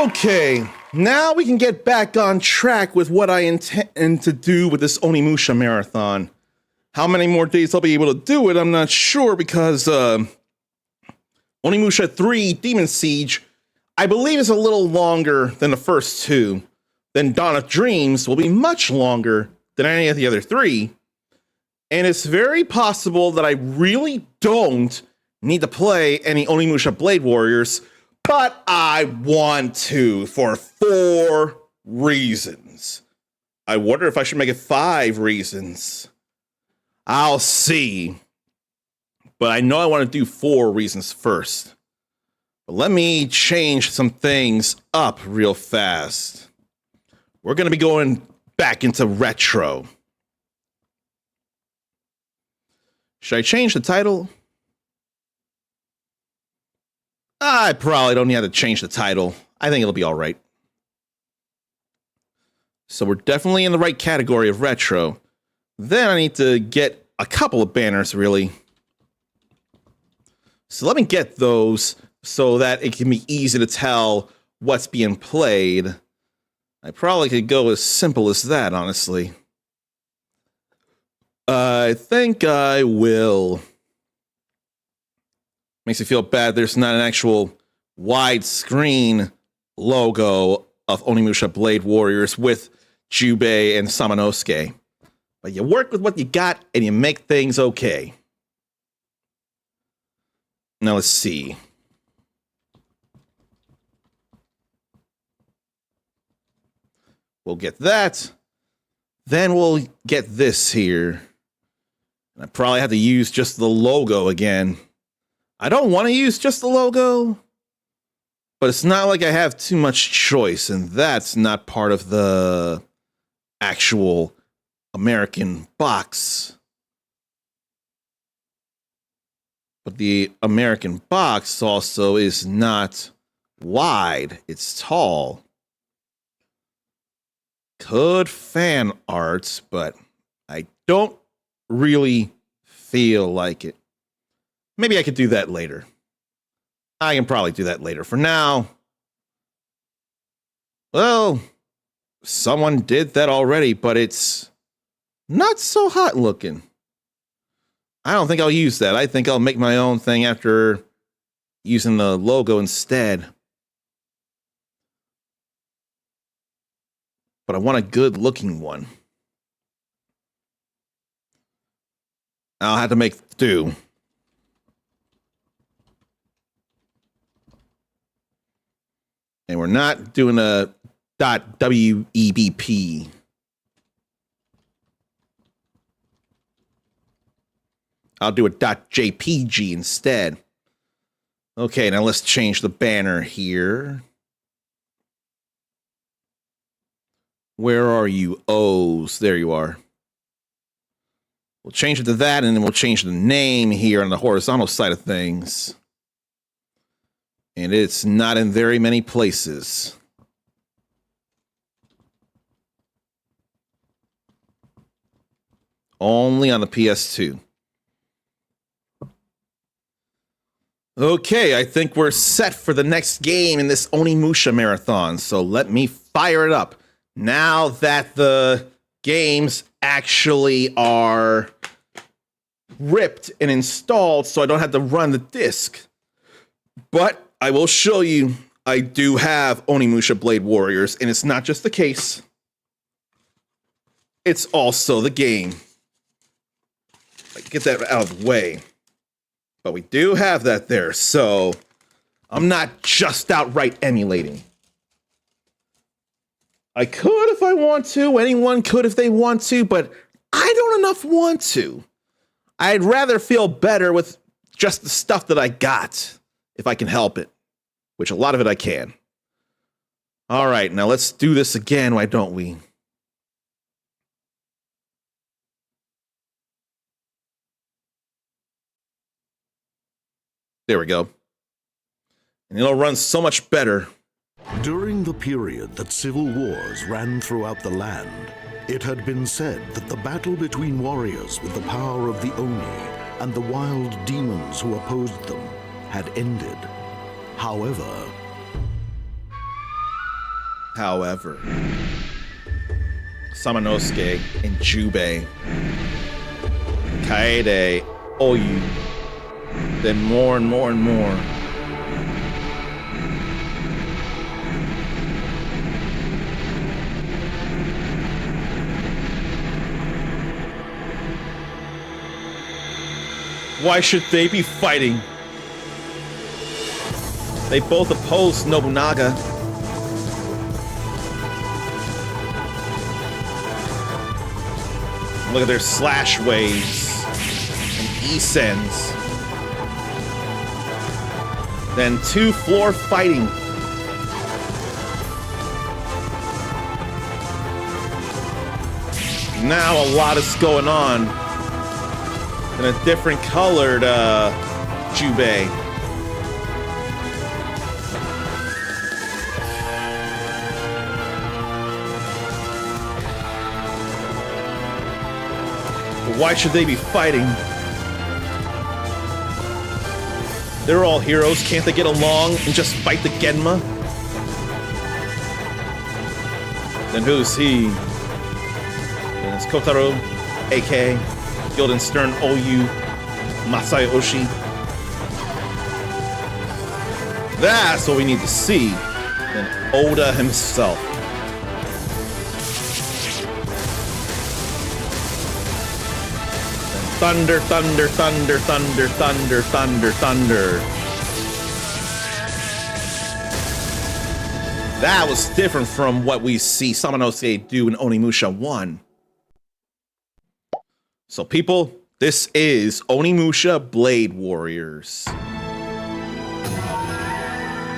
Okay, now we can get back on track with what I intend to do with this Onimusha marathon. How many more days I'll be able to do it, I'm not sure, because Onimusha 3 Demon Siege, I believe, is a little longer than the first two. Then Dawn of Dreams will be much longer than any of the other three. And it's very possible that I really don't need to play any Onimusha Blade Warriors, but I want to for 4 reasons. I wonder if I should make it 5 reasons. I'll see. But I know I want to do 4 reasons first. But let me change some things up real fast. We're going to be going back into retro. Should I change the title? I probably don't need to change the title. I think it'll be all right. So we're definitely in the right category of retro. Then I need to get a couple of banners, really. So let me get those so that it can be easy to tell what's being played. I probably could go as simple as that, honestly. I think I will. Makes me feel bad there's not an actual widescreen logo of Onimusha Blade Warriors with Jubei and Samanosuke. But you work with what you got and you make things okay. Now let's see. We'll get that. Then we'll get this here. I probably have to use just the logo again. I don't want to use just the logo, but it's not like I have too much choice, and that's not part of the actual American box. But the American box also is not wide, it's tall. Could fan art, but I don't really feel like it. Maybe I could do that later. I can probably do that later. For now, well, someone did that already, but it's not so hot looking. I don't think I'll use that. I think I'll make my own thing after using the logo instead. But I want a good looking one. I'll have to make do. And we're not doing a .webp. I'll do a .jpg instead. Okay, now let's change the banner here. Where are you? O's. There you are. We'll change it to that, and then we'll change the name here on the horizontal side of things. And it's not in very many places. Only on the PS2. Okay, I think we're set for the next game in this Onimusha marathon. So let me fire it up. Now that the games actually are ripped and installed, so I don't have to run the disc. But I will show you, I do have Onimusha Blade Warriors, and it's not just the case. It's also the game. Get that out of the way. But we do have that there, so I'm not just outright emulating. I could if I want to. Anyone could if they want to, but I don't enough want to. I'd rather feel better with just the stuff that I got, if I can help it, which a lot of it I can. All right, now let's do this again, why don't we? There we go. And it'll run so much better. During the period that civil wars ran throughout the land, it had been said that the battle between warriors with the power of the Oni and the wild demons who opposed them had ended. However, However, Samanosuke and Jubei, Kaede, Oyu, then more and more and more. Why should they be fighting? They both oppose Nobunaga. Look at their slash waves and E-sends. Then 2 floor fighting. Now a lot is going on. And a different colored Jubei. Why should they be fighting? They're all heroes. Can't they get along and just fight the Genma? Then who's he? Then it's Kotaro, AK, Guildenstern Oyu, Masayoshi. That's what we need to see. Then Oda himself. Thunder, thunder, thunder, thunder, thunder, thunder, thunder. That was different from what we see Samanosuke do in Onimusha 1. So people, this is Onimusha Blade Warriors.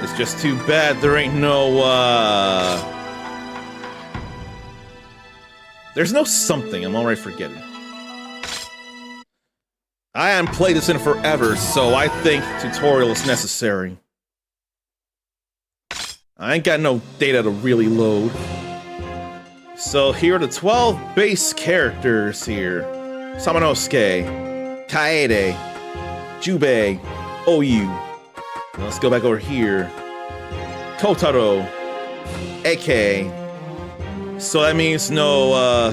It's just too bad there ain't no, there's no something, I'm already forgetting. I haven't played this in forever, so I think tutorial is necessary. I ain't got no data to really load. So here are the 12 base characters here. Samanosuke, Kaede, Jubei, Oyu. Now let's go back over here. Kotaro, AK. So that means no,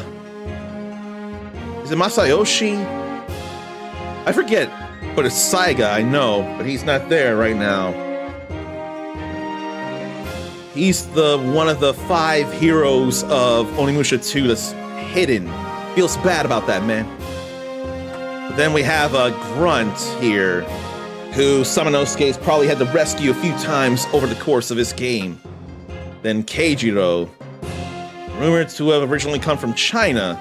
is it Masayoshi? I forget, but it's Saiga, I know, but he's not there right now. He's the one of the 5 heroes of Onimusha 2 that's hidden. Feels bad about that, man. But then we have a Grunt here, who Samanosuke's probably had to rescue a few times over the course of his game. Then Keijiro, rumored to have originally come from China.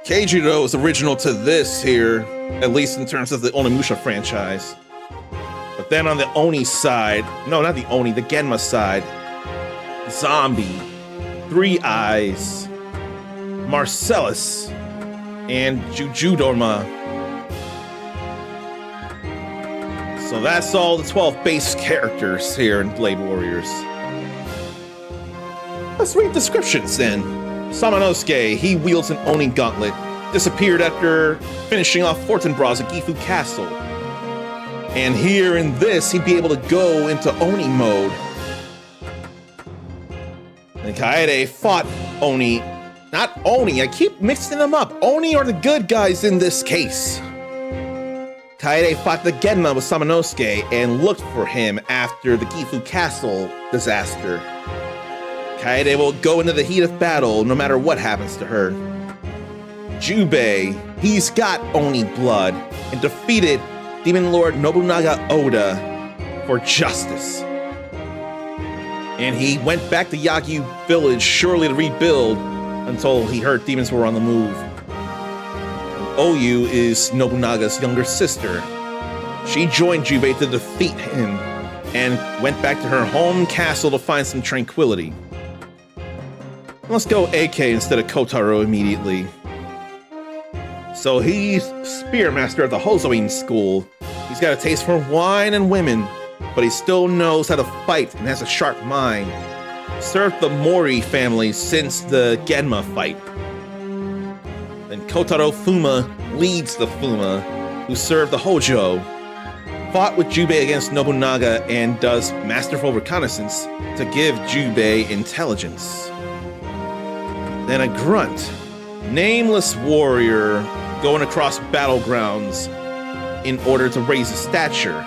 Keijiro is original to this here, at least in terms of the Onimusha franchise. But then on the Oni side, no, not the Oni, the Genma side, Zombie, 3 Eyes, Marcellus, and Jujudorma. So that's all the 12 base characters here in Blade Warriors. Let's read descriptions then. Samanosuke, he wields an Oni gauntlet. Disappeared after finishing off Fortinbras at Gifu Castle. And here in this, he'd be able to go into Oni mode. And Kaede fought Oni. Not Oni, I keep mixing them up. Oni are the good guys in this case. Kaede fought the Genma with Samanosuke and looked for him after the Gifu Castle disaster. Kaede will go into the heat of battle no matter what happens to her. Jubei, he's got Oni blood and defeated Demon Lord Nobunaga Oda for justice. And he went back to Yagyu village surely to rebuild until he heard demons were on the move. Oyu is Nobunaga's younger sister. She joined Jubei to defeat him and went back to her home castle to find some tranquility. Let's go AK instead of Kotaro immediately. So he's Spearmaster at the Hosoin School. He's got a taste for wine and women, but he still knows how to fight and has a sharp mind. Served the Mori family since the Genma fight. Then Kotaro Fuma leads the Fuma, who served the Hojo. fought with Jubei against Nobunaga and does masterful reconnaissance to give Jubei intelligence. Then a grunt, nameless warrior going across battlegrounds in order to raise his stature.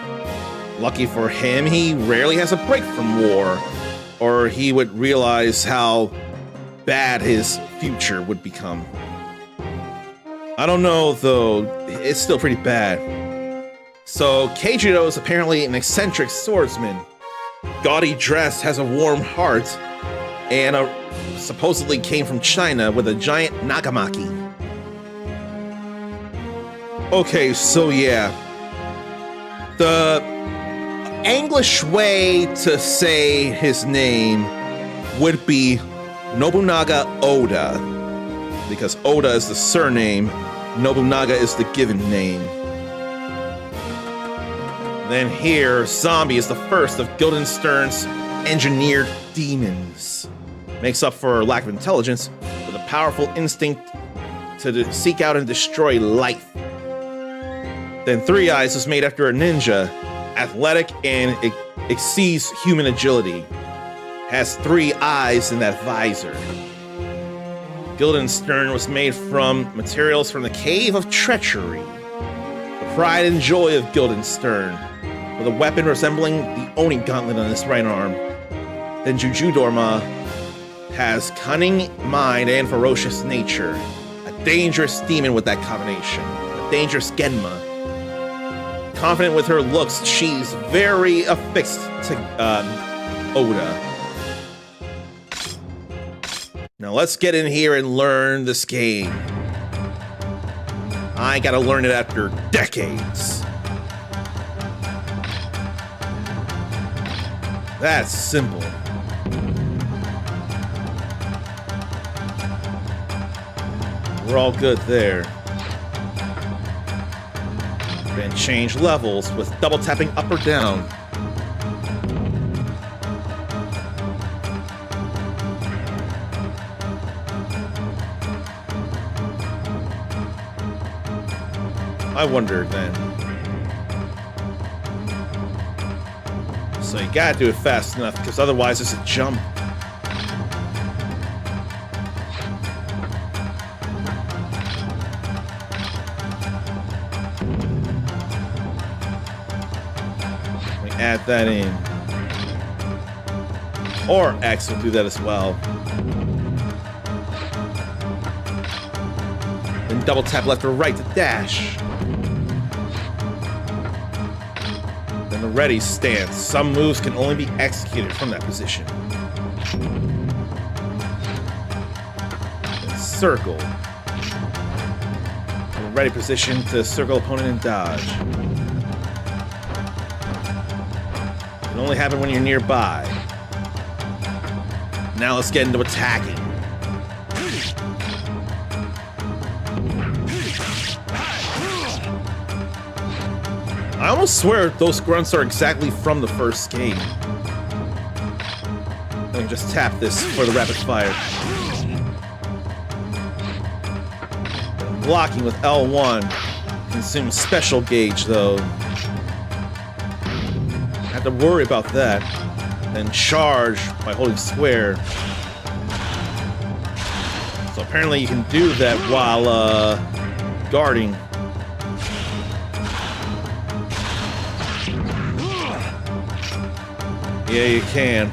Lucky for him, he rarely has a break from war, or he would realize how bad his future would become. I don't know, though. It's still pretty bad. So, Keiichiro is apparently an eccentric swordsman. Gaudy dress, has a warm heart, and supposedly came from China with a giant nagamaki. Okay, so yeah. The English way to say his name would be Nobunaga Oda, because Oda is the surname, Nobunaga is the given name. Then here, Zombie is the first of Guildenstern's engineered demons. Makes up for lack of intelligence with a powerful instinct to seek out and destroy life. Then Three Eyes is made after a ninja, athletic and exceeds human agility. Has 3 eyes in that visor. Guildenstern was made from materials from the Cave of Treachery. The pride and joy of Guildenstern, with a weapon resembling the Oni gauntlet on his right arm. Then Jujudorma has cunning mind and ferocious nature. A dangerous demon with that combination. A dangerous Genma. Confident with her looks, she's very affixed to Oda. Now let's get in here and learn this game. I gotta learn it after decades. That's simple. We're all good there. Then change levels with double tapping up or down. I wonder then. So you gotta do it fast enough, because otherwise it's a jump. We add that in. Or X will do that as well. Then double tap left or right to dash. Then the ready stance. Some moves can only be executed from that position. Then circle. The ready position to circle opponent and dodge. It can only happen when you're nearby. Now let's get into attacking. I almost swear those grunts are exactly from the first game. Let me just tap this for the rapid fire. Blocking with L1 consumes special gauge though. Have to worry about that. Then charge by holding square. So apparently you can do that while guarding. Yeah, you can.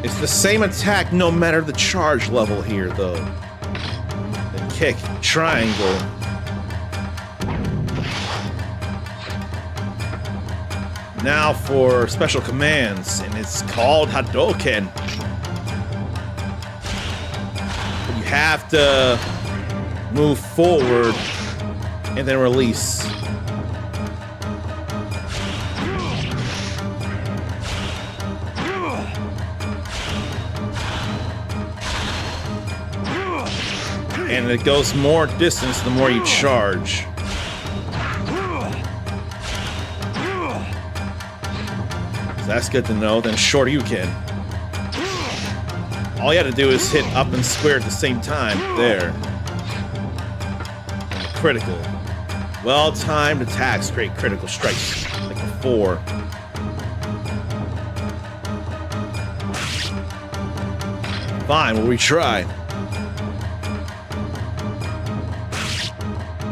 It's the same attack no matter the charge level here, though. Then kick, triangle. Now for special commands, and it's called Hadouken. You have to move forward and then release. And it goes more distance the more you charge. So that's good to know. Then Shoryuken. All you have to do is hit up and square at the same time. There. critical. Well-timed attacks create critical strikes, like before. Fine, we'll retry.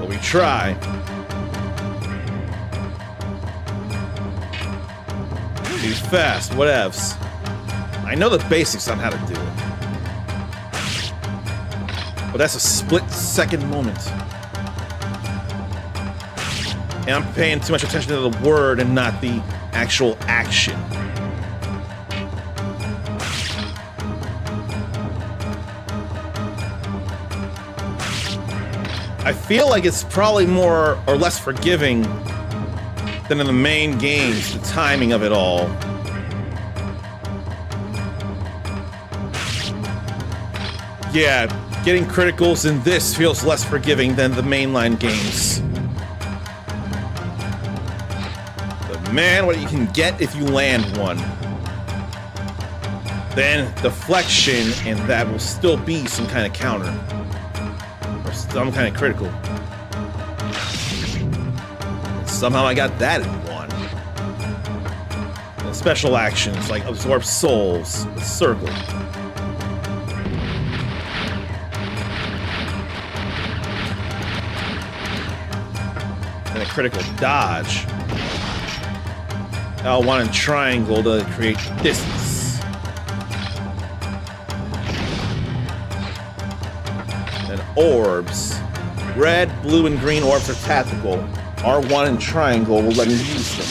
We'll retry. Be fast, whatevs. I know the basics on how to do it. But that's a split-second moment. And I'm paying too much attention to the word and not the actual action. I feel like it's probably more or less forgiving than in the main games, the timing of it all. Yeah, getting criticals in this feels less forgiving than the mainline games. But man, what you can get if you land one. Then deflection, and that will still be some kind of counter. Or some kind of critical. And somehow I got that in one. And special actions like absorb souls, with circle. And a critical dodge. L1 and triangle to create distance. And orbs. Red, blue, and green orbs are tactical. R1 and triangle will let me use them.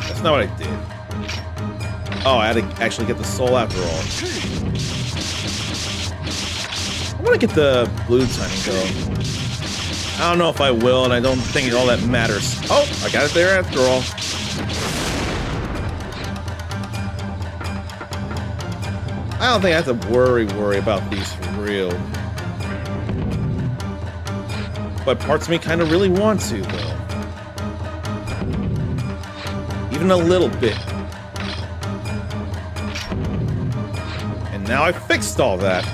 That's not what I did. Oh, I had to actually get the soul after all. I'm gonna get the blue timing though. I don't know if I will, and I don't think all that matters. Oh, I got it there after all. I don't think I have to worry about these for real. But parts of me kind of really want to, though. Even a little bit. And now I fixed all that.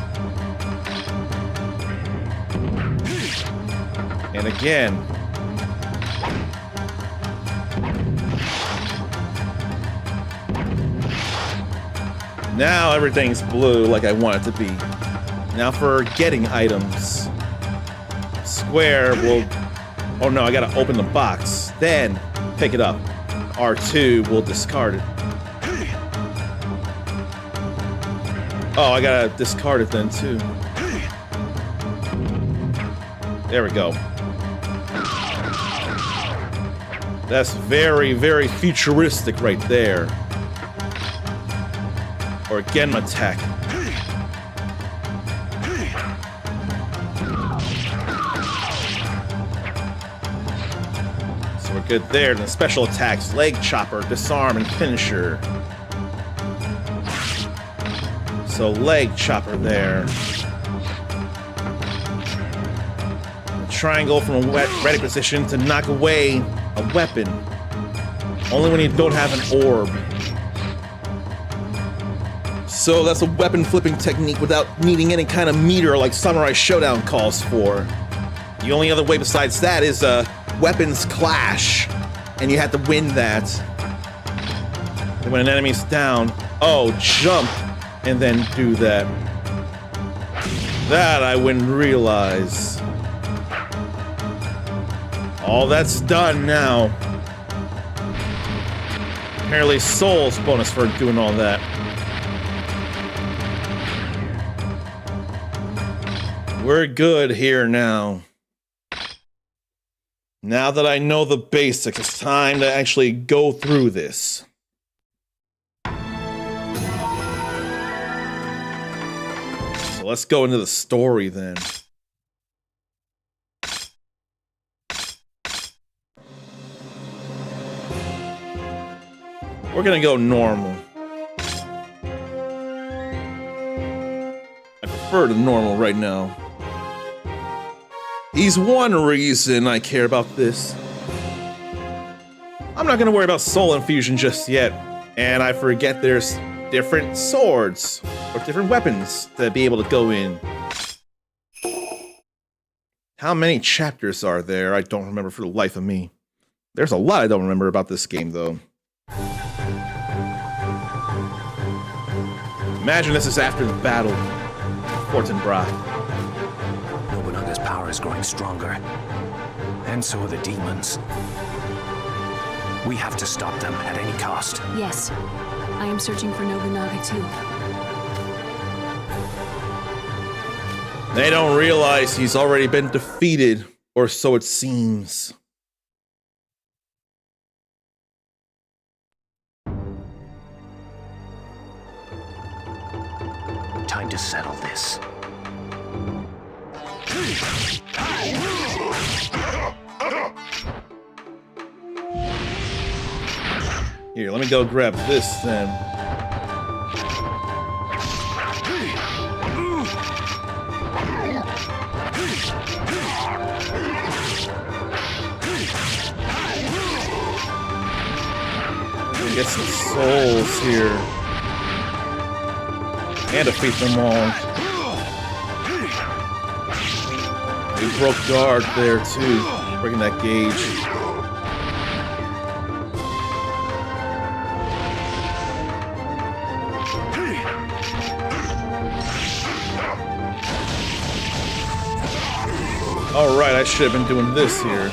And again. Now everything's blue like I want it to be. Now for getting items. Square will... Oh no, I gotta open the box. Then pick it up. R2 will discard it. Oh, I gotta discard it then too. There we go. That's very, very futuristic right there. Or Genma attack. So we're good there. And the special attacks, leg chopper, disarm, and finisher. So leg chopper there. Triangle from a ready position to knock away a weapon. Only when you don't have an orb. So that's a weapon flipping technique without needing any kind of meter like Samurai Showdown calls for. The only other way besides that is weapons clash, and you have to win that. And when an enemy's down, oh, jump, and then do that. That I wouldn't realize. All that's done now. Apparently souls bonus for doing all that. We're good here now. Now that I know the basics, it's time to actually go through this. So let's go into the story then. We're gonna go normal. I prefer to normal right now. He's one reason I care about this. I'm not gonna worry about soul infusion just yet. And I forget there's different swords. or different weapons to be able to go in. How many chapters are there? I don't remember for the life of me. There's a lot I don't remember about this game, though. Imagine this is after the battle of Fortinbras. Nobunaga's power is growing stronger, and so are the demons. We have to stop them at any cost. Yes, I am searching for Nobunaga too. They don't realize he's already been defeated, or so it seems. Time to settle this. Here, let me go grab this then. Get some souls here. And defeat them all. We broke guard there too, breaking that gauge. Alright, I should have been doing this here.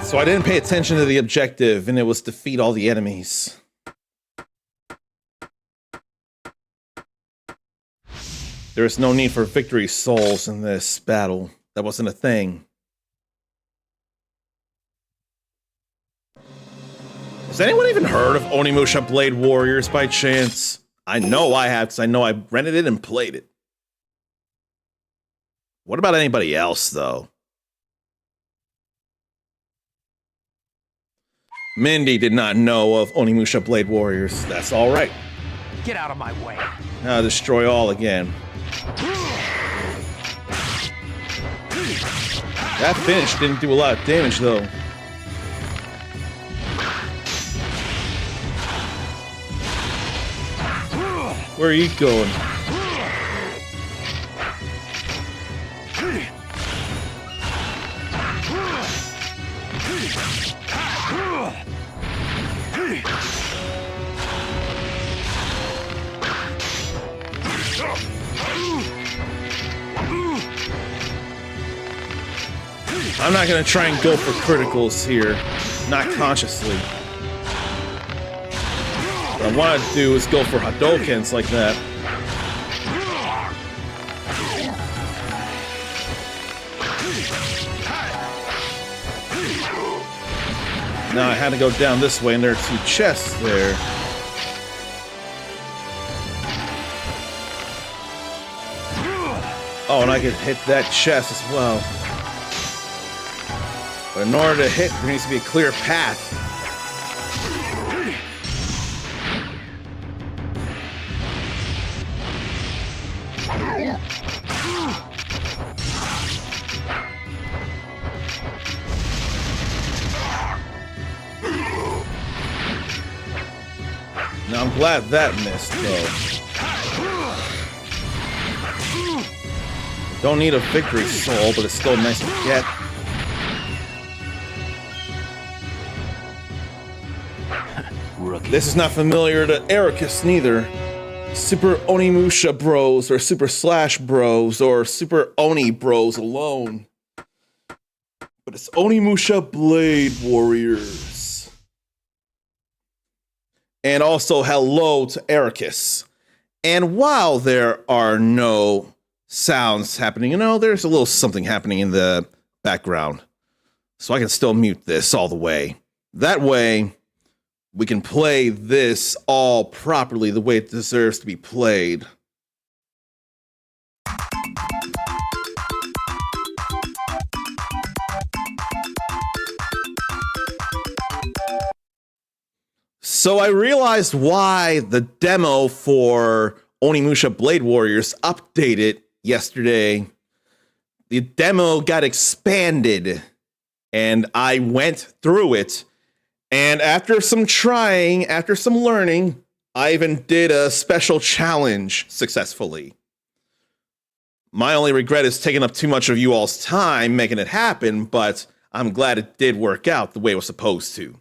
So I didn't pay attention to the objective, and it was defeat all the enemies. There is no need for victory souls in this battle. That wasn't a thing. Has anyone even heard of Onimusha Blade Warriors by chance? I know I have, because I know I rented it and played it. What about anybody else, though? Mindy did not know of Onimusha Blade Warriors. That's all right. Get out of my way. Now destroy all again. That finish didn't do a lot of damage, though. Where are you going? I'm not gonna try and go for criticals here, not consciously. What I want to do is go for Hadokens like that. Now I had to go down this way, and there are two chests there. Oh, and I could hit that chest as well. But in order to hit, there needs to be a clear path. Now I'm glad that missed, though. Don't need a victory soul, but it's still nice to get. This is not familiar to Ericus neither. Super Onimusha Bros, or Super Slash Bros, or Super Oni Bros alone. But it's Onimusha Blade Warriors. And also hello to Ericus. And while there are no sounds happening, you know, there's a little something happening in the background. So I can still mute this all the way. That way, we can play this all properly the way it deserves to be played. So I realized why the demo for Onimusha Blade Warriors updated yesterday. The demo got expanded, and I went through it. And after some trying, after some learning, I even did a special challenge successfully. My only regret is taking up too much of you all's time making it happen, but I'm glad it did work out the way it was supposed to.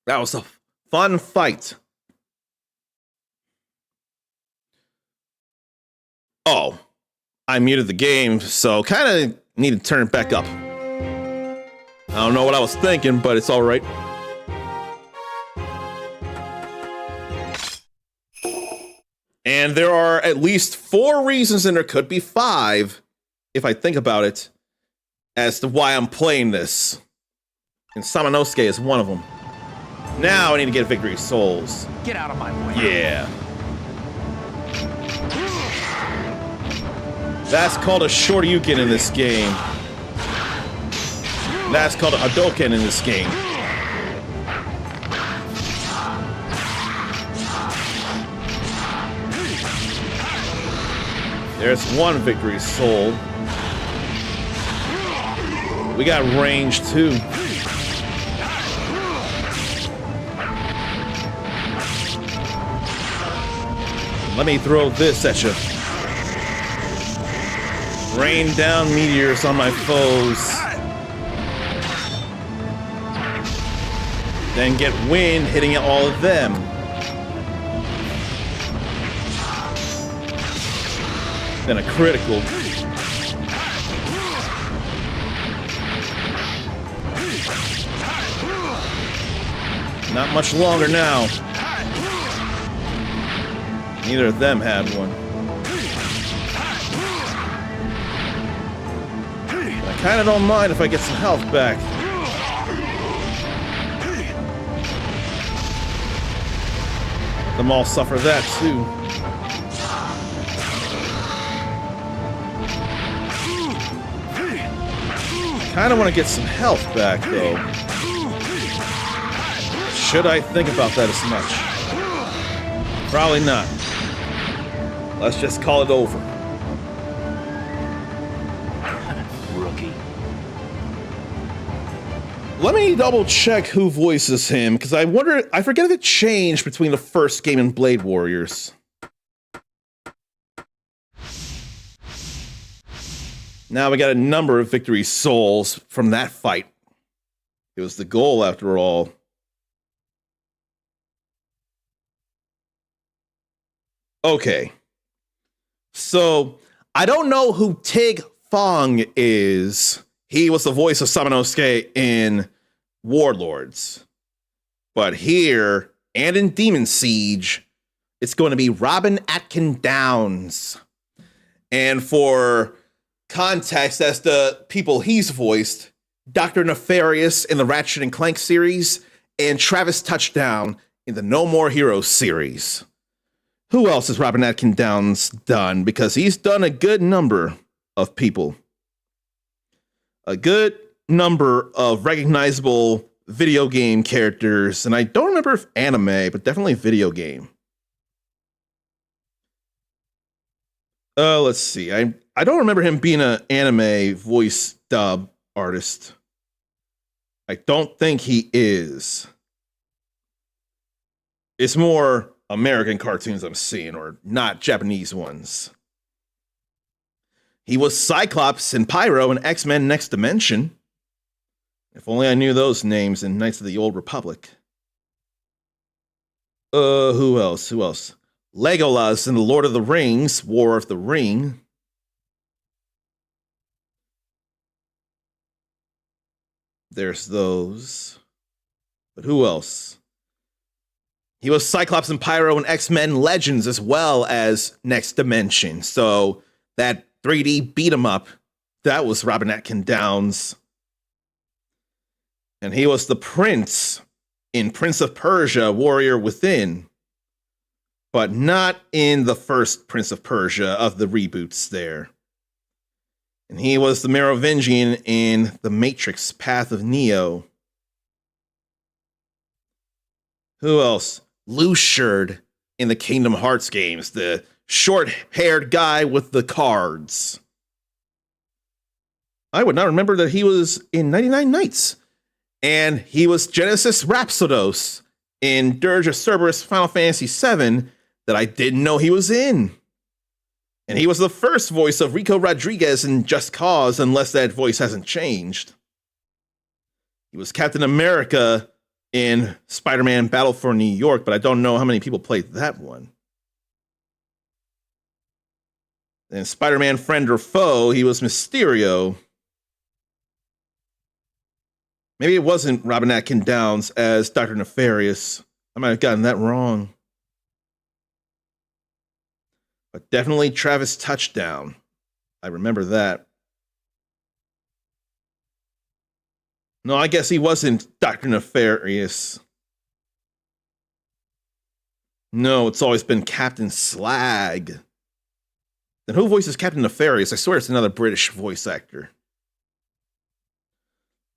That was a fun fight. Oh, I muted the game, so kind of need to turn it back up. I don't know what I was thinking, but it's all right. And there are at least 4 reasons, and there could be 5, if I think about it, as to why I'm playing this. And Samanosuke is one of them. Now I need to get Victory Souls. Get out of my way. Yeah. That's called a Shoryuken in this game. That's called a Hadouken in this game. There's one Victory Soul. We got range too. Let me throw this at you. Rain down meteors on my foes. Then get wind hitting all of them. Then a critical. Not much longer now. Neither of them had one. I kind of don't mind if I get some health back. Let them all suffer that too. Kind of want to get some health back though. Should I think about that as much? Probably not. Let's just call it over. Rookie. Let me double check who voices him, because I forget if it changed between the first game and Blade Warriors. Now we got a number of Victory Souls from that fight. It was the goal after all. Okay. So, I don't know who Tig Fong is. He was the voice of Samanosuke in Warlords. But here, and in Demon Siege, it's going to be Robin Atkin Downes. And for context as the people he's voiced, Dr. Nefarious in the Ratchet and Clank series, and Travis Touchdown in the No More Heroes series. Who else has Robin Atkin Downes done? Because he's done a good number of people. A good number of recognizable video game characters, and I don't remember if anime, but definitely video game. Let's see. I don't remember him being an anime voice dub artist. I don't think he is. It's more American cartoons I'm seeing, or not Japanese ones. He was Cyclops and Pyro in X-Men Next Dimension. If only I knew those names in Knights of the Old Republic. Who else? Legolas in The Lord of the Rings, War of the Ring. There's those. But who else? He was Cyclops and Pyro in X-Men Legends as well as Next Dimension. So that 3D beat 'em up, that was Robin Atkin Downes. And he was the prince in Prince of Persia, Warrior Within. But not in the first Prince of Persia of the reboots there. And he was the Merovingian in The Matrix Path of Neo. Who else? Lushard in the Kingdom Hearts games, the short-haired guy with the cards. I would not remember that he was in 99 Nights. And he was Genesis Rhapsodos in Dirge of Cerberus Final Fantasy VII that I didn't know he was in. And he was the first voice of Rico Rodriguez in Just Cause, unless that voice hasn't changed. He was Captain America in Spider-Man Battle for New York, but I don't know how many people played that one. In Spider-Man Friend or Foe, he was Mysterio. Maybe it wasn't Robin Atkin Downes as Dr. Nefarious. I might have gotten that wrong. But definitely Travis Touchdown. I remember that. No, I guess he wasn't Dr. Nefarious. No, it's always been Captain Slag. Then who voices Captain Nefarious? I swear it's another British voice actor.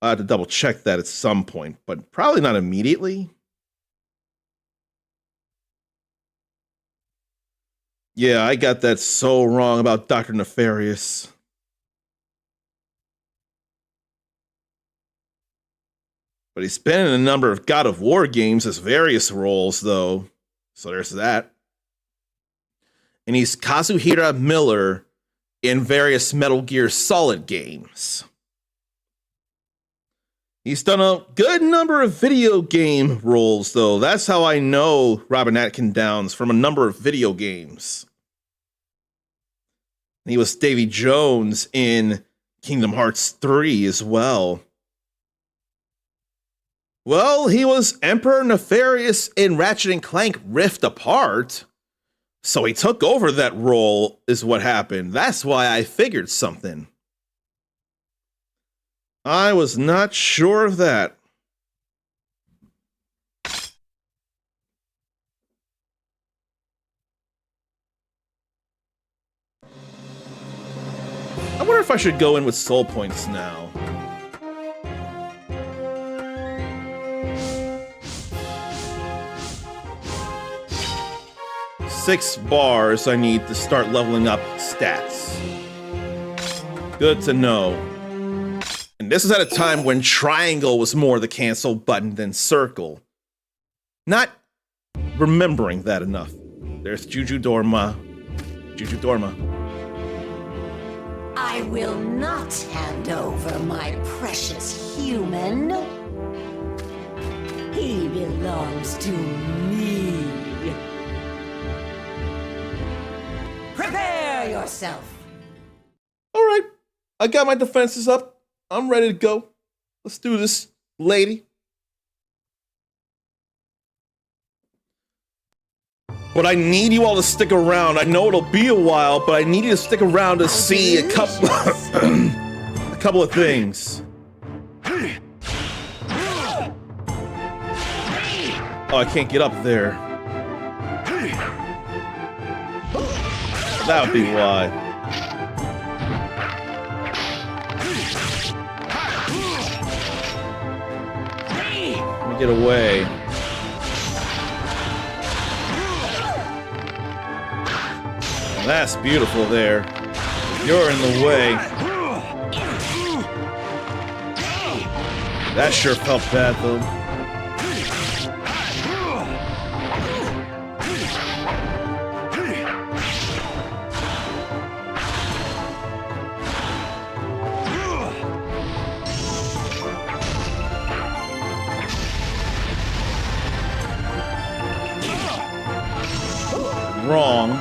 I have to double check that at some point, but probably not immediately. Yeah, I got that so wrong about Dr. Nefarious. But he's been in a number of God of War games as various roles, though. So there's that. And he's Kazuhira Miller in various Metal Gear Solid games. He's done a good number of video game roles, though. That's how I know Robin Atkin Downes, from a number of video games. He was Davy Jones in Kingdom Hearts 3 as well. Well, he was Emperor Nefarious in Ratchet & Clank Rift Apart. So he took over that role, is what happened. That's why I figured something. I was not sure of that. I wonder if I should go in with soul points now. Six bars I need to start leveling up stats. Good to know. And this is at a time when triangle was more the cancel button than circle. Not remembering that enough. There's Juju Dorma. Juju Dorma. I will not hand over my precious human. He belongs to me. Prepare yourself. All right. I got my defenses up. I'm ready to go. Let's do this, lady. But I need you all to stick around. I know it'll be a while, but I need you to stick around to see a couple a couple of things. Oh, I can't get up there. That would be why. Get away. That's beautiful there. You're in the way. That sure felt bad, though. Wrong.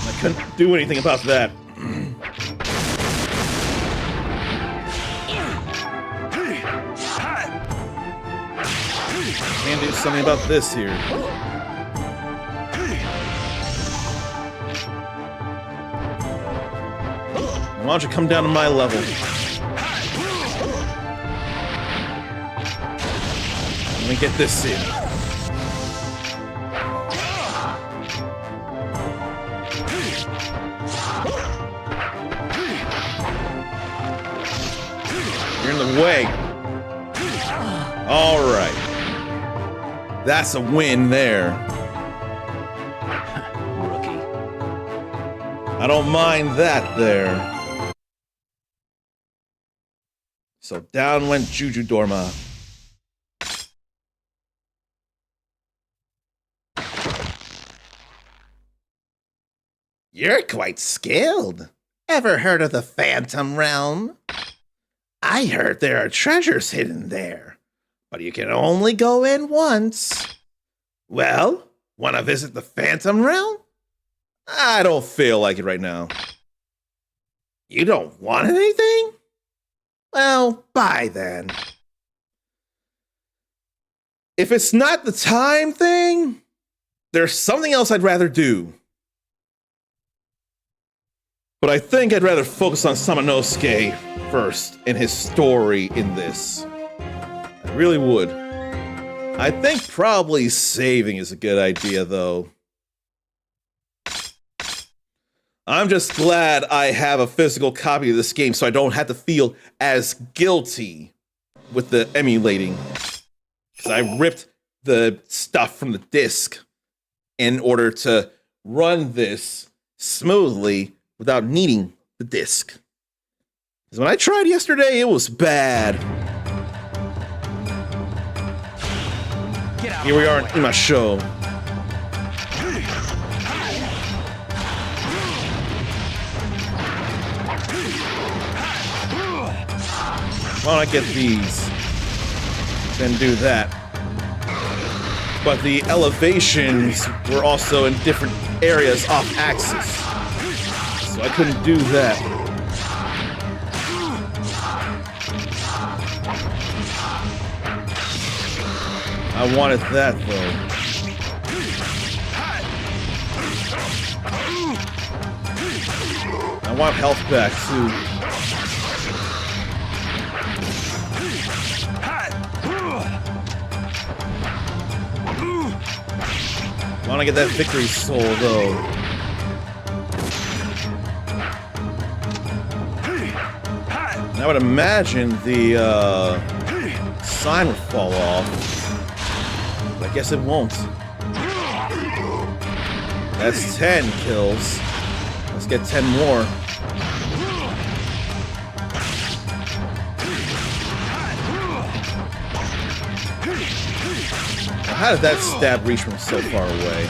I couldn't do anything about that. Can't do something about this here. Why don't you come down to my level? Let me get this in. the way. All right. That's a win there. Rookie. I don't mind that there. So down went Juju Dorma. You're quite skilled. Ever heard of the Phantom Realm? I heard there are treasures hidden there, but you can only go in once. Well, want to visit the Phantom Realm? I don't feel like it right now. You don't want anything? Well, bye then. If it's not the time thing, there's something else I'd rather do. But I think I'd rather focus on Samanosuke first and his story in this. I really would. I think probably saving is a good idea, though. I'm just glad I have a physical copy of this game so I don't have to feel as guilty with the emulating. Because I ripped the stuff from the disc in order to run this smoothly without needing the disc. Because when I tried yesterday, it was bad. Here we are in Onimusha. Why don't I get these? Then do that. But the elevations were also in different areas off axis. So I couldn't do that. I wanted that though. I want health back too. I want to get that victory soul though. I would imagine the sign would fall off, but I guess it won't. That's 10 kills. Let's get 10 more. How did that stab reach from so far away?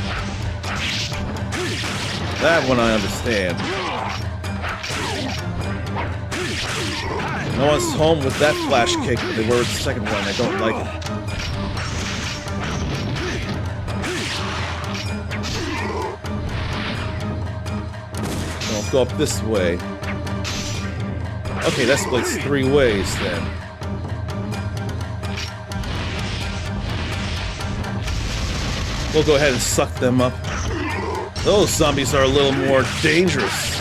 That one I understand. No one's home with that flash kick, but they were with the second one. I don't like it. So I'll go up this way. Okay, that splits 3 ways then. We'll go ahead and suck them up. Those zombies are a little more dangerous.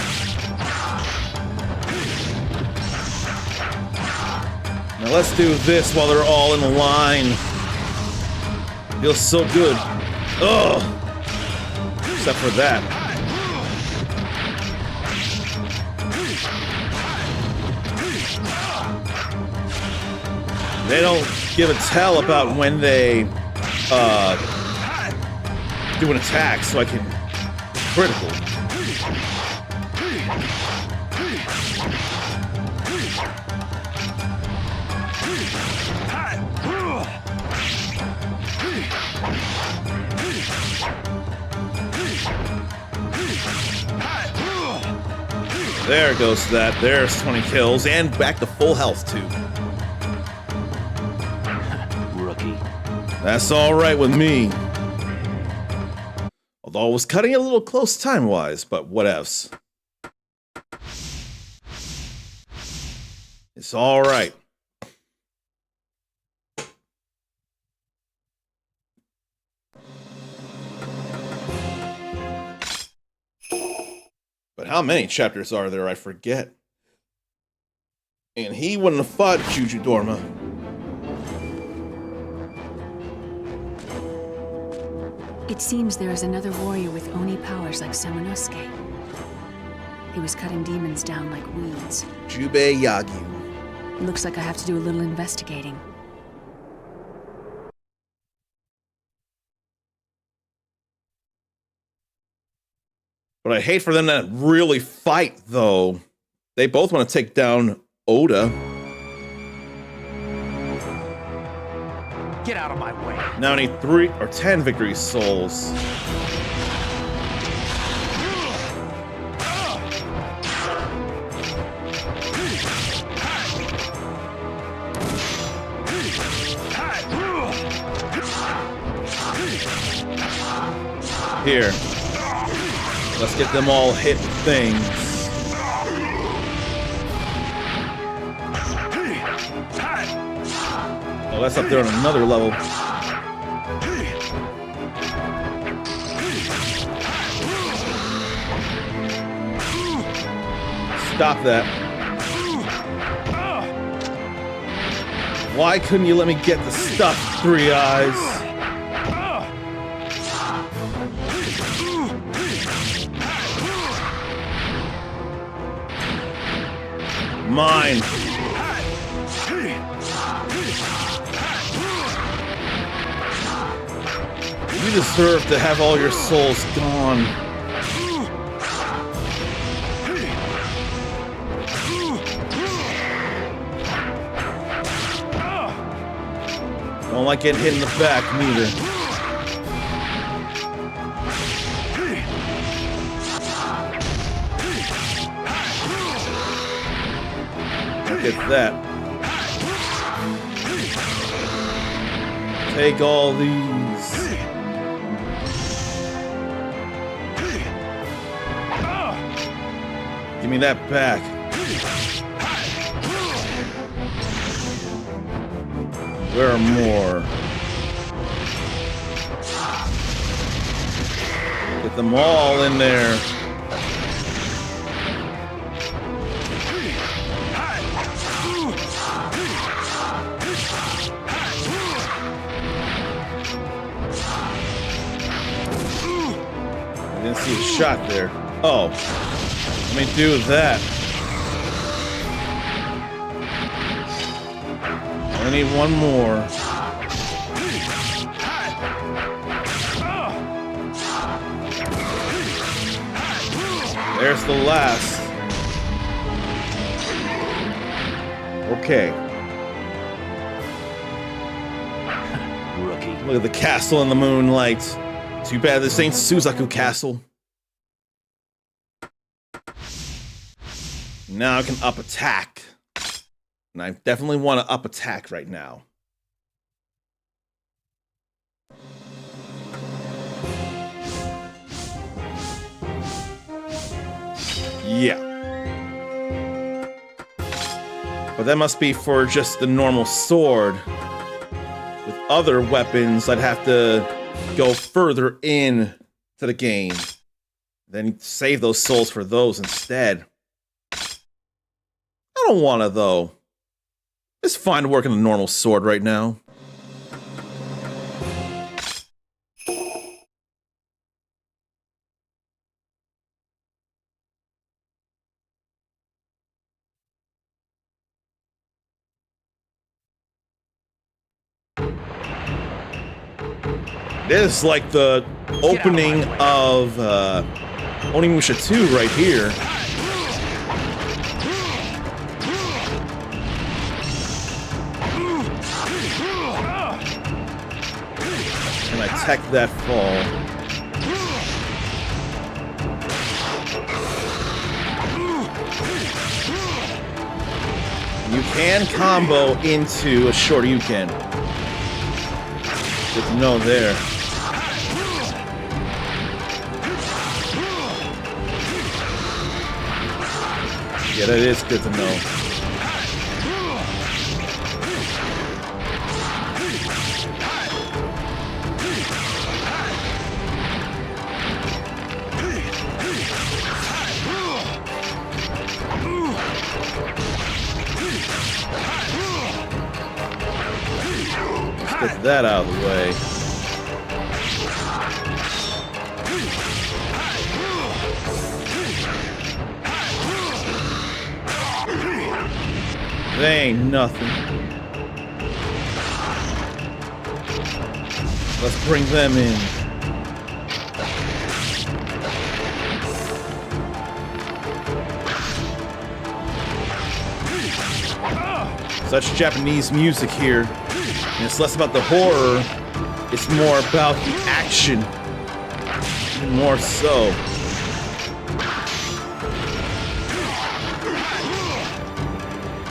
Now let's do this while they're all in line. Feels so good. Ugh. Except for that. They don't give a tell about when they do an attack, so I can critical. There goes that. There's 20 kills and back to full health too. Rookie. That's all right with me. Although I was cutting it a little close time-wise, but whatevs. It's all right. But how many chapters are there? I forget. And he wouldn't have fought Juju Dorma. It seems there is another warrior with Oni powers like Samanosuke. He was cutting demons down like weeds. Jubei Yagyu. It looks like I have to do a little investigating. But I hate for them to really fight, though. They both want to take down Oda. Get out of my way. Now I need 3 or 10 victory souls. Here. Let's get them all hit things. Oh, that's up there on another level. Stop that. Why couldn't you let me get the stuff, Three Eyes? Mine. You deserve to have all your souls gone. Don't like getting hit in the back, neither. Look at that. Take all these. Give me that back. There are more. Get them all in there. I didn't see a shot there. Oh. Let me do that. I need one more. There's the last. Okay. Rookie. Look at the castle in the moonlight. Too bad this ain't Suzaku Castle. Now I can up attack. And I definitely want to up attack right now. Yeah. But that must be for just the normal sword. With other weapons, I'd have to go further in to the game. Then save those souls for those instead. I don't want to, though. It's fine to work on a normal sword right now. This is like the opening of Onimusha 2 right here. And I tech that fall. You can combo into a short Yuken. Good to know there. Yeah, that is good to know. Let's get that out of the way. They ain't nothing. Let's bring them in. Such Japanese music here. And it's less about the horror, it's more about the action. More so.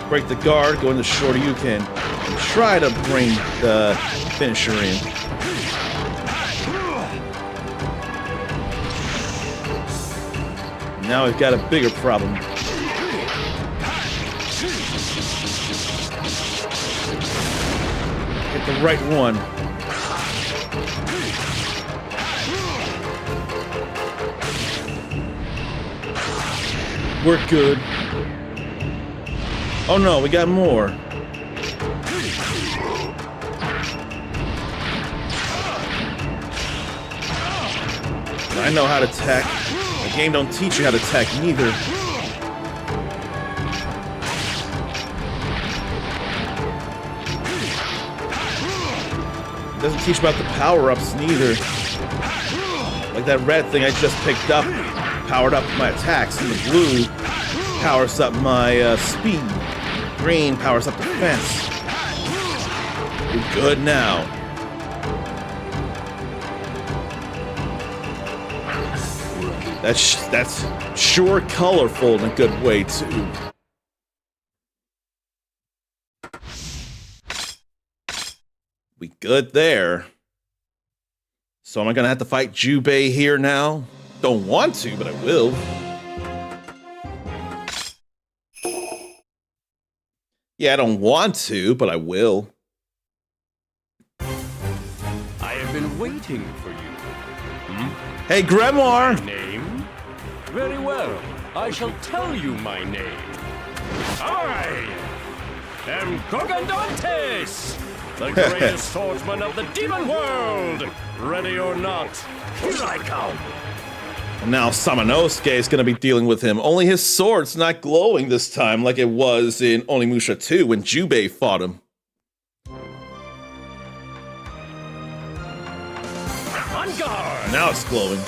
Break the guard, go into shorter you can. Try to bring the finisher in. Now we've got a bigger problem. Get the right one. We're good. Oh no, we got more. I know how to attack. The game don't teach you how to attack neither. It doesn't teach about the power-ups neither. Like that red thing I just picked up powered up my attacks, and the blue powers up my speed. Green powers up defense. We're good now. That's sure colorful in a good way too. We good there. So am I gonna have to fight Jubei here now? Don't want to, but I will. Yeah, I don't want to, but I will. I have been waiting for you. Hey, Grimoire! My name? Very well. I shall tell you my name. I am Gogandantes, the greatest swordsman of the demon world. Ready or not, here I come. And now Samanosuke is going to be dealing with him. Only his sword's not glowing this time like it was in Onimusha 2 when Jubei fought him. On guard! Now it's glowing.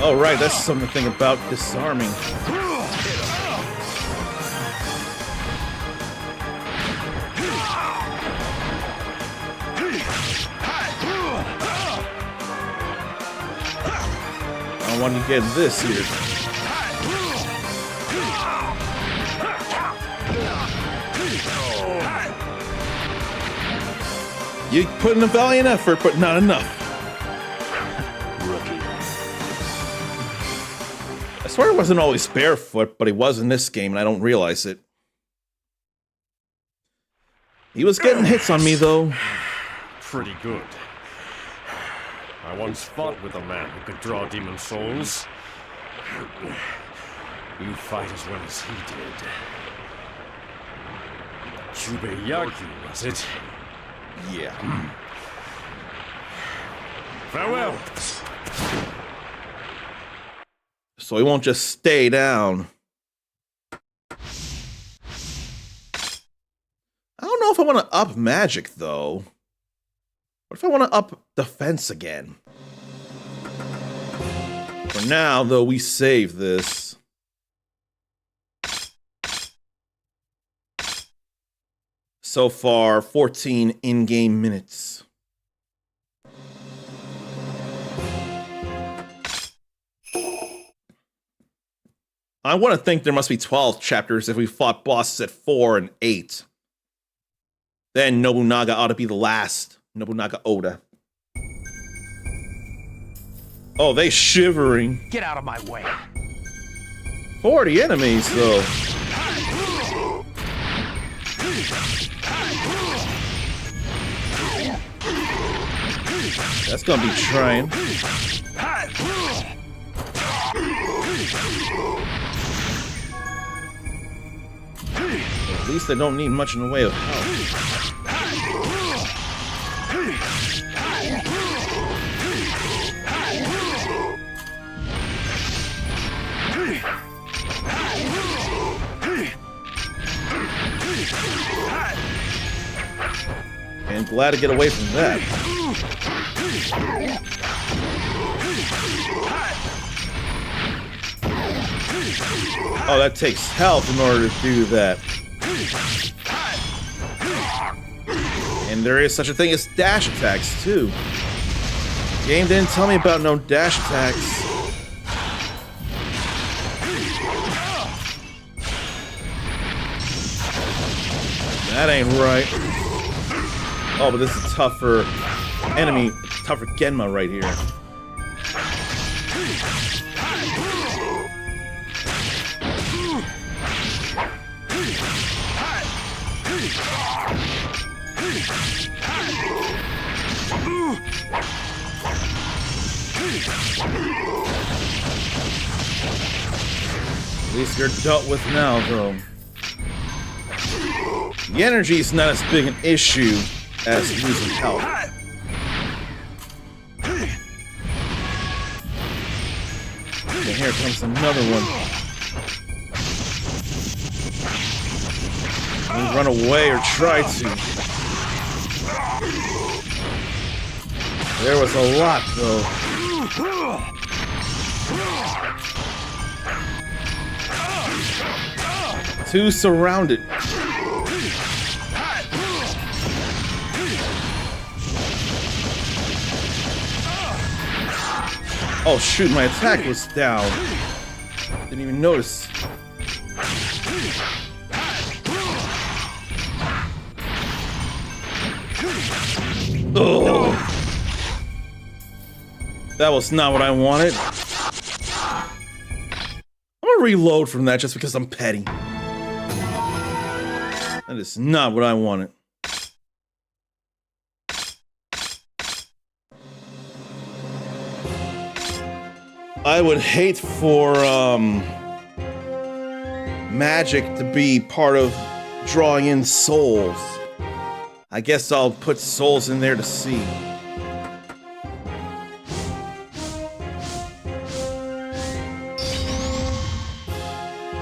Oh right, that's something about disarming. I want to get this here. You put in a valiant effort, but not enough. I swear he wasn't always barefoot, but he was in this game, and I don't realize it. He was getting hits on me, though. Pretty good. I once fought with a man who could draw demon souls. You fight as well as he did. Jubei Yagi, was it? Yeah. Farewell. So he won't just stay down. I don't know if I want to up magic, though. What if I want to up defense again? For now, though, we save this. So far, 14 in-game minutes. I want to think there must be 12 chapters if we fought bosses at 4 and 8. Then Nobunaga ought to be the last. Nobunaga Oda. Oh, they shivering. Get out of my way. 40 enemies, though. That's gonna be trying. At least I don't need much in the way of health. And glad to get away from that. Oh, that takes health in order to do that. And there is such a thing as dash attacks, too. The game didn't tell me about no dash attacks. That ain't right. Oh, but this is a tougher enemy, tougher Genma right here. At least you're dealt with now, though. The energy is not as big an issue as losing health. And here comes another one. Don't run away or try to. There was a lot, though. Two surrounded. Oh shoot, my attack was down. Didn't even notice. Ugh. That was not what I wanted. I'm gonna reload from that just because I'm petty. That is not what I wanted. I would hate for magic to be part of drawing in souls. I guess I'll put souls in there to see.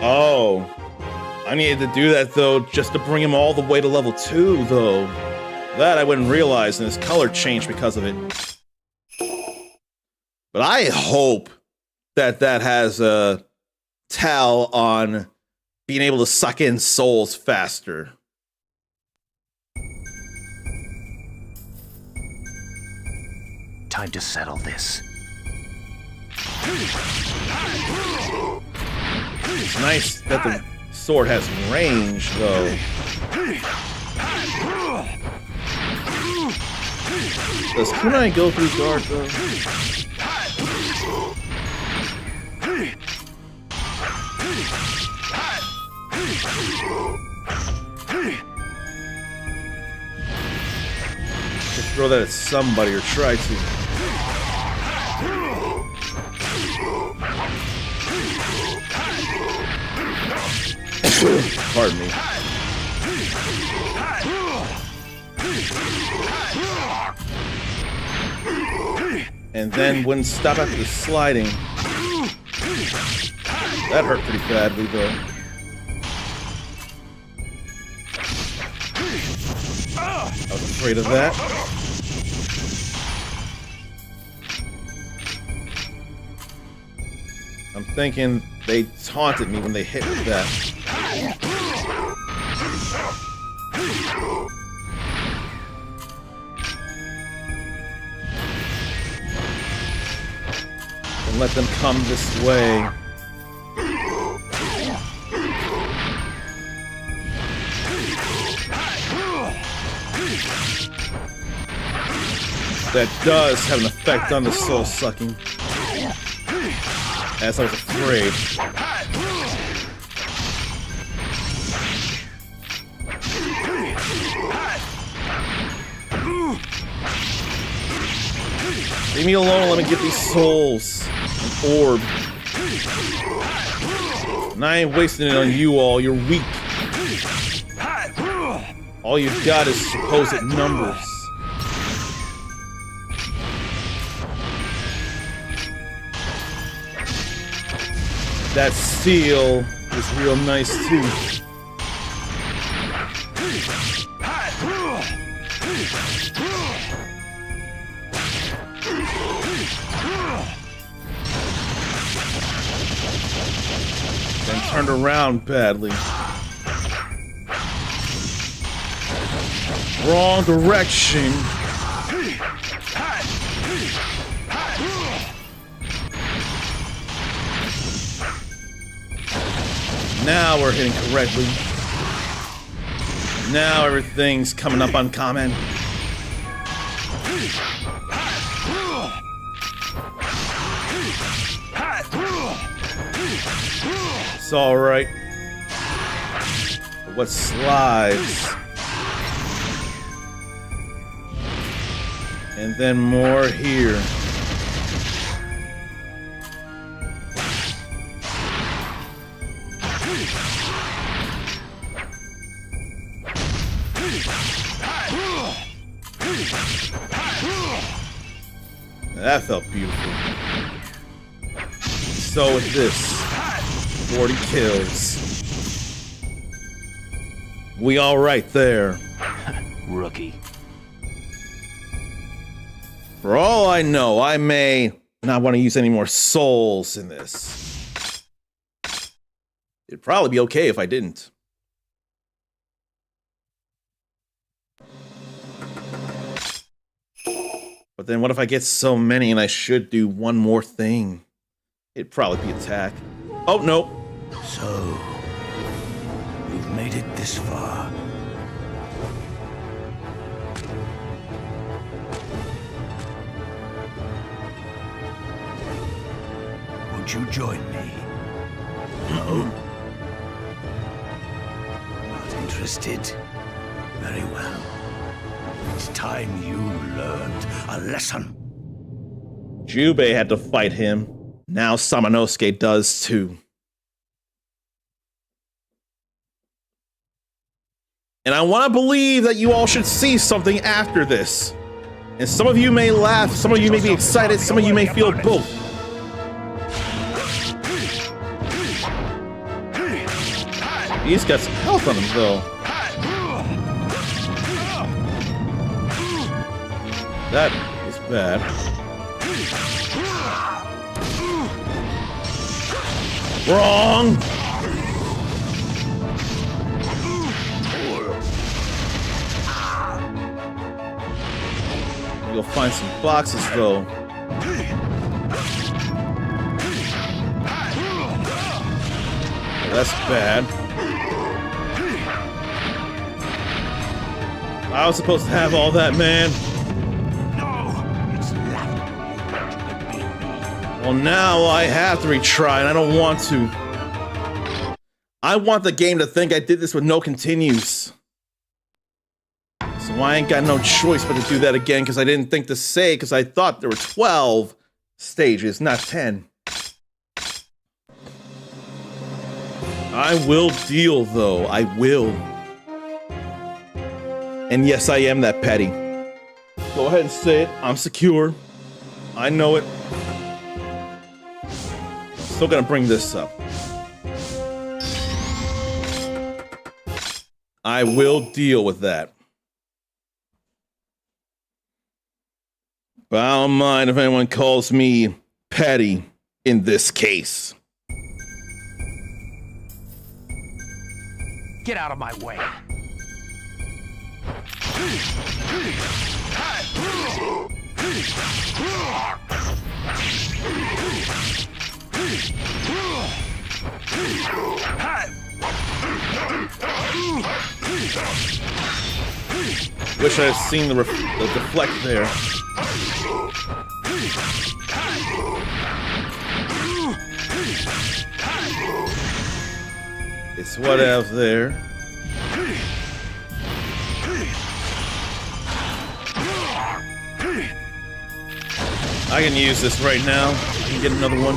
Oh, I needed to do that though just to bring him all the way to level 2 though. That I wouldn't realize, and his color changed because of it. But I hope that has a tell on being able to suck in souls faster. Time to settle this. It's nice that the sword has range, though. Does kunai go through guard, though? Just throw that at somebody or try to. Pardon me. And then wouldn't stop after the sliding. That hurt pretty badly, though. I was afraid of that. I'm thinking they taunted me when they hit with that. And let them come this way. That does have an effect on the soul sucking. As I was afraid. Leave me alone, let me get these souls. An orb. And I ain't wasting it on you all, you're weak. All you've got is supposed numbers. That seal is real nice too. Then turned around badly. Wrong direction. Now we're hitting correctly. Now everything's coming up uncommon. It's alright. But what slides? And then more here. That felt beautiful. So with this, 40 kills. We all right there. Rookie. For all I know, I may not want to use any more souls in this. It'd probably be okay if I didn't. But then what if I get so many and I should do one more thing? It'd probably be attack. Oh, no. So, you've made it this far. Would you join me? No? Not interested? Very well. It's time you learned a lesson. Jubei had to fight him. Now Samanosuke does too. And I want to believe that you all should see something after this. And some of you may laugh, some of you may be excited, some of you may feel both. He's got some health on him though. That is bad. Wrong! We'll find some boxes though. That's bad. I was supposed to have all that, man. Well, now I have to retry, and I don't want to. I want the game to think I did this with no continues. So I ain't got no choice but to do that again, because I didn't think to say, because I thought there were 12 stages, not 10. I will deal, though. I will. And yes, I am that petty. Go ahead and say it. I'm secure. I know it. Still gonna bring this up. I will deal with that. But I don't mind if anyone calls me petty in this case. Get out of my way. Wish I had seen the deflect there. It's whatever there. I can use this right now. I can get another one.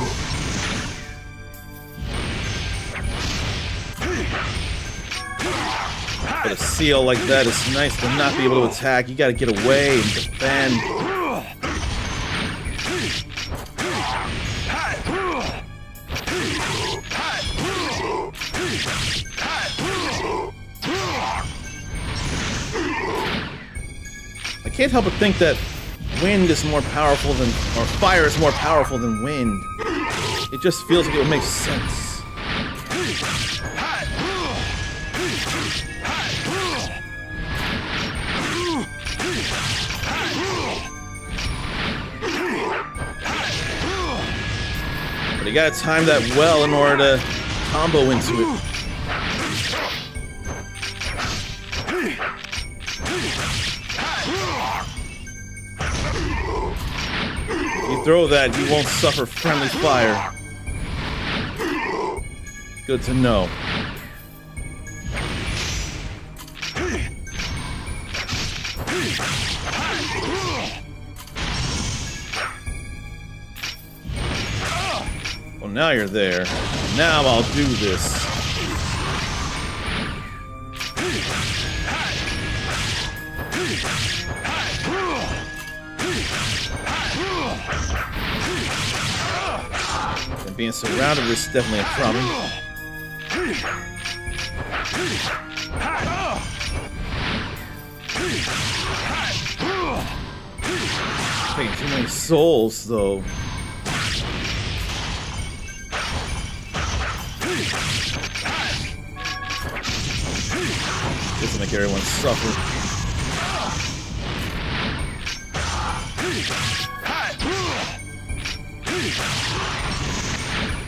But a seal like that, it's nice to not be able to attack. You gotta get away and defend. I can't help but think that wind is more powerful than, or fire is more powerful than wind. It just feels like it would make sense. But you gotta time that well in order to combo into it. If you throw that, you won't suffer friendly fire. Good to know. Well, now you're there. Now I'll do this. And being surrounded is definitely a problem. Taking too many souls, though. Doesn't make everyone suffer.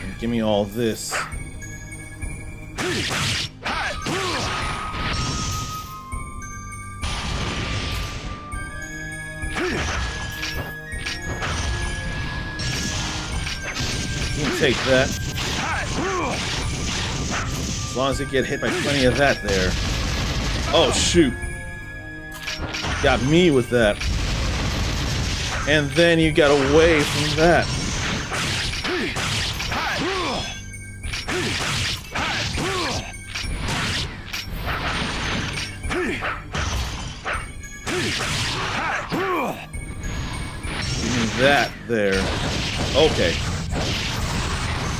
And give me all this. You can take that. As long as you get hit by plenty of that there. Oh, shoot. Got me with that. And then you got away from that. Give me that there. Okay.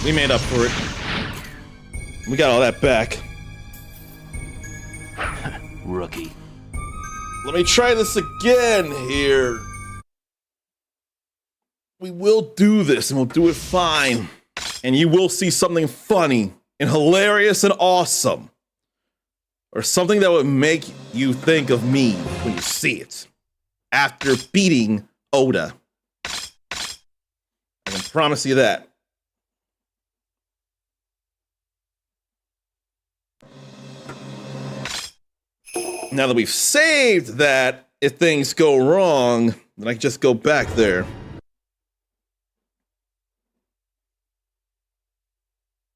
We made up for it. We got all that back. Rookie. Let me try this again here. We will do this and we'll do it fine. And you will see something funny and hilarious and awesome. Or something that would make you think of me when you see it. After beating Oda. I can promise you that. Now that we've saved that, if things go wrong, then I can just go back there.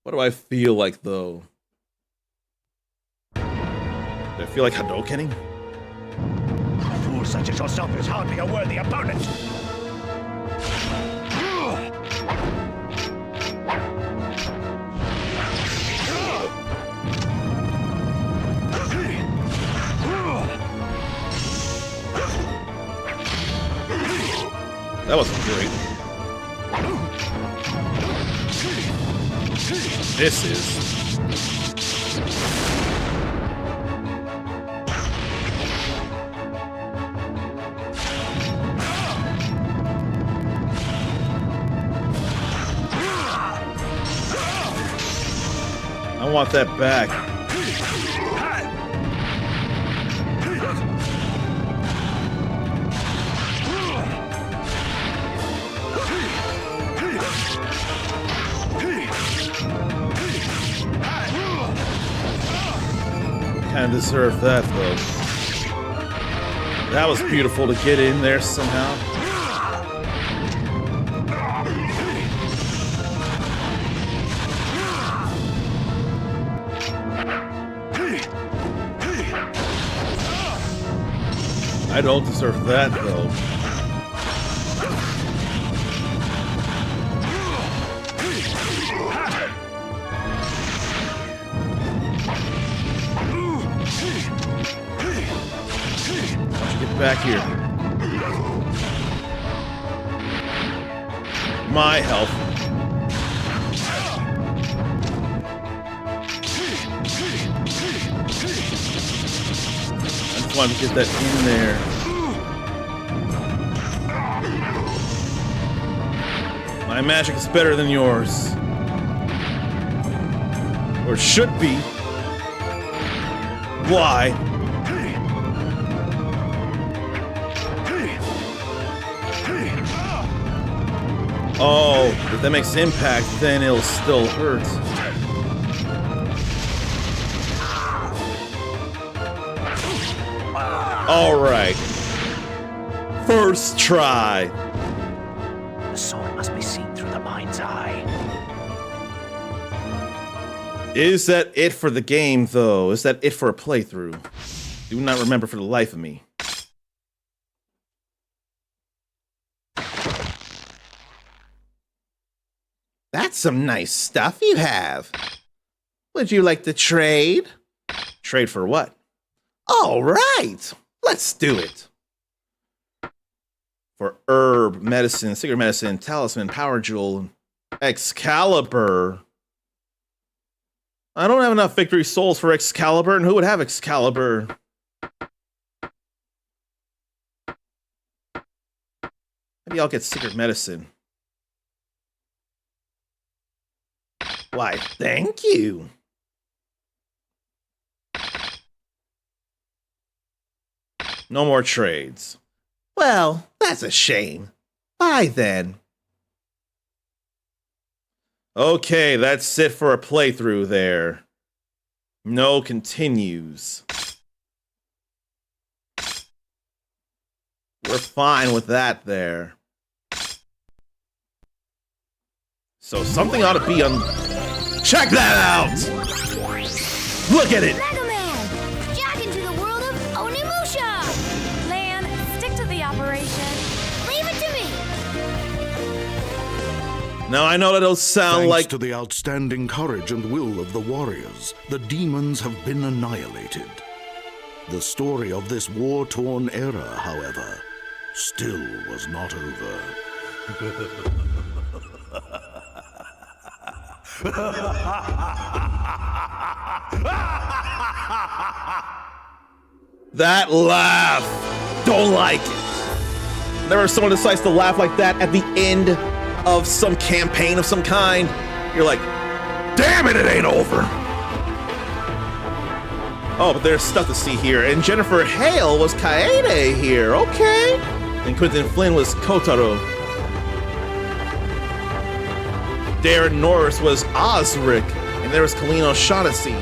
What do I feel like, though? Do I feel like Hadoukening? A fool such as yourself is hardly a worthy opponent. That wasn't great. This is. I want that back. Kind of deserve that, though. That was beautiful to get in there somehow. I don't deserve that, though. back here. My health. I just wanted to get that in there. My magic is better than yours. Or should be. Why? Oh, if that makes impact, then it'll still hurt. Alright. First try. The sword must be seen through the mind's eye. Is that it for the game, though? Is that it for a playthrough? Do not remember for the life of me. That's some nice stuff you have. Would you like to trade? Trade for what? All right, let's do it. For herb, medicine, secret medicine, talisman, power jewel, Excalibur. I don't have enough victory souls for Excalibur, and who would have Excalibur? Maybe I'll get secret medicine. Why, thank you. No more trades. Well, that's a shame. Bye then. Okay, that's it for a playthrough there. No continues. We're fine with that there. So something ought to be on... Check that out! Look at it! Mega Man! Jack into the world of Onimusha! Lan, stick to the operation. Leave it to me! Now I know that'll sound Thanks like... to the outstanding courage and will of the warriors, the demons have been annihilated. The story of this war-torn era, however, still was not over. That laugh! Don't like it. Whenever someone decides to laugh like that at the end of some campaign of some kind, you're like, damn it, it ain't over! Oh, but there's stuff to see here. And Jennifer Hale was Kaede here, okay. And Quentin Flynn was Kotaro. Darren Norris was Osric, and there was Colleen O'Shaughnessy.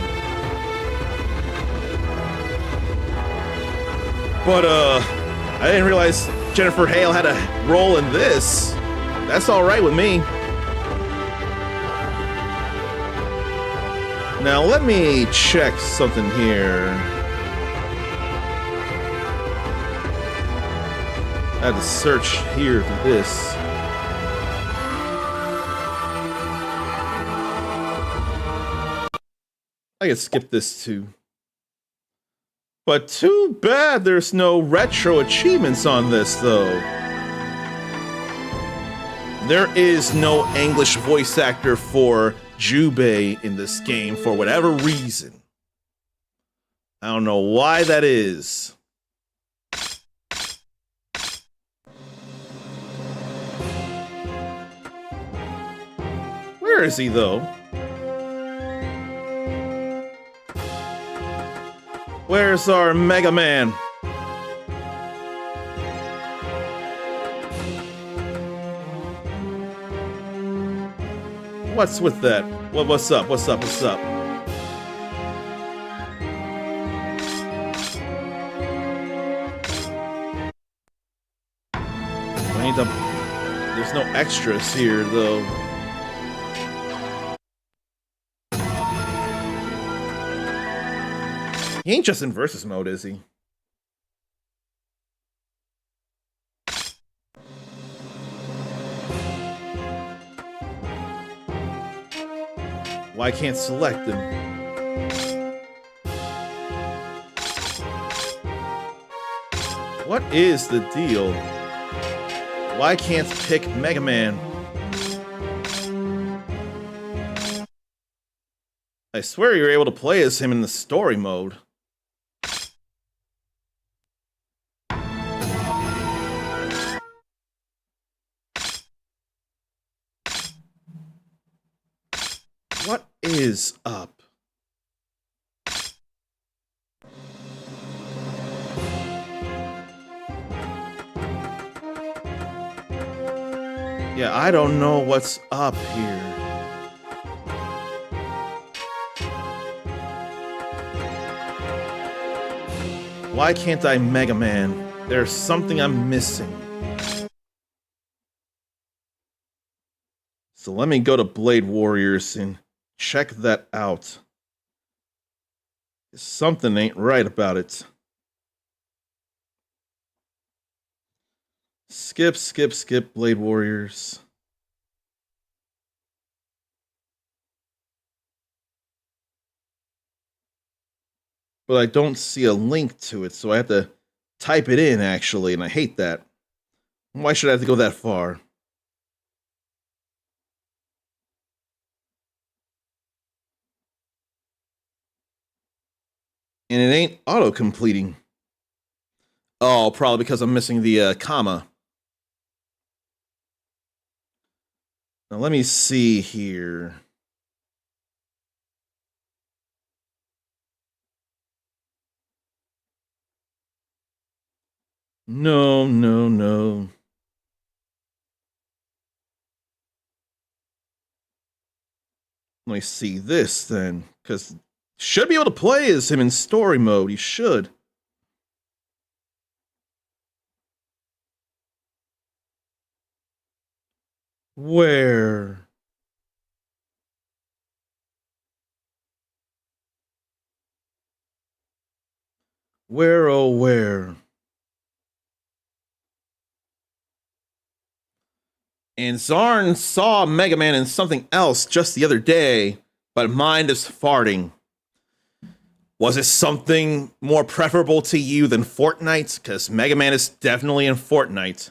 But, I didn't realize Jennifer Hale had a role in this. That's alright with me. Now, let me check something here. I had to search here for this. I could skip this too. But too bad there's no retro achievements on this, though. There is no English voice actor for Jubei in this game for whatever reason. I don't know why that is. Where is he, though? Where's our Mega Man? What's with that? What's up? What's up? What's up? I need to... There's no extras here, though. He ain't just in versus mode, is he? Why can't select him? What is the deal? Why can't pick Mega Man? I swear you're able to play as him in the story mode. What is up? Yeah, I don't know what's up here. Why can't I Mega Man? There's something I'm missing. So let me go to Blade Warriors and check that out. Something ain't right about it. Skip, skip, skip, Blade Warriors. But I don't see a link to it, so I have to type it in, actually, and I hate that. Why should I have to go that far? And it ain't auto-completing. Oh, probably because I'm missing the comma. Now let me see here. No, no, no. Let me see this then, because should be able to play as him in story mode. You should. Where? Where, oh, where? And Zarn saw Mega Man in something else just the other day, but mine is farting. Was it something more preferable to you than Fortnite? Because Mega Man is definitely in Fortnite.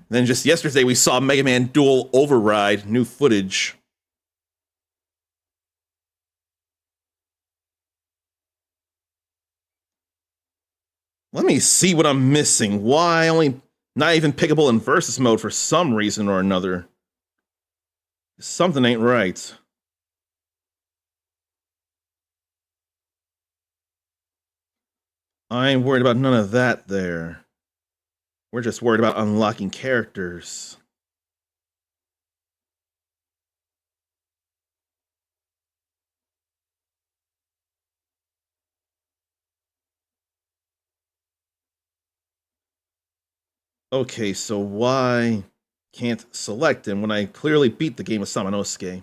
Then just yesterday we saw Mega Man Dual Override, new footage. Let me see what I'm missing. Why only not even pickable in versus mode for some reason or another? Something ain't right. I ain't worried about none of that there. We're just worried about unlocking characters. Okay, so why can't select him when I clearly beat the game with Samanosuke?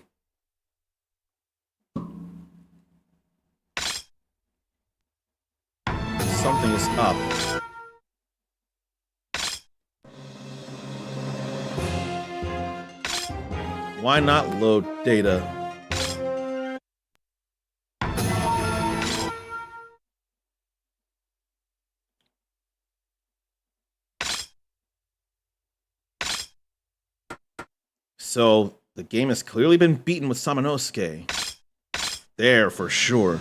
Something is up. Why not load data? So, the game has clearly been beaten with Samanosuke. There, for sure.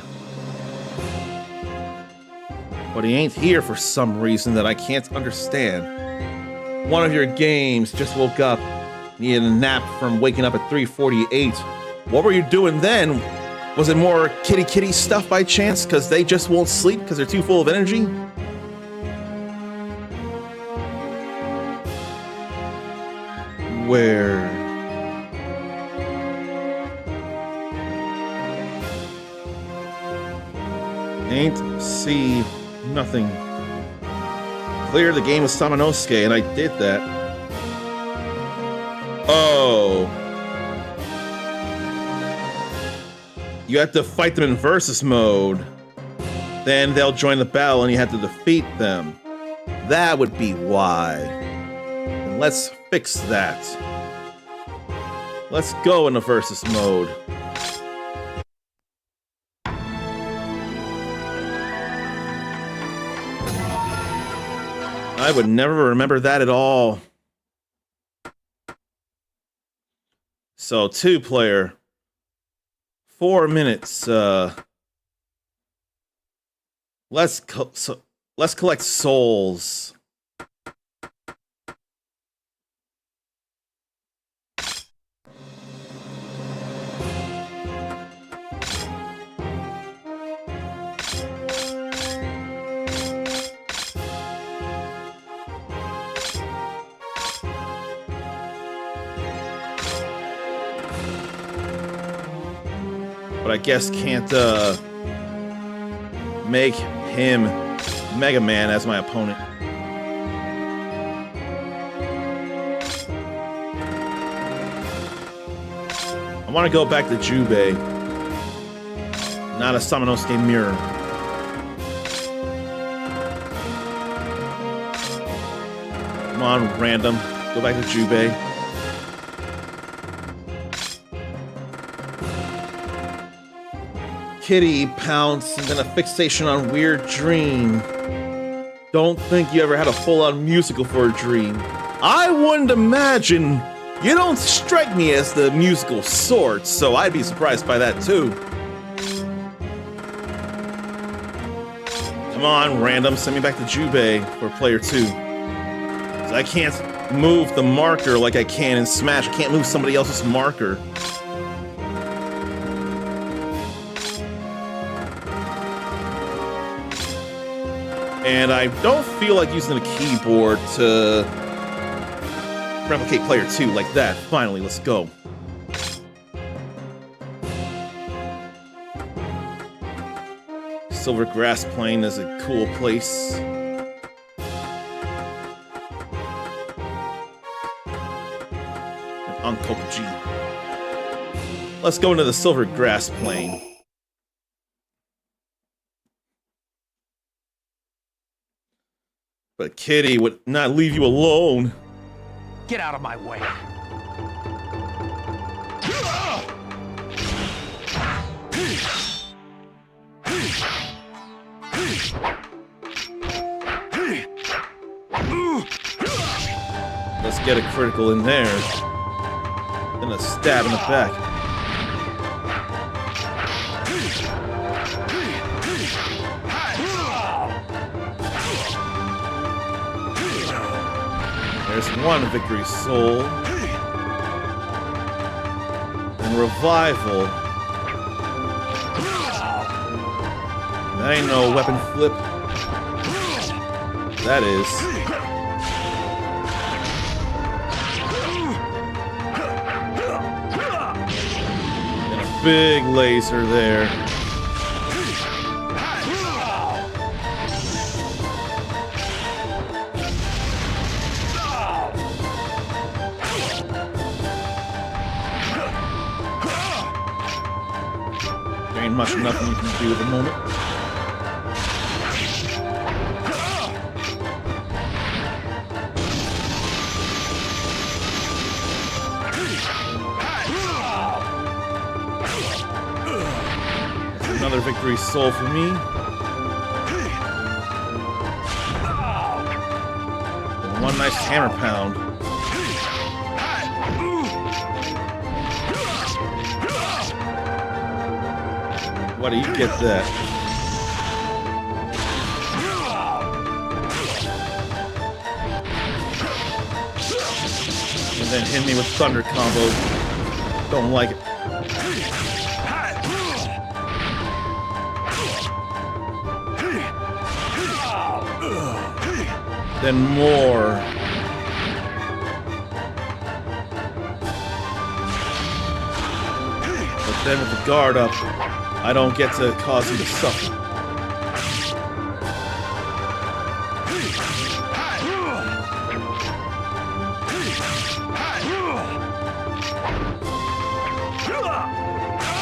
But he ain't here for some reason that I can't understand. One of your games just woke up, needed a nap from waking up at 3:48. What were you doing then? Was it more kitty stuff by chance? Because they just won't sleep because they're too full of energy? Where? Ain't see nothing. Clear the game with Samanosuke, and I did that. Oh. You have to fight them in versus mode. Then they'll join the battle and you have to defeat them. That would be why. And let's fix that. Let's go into versus mode. I would never remember that at all. So 2-player, 4 minutes. Let's collect souls. But I guess can't make him Mega Man as my opponent. I want to go back to Jubei, not a Samanosuke mirror. Come on, random. Go back to Jubei. Kitty pounce and then a fixation on weird dream. Don't think you ever had a full-on musical for a dream. I wouldn't imagine. You don't strike me as the musical sort, so I'd be surprised by that too. Come on, random, send me back to Jubei for player 2. 'Cause I can't move the marker like I can in Smash. I can't move somebody else's marker. And I don't feel like using a keyboard to replicate player 2 like that. Finally, let's go. Silver Grass Plain is a cool place. And Onkokuji. Let's go into the Silver Grass Plain. But Kitty would not leave you alone. Get out of my way. Let's get a critical in there. Then a stab in the back. There's one victory soul. And revival. That ain't no weapon flip. That is. And a big laser there. Much nothing you can do at the moment. That's another victory soul for me. And one nice hammer pound. Why do you get that? And then hit me with thunder combo. Don't like it. Then more. But then with the guard up, I don't get to cause you to suffer.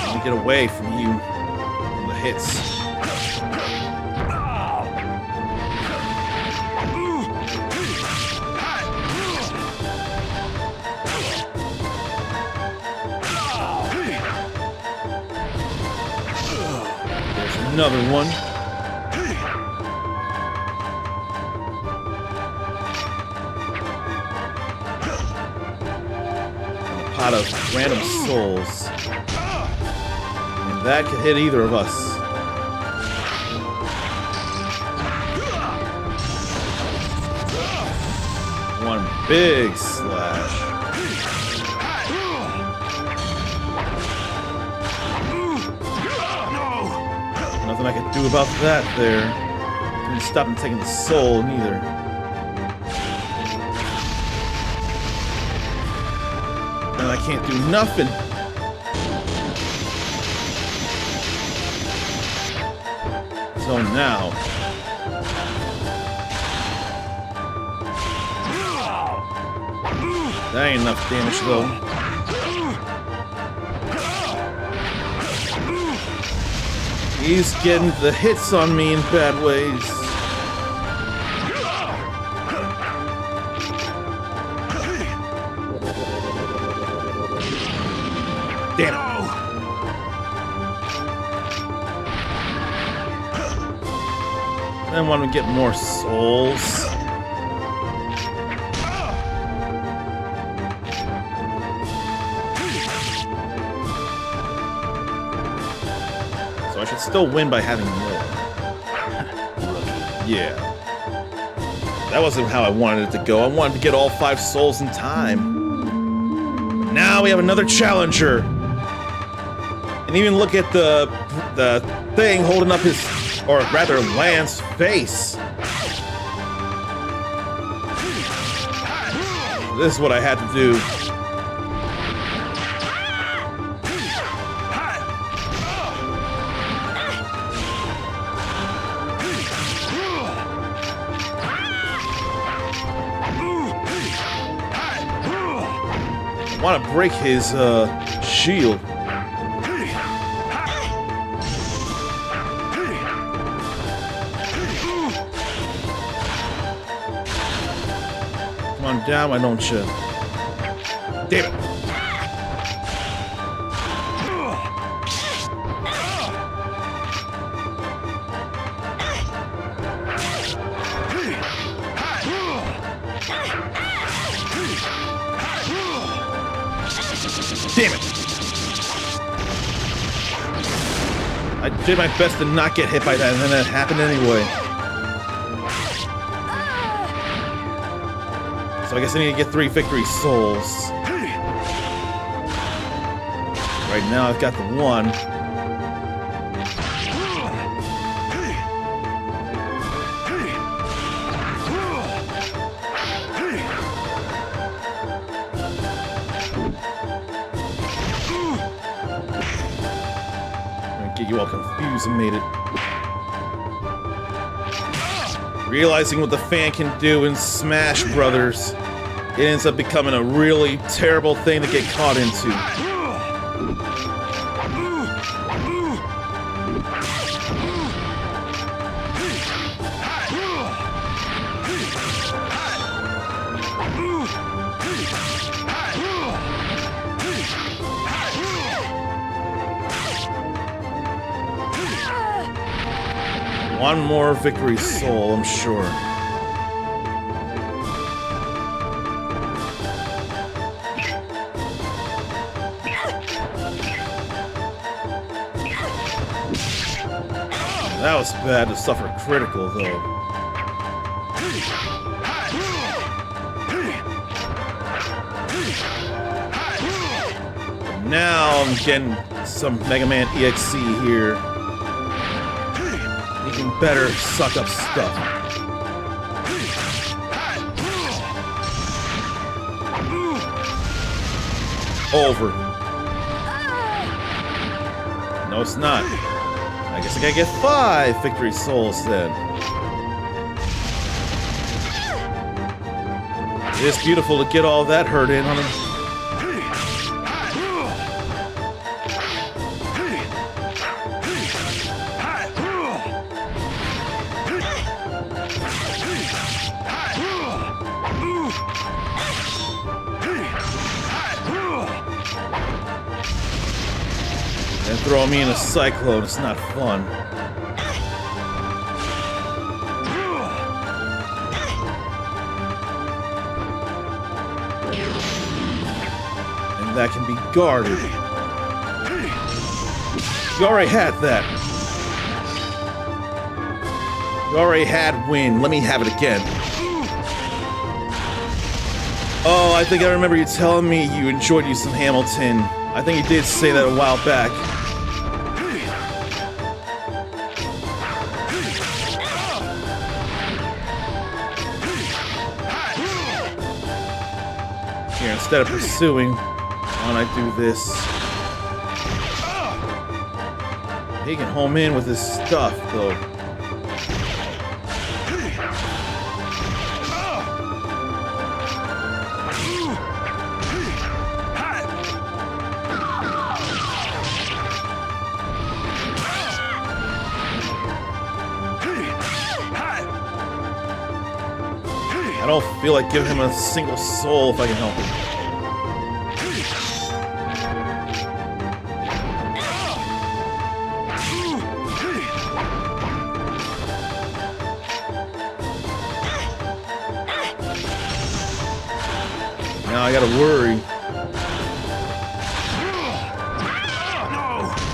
Let me get away from you, from the hits. Another one. pot of random souls. And that could hit either of us. One big slash. Nothing I can do about that there. Didn't stop him taking the soul, neither. And I can't do nothing. So now... that ain't enough damage, though. He's getting the hits on me in bad ways. Damn it. I want to get more souls. So I should still win by having more. Yeah. That wasn't how I wanted it to go. I wanted to get all 5 souls in time. Now we have another challenger. And even look at the thing holding up his, or rather Lance's face. This is what I had to do. I want to break his shield. Come on down, why don't you? Damn it! Damn it! I did my best to not get hit by that, and then it happened anyway. So I guess I need to get 3 victory souls. Right now I've got the 1. Get you all confused and made it. Realizing what the fan can do in Smash Brothers, it ends up becoming a really terrible thing to get caught into. One more victory soul, I'm sure. That was bad to suffer critical, though. Now I'm getting some Mega Man EXE here. He can better suck up stuff. Over. No, it's not. I guess I gotta get 5 victory souls then. It is beautiful to get all that hurt in on him. And throw me in a cyclone, it's not fun. And that can be guarded. You already had that. You already had wind. Let me have it again. Oh, I think I remember you telling me you enjoyed you some Hamilton. I think you did say that a while back. Here, instead of pursuing, why don't I do this? He can home in with his stuff, though. I don't feel like giving him a single soul if I can help him. Now I gotta worry.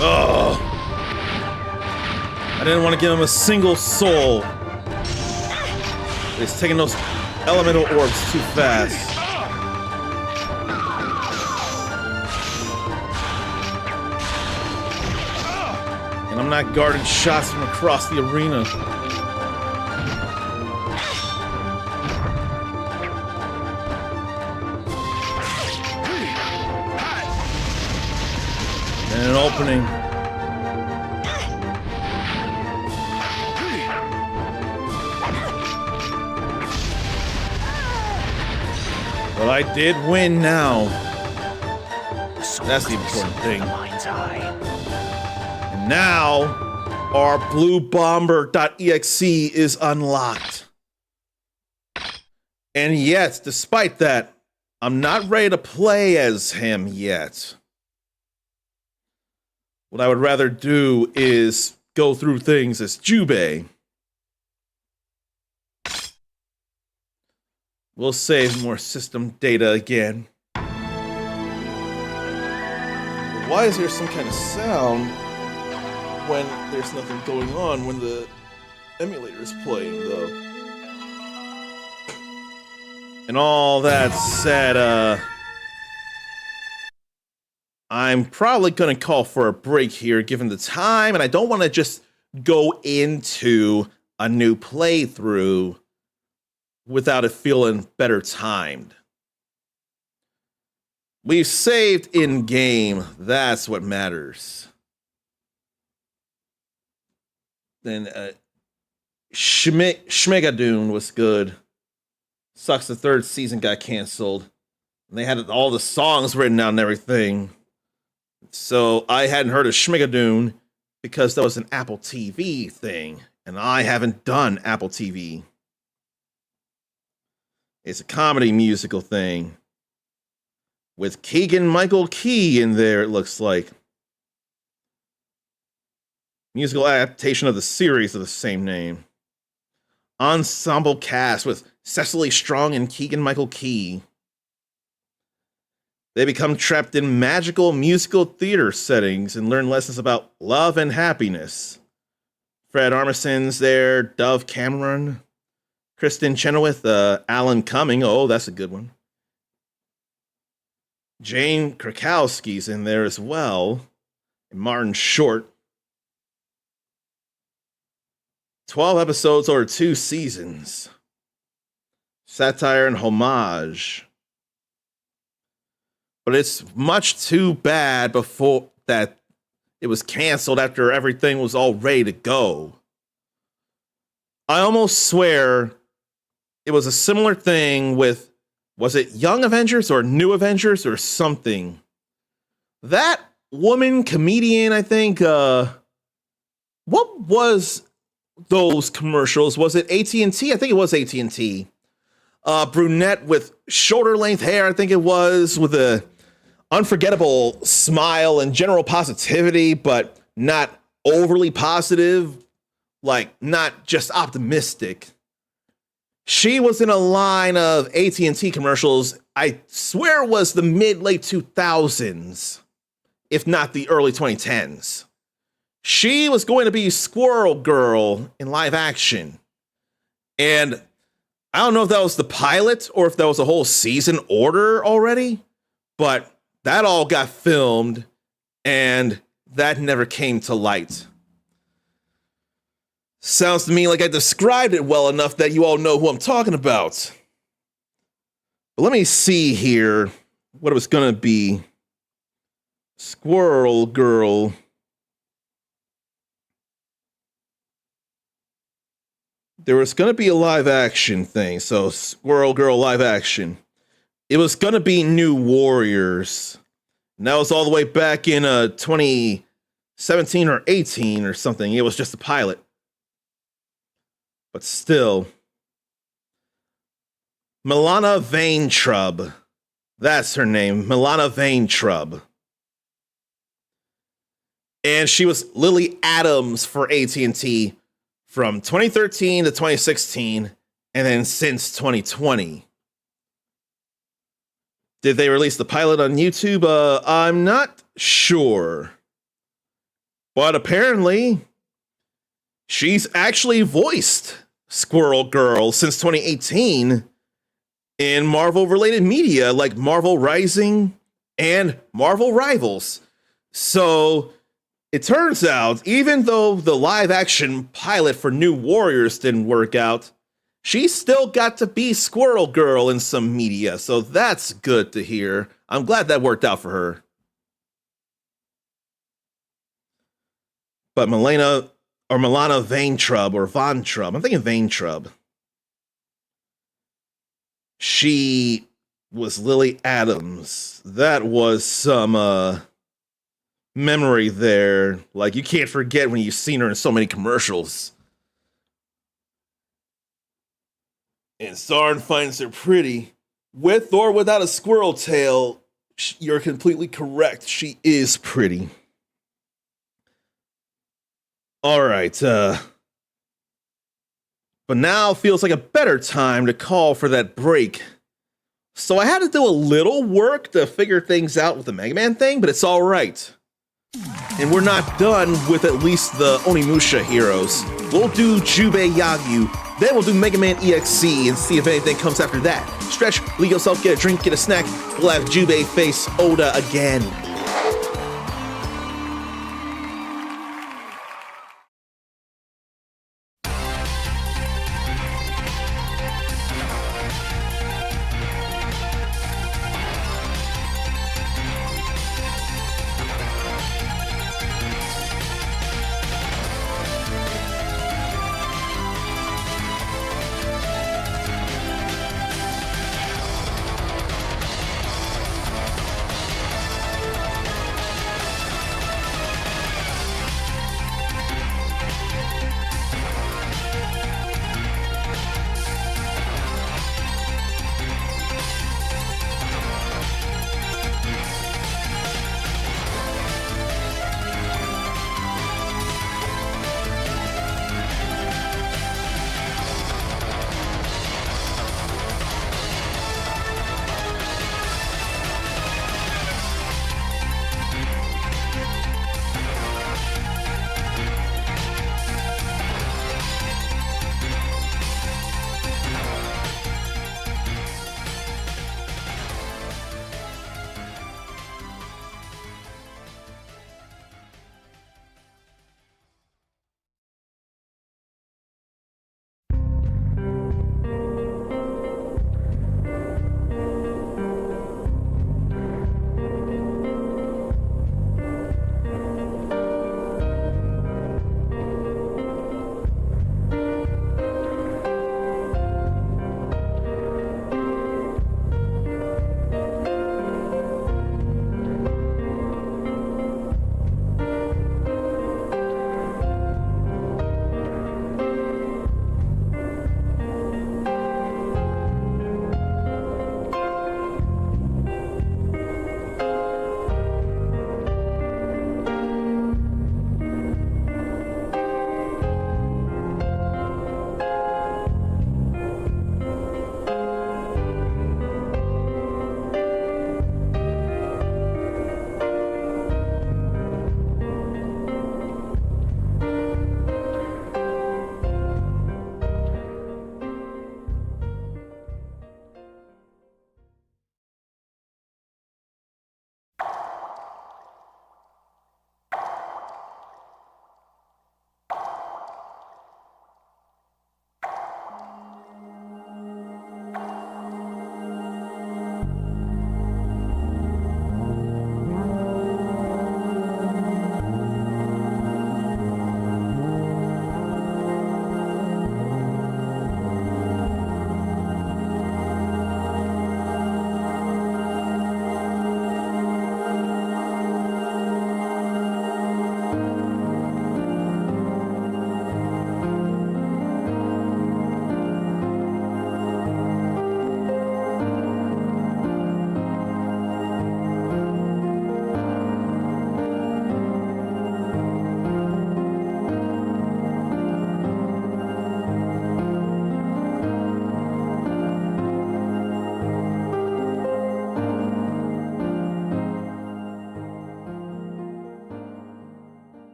Oh! I didn't want to give him a single soul. He's taking those elemental orbs too fast. And I'm not guarding shots from across the arena. And an opening. Well, I did win now. That's the important thing. And now, our bluebomber.exe is unlocked. And yet, despite that, I'm not ready to play as him yet. What I would rather do is go through things as Jubei. We'll save more system data again. Why is there some kind of sound when there's nothing going on when the emulator is playing, though? And all that said, I'm probably gonna call for a break here given the time, and I don't want to just go into a new playthrough without it feeling better timed. We've saved in-game. That's what matters. Then Schmigadoon was good. Sucks the third season got canceled. They had all the songs written down and everything. So I hadn't heard of Schmigadoon because that was an Apple TV thing. And I haven't done Apple TV. It's a comedy musical thing. With Keegan-Michael Key in there, it looks like. Musical adaptation of the series of the same name. Ensemble cast with Cecily Strong and Keegan-Michael Key. They become trapped in magical musical theater settings and learn lessons about love and happiness. Fred Armisen's there, Dove Cameron, Kristen Chenoweth, Alan Cumming. Oh, that's a good one. Jane Krakowski's in there as well. And Martin Short. 12 episodes over 2 seasons. Satire and homage. But it's much too bad before that it was canceled after everything was all ready to go. I almost swear it was a similar thing with, was it Young Avengers or New Avengers or something? That woman comedian, I think, what was those commercials? Was it AT&T? I think it was AT&T. Brunette with shoulder length hair, I think it was, with a unforgettable smile and general positivity, but not overly positive, like not just optimistic. She was in a line of AT&T commercials. I swear it was the mid-late 2000s, if not the early 2010s. She was going to be Squirrel Girl in live action. And I don't know if that was the pilot or if that was a whole season order already, but that all got filmed and that never came to light. Sounds to me like I described it well enough that you all know who I'm talking about. But let me see here what it was going to be. Squirrel Girl. There was going to be a live action thing. So Squirrel Girl live action. It was going to be New Warriors. And that was all the way back in 2017 or 18 or something. It was just a pilot. But still. Milana Vaintrub. That's her name. Milana Vaintrub. And she was Lily Adams for AT&T from 2013 to 2016, and then since 2020. Did they release the pilot on YouTube? I'm not sure. But apparently, she's actually voiced Squirrel Girl since 2018 in Marvel-related media like Marvel Rising and Marvel Rivals. So it turns out, even though the live-action pilot for New Warriors didn't work out, she still got to be Squirrel Girl in some media, so that's good to hear. I'm glad that worked out for her. But Milana Vaintrub, or Vontrub, I'm thinking Vaintrub. She was Lily Adams. That was some memory there. Like, you can't forget when you've seen her in so many commercials. And Zarn finds her pretty. With or without a squirrel tail, you're completely correct. She is pretty. Alright, but now feels like a better time to call for that break. So I had to do a little work to figure things out with the Mega Man thing, but it's alright. And we're not done with at least the Onimusha heroes. We'll do Jubei Yagyu, then we'll do Mega Man EXE and see if anything comes after that. Stretch, leave yourself, get a drink, get a snack. We'll have Jubei face Oda again.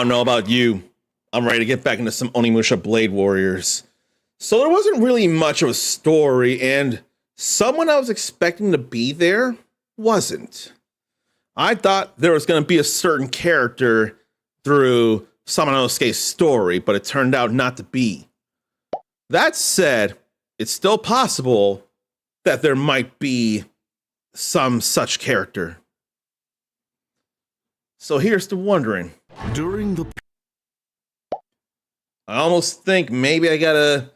don't know about you. I'm ready to get back into some Onimusha Blade Warriors. So there wasn't really much of a story, and someone I was expecting to be there wasn't. I thought there was going to be a certain character through Samanosuke's story, but it turned out not to be. That said, it's still possible that there might be some such character. So here's the wondering. I almost think maybe I gotta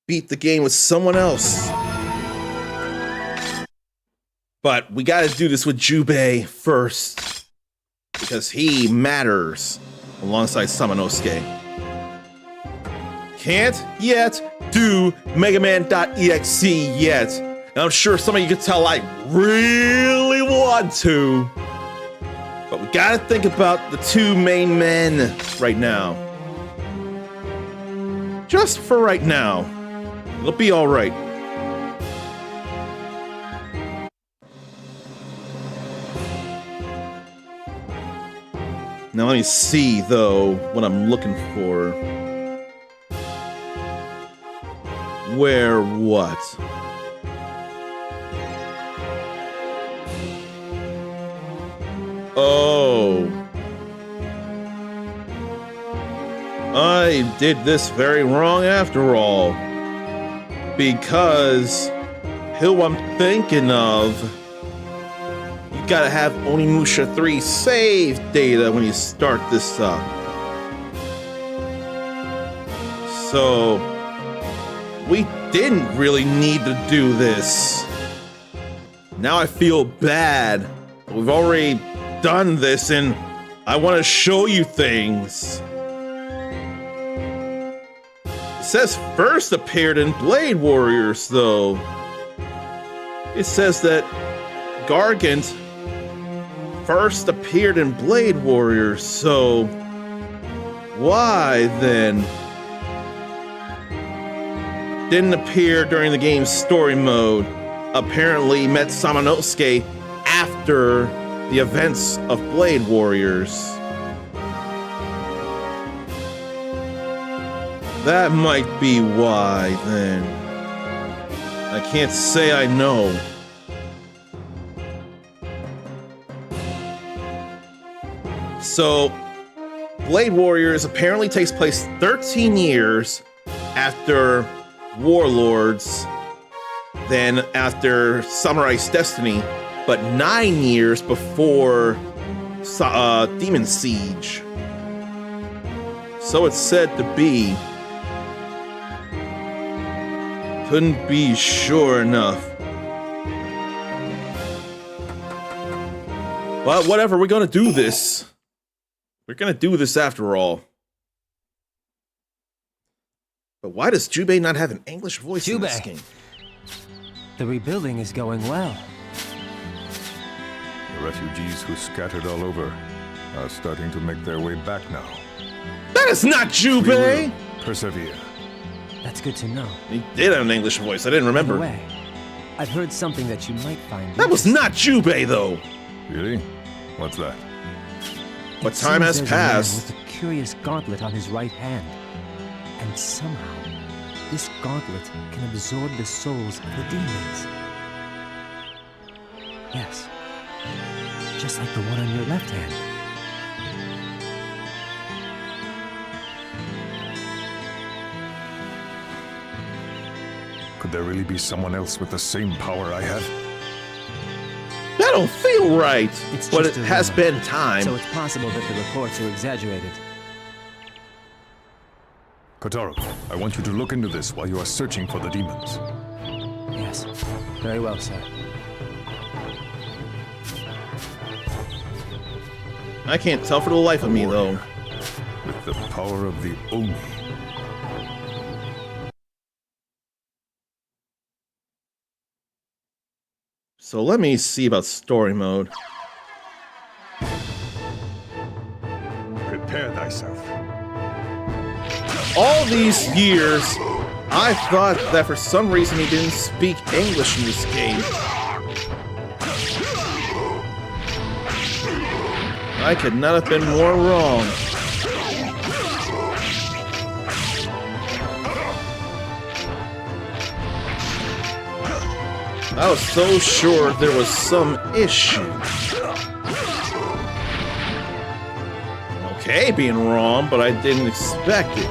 beat the game with someone else. But we gotta do this with Jubei first, because he matters alongside Samanosuke. Can't yet do Mega Man.exe yet. And I'm sure some of you can tell I really want to. But we gotta think about the two main men right now. Just for right now. It'll be alright. Now let me see, though, what I'm looking for. Where what? Oh. I did this very wrong after all. Because who I'm thinking of, you gotta have Onimusha 3 save data when you start this up. So, we didn't really need to do this. Now I feel bad. We've already done this and I want to show you things. It says first appeared in Blade Warriors, though. It says that Gargant first appeared in Blade Warriors, so why then didn't appear during the game's story mode? Apparently met Samanosuke after the events of Blade Warriors. That might be why, then. I can't say I know. So, Blade Warriors apparently takes place 13 years after Warlords, then after Samurai's Destiny, but 9 years before Demon Siege. So it's said to be. Couldn't be sure enough. But whatever, we're gonna do this. We're gonna do this after all. But why does Jubei not have an English voice in this game? The rebuilding is going well. The refugees who scattered all over are starting to make their way back now. That is not Jubei! Persevere. That's good to know. He did have an English voice, I didn't remember. By the way, I've heard something that you might find. That was not Jubei, though! Really? What's that? But time has passed. With a curious gauntlet on his right hand. And somehow, this gauntlet can absorb the souls of the demons. Yes. Just like the one on your left hand. Could there really be someone else with the same power I have? That don't feel right, It's but it just a has rumor. been time. So it's possible that the reports are exaggerated. Kotaro, I want you to look into this while you are searching for the demons. Yes. Very well, sir. I can't tell for the life of me, though. With the power of the Oni. So let me see about story mode. Prepare thyself. All these years, I thought that for some reason he didn't speak English in this game. I could not have been more wrong. I was so sure there was some issue. Okay, being wrong, but I didn't expect it.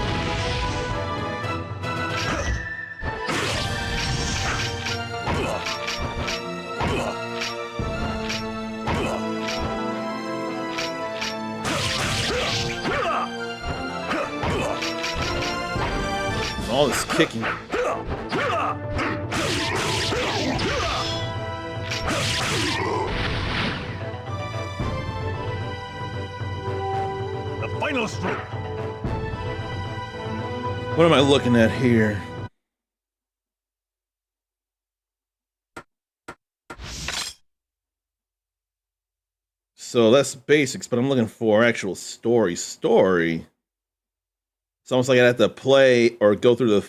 All this kicking. The final stroke. What am I looking at here? So that's basics, but I'm looking for actual story. It's almost like I have to play or go through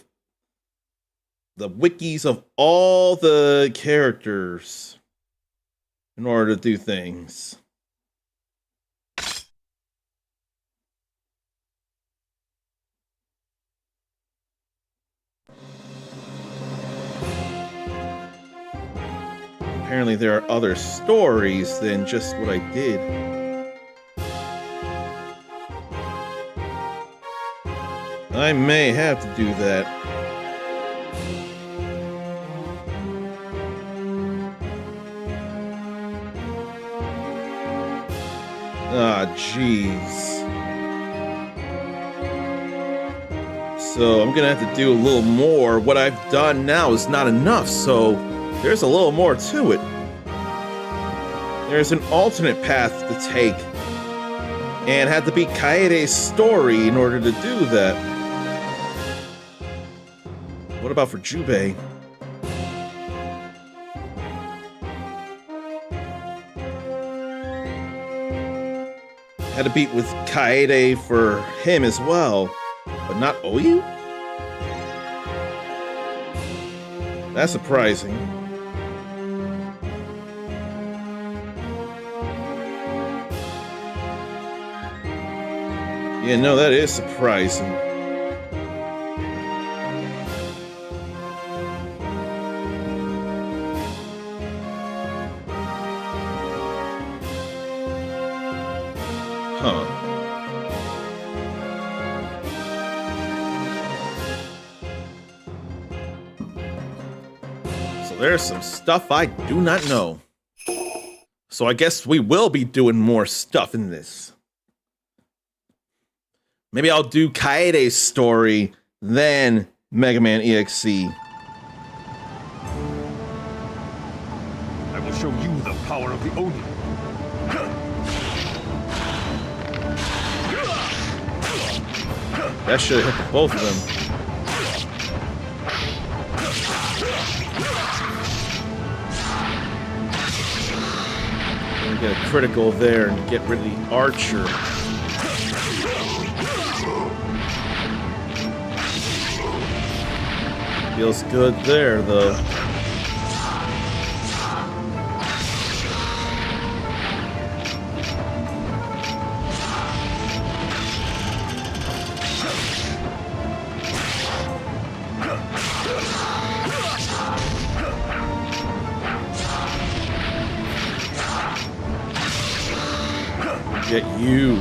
the wikis of all the characters in order to do things. Apparently there are other stories than just what I did. I may have to do that. Ah, jeez. So I'm gonna have to do a little more. What I've done now is not enough, so there's a little more to it. There's an alternate path to take, and had to beat Kaede's story in order to do that. What about for Jubei? Had to beat with Kaede for him as well, but not Oyu? That's surprising. Yeah, no, that is surprising. Huh. So there's some stuff I do not know. So I guess we will be doing more stuff in this. Maybe I'll do Kaede's story, then Mega Man EXE. I will show you the power of the Oni. That should have hit both of them. And get a critical there and get rid of the archer. Feels good there, though. Get you.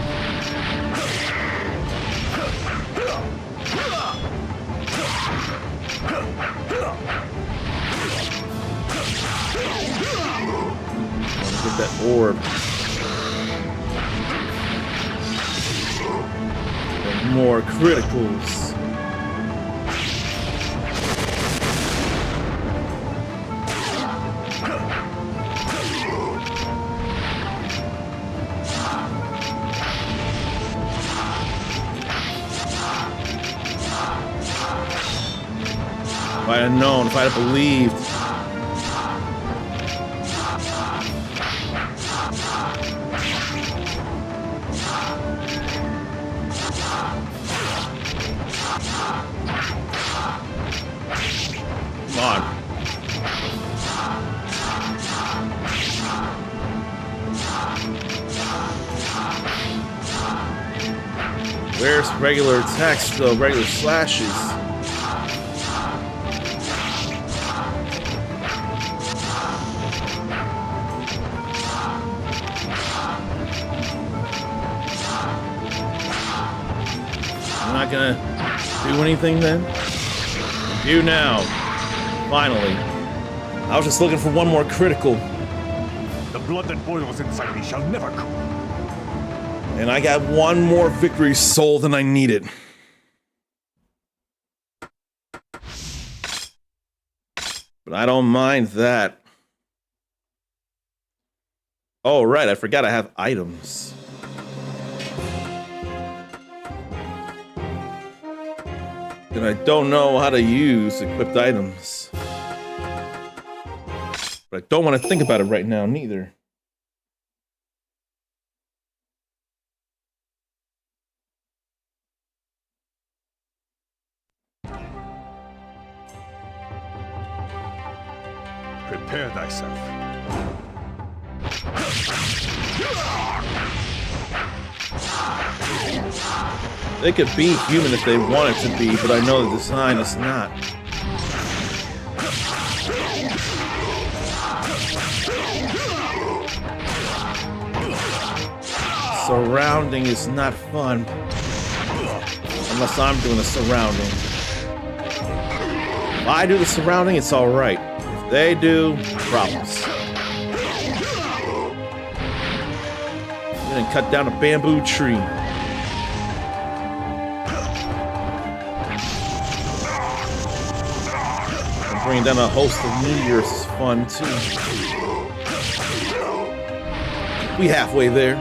Get that orb. And more criticals. If I had known, if I had believed. Come on. Where's regular attacks though? Regular slashes. Not gonna do anything then? Do now. Finally. I was just looking for one more critical. The blood that boils inside me shall never cool. And I got one more victory soul than I needed. But I don't mind that. Oh, right, I forgot I have items. And I don't know how to use equipped items. But I don't want to think about it right now, neither. Prepare thyself. They could be human if they wanted to be, but I know the design is not. Surrounding is not fun. Unless I'm doing the surrounding. If I do the surrounding, it's alright. If they do, problems. I'm gonna cut down a bamboo tree. And bring down a host of meteors is fun too. We halfway there.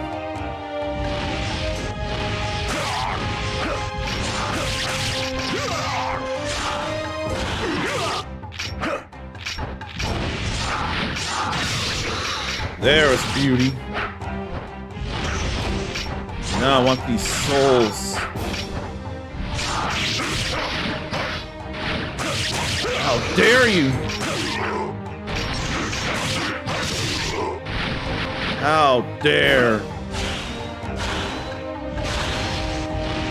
There is beauty. Now I want these souls. How dare you? How dare?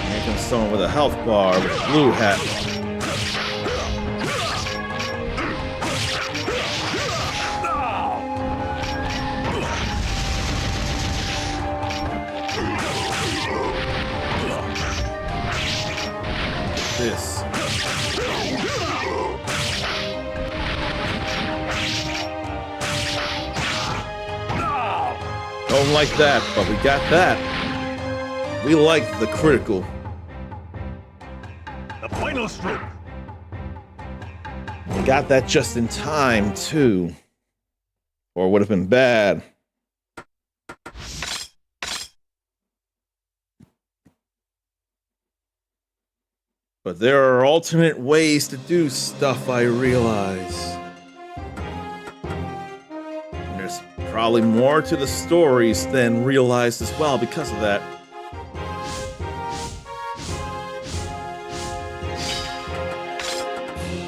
Making someone with a health bar with a blue hat. This. Don't like that, but we got that. We like the critical. The final stroke. We got that just in time, too. Or it would have been bad. But there are alternate ways to do stuff, I realize. And there's probably more to the stories than realized as well because of that.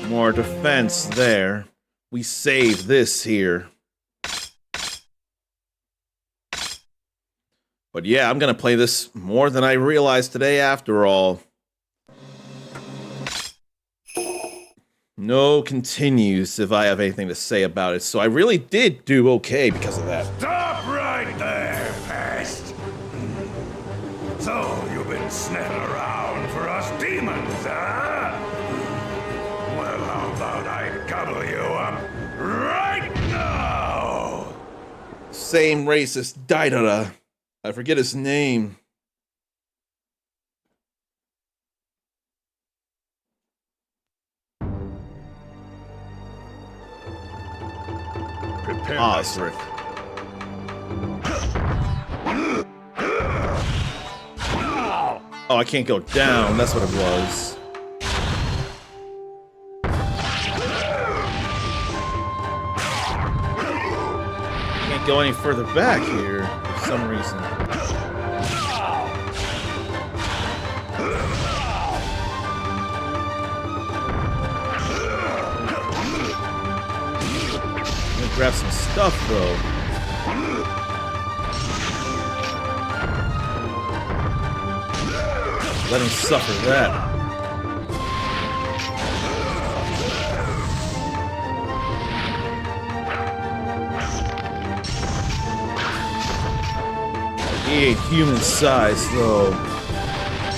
More defense there. We save this here. But yeah, I'm gonna play this more than I realized today after all. No continues if I have anything to say about it, so I really did do okay because of that. Stop right there, pest! So, you've been sniffing around for us demons, huh? Well, how about I gobble you up right now? Same racist Daidara. I forget his name. Osric. Oh, I can't go down. That's what it was. Can't go any further back here for some reason. Grab some stuff though. Let him suffer that. He ain't human size though.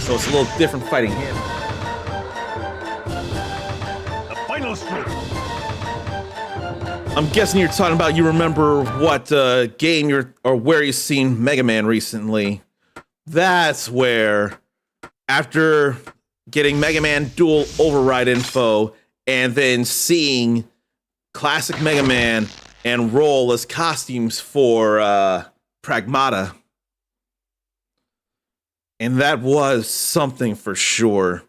So it's a little different fighting him. The final stroke. I'm guessing you're talking about, you remember what game or where you've seen Mega Man recently. That's where, after getting Mega Man Dual Override info and then seeing classic Mega Man and Roll as costumes for Pragmata. And that was something for sure.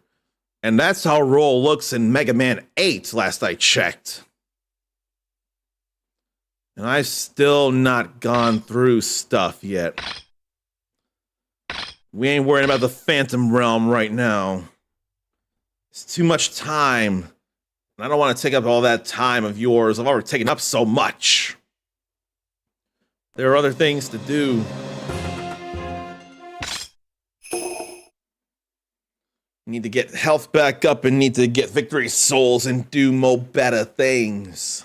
And that's how Roll looks in Mega Man 8, last I checked. And I've still not gone through stuff yet. We ain't worrying about the Phantom Realm right now. It's too much time. And I don't want to take up all that time of yours. I've already taken up so much. There are other things to do. Need to get health back up and need to get victory souls and do more better things.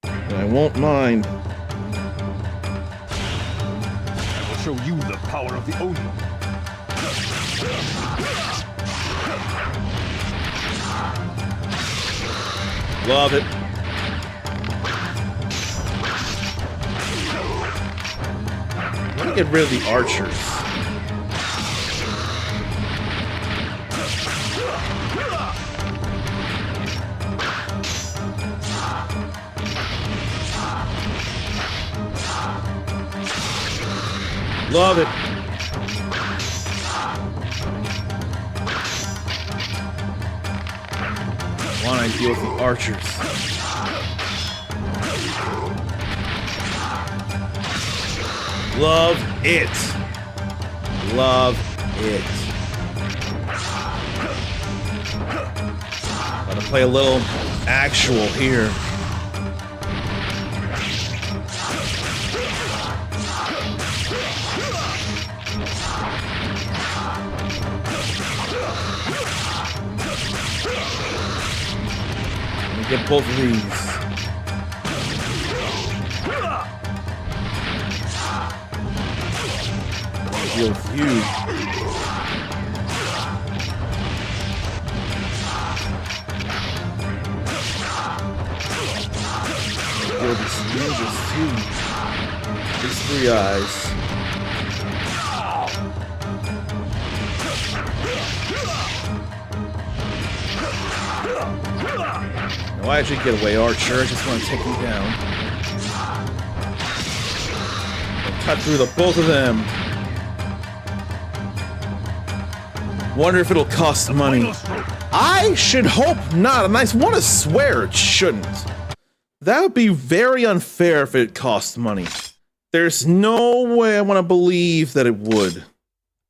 And I won't mind. I will show you the power of the Oni. Love it. Let me get rid of the archers. Love it. Why don't I deal with the archers? Love it. Love it. Gotta play a little actual here. Get both of these. Deal with you. Deal with these ninjas too. These three eyes. Why did you get away, Archer? I just want to take you down. And cut through the both of them. Wonder if it'll cost money. I should hope not, and I want to swear it shouldn't. That would be very unfair if it cost money. There's no way I want to believe that it would.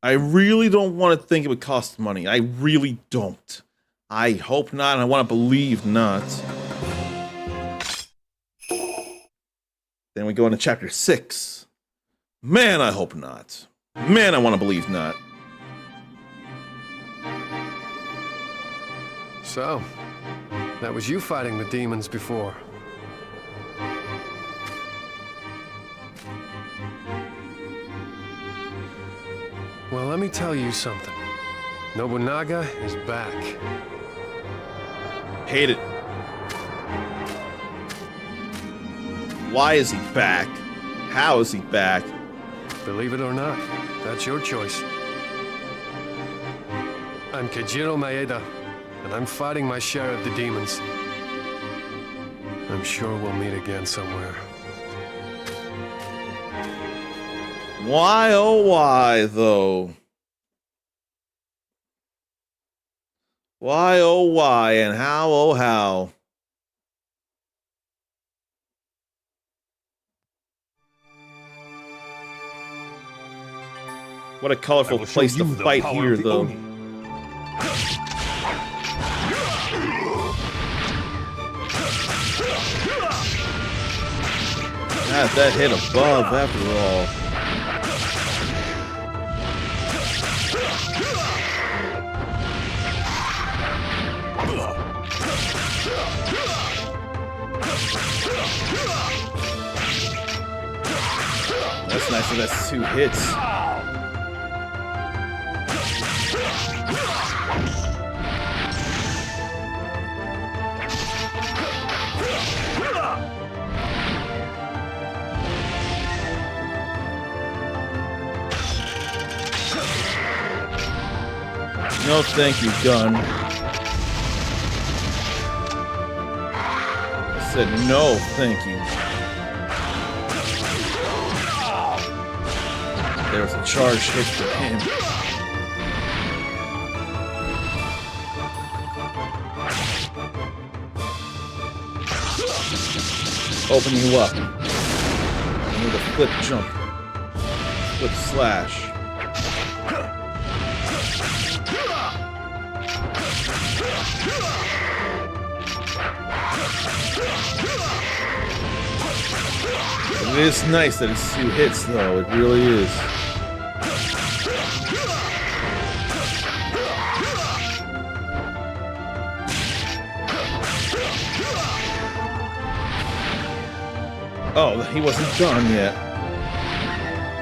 I really don't want to think it would cost money. I really don't. I hope not, and I want to believe not. Then we go into chapter 6. Man, I hope not. Man, I want to believe not. So, that was you fighting the demons before. Well, let me tell you something. Nobunaga is back. Hate it. Why is he back? How is he back? Believe it or not, that's your choice. I'm Kejiro Maeda, and I'm fighting my share of the demons. I'm sure we'll meet again somewhere. Why, oh why, though? Why, oh why, and how, oh how? What a colorful place to fight here, though. That hit above, after all. That's nice that that's 2 hits. No, thank you, gun. I said no, thank you. There was a charge hit for him. Open you up. With a flip jump. Flip slash. It is nice that it's 2 hits, though. It really is. Oh, he wasn't done yet.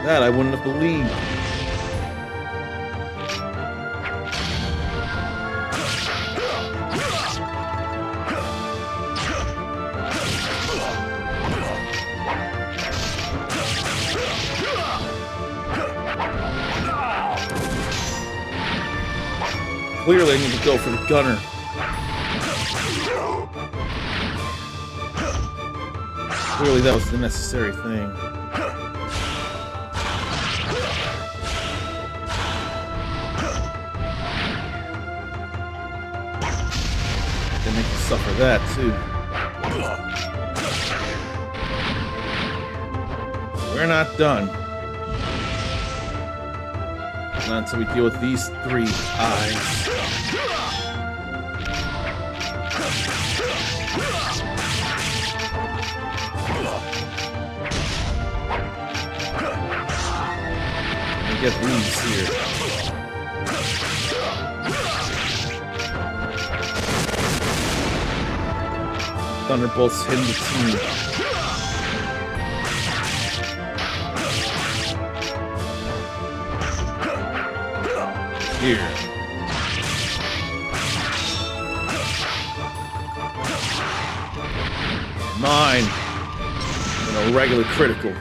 That I wouldn't have believed. Clearly, I need to go for the gunner. Clearly, that was the necessary thing. They make you suffer that, too. We're not done. Not until we deal with these 3 eyes. Get these here. Thunderbolts hitting the team. Here. Mine. And a regular critical.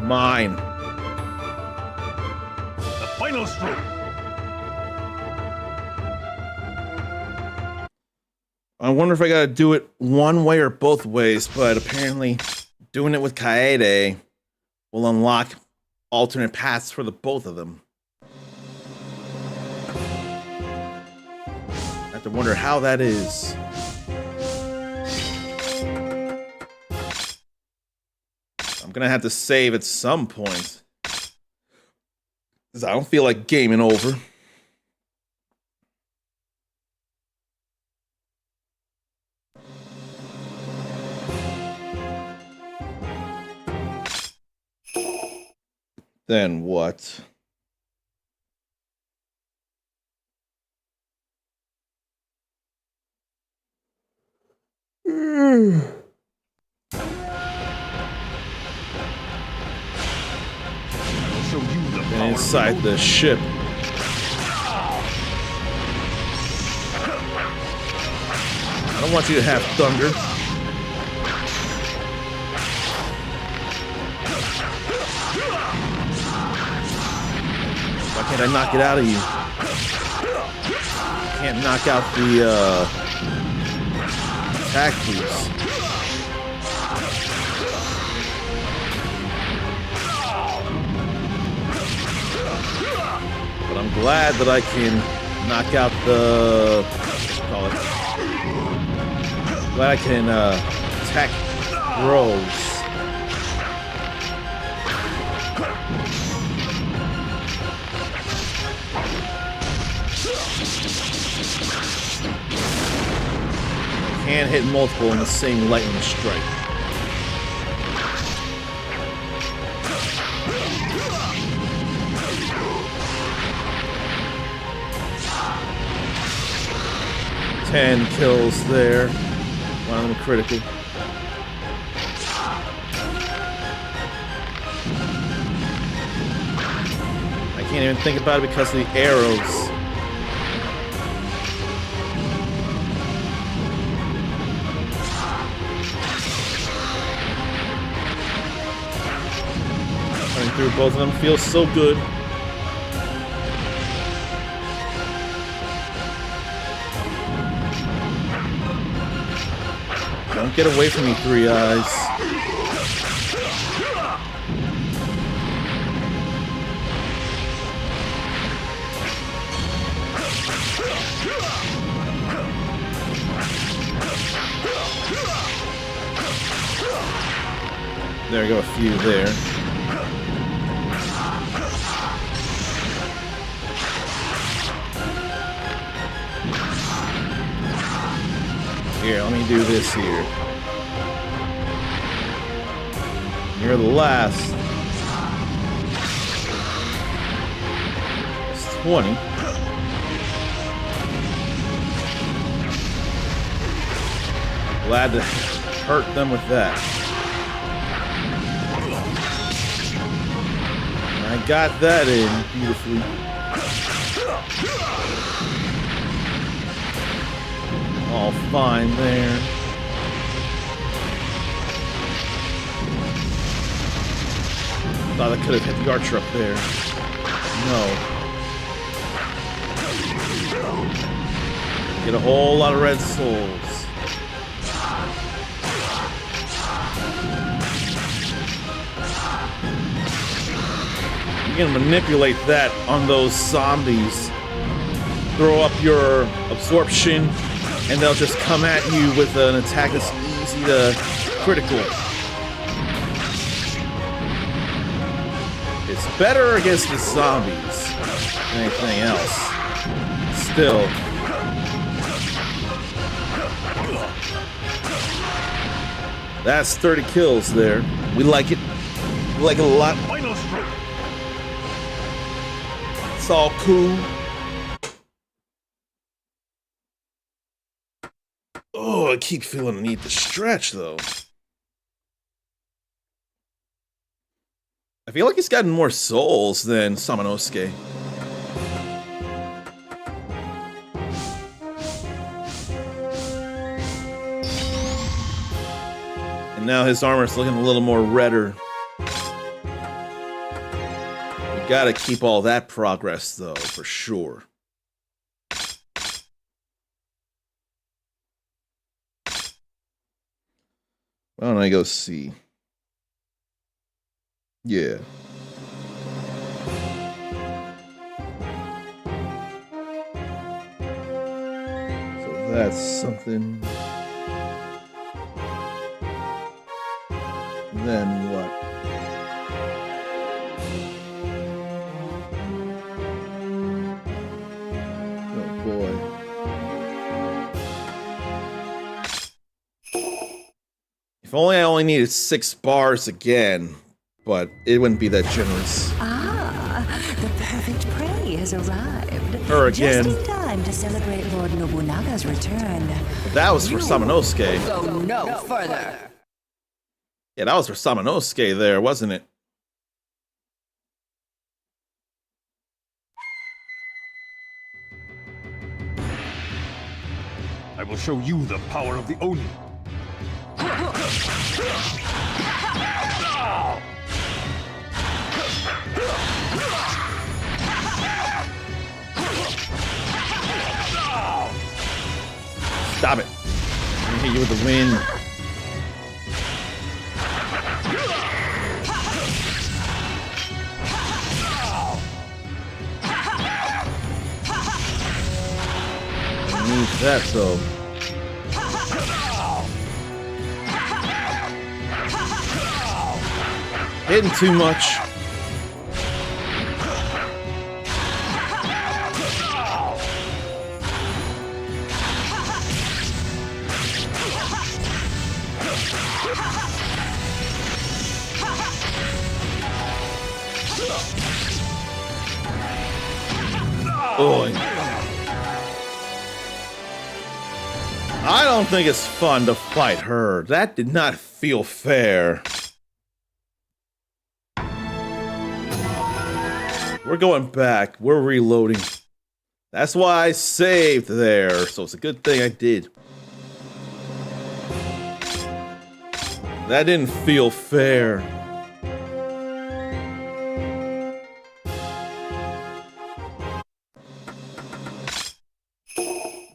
Mine. Final stroke. I wonder if I gotta do it one way or both ways, but apparently doing it with Kaede will unlock alternate paths for the both of them. I have to wonder how that is. I'm gonna have to save at some point. Because I don't feel like gaming over. Then what? Inside the ship. I don't want you to have thunder. Why can't I knock it out of you? Can't knock out the attack boost. But I'm glad that I can knock out the, call it, glad I can attack throws. Can't hit multiple in the same lightning strike. Ten kills there. One of them critical. I can't even think about it because of the arrows. Running through both of them feels so good. Don't get away from me, Three Eyes. There go a few there. Here, let me do this here. You're the last. It's 20. Glad to hurt them with that. I got that in beautifully. All fine there. Thought I could have hit the archer up there. No. Get a whole lot of red souls. You can manipulate that on those zombies. Throw up your absorption, and they'll just come at you with an attack that's easy to critical. It's better against the zombies than anything else. Still. That's 30 kills there. We like it. We like it a lot. It's all cool. Oh, I keep feeling the need to stretch, though. I feel like he's gotten more souls than Samanosuke. And now his armor's looking a little more redder. We gotta keep all that progress, though, for sure. Why don't I go see? Yeah. So that's something. Then what? Oh boy. If only I only needed 6 bars again, but it wouldn't be that generous. Ah, the perfect prey has arrived. Her again. Just in time to celebrate Lord Nobunaga's return. That was for Samanosuke. Go no further. Yeah, that was for Samanosuke there, wasn't it? I will show you the power of the Oni. Stop it. I'm gonna hit you with the wind. I need that though. Hitting too much. Boy. I don't think it's fun to fight her. That did not feel fair. We're going back. We're reloading. That's why I saved there. So it's a good thing I did. That didn't feel fair.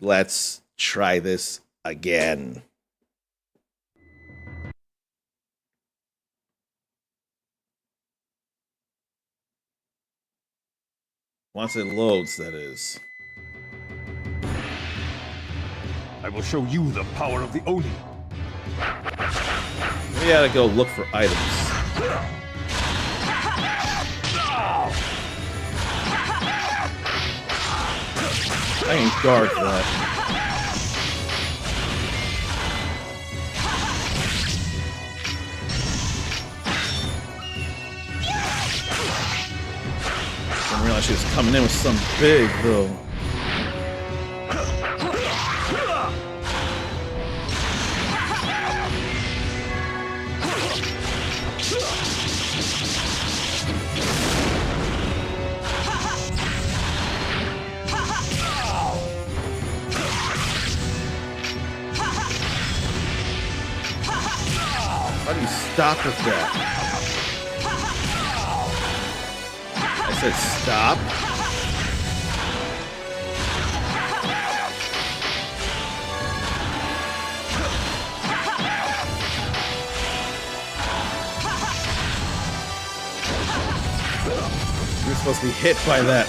Let's try this again. Once it loads, that is. I will show you the power of the Oni. We gotta go look for items. I can guard that. Didn't realize she was coming in with something big, though. How do you stop with that? I said stop. You're supposed to be hit by that.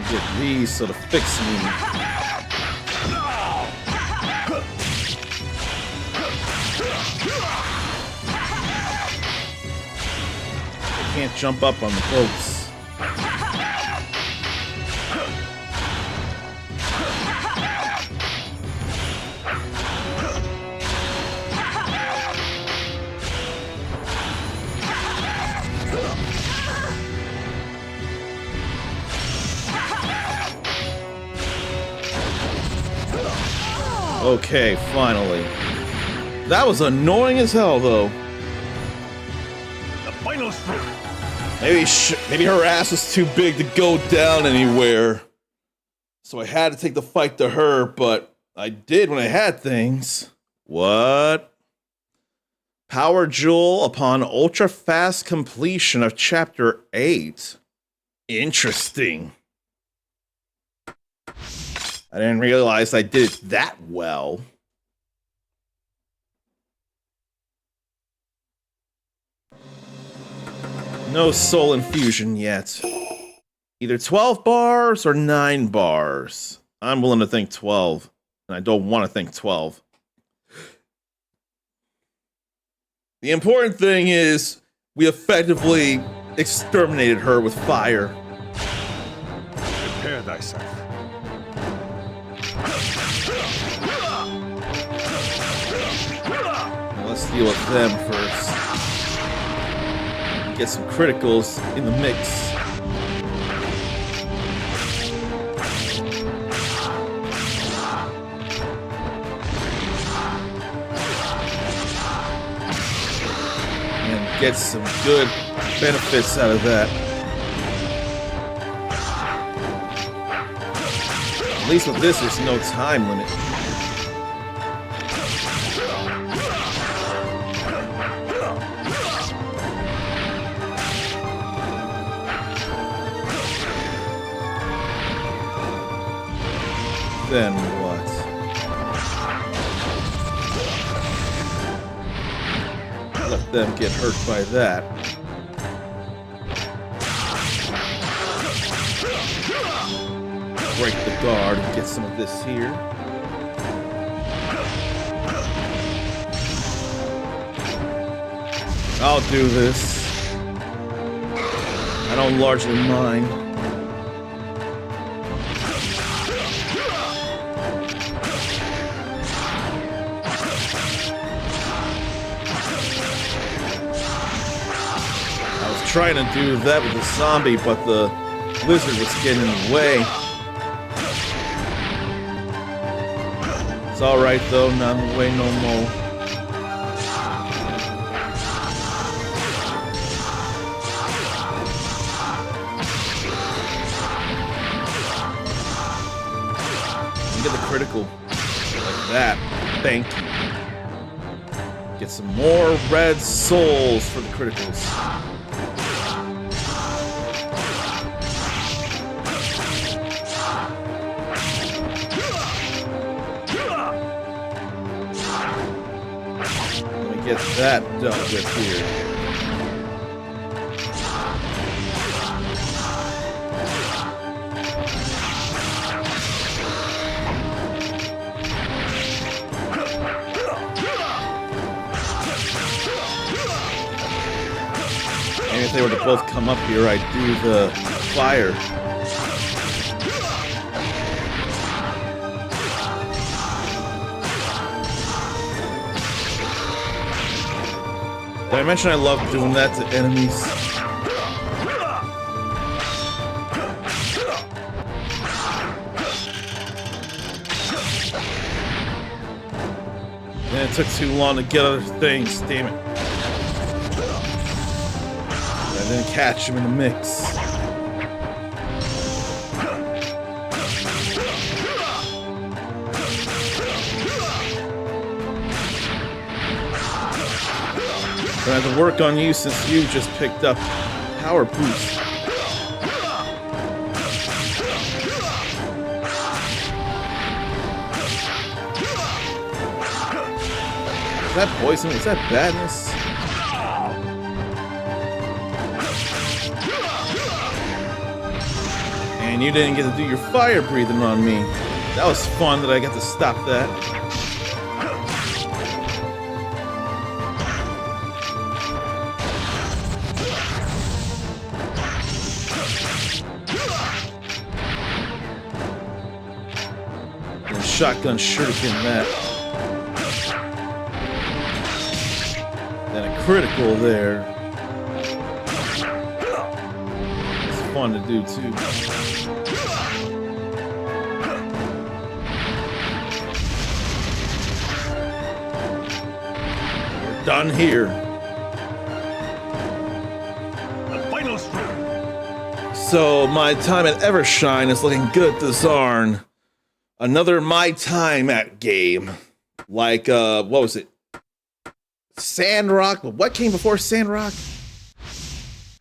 Get these sort of fix me. I can't jump up on the boats. Okay, finally. That was annoying as hell, though. The final stroke. Maybe her ass was too big to go down anywhere. So I had to take the fight to her, but I did when I had things. What? Power Jewel upon ultra-fast completion of Chapter 8. Interesting. I didn't realize I did it that well. No soul infusion yet. Either 12 bars or 9 bars. I'm willing to think 12. And I don't want to think 12. The important thing is we effectively exterminated her with fire. Prepare thyself. Let's deal with them first. Get some criticals in the mix. And get some good benefits out of that. At least with this, there's no time limit. Then what? Let them get hurt by that. Break the guard and get some of this here. I'll do this. I don't largely mind. Trying to do that with the zombie, but the lizard was getting in the way. It's alright though, not in the way no more. Get the critical. Like that. Thank you. Get some more red souls for the criticals. get that dealt with here. Maybe if they were to both come up here, I'd do the fire. Did I mention I love doing that to enemies? And it took too long to get other things, damn it. I didn't catch him in the mix. I have to work on you since you just picked up power boost. Is that poison? Is that badness? And you didn't get to do your fire breathing on me. That was fun that I got to stop that. Shotgun shuriken that. Then a critical there. It's fun to do too. We're done here. The final straw. So my time at Evershine is looking good to Zarn. Another My Time at game. Like, what was it? Sandrock? But what came before Sandrock?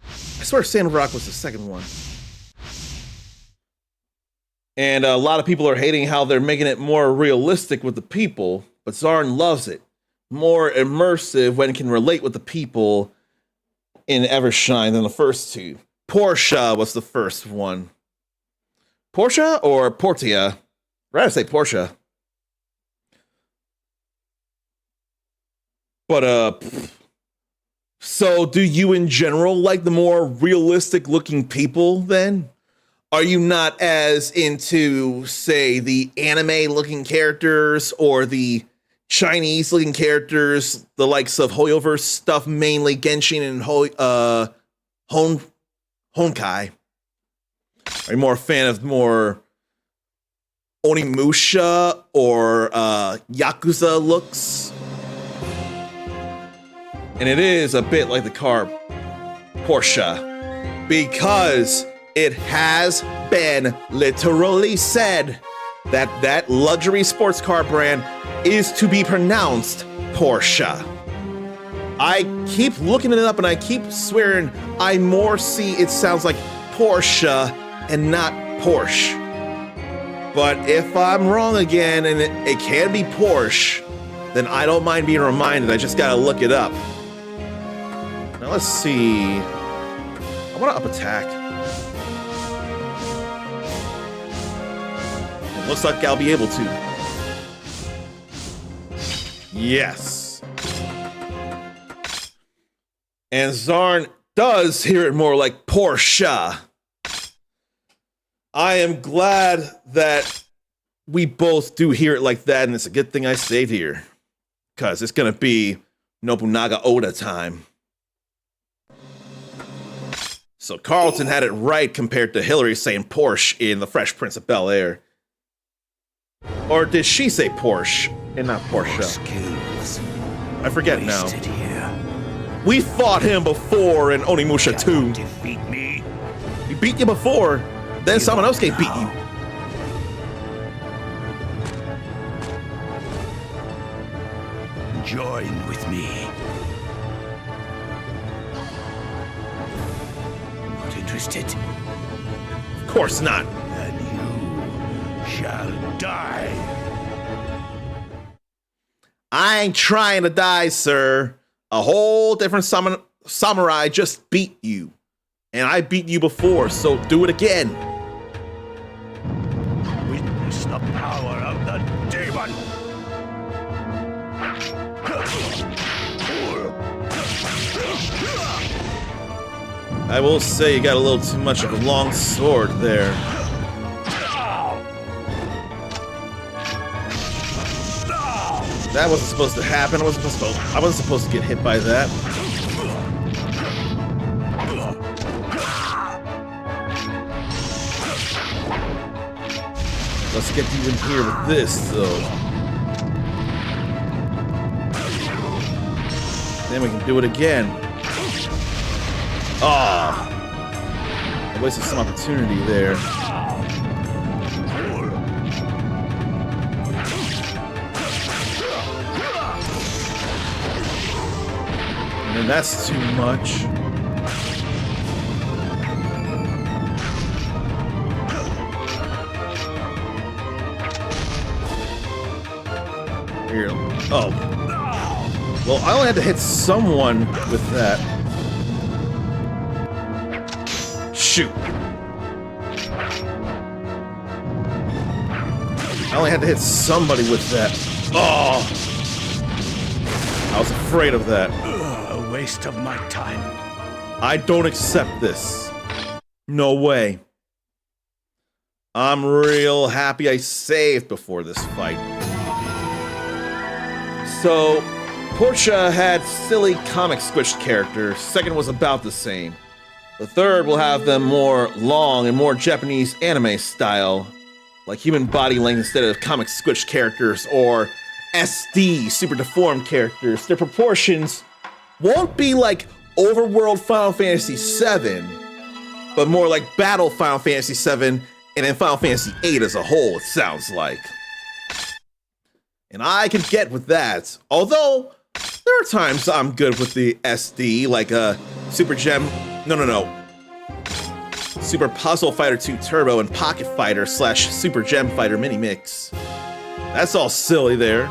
I swear Sandrock was the second one. And a lot of people are hating how they're making it more realistic with the people, but Zarn loves it. More immersive when it can relate with the people in Evershine than the first two. Portia was the first one. Portia or Portia? I'd rather say Portia. But, so do you in general like the more realistic looking people then? Are you not as into, say, the anime looking characters or the Chinese looking characters, the likes of Hoyoverse stuff, mainly Genshin and Honkai? Are you more a fan of more Onimusha or Yakuza looks? And it is a bit like the car Porsche, because it has been literally said that that luxury sports car brand is to be pronounced Porsche. I keep looking it up and I keep swearing I more see it sounds like Porsche and not Porsche. But if I'm wrong again and it can be Porsche, then I don't mind being reminded. I just gotta look it up. Now let's see. I want to up attack. It looks like I'll be able to. Yes. And Zarn does hear it more like Porsche. I am glad that we both do hear it like that, and it's a good thing I stayed here. Because it's going to be Nobunaga Oda time. So Carlton had it right compared to Hillary saying Porsche in The Fresh Prince of Bel-Air. Or did she say Porsche and not Porsche? I forget now. We fought him before in Onimusha 2. Defeat me. We beat you before, then someone else can beat you. Join with me. Not interested? Of course not. Then you shall die. I ain't trying to die, sir. A whole different samurai just beat you. And I beat you before, so do it again. Witness the power of the demon. I will say you got a little too much of a long sword there. That wasn't supposed to happen. I wasn't supposed to get hit by that. Let's get you in here with this, though. Then we can do it again. Ah, I wasted some opportunity there. And that's too much. Here. Oh. Well, I only had to hit someone with that. Shoot. I only had to hit somebody with that. Oh! I was afraid of that. A waste of my time. I don't accept this. No way. I'm real happy I saved before this fight. So, Portia had silly comic squished characters. Second was about the same. The third will have them more long and more Japanese anime style, like human body length instead of comic squished characters or SD, super deformed characters. Their proportions won't be like overworld Final Fantasy VII, but more like battle Final Fantasy VII and then Final Fantasy VIII as a whole, it sounds like. And I can get with that, although there are times I'm good with the SD, like Super Gem, Super Puzzle Fighter 2 Turbo and Pocket Fighter / Super Gem Fighter Mini Mix. That's all silly there,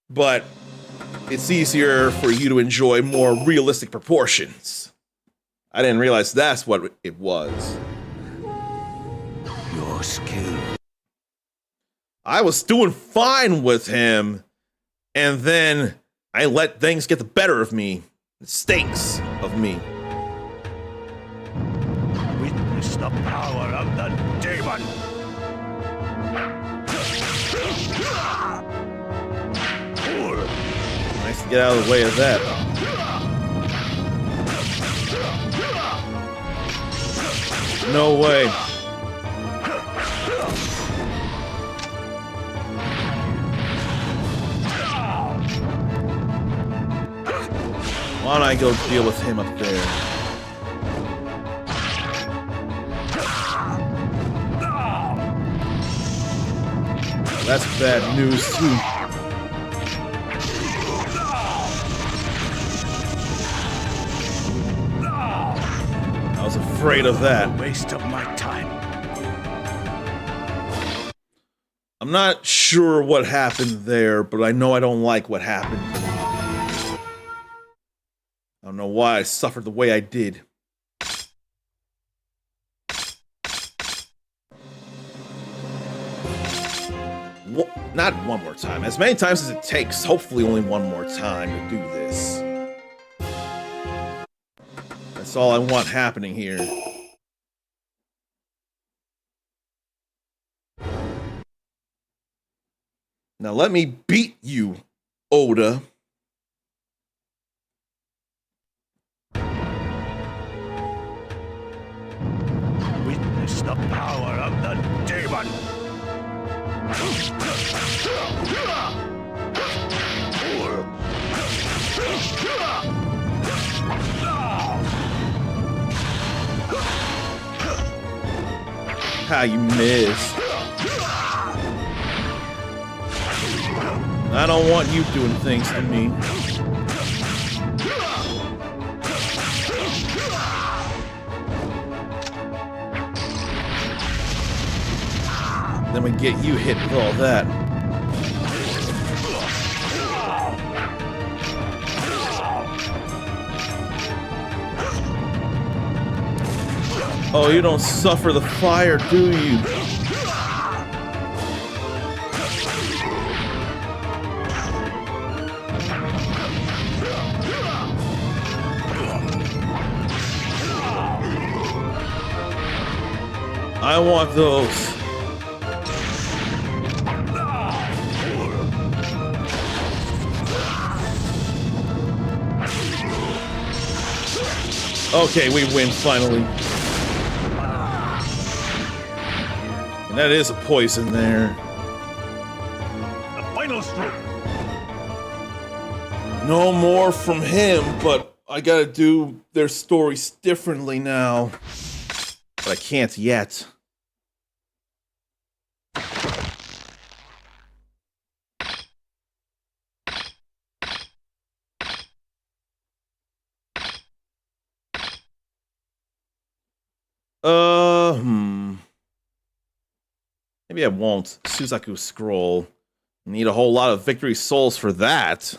but it's easier for you to enjoy more realistic proportions. I didn't realize that's what it was. Your skill. I was doing fine with him, and then I let things get the better of me. It stinks of me. Witness the power of the demon. Nice to get out of the way of that. No way. Why don't I go deal with him up there? That's bad news too. I was afraid of that. Waste of my time. I'm not sure what happened there, but I know I don't like what happened. I don't know why I suffered the way I did. Not one more time. As many times as it takes, hopefully only one more time to do this. That's all I want happening here. Now let me beat you, Oda. Witness the power of the demon. How you missed. I don't want you doing things to me. Then we get you hit with all that. Oh, you don't suffer the fire, do you? I want those. Okay, we win finally. And that is a poison there. The final stroke. No more from him, but I gotta do their stories differently now. But I can't yet. Maybe I won't. Suzaku scroll. Need a whole lot of victory souls for that.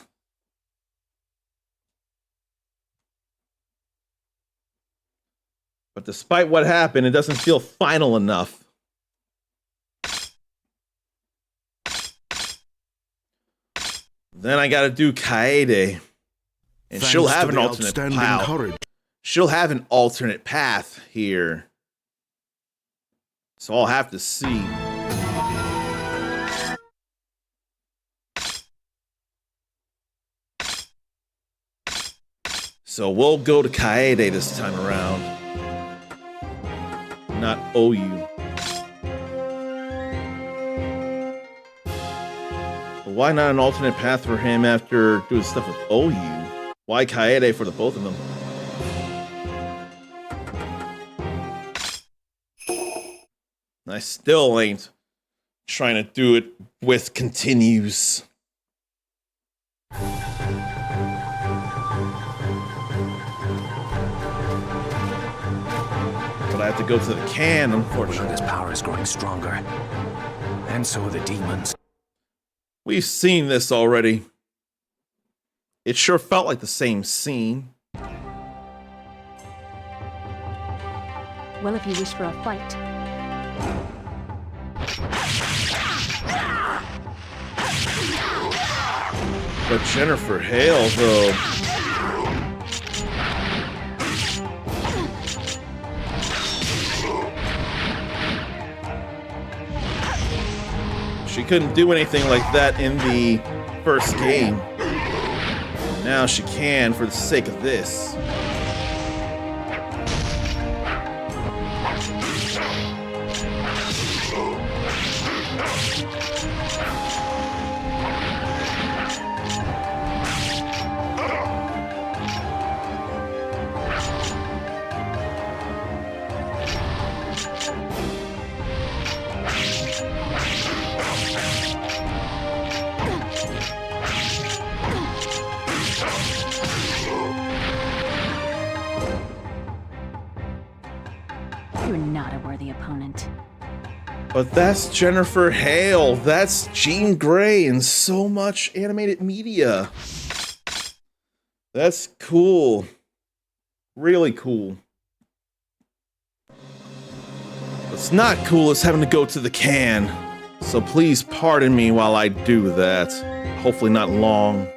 But despite what happened, it doesn't feel final enough. Then I gotta do Kaede. And Thanks she'll have to an the alternate outstanding path. courage. She'll have an alternate path here. So I'll have to see. So we'll go to Kaede this time around. Not OU. But why not an alternate path for him after doing stuff with OU? Why Kaede for the both of them? I still ain't trying to do it with continues. But I have to go to the can, unfortunately. His power is growing stronger. And so are the demons. We've seen this already. It sure felt like the same scene. Well, if you wish for a fight. But Jennifer Hale, though. She couldn't do anything like that in the first game. Now she can for the sake of this. You're not a worthy opponent. But that's Jennifer Hale. That's Jean Grey in so much animated media. That's cool. Really cool. What's not cool is having to go to the can. So please pardon me while I do that. Hopefully not long.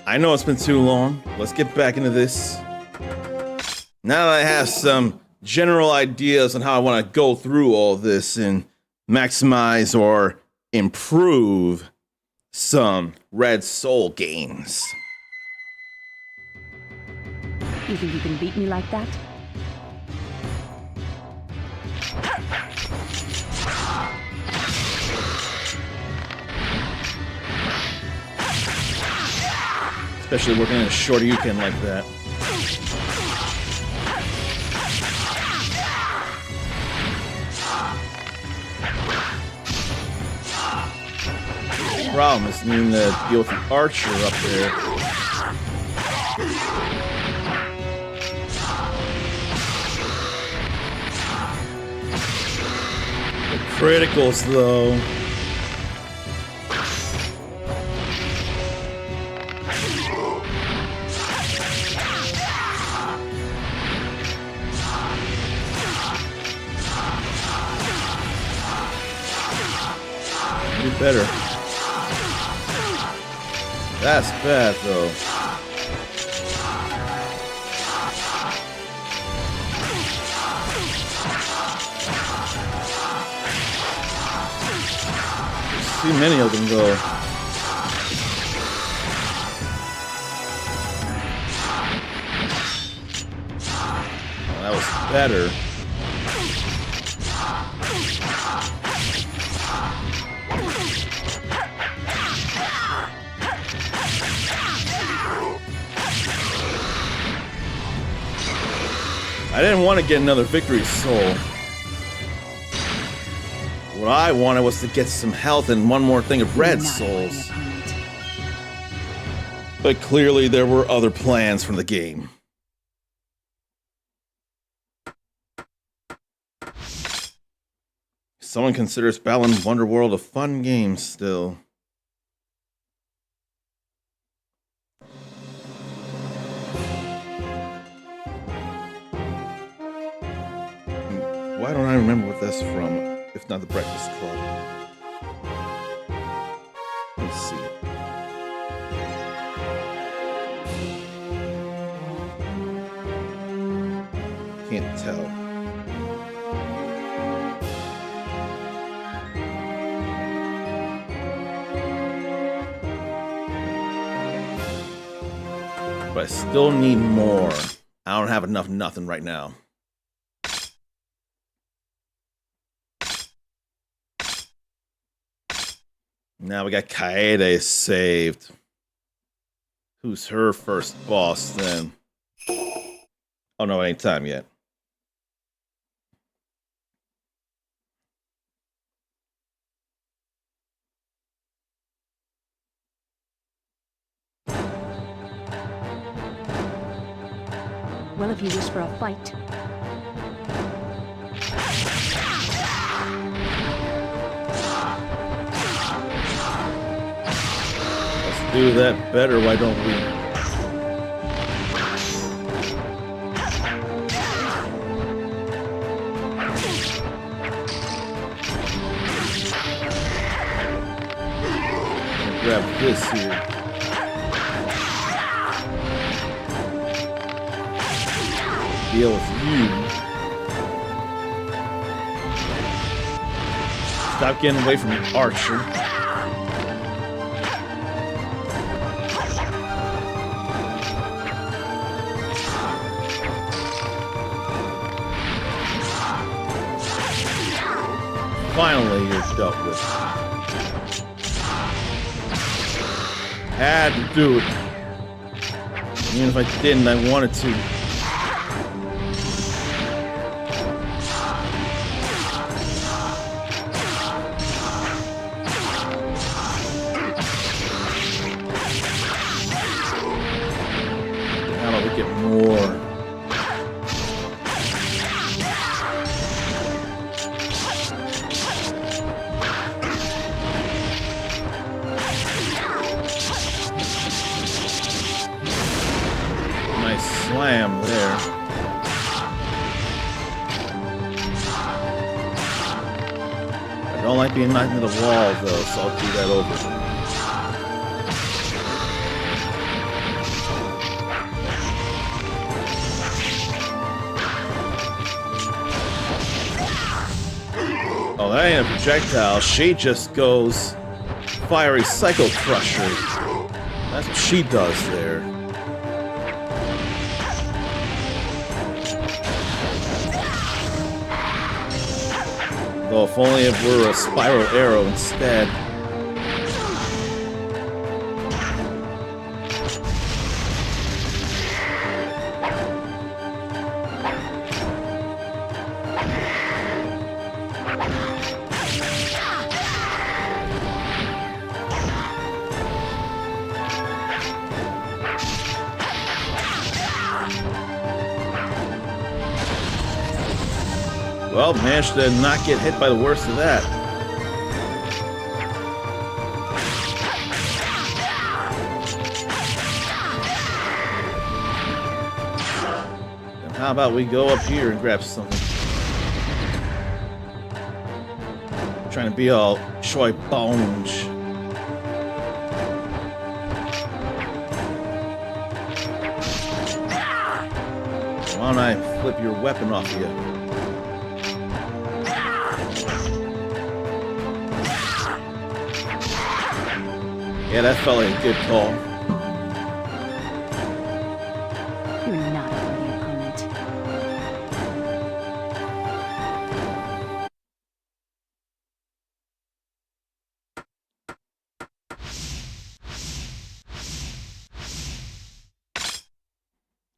I know it's been too long. Let's get back into this. Now that I have some general ideas on how I want to go through all this and maximize or improve some Red Soul games. You think you can beat me like that? Especially working in a short weekend like that. The problem is needing to deal with the archer up there. The criticals, though. Better. That's bad, though. Too many of them, though. Well, that was better. I didn't want to get another victory soul. What I wanted was to get some health and one more thing of red souls. But clearly there were other plans from the game. Someone considers Balan Wonderworld a fun game still. Why don't I remember what that's from, if not the Breakfast Club? Let's see. Can't tell. But I still need more. I don't have enough nothing right now. Now we got Kaede saved. Who's her first boss then? Oh no, it ain't time yet. Well, if you wish for a fight. Do that better, why don't we? Grab this here. Deal with you. Stop getting away from the archer. Finally, you're dealt with. Had to do it. Even if I didn't, I wanted to. How do we get more? Slam there. I don't like being knocked into the wall though, so I'll do that over. Oh, that ain't a projectile. She just goes fiery cycle crusher. That's what she does there. Though if only it were a spiral arrow instead. Well, managed to not get hit by the worst of that. And how about we go up here and grab something? Trying to be all Choi Bonge. Why don't I flip your weapon off you? Yeah, that felt like a good call. You're not a worthy opponent.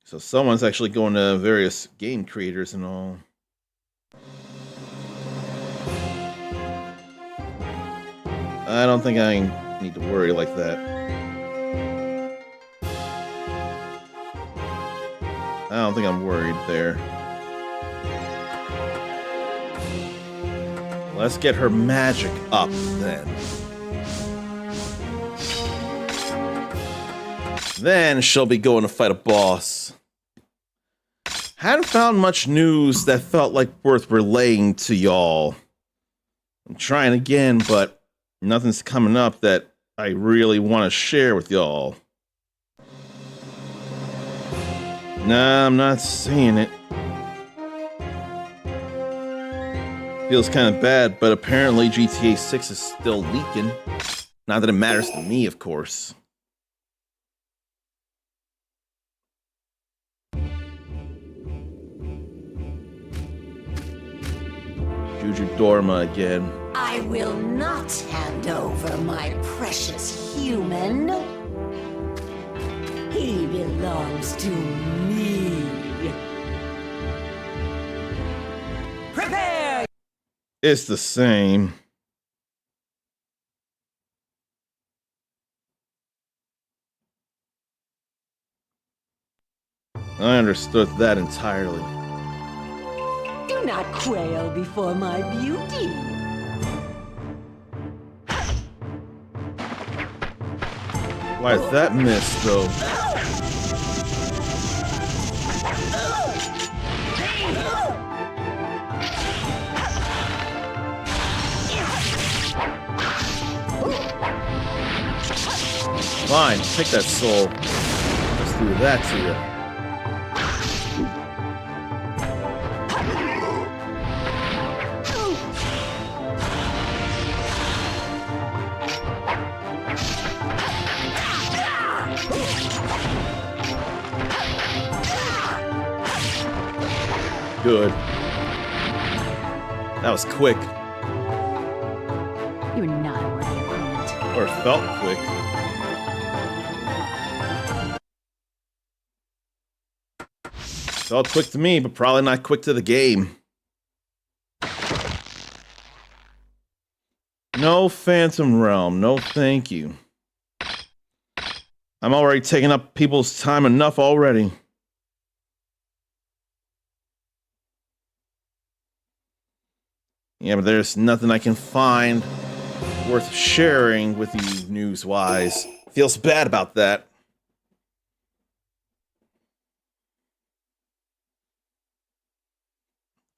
So someone's actually going to various game creators and all. I don't think I need to worry like that. I don't think I'm worried there. Let's get her magic up then. Then she'll be going to fight a boss. Hadn't found much news that felt like worth relaying to y'all. I'm trying again, but nothing's coming up that I really want to share with y'all. Nah, I'm not seeing it. Feels kind of bad, but apparently GTA 6 is still leaking. Not that it matters to me, of course. Juju Dorma again. I will not hand over my precious human. He belongs to me. Prepare! It's the same. I understood that entirely. Do not quail before my beauty. Why is that miss, though? Fine, take that soul. Let's do that to you. Good. That was quick. You're not a worthy opponent. Or felt quick. Felt quick to me, but probably not quick to the game. No Phantom Realm. No thank you. I'm already taking up people's time enough already. Yeah, but there's nothing I can find worth sharing with you news-wise. Feels bad about that.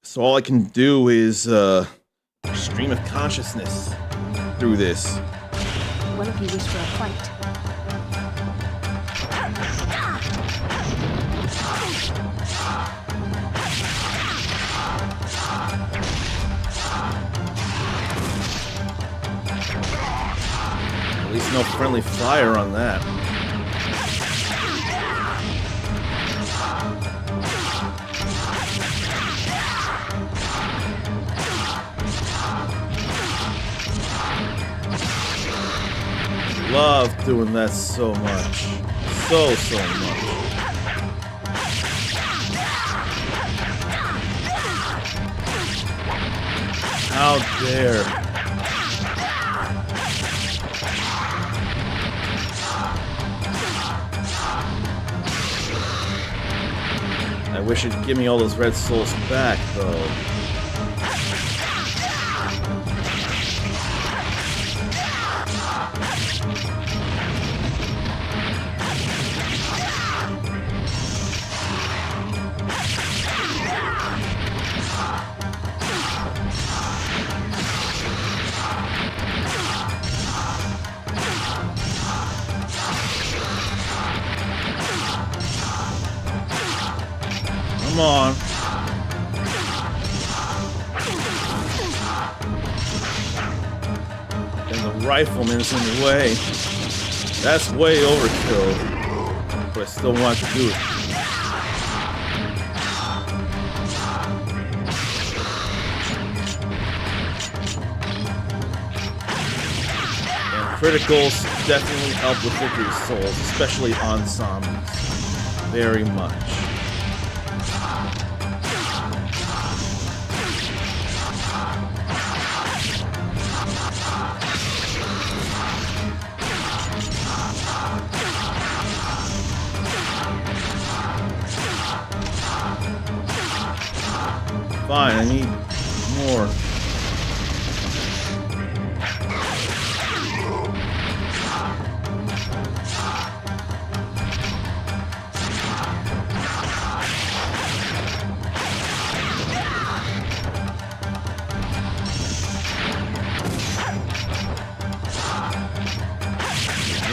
So all I can do is stream of consciousness through this. What if you wish for a fight? No friendly fire on that. Love doing that so much. So much. How dare. I wish it'd give me all those red souls back, though. Come on. And the rifleman's in the way. That's way overkill. But I still want to do it. And criticals definitely help with victory souls, especially on zombies. Very much. Fine, I need more.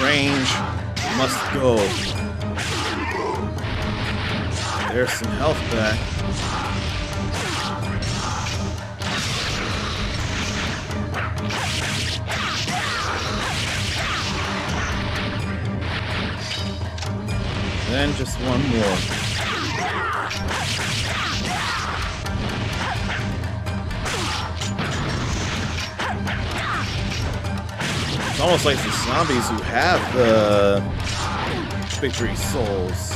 Range must go. There's some health back. Then just one more. It's almost like the zombies who have the victory souls.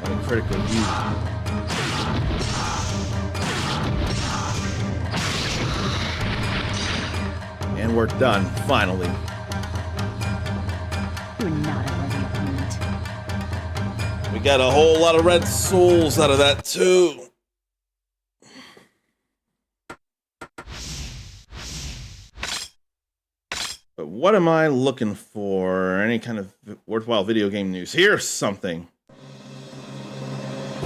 Like critical use. And we're done, finally. You're not a worthy opponent. We got a whole lot of red souls out of that, too. But what am I looking for? Any kind of worthwhile video game news? Here's something.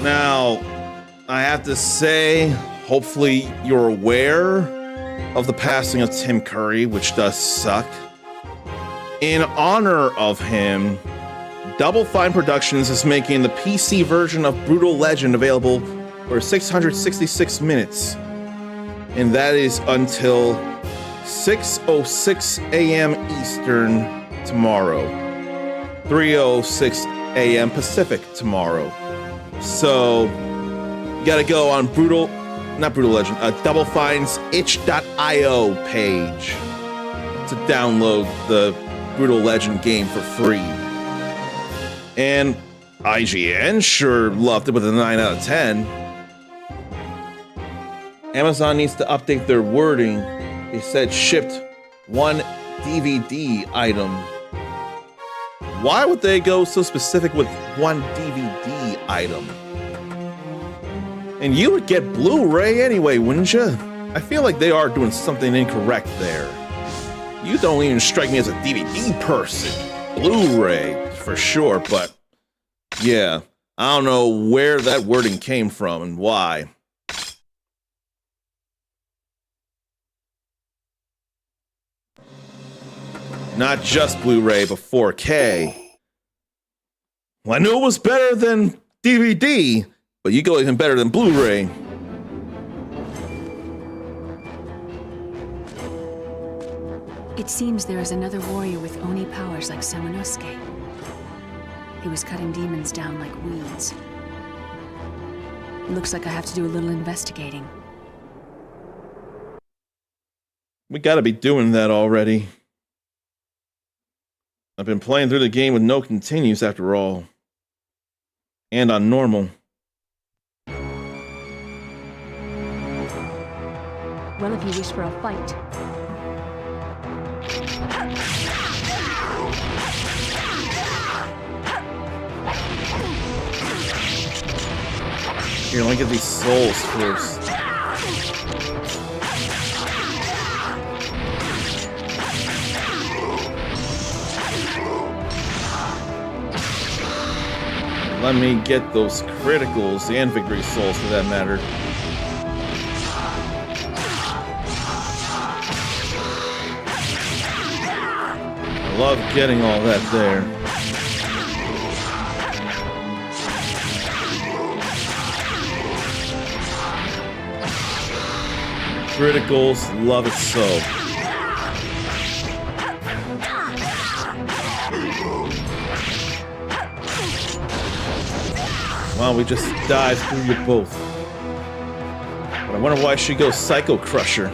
Now, I have to say, hopefully you're aware of the passing of Tim Curry, which does suck. In honor of him, Double Fine Productions is making the PC version of Brutal Legend available for 666 minutes. And that is until 6:06 a.m. Eastern tomorrow. 3:06 a.m. Pacific tomorrow. So, you gotta go on Double Fine's itch.io page to download the Brutal Legend game for free. And IGN sure loved it with a 9 out of 10. Amazon needs to update their wording. They said shipped one DVD item. Why would they go so specific with one DVD item? And you would get Blu-ray anyway, wouldn't you? I feel like they are doing something incorrect there. You don't even strike me as a DVD person. Blu-ray, for sure, but yeah, I don't know where that wording came from and why. Not just Blu-ray, but 4K. Well, I knew it was better than DVD, but you go even better than Blu-ray. It seems there is another warrior with Oni powers like Samanosuke. He was cutting demons down like weeds. Looks like I have to do a little investigating. We gotta be doing that already. I've been playing through the game with no continues after all. And on normal. Well, if you wish for a fight. Here, let me get these souls first. Let me get those criticals and victory souls for that matter. I love getting all that there. Criticals, love it so. Wow, we just dived through you both. But I wonder why she goes Psycho Crusher.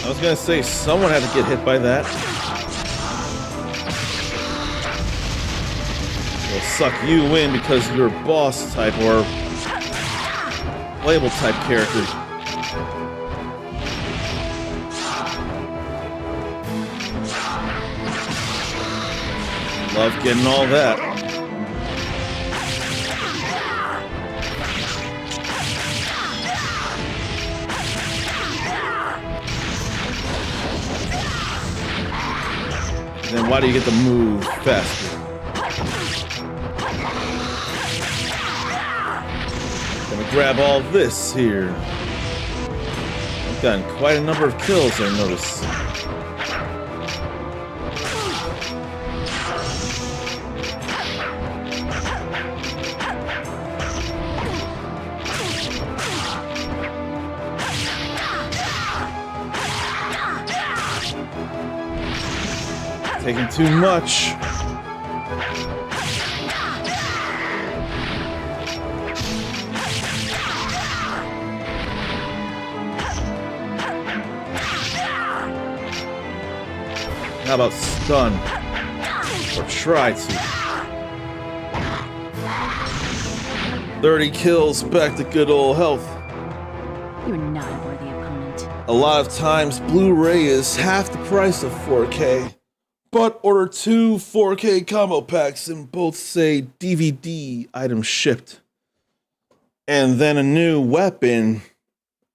I was gonna say someone had to get hit by that. We'll suck you in because you're a boss type or playable type character. Love getting all that. And then why do you get to move faster? Gonna grab all this here. I've gotten quite a number of kills, I notice. Taking too much. How about stun? Or try to. 30 kills, back to good old health. You're not a worthy opponent. A lot of times, Blu-ray is half the price of 4K. But order 2 4K combo packs and both say DVD item shipped. And then a new weapon.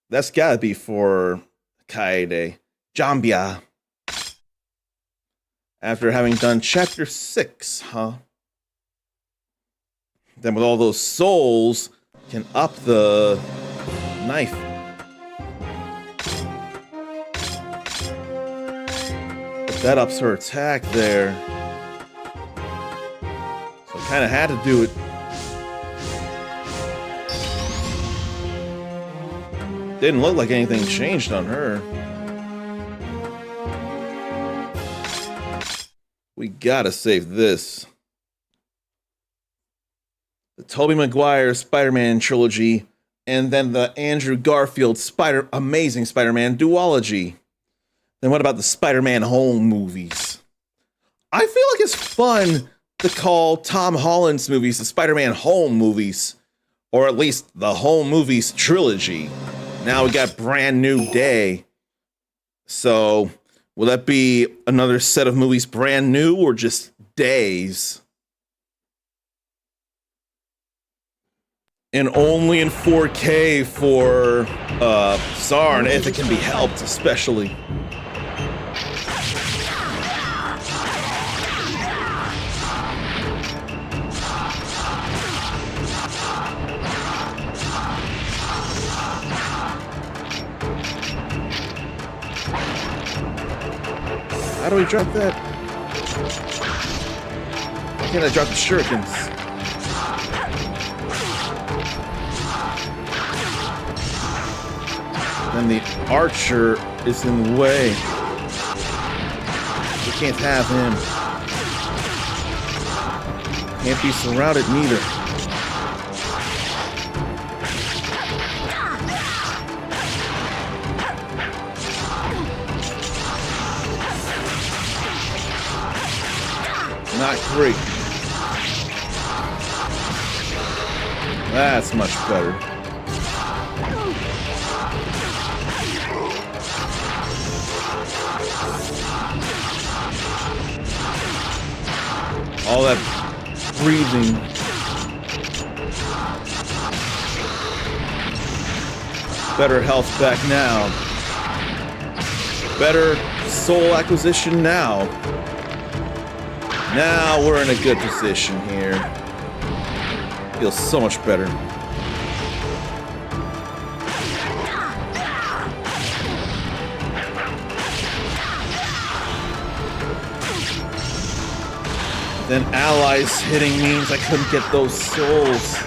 That's gotta be for Kaede. Jambia. After having done chapter 6, huh? Then with all those souls, can up the knife. That ups her attack there. So I kind of had to do it. Didn't look like anything changed on her. We gotta save this. The Tobey Maguire Spider-Man trilogy, and then the Andrew Garfield Amazing Spider-Man duology. Then what about the Spider-Man home movies? I feel like it's fun to call Tom Holland's movies the Spider-Man home movies, or at least the home movies trilogy. Now we got Brand New Day. So will that be another set of movies brand new or just days? And only in 4K for Sarn, if it can be helped, especially. do we drop that? Why can't I drop the shurikens? Then the archer is in the way. We can't have him. Can't be surrounded neither. Not great. That's much better. All that breathing. Better health back now. Better soul acquisition now. Now we're in a good position here. Feels so much better. Then allies hitting means I couldn't get those souls.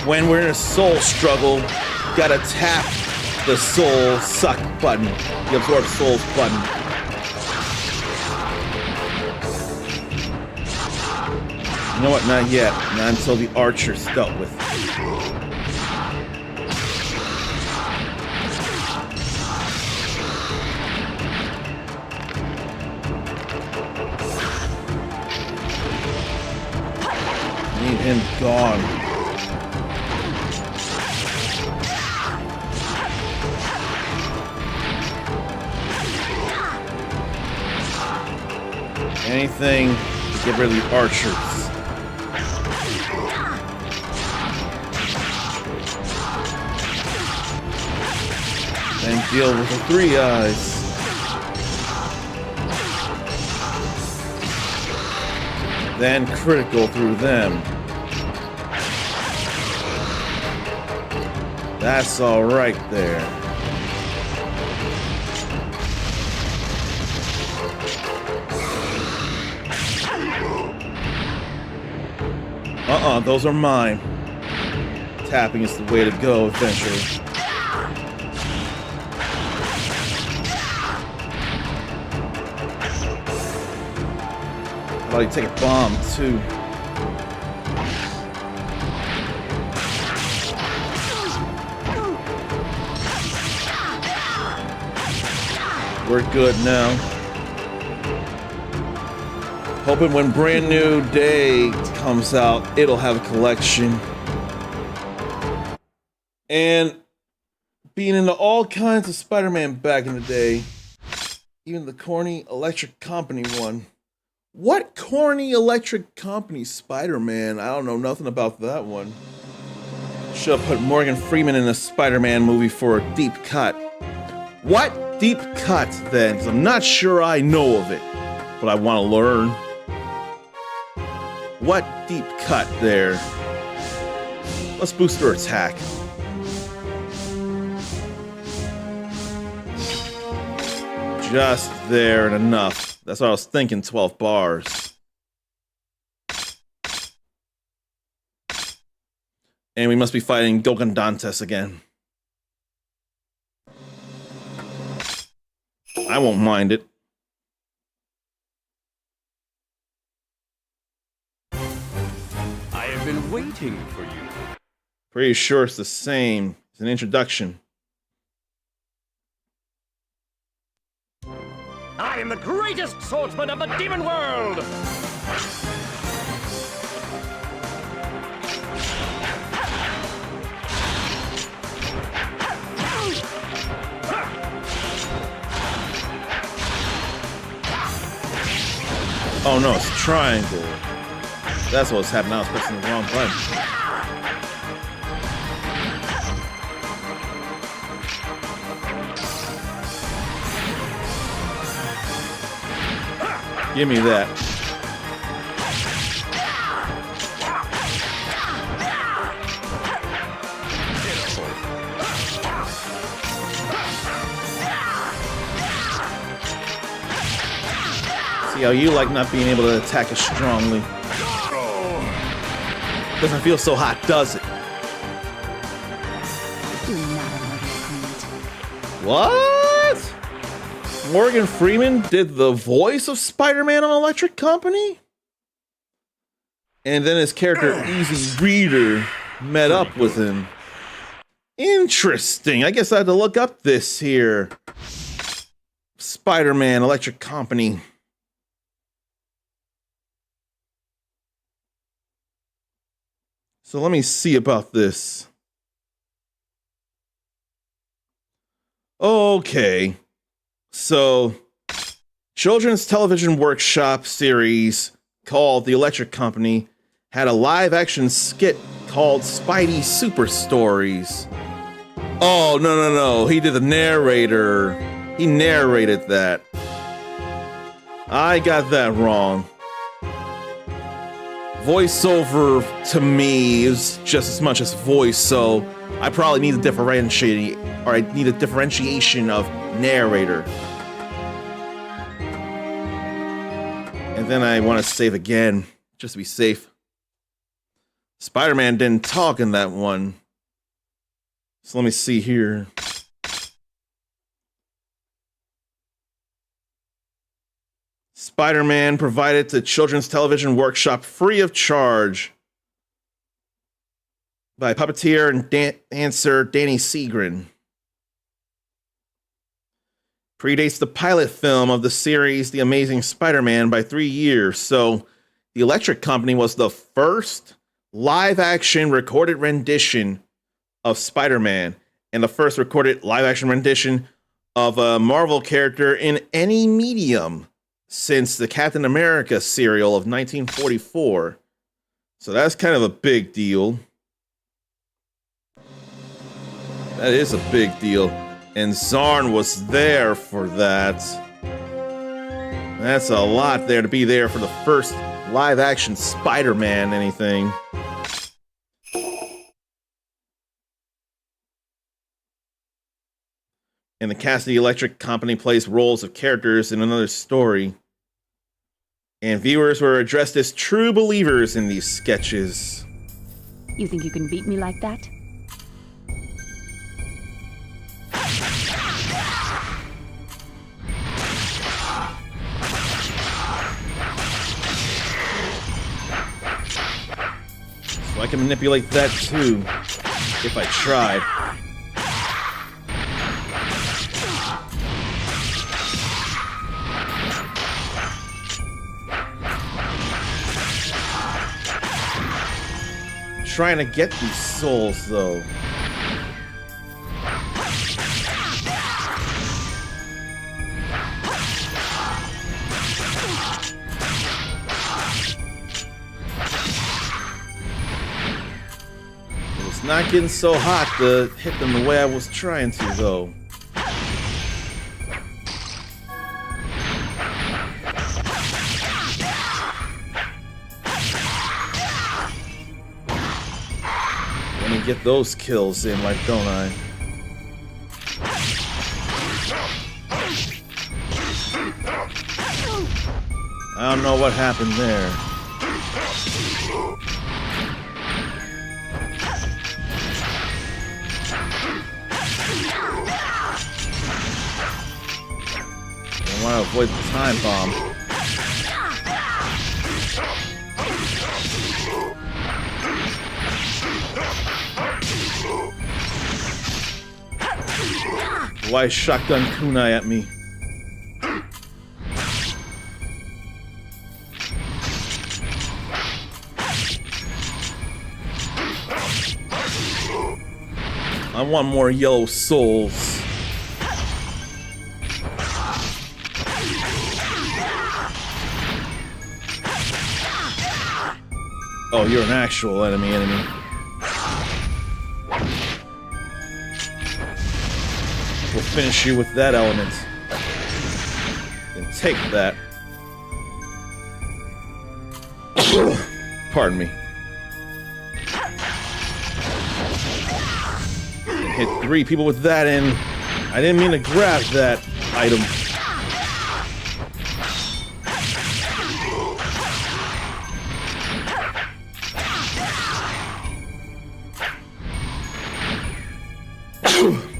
When we're in a soul struggle, you gotta tap the soul suck button, the absorb souls button. You know what? Not yet. Not until the archer's dealt with. Need him gone. Anything to get rid of the archers. Then deal with the three eyes. Then critical through them. That's all right there. Those are mine. Tapping is the way to go eventually. How about you take a bomb too? We're good now. Hoping when Brand New Day comes out, it'll have a collection. And being into all kinds of Spider-Man back in the day, even the corny Electric Company one. What corny Electric Company Spider-Man? I don't know nothing about that one. Should have put Morgan Freeman in a Spider-Man movie for a deep cut. What deep cut then? Because I'm not sure I know of it, but I want to learn. What deep cut there? Let's boost her attack. Just there and enough. That's what I was thinking, 12 bars. And we must be fighting Gogandantes again. I won't mind it. Been waiting for you. Pretty sure it's the same. It's an introduction. I am the greatest swordsman of the demon world! Oh no, it's a triangle. That's what's happening. I was pressing the wrong button. Give me that. Yo, you like not being able to attack as strongly. Doesn't feel so hot, does it? You're not a murder opponent. What? Morgan Freeman did the voice of Spider-Man on Electric Company? And then his character Easy Reader met up with him. Interesting. I guess I had to look up this here. Spider-Man Electric Company. So let me see about this. Okay. So, Children's Television Workshop series called The Electric Company had a live-action skit called Spidey Super Stories. Oh, no. He did the narrator. He narrated that. I got that wrong. Voiceover to me is just as much as voice, so I probably need a differentiation of narrator. And then I want to save again, just to be safe. Spider-Man didn't talk in that one. So let me see here. Spider-Man provided to Children's Television Workshop free of charge by puppeteer and dancer Danny Seagren. Predates the pilot film of the series The Amazing Spider-Man by 3 years. So The Electric Company was the first live-action recorded rendition of Spider-Man and the first recorded live-action rendition of a Marvel character in any medium since the Captain America serial of 1944. So that's kind of a big deal. That is a big deal. And Zarn was there for that. That's a lot there to be there for the first live-action Spider-Man anything. And the cast of the Electric Company plays roles of characters in another story. And viewers were addressed as true believers in these sketches. You think you can beat me like that? So I can manipulate that too, if I tried. Trying to get these souls though. It's not getting so hot to hit them the way I was trying to though. Get those kills in, like, don't I? I don't know what happened there. I want to avoid the time bomb. Why shotgun kunai at me? I want more yellow souls. Oh, you're an actual enemy. We'll finish you with that element. Then take that. Pardon me. Hit 3 people with that and I didn't mean to grab that item.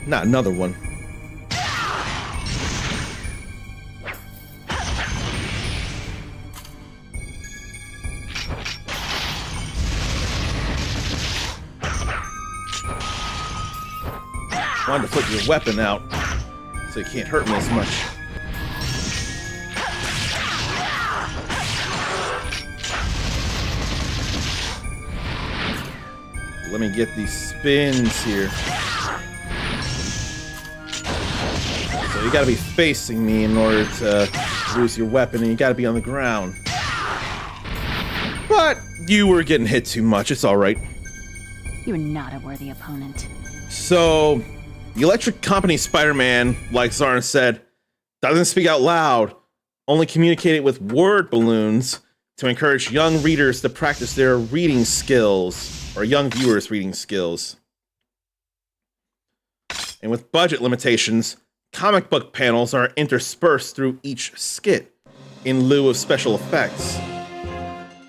Not another one. Wanted to put your weapon out so you can't hurt me as much. Let me get these spins here. So you gotta be facing me in order to use your weapon, and you gotta be on the ground. But you were getting hit too much, it's alright. You're not a worthy opponent. So, the Electric Company Spider-Man, like Zarn said, doesn't speak out loud, only communicated with word balloons to encourage young readers to practice their reading skills, or young viewers' reading skills. And with budget limitations, comic book panels are interspersed through each skit in lieu of special effects.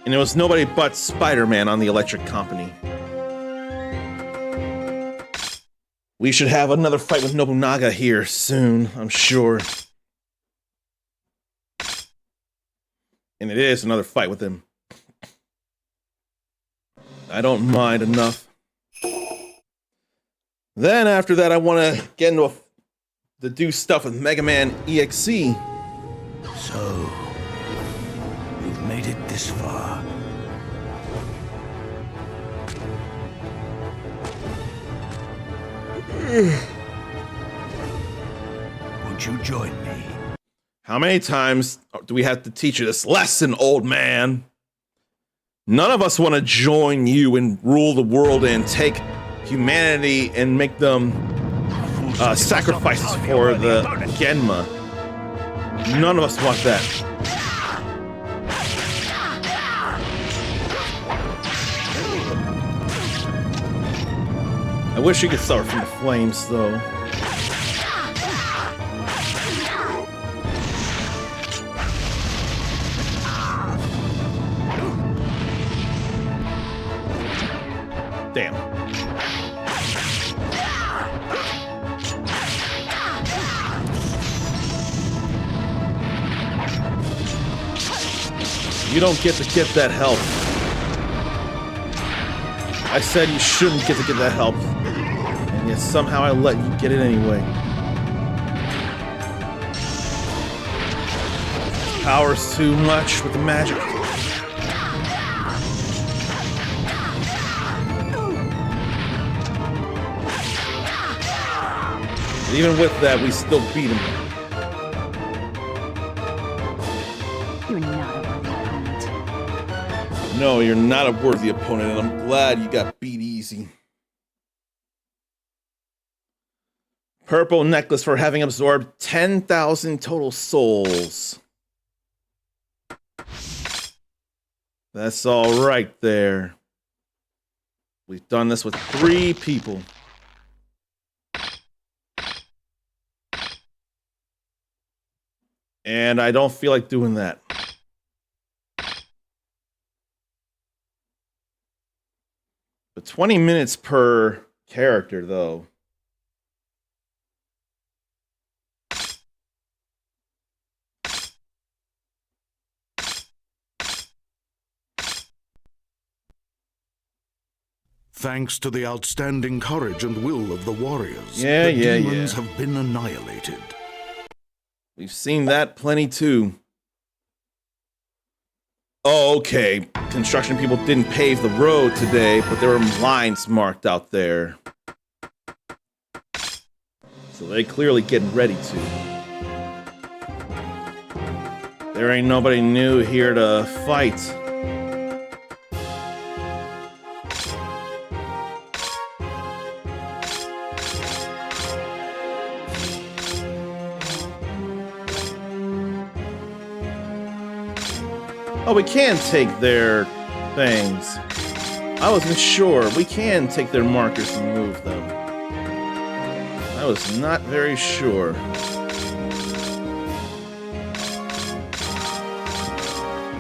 And it was nobody but Spider-Man on the Electric Company. We should have another fight with Nobunaga here soon, I'm sure. And it is another fight with him. I don't mind enough. Then after that, I want to get into to do stuff with Mega Man EXE. So, you've made it this far. Would you join me? How many times do we have to teach you this lesson, old man? None of us want to join you and rule the world and take humanity and make them sacrifices for the Genma. None of us want that. I wish you could start from the flames, though. Damn. You don't get that help. I said you shouldn't get that help. And yet somehow I let you get it anyway. Power's too much with the magic. Even with that, we still beat him. You're not a worthy opponent. No, you're not a worthy opponent, and I'm glad you got beat easy. Purple necklace for having absorbed 10,000 total souls. That's all right there. We've done this with 3 people. And I don't feel like doing that. But 20 minutes per character, though. Thanks to the outstanding courage and will of the warriors, the demons have been annihilated. We've seen that plenty too. Oh, okay. Construction people didn't pave the road today, but there were lines marked out there. So they clearly getting ready to. There ain't nobody new here to fight. Oh, we can take their things. I wasn't sure. We can take their markers and move them. I was not very sure.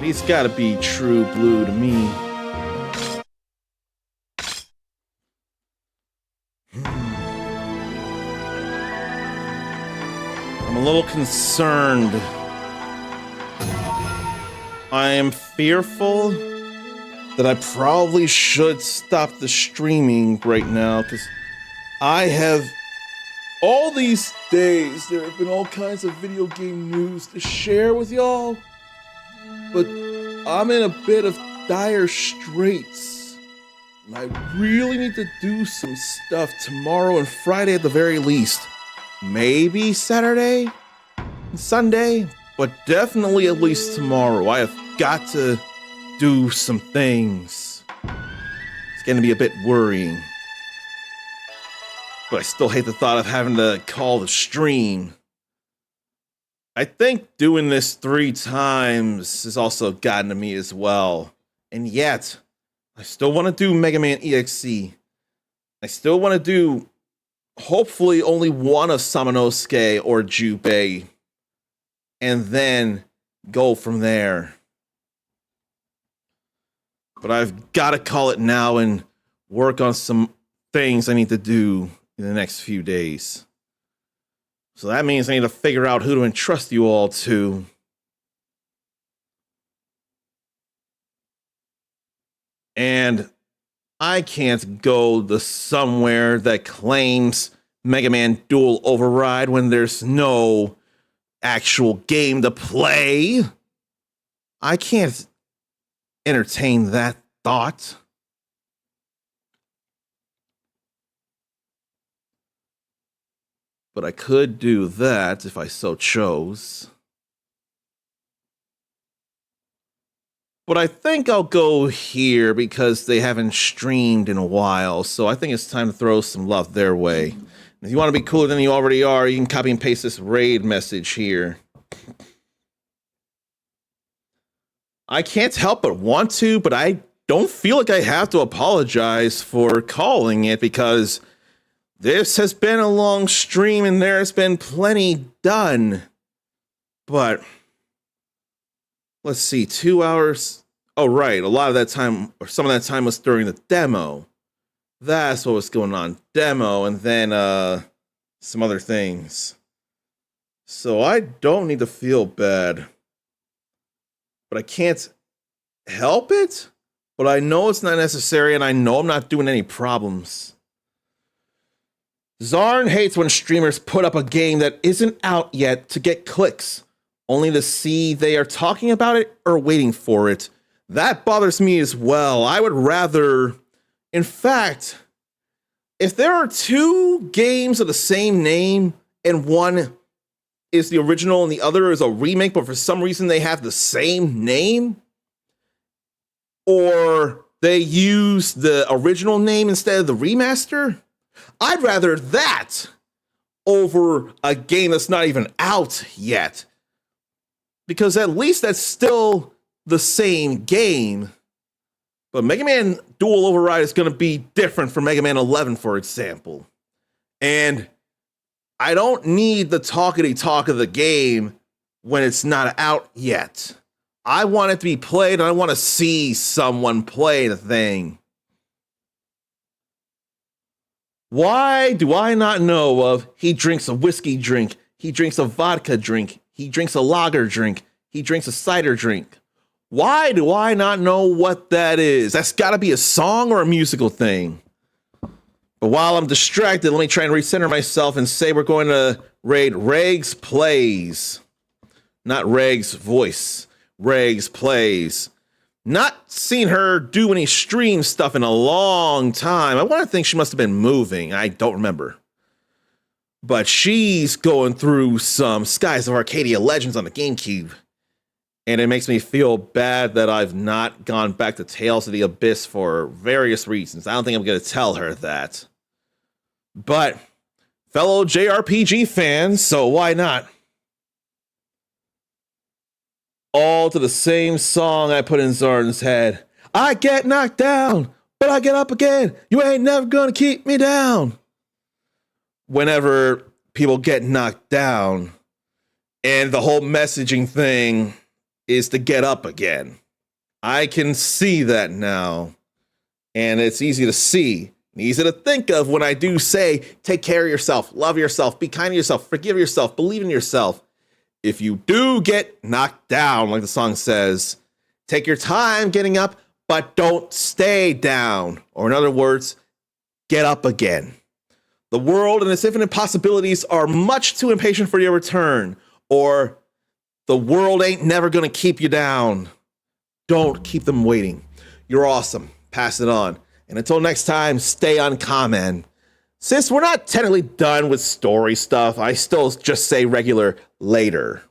He's gotta be true blue to me. I'm a little concerned. I am fearful that I probably should stop the streaming right now, because I have all these days, there have been all kinds of video game news to share with y'all, but I'm in a bit of dire straits. And I really need to do some stuff tomorrow and Friday at the very least. Maybe Saturday and Sunday, but definitely at least tomorrow. I have got to do some things. It's going to be a bit worrying. But I still hate the thought of having to call the stream. I think doing this 3 times has also gotten to me as well. And yet, I still want to do Mega Man EXE. I still want to do, hopefully, only one of Samanosuke or Jubei. And then go from there. But I've got to call it now and work on some things I need to do in the next few days. So that means I need to figure out who to entrust you all to. And I can't go to somewhere that claims Mega Man Dual Override when there's no actual game to play. I can't entertain that thought. But I could do that if I so chose. But I think I'll go here because they haven't streamed in a while. So I think it's time to throw some love their way. And if you want to be cooler than you already are, you can copy and paste this raid message here. I can't help but want to, but I don't feel like I have to apologize for calling it, because this has been a long stream and there's been plenty done. But let's see, 2 hours. Oh, right. A lot of that time, or some of that time, was during the demo. That's what was going on. Demo, and then some other things. So I don't need to feel bad. But I can't help it. But I know it's not necessary, and I know I'm not doing any problems. Zarn hates when streamers put up a game that isn't out yet to get clicks, only to see they are talking about it or waiting for it. That bothers me as well. I would rather, in fact, if there are 2 games of the same name and one is the original and the other is a remake, but for some reason they have the same name, or they use the original name instead of the remaster, I'd rather that over a game that's not even out yet. Because at least that's still the same game. But Mega Man Dual Override is going to be different from Mega Man 11, for example. And I don't need the talkity talk of the game when it's not out yet. I want it to be played, and I want to see someone play the thing. Why do I not know of he drinks a whiskey drink, he drinks a vodka drink, he drinks a lager drink, he drinks a cider drink? Why do I not know what that is? That's got to be a song or a musical thing. But while I'm distracted, let me try and recenter myself and say we're going to raid Regs Plays. Not Regs Voice. Regs Plays. Not seen her do any stream stuff in a long time. I want to think she must have been moving. I don't remember. But she's going through some Skies of Arcadia Legends on the GameCube. And it makes me feel bad that I've not gone back to Tales of the Abyss for various reasons. I don't think I'm going to tell her that. But fellow JRPG fans, so why not? All to the same song I put in Zarn's head. I get knocked down, but I get up again. You ain't never gonna keep me down. Whenever people get knocked down, and the whole messaging thing is to get up again. I can see that now. And it's easy to see. Easy to think of when I do say, take care of yourself, love yourself, be kind to yourself, forgive yourself, believe in yourself. If you do get knocked down, like the song says, take your time getting up, but don't stay down. Or in other words, get up again. The world and its infinite possibilities are much too impatient for your return. Or the world ain't never gonna keep you down. Don't keep them waiting. You're awesome. Pass it on. And until next time, stay uncommon. Since we're not technically done with story stuff, I still just say regular later.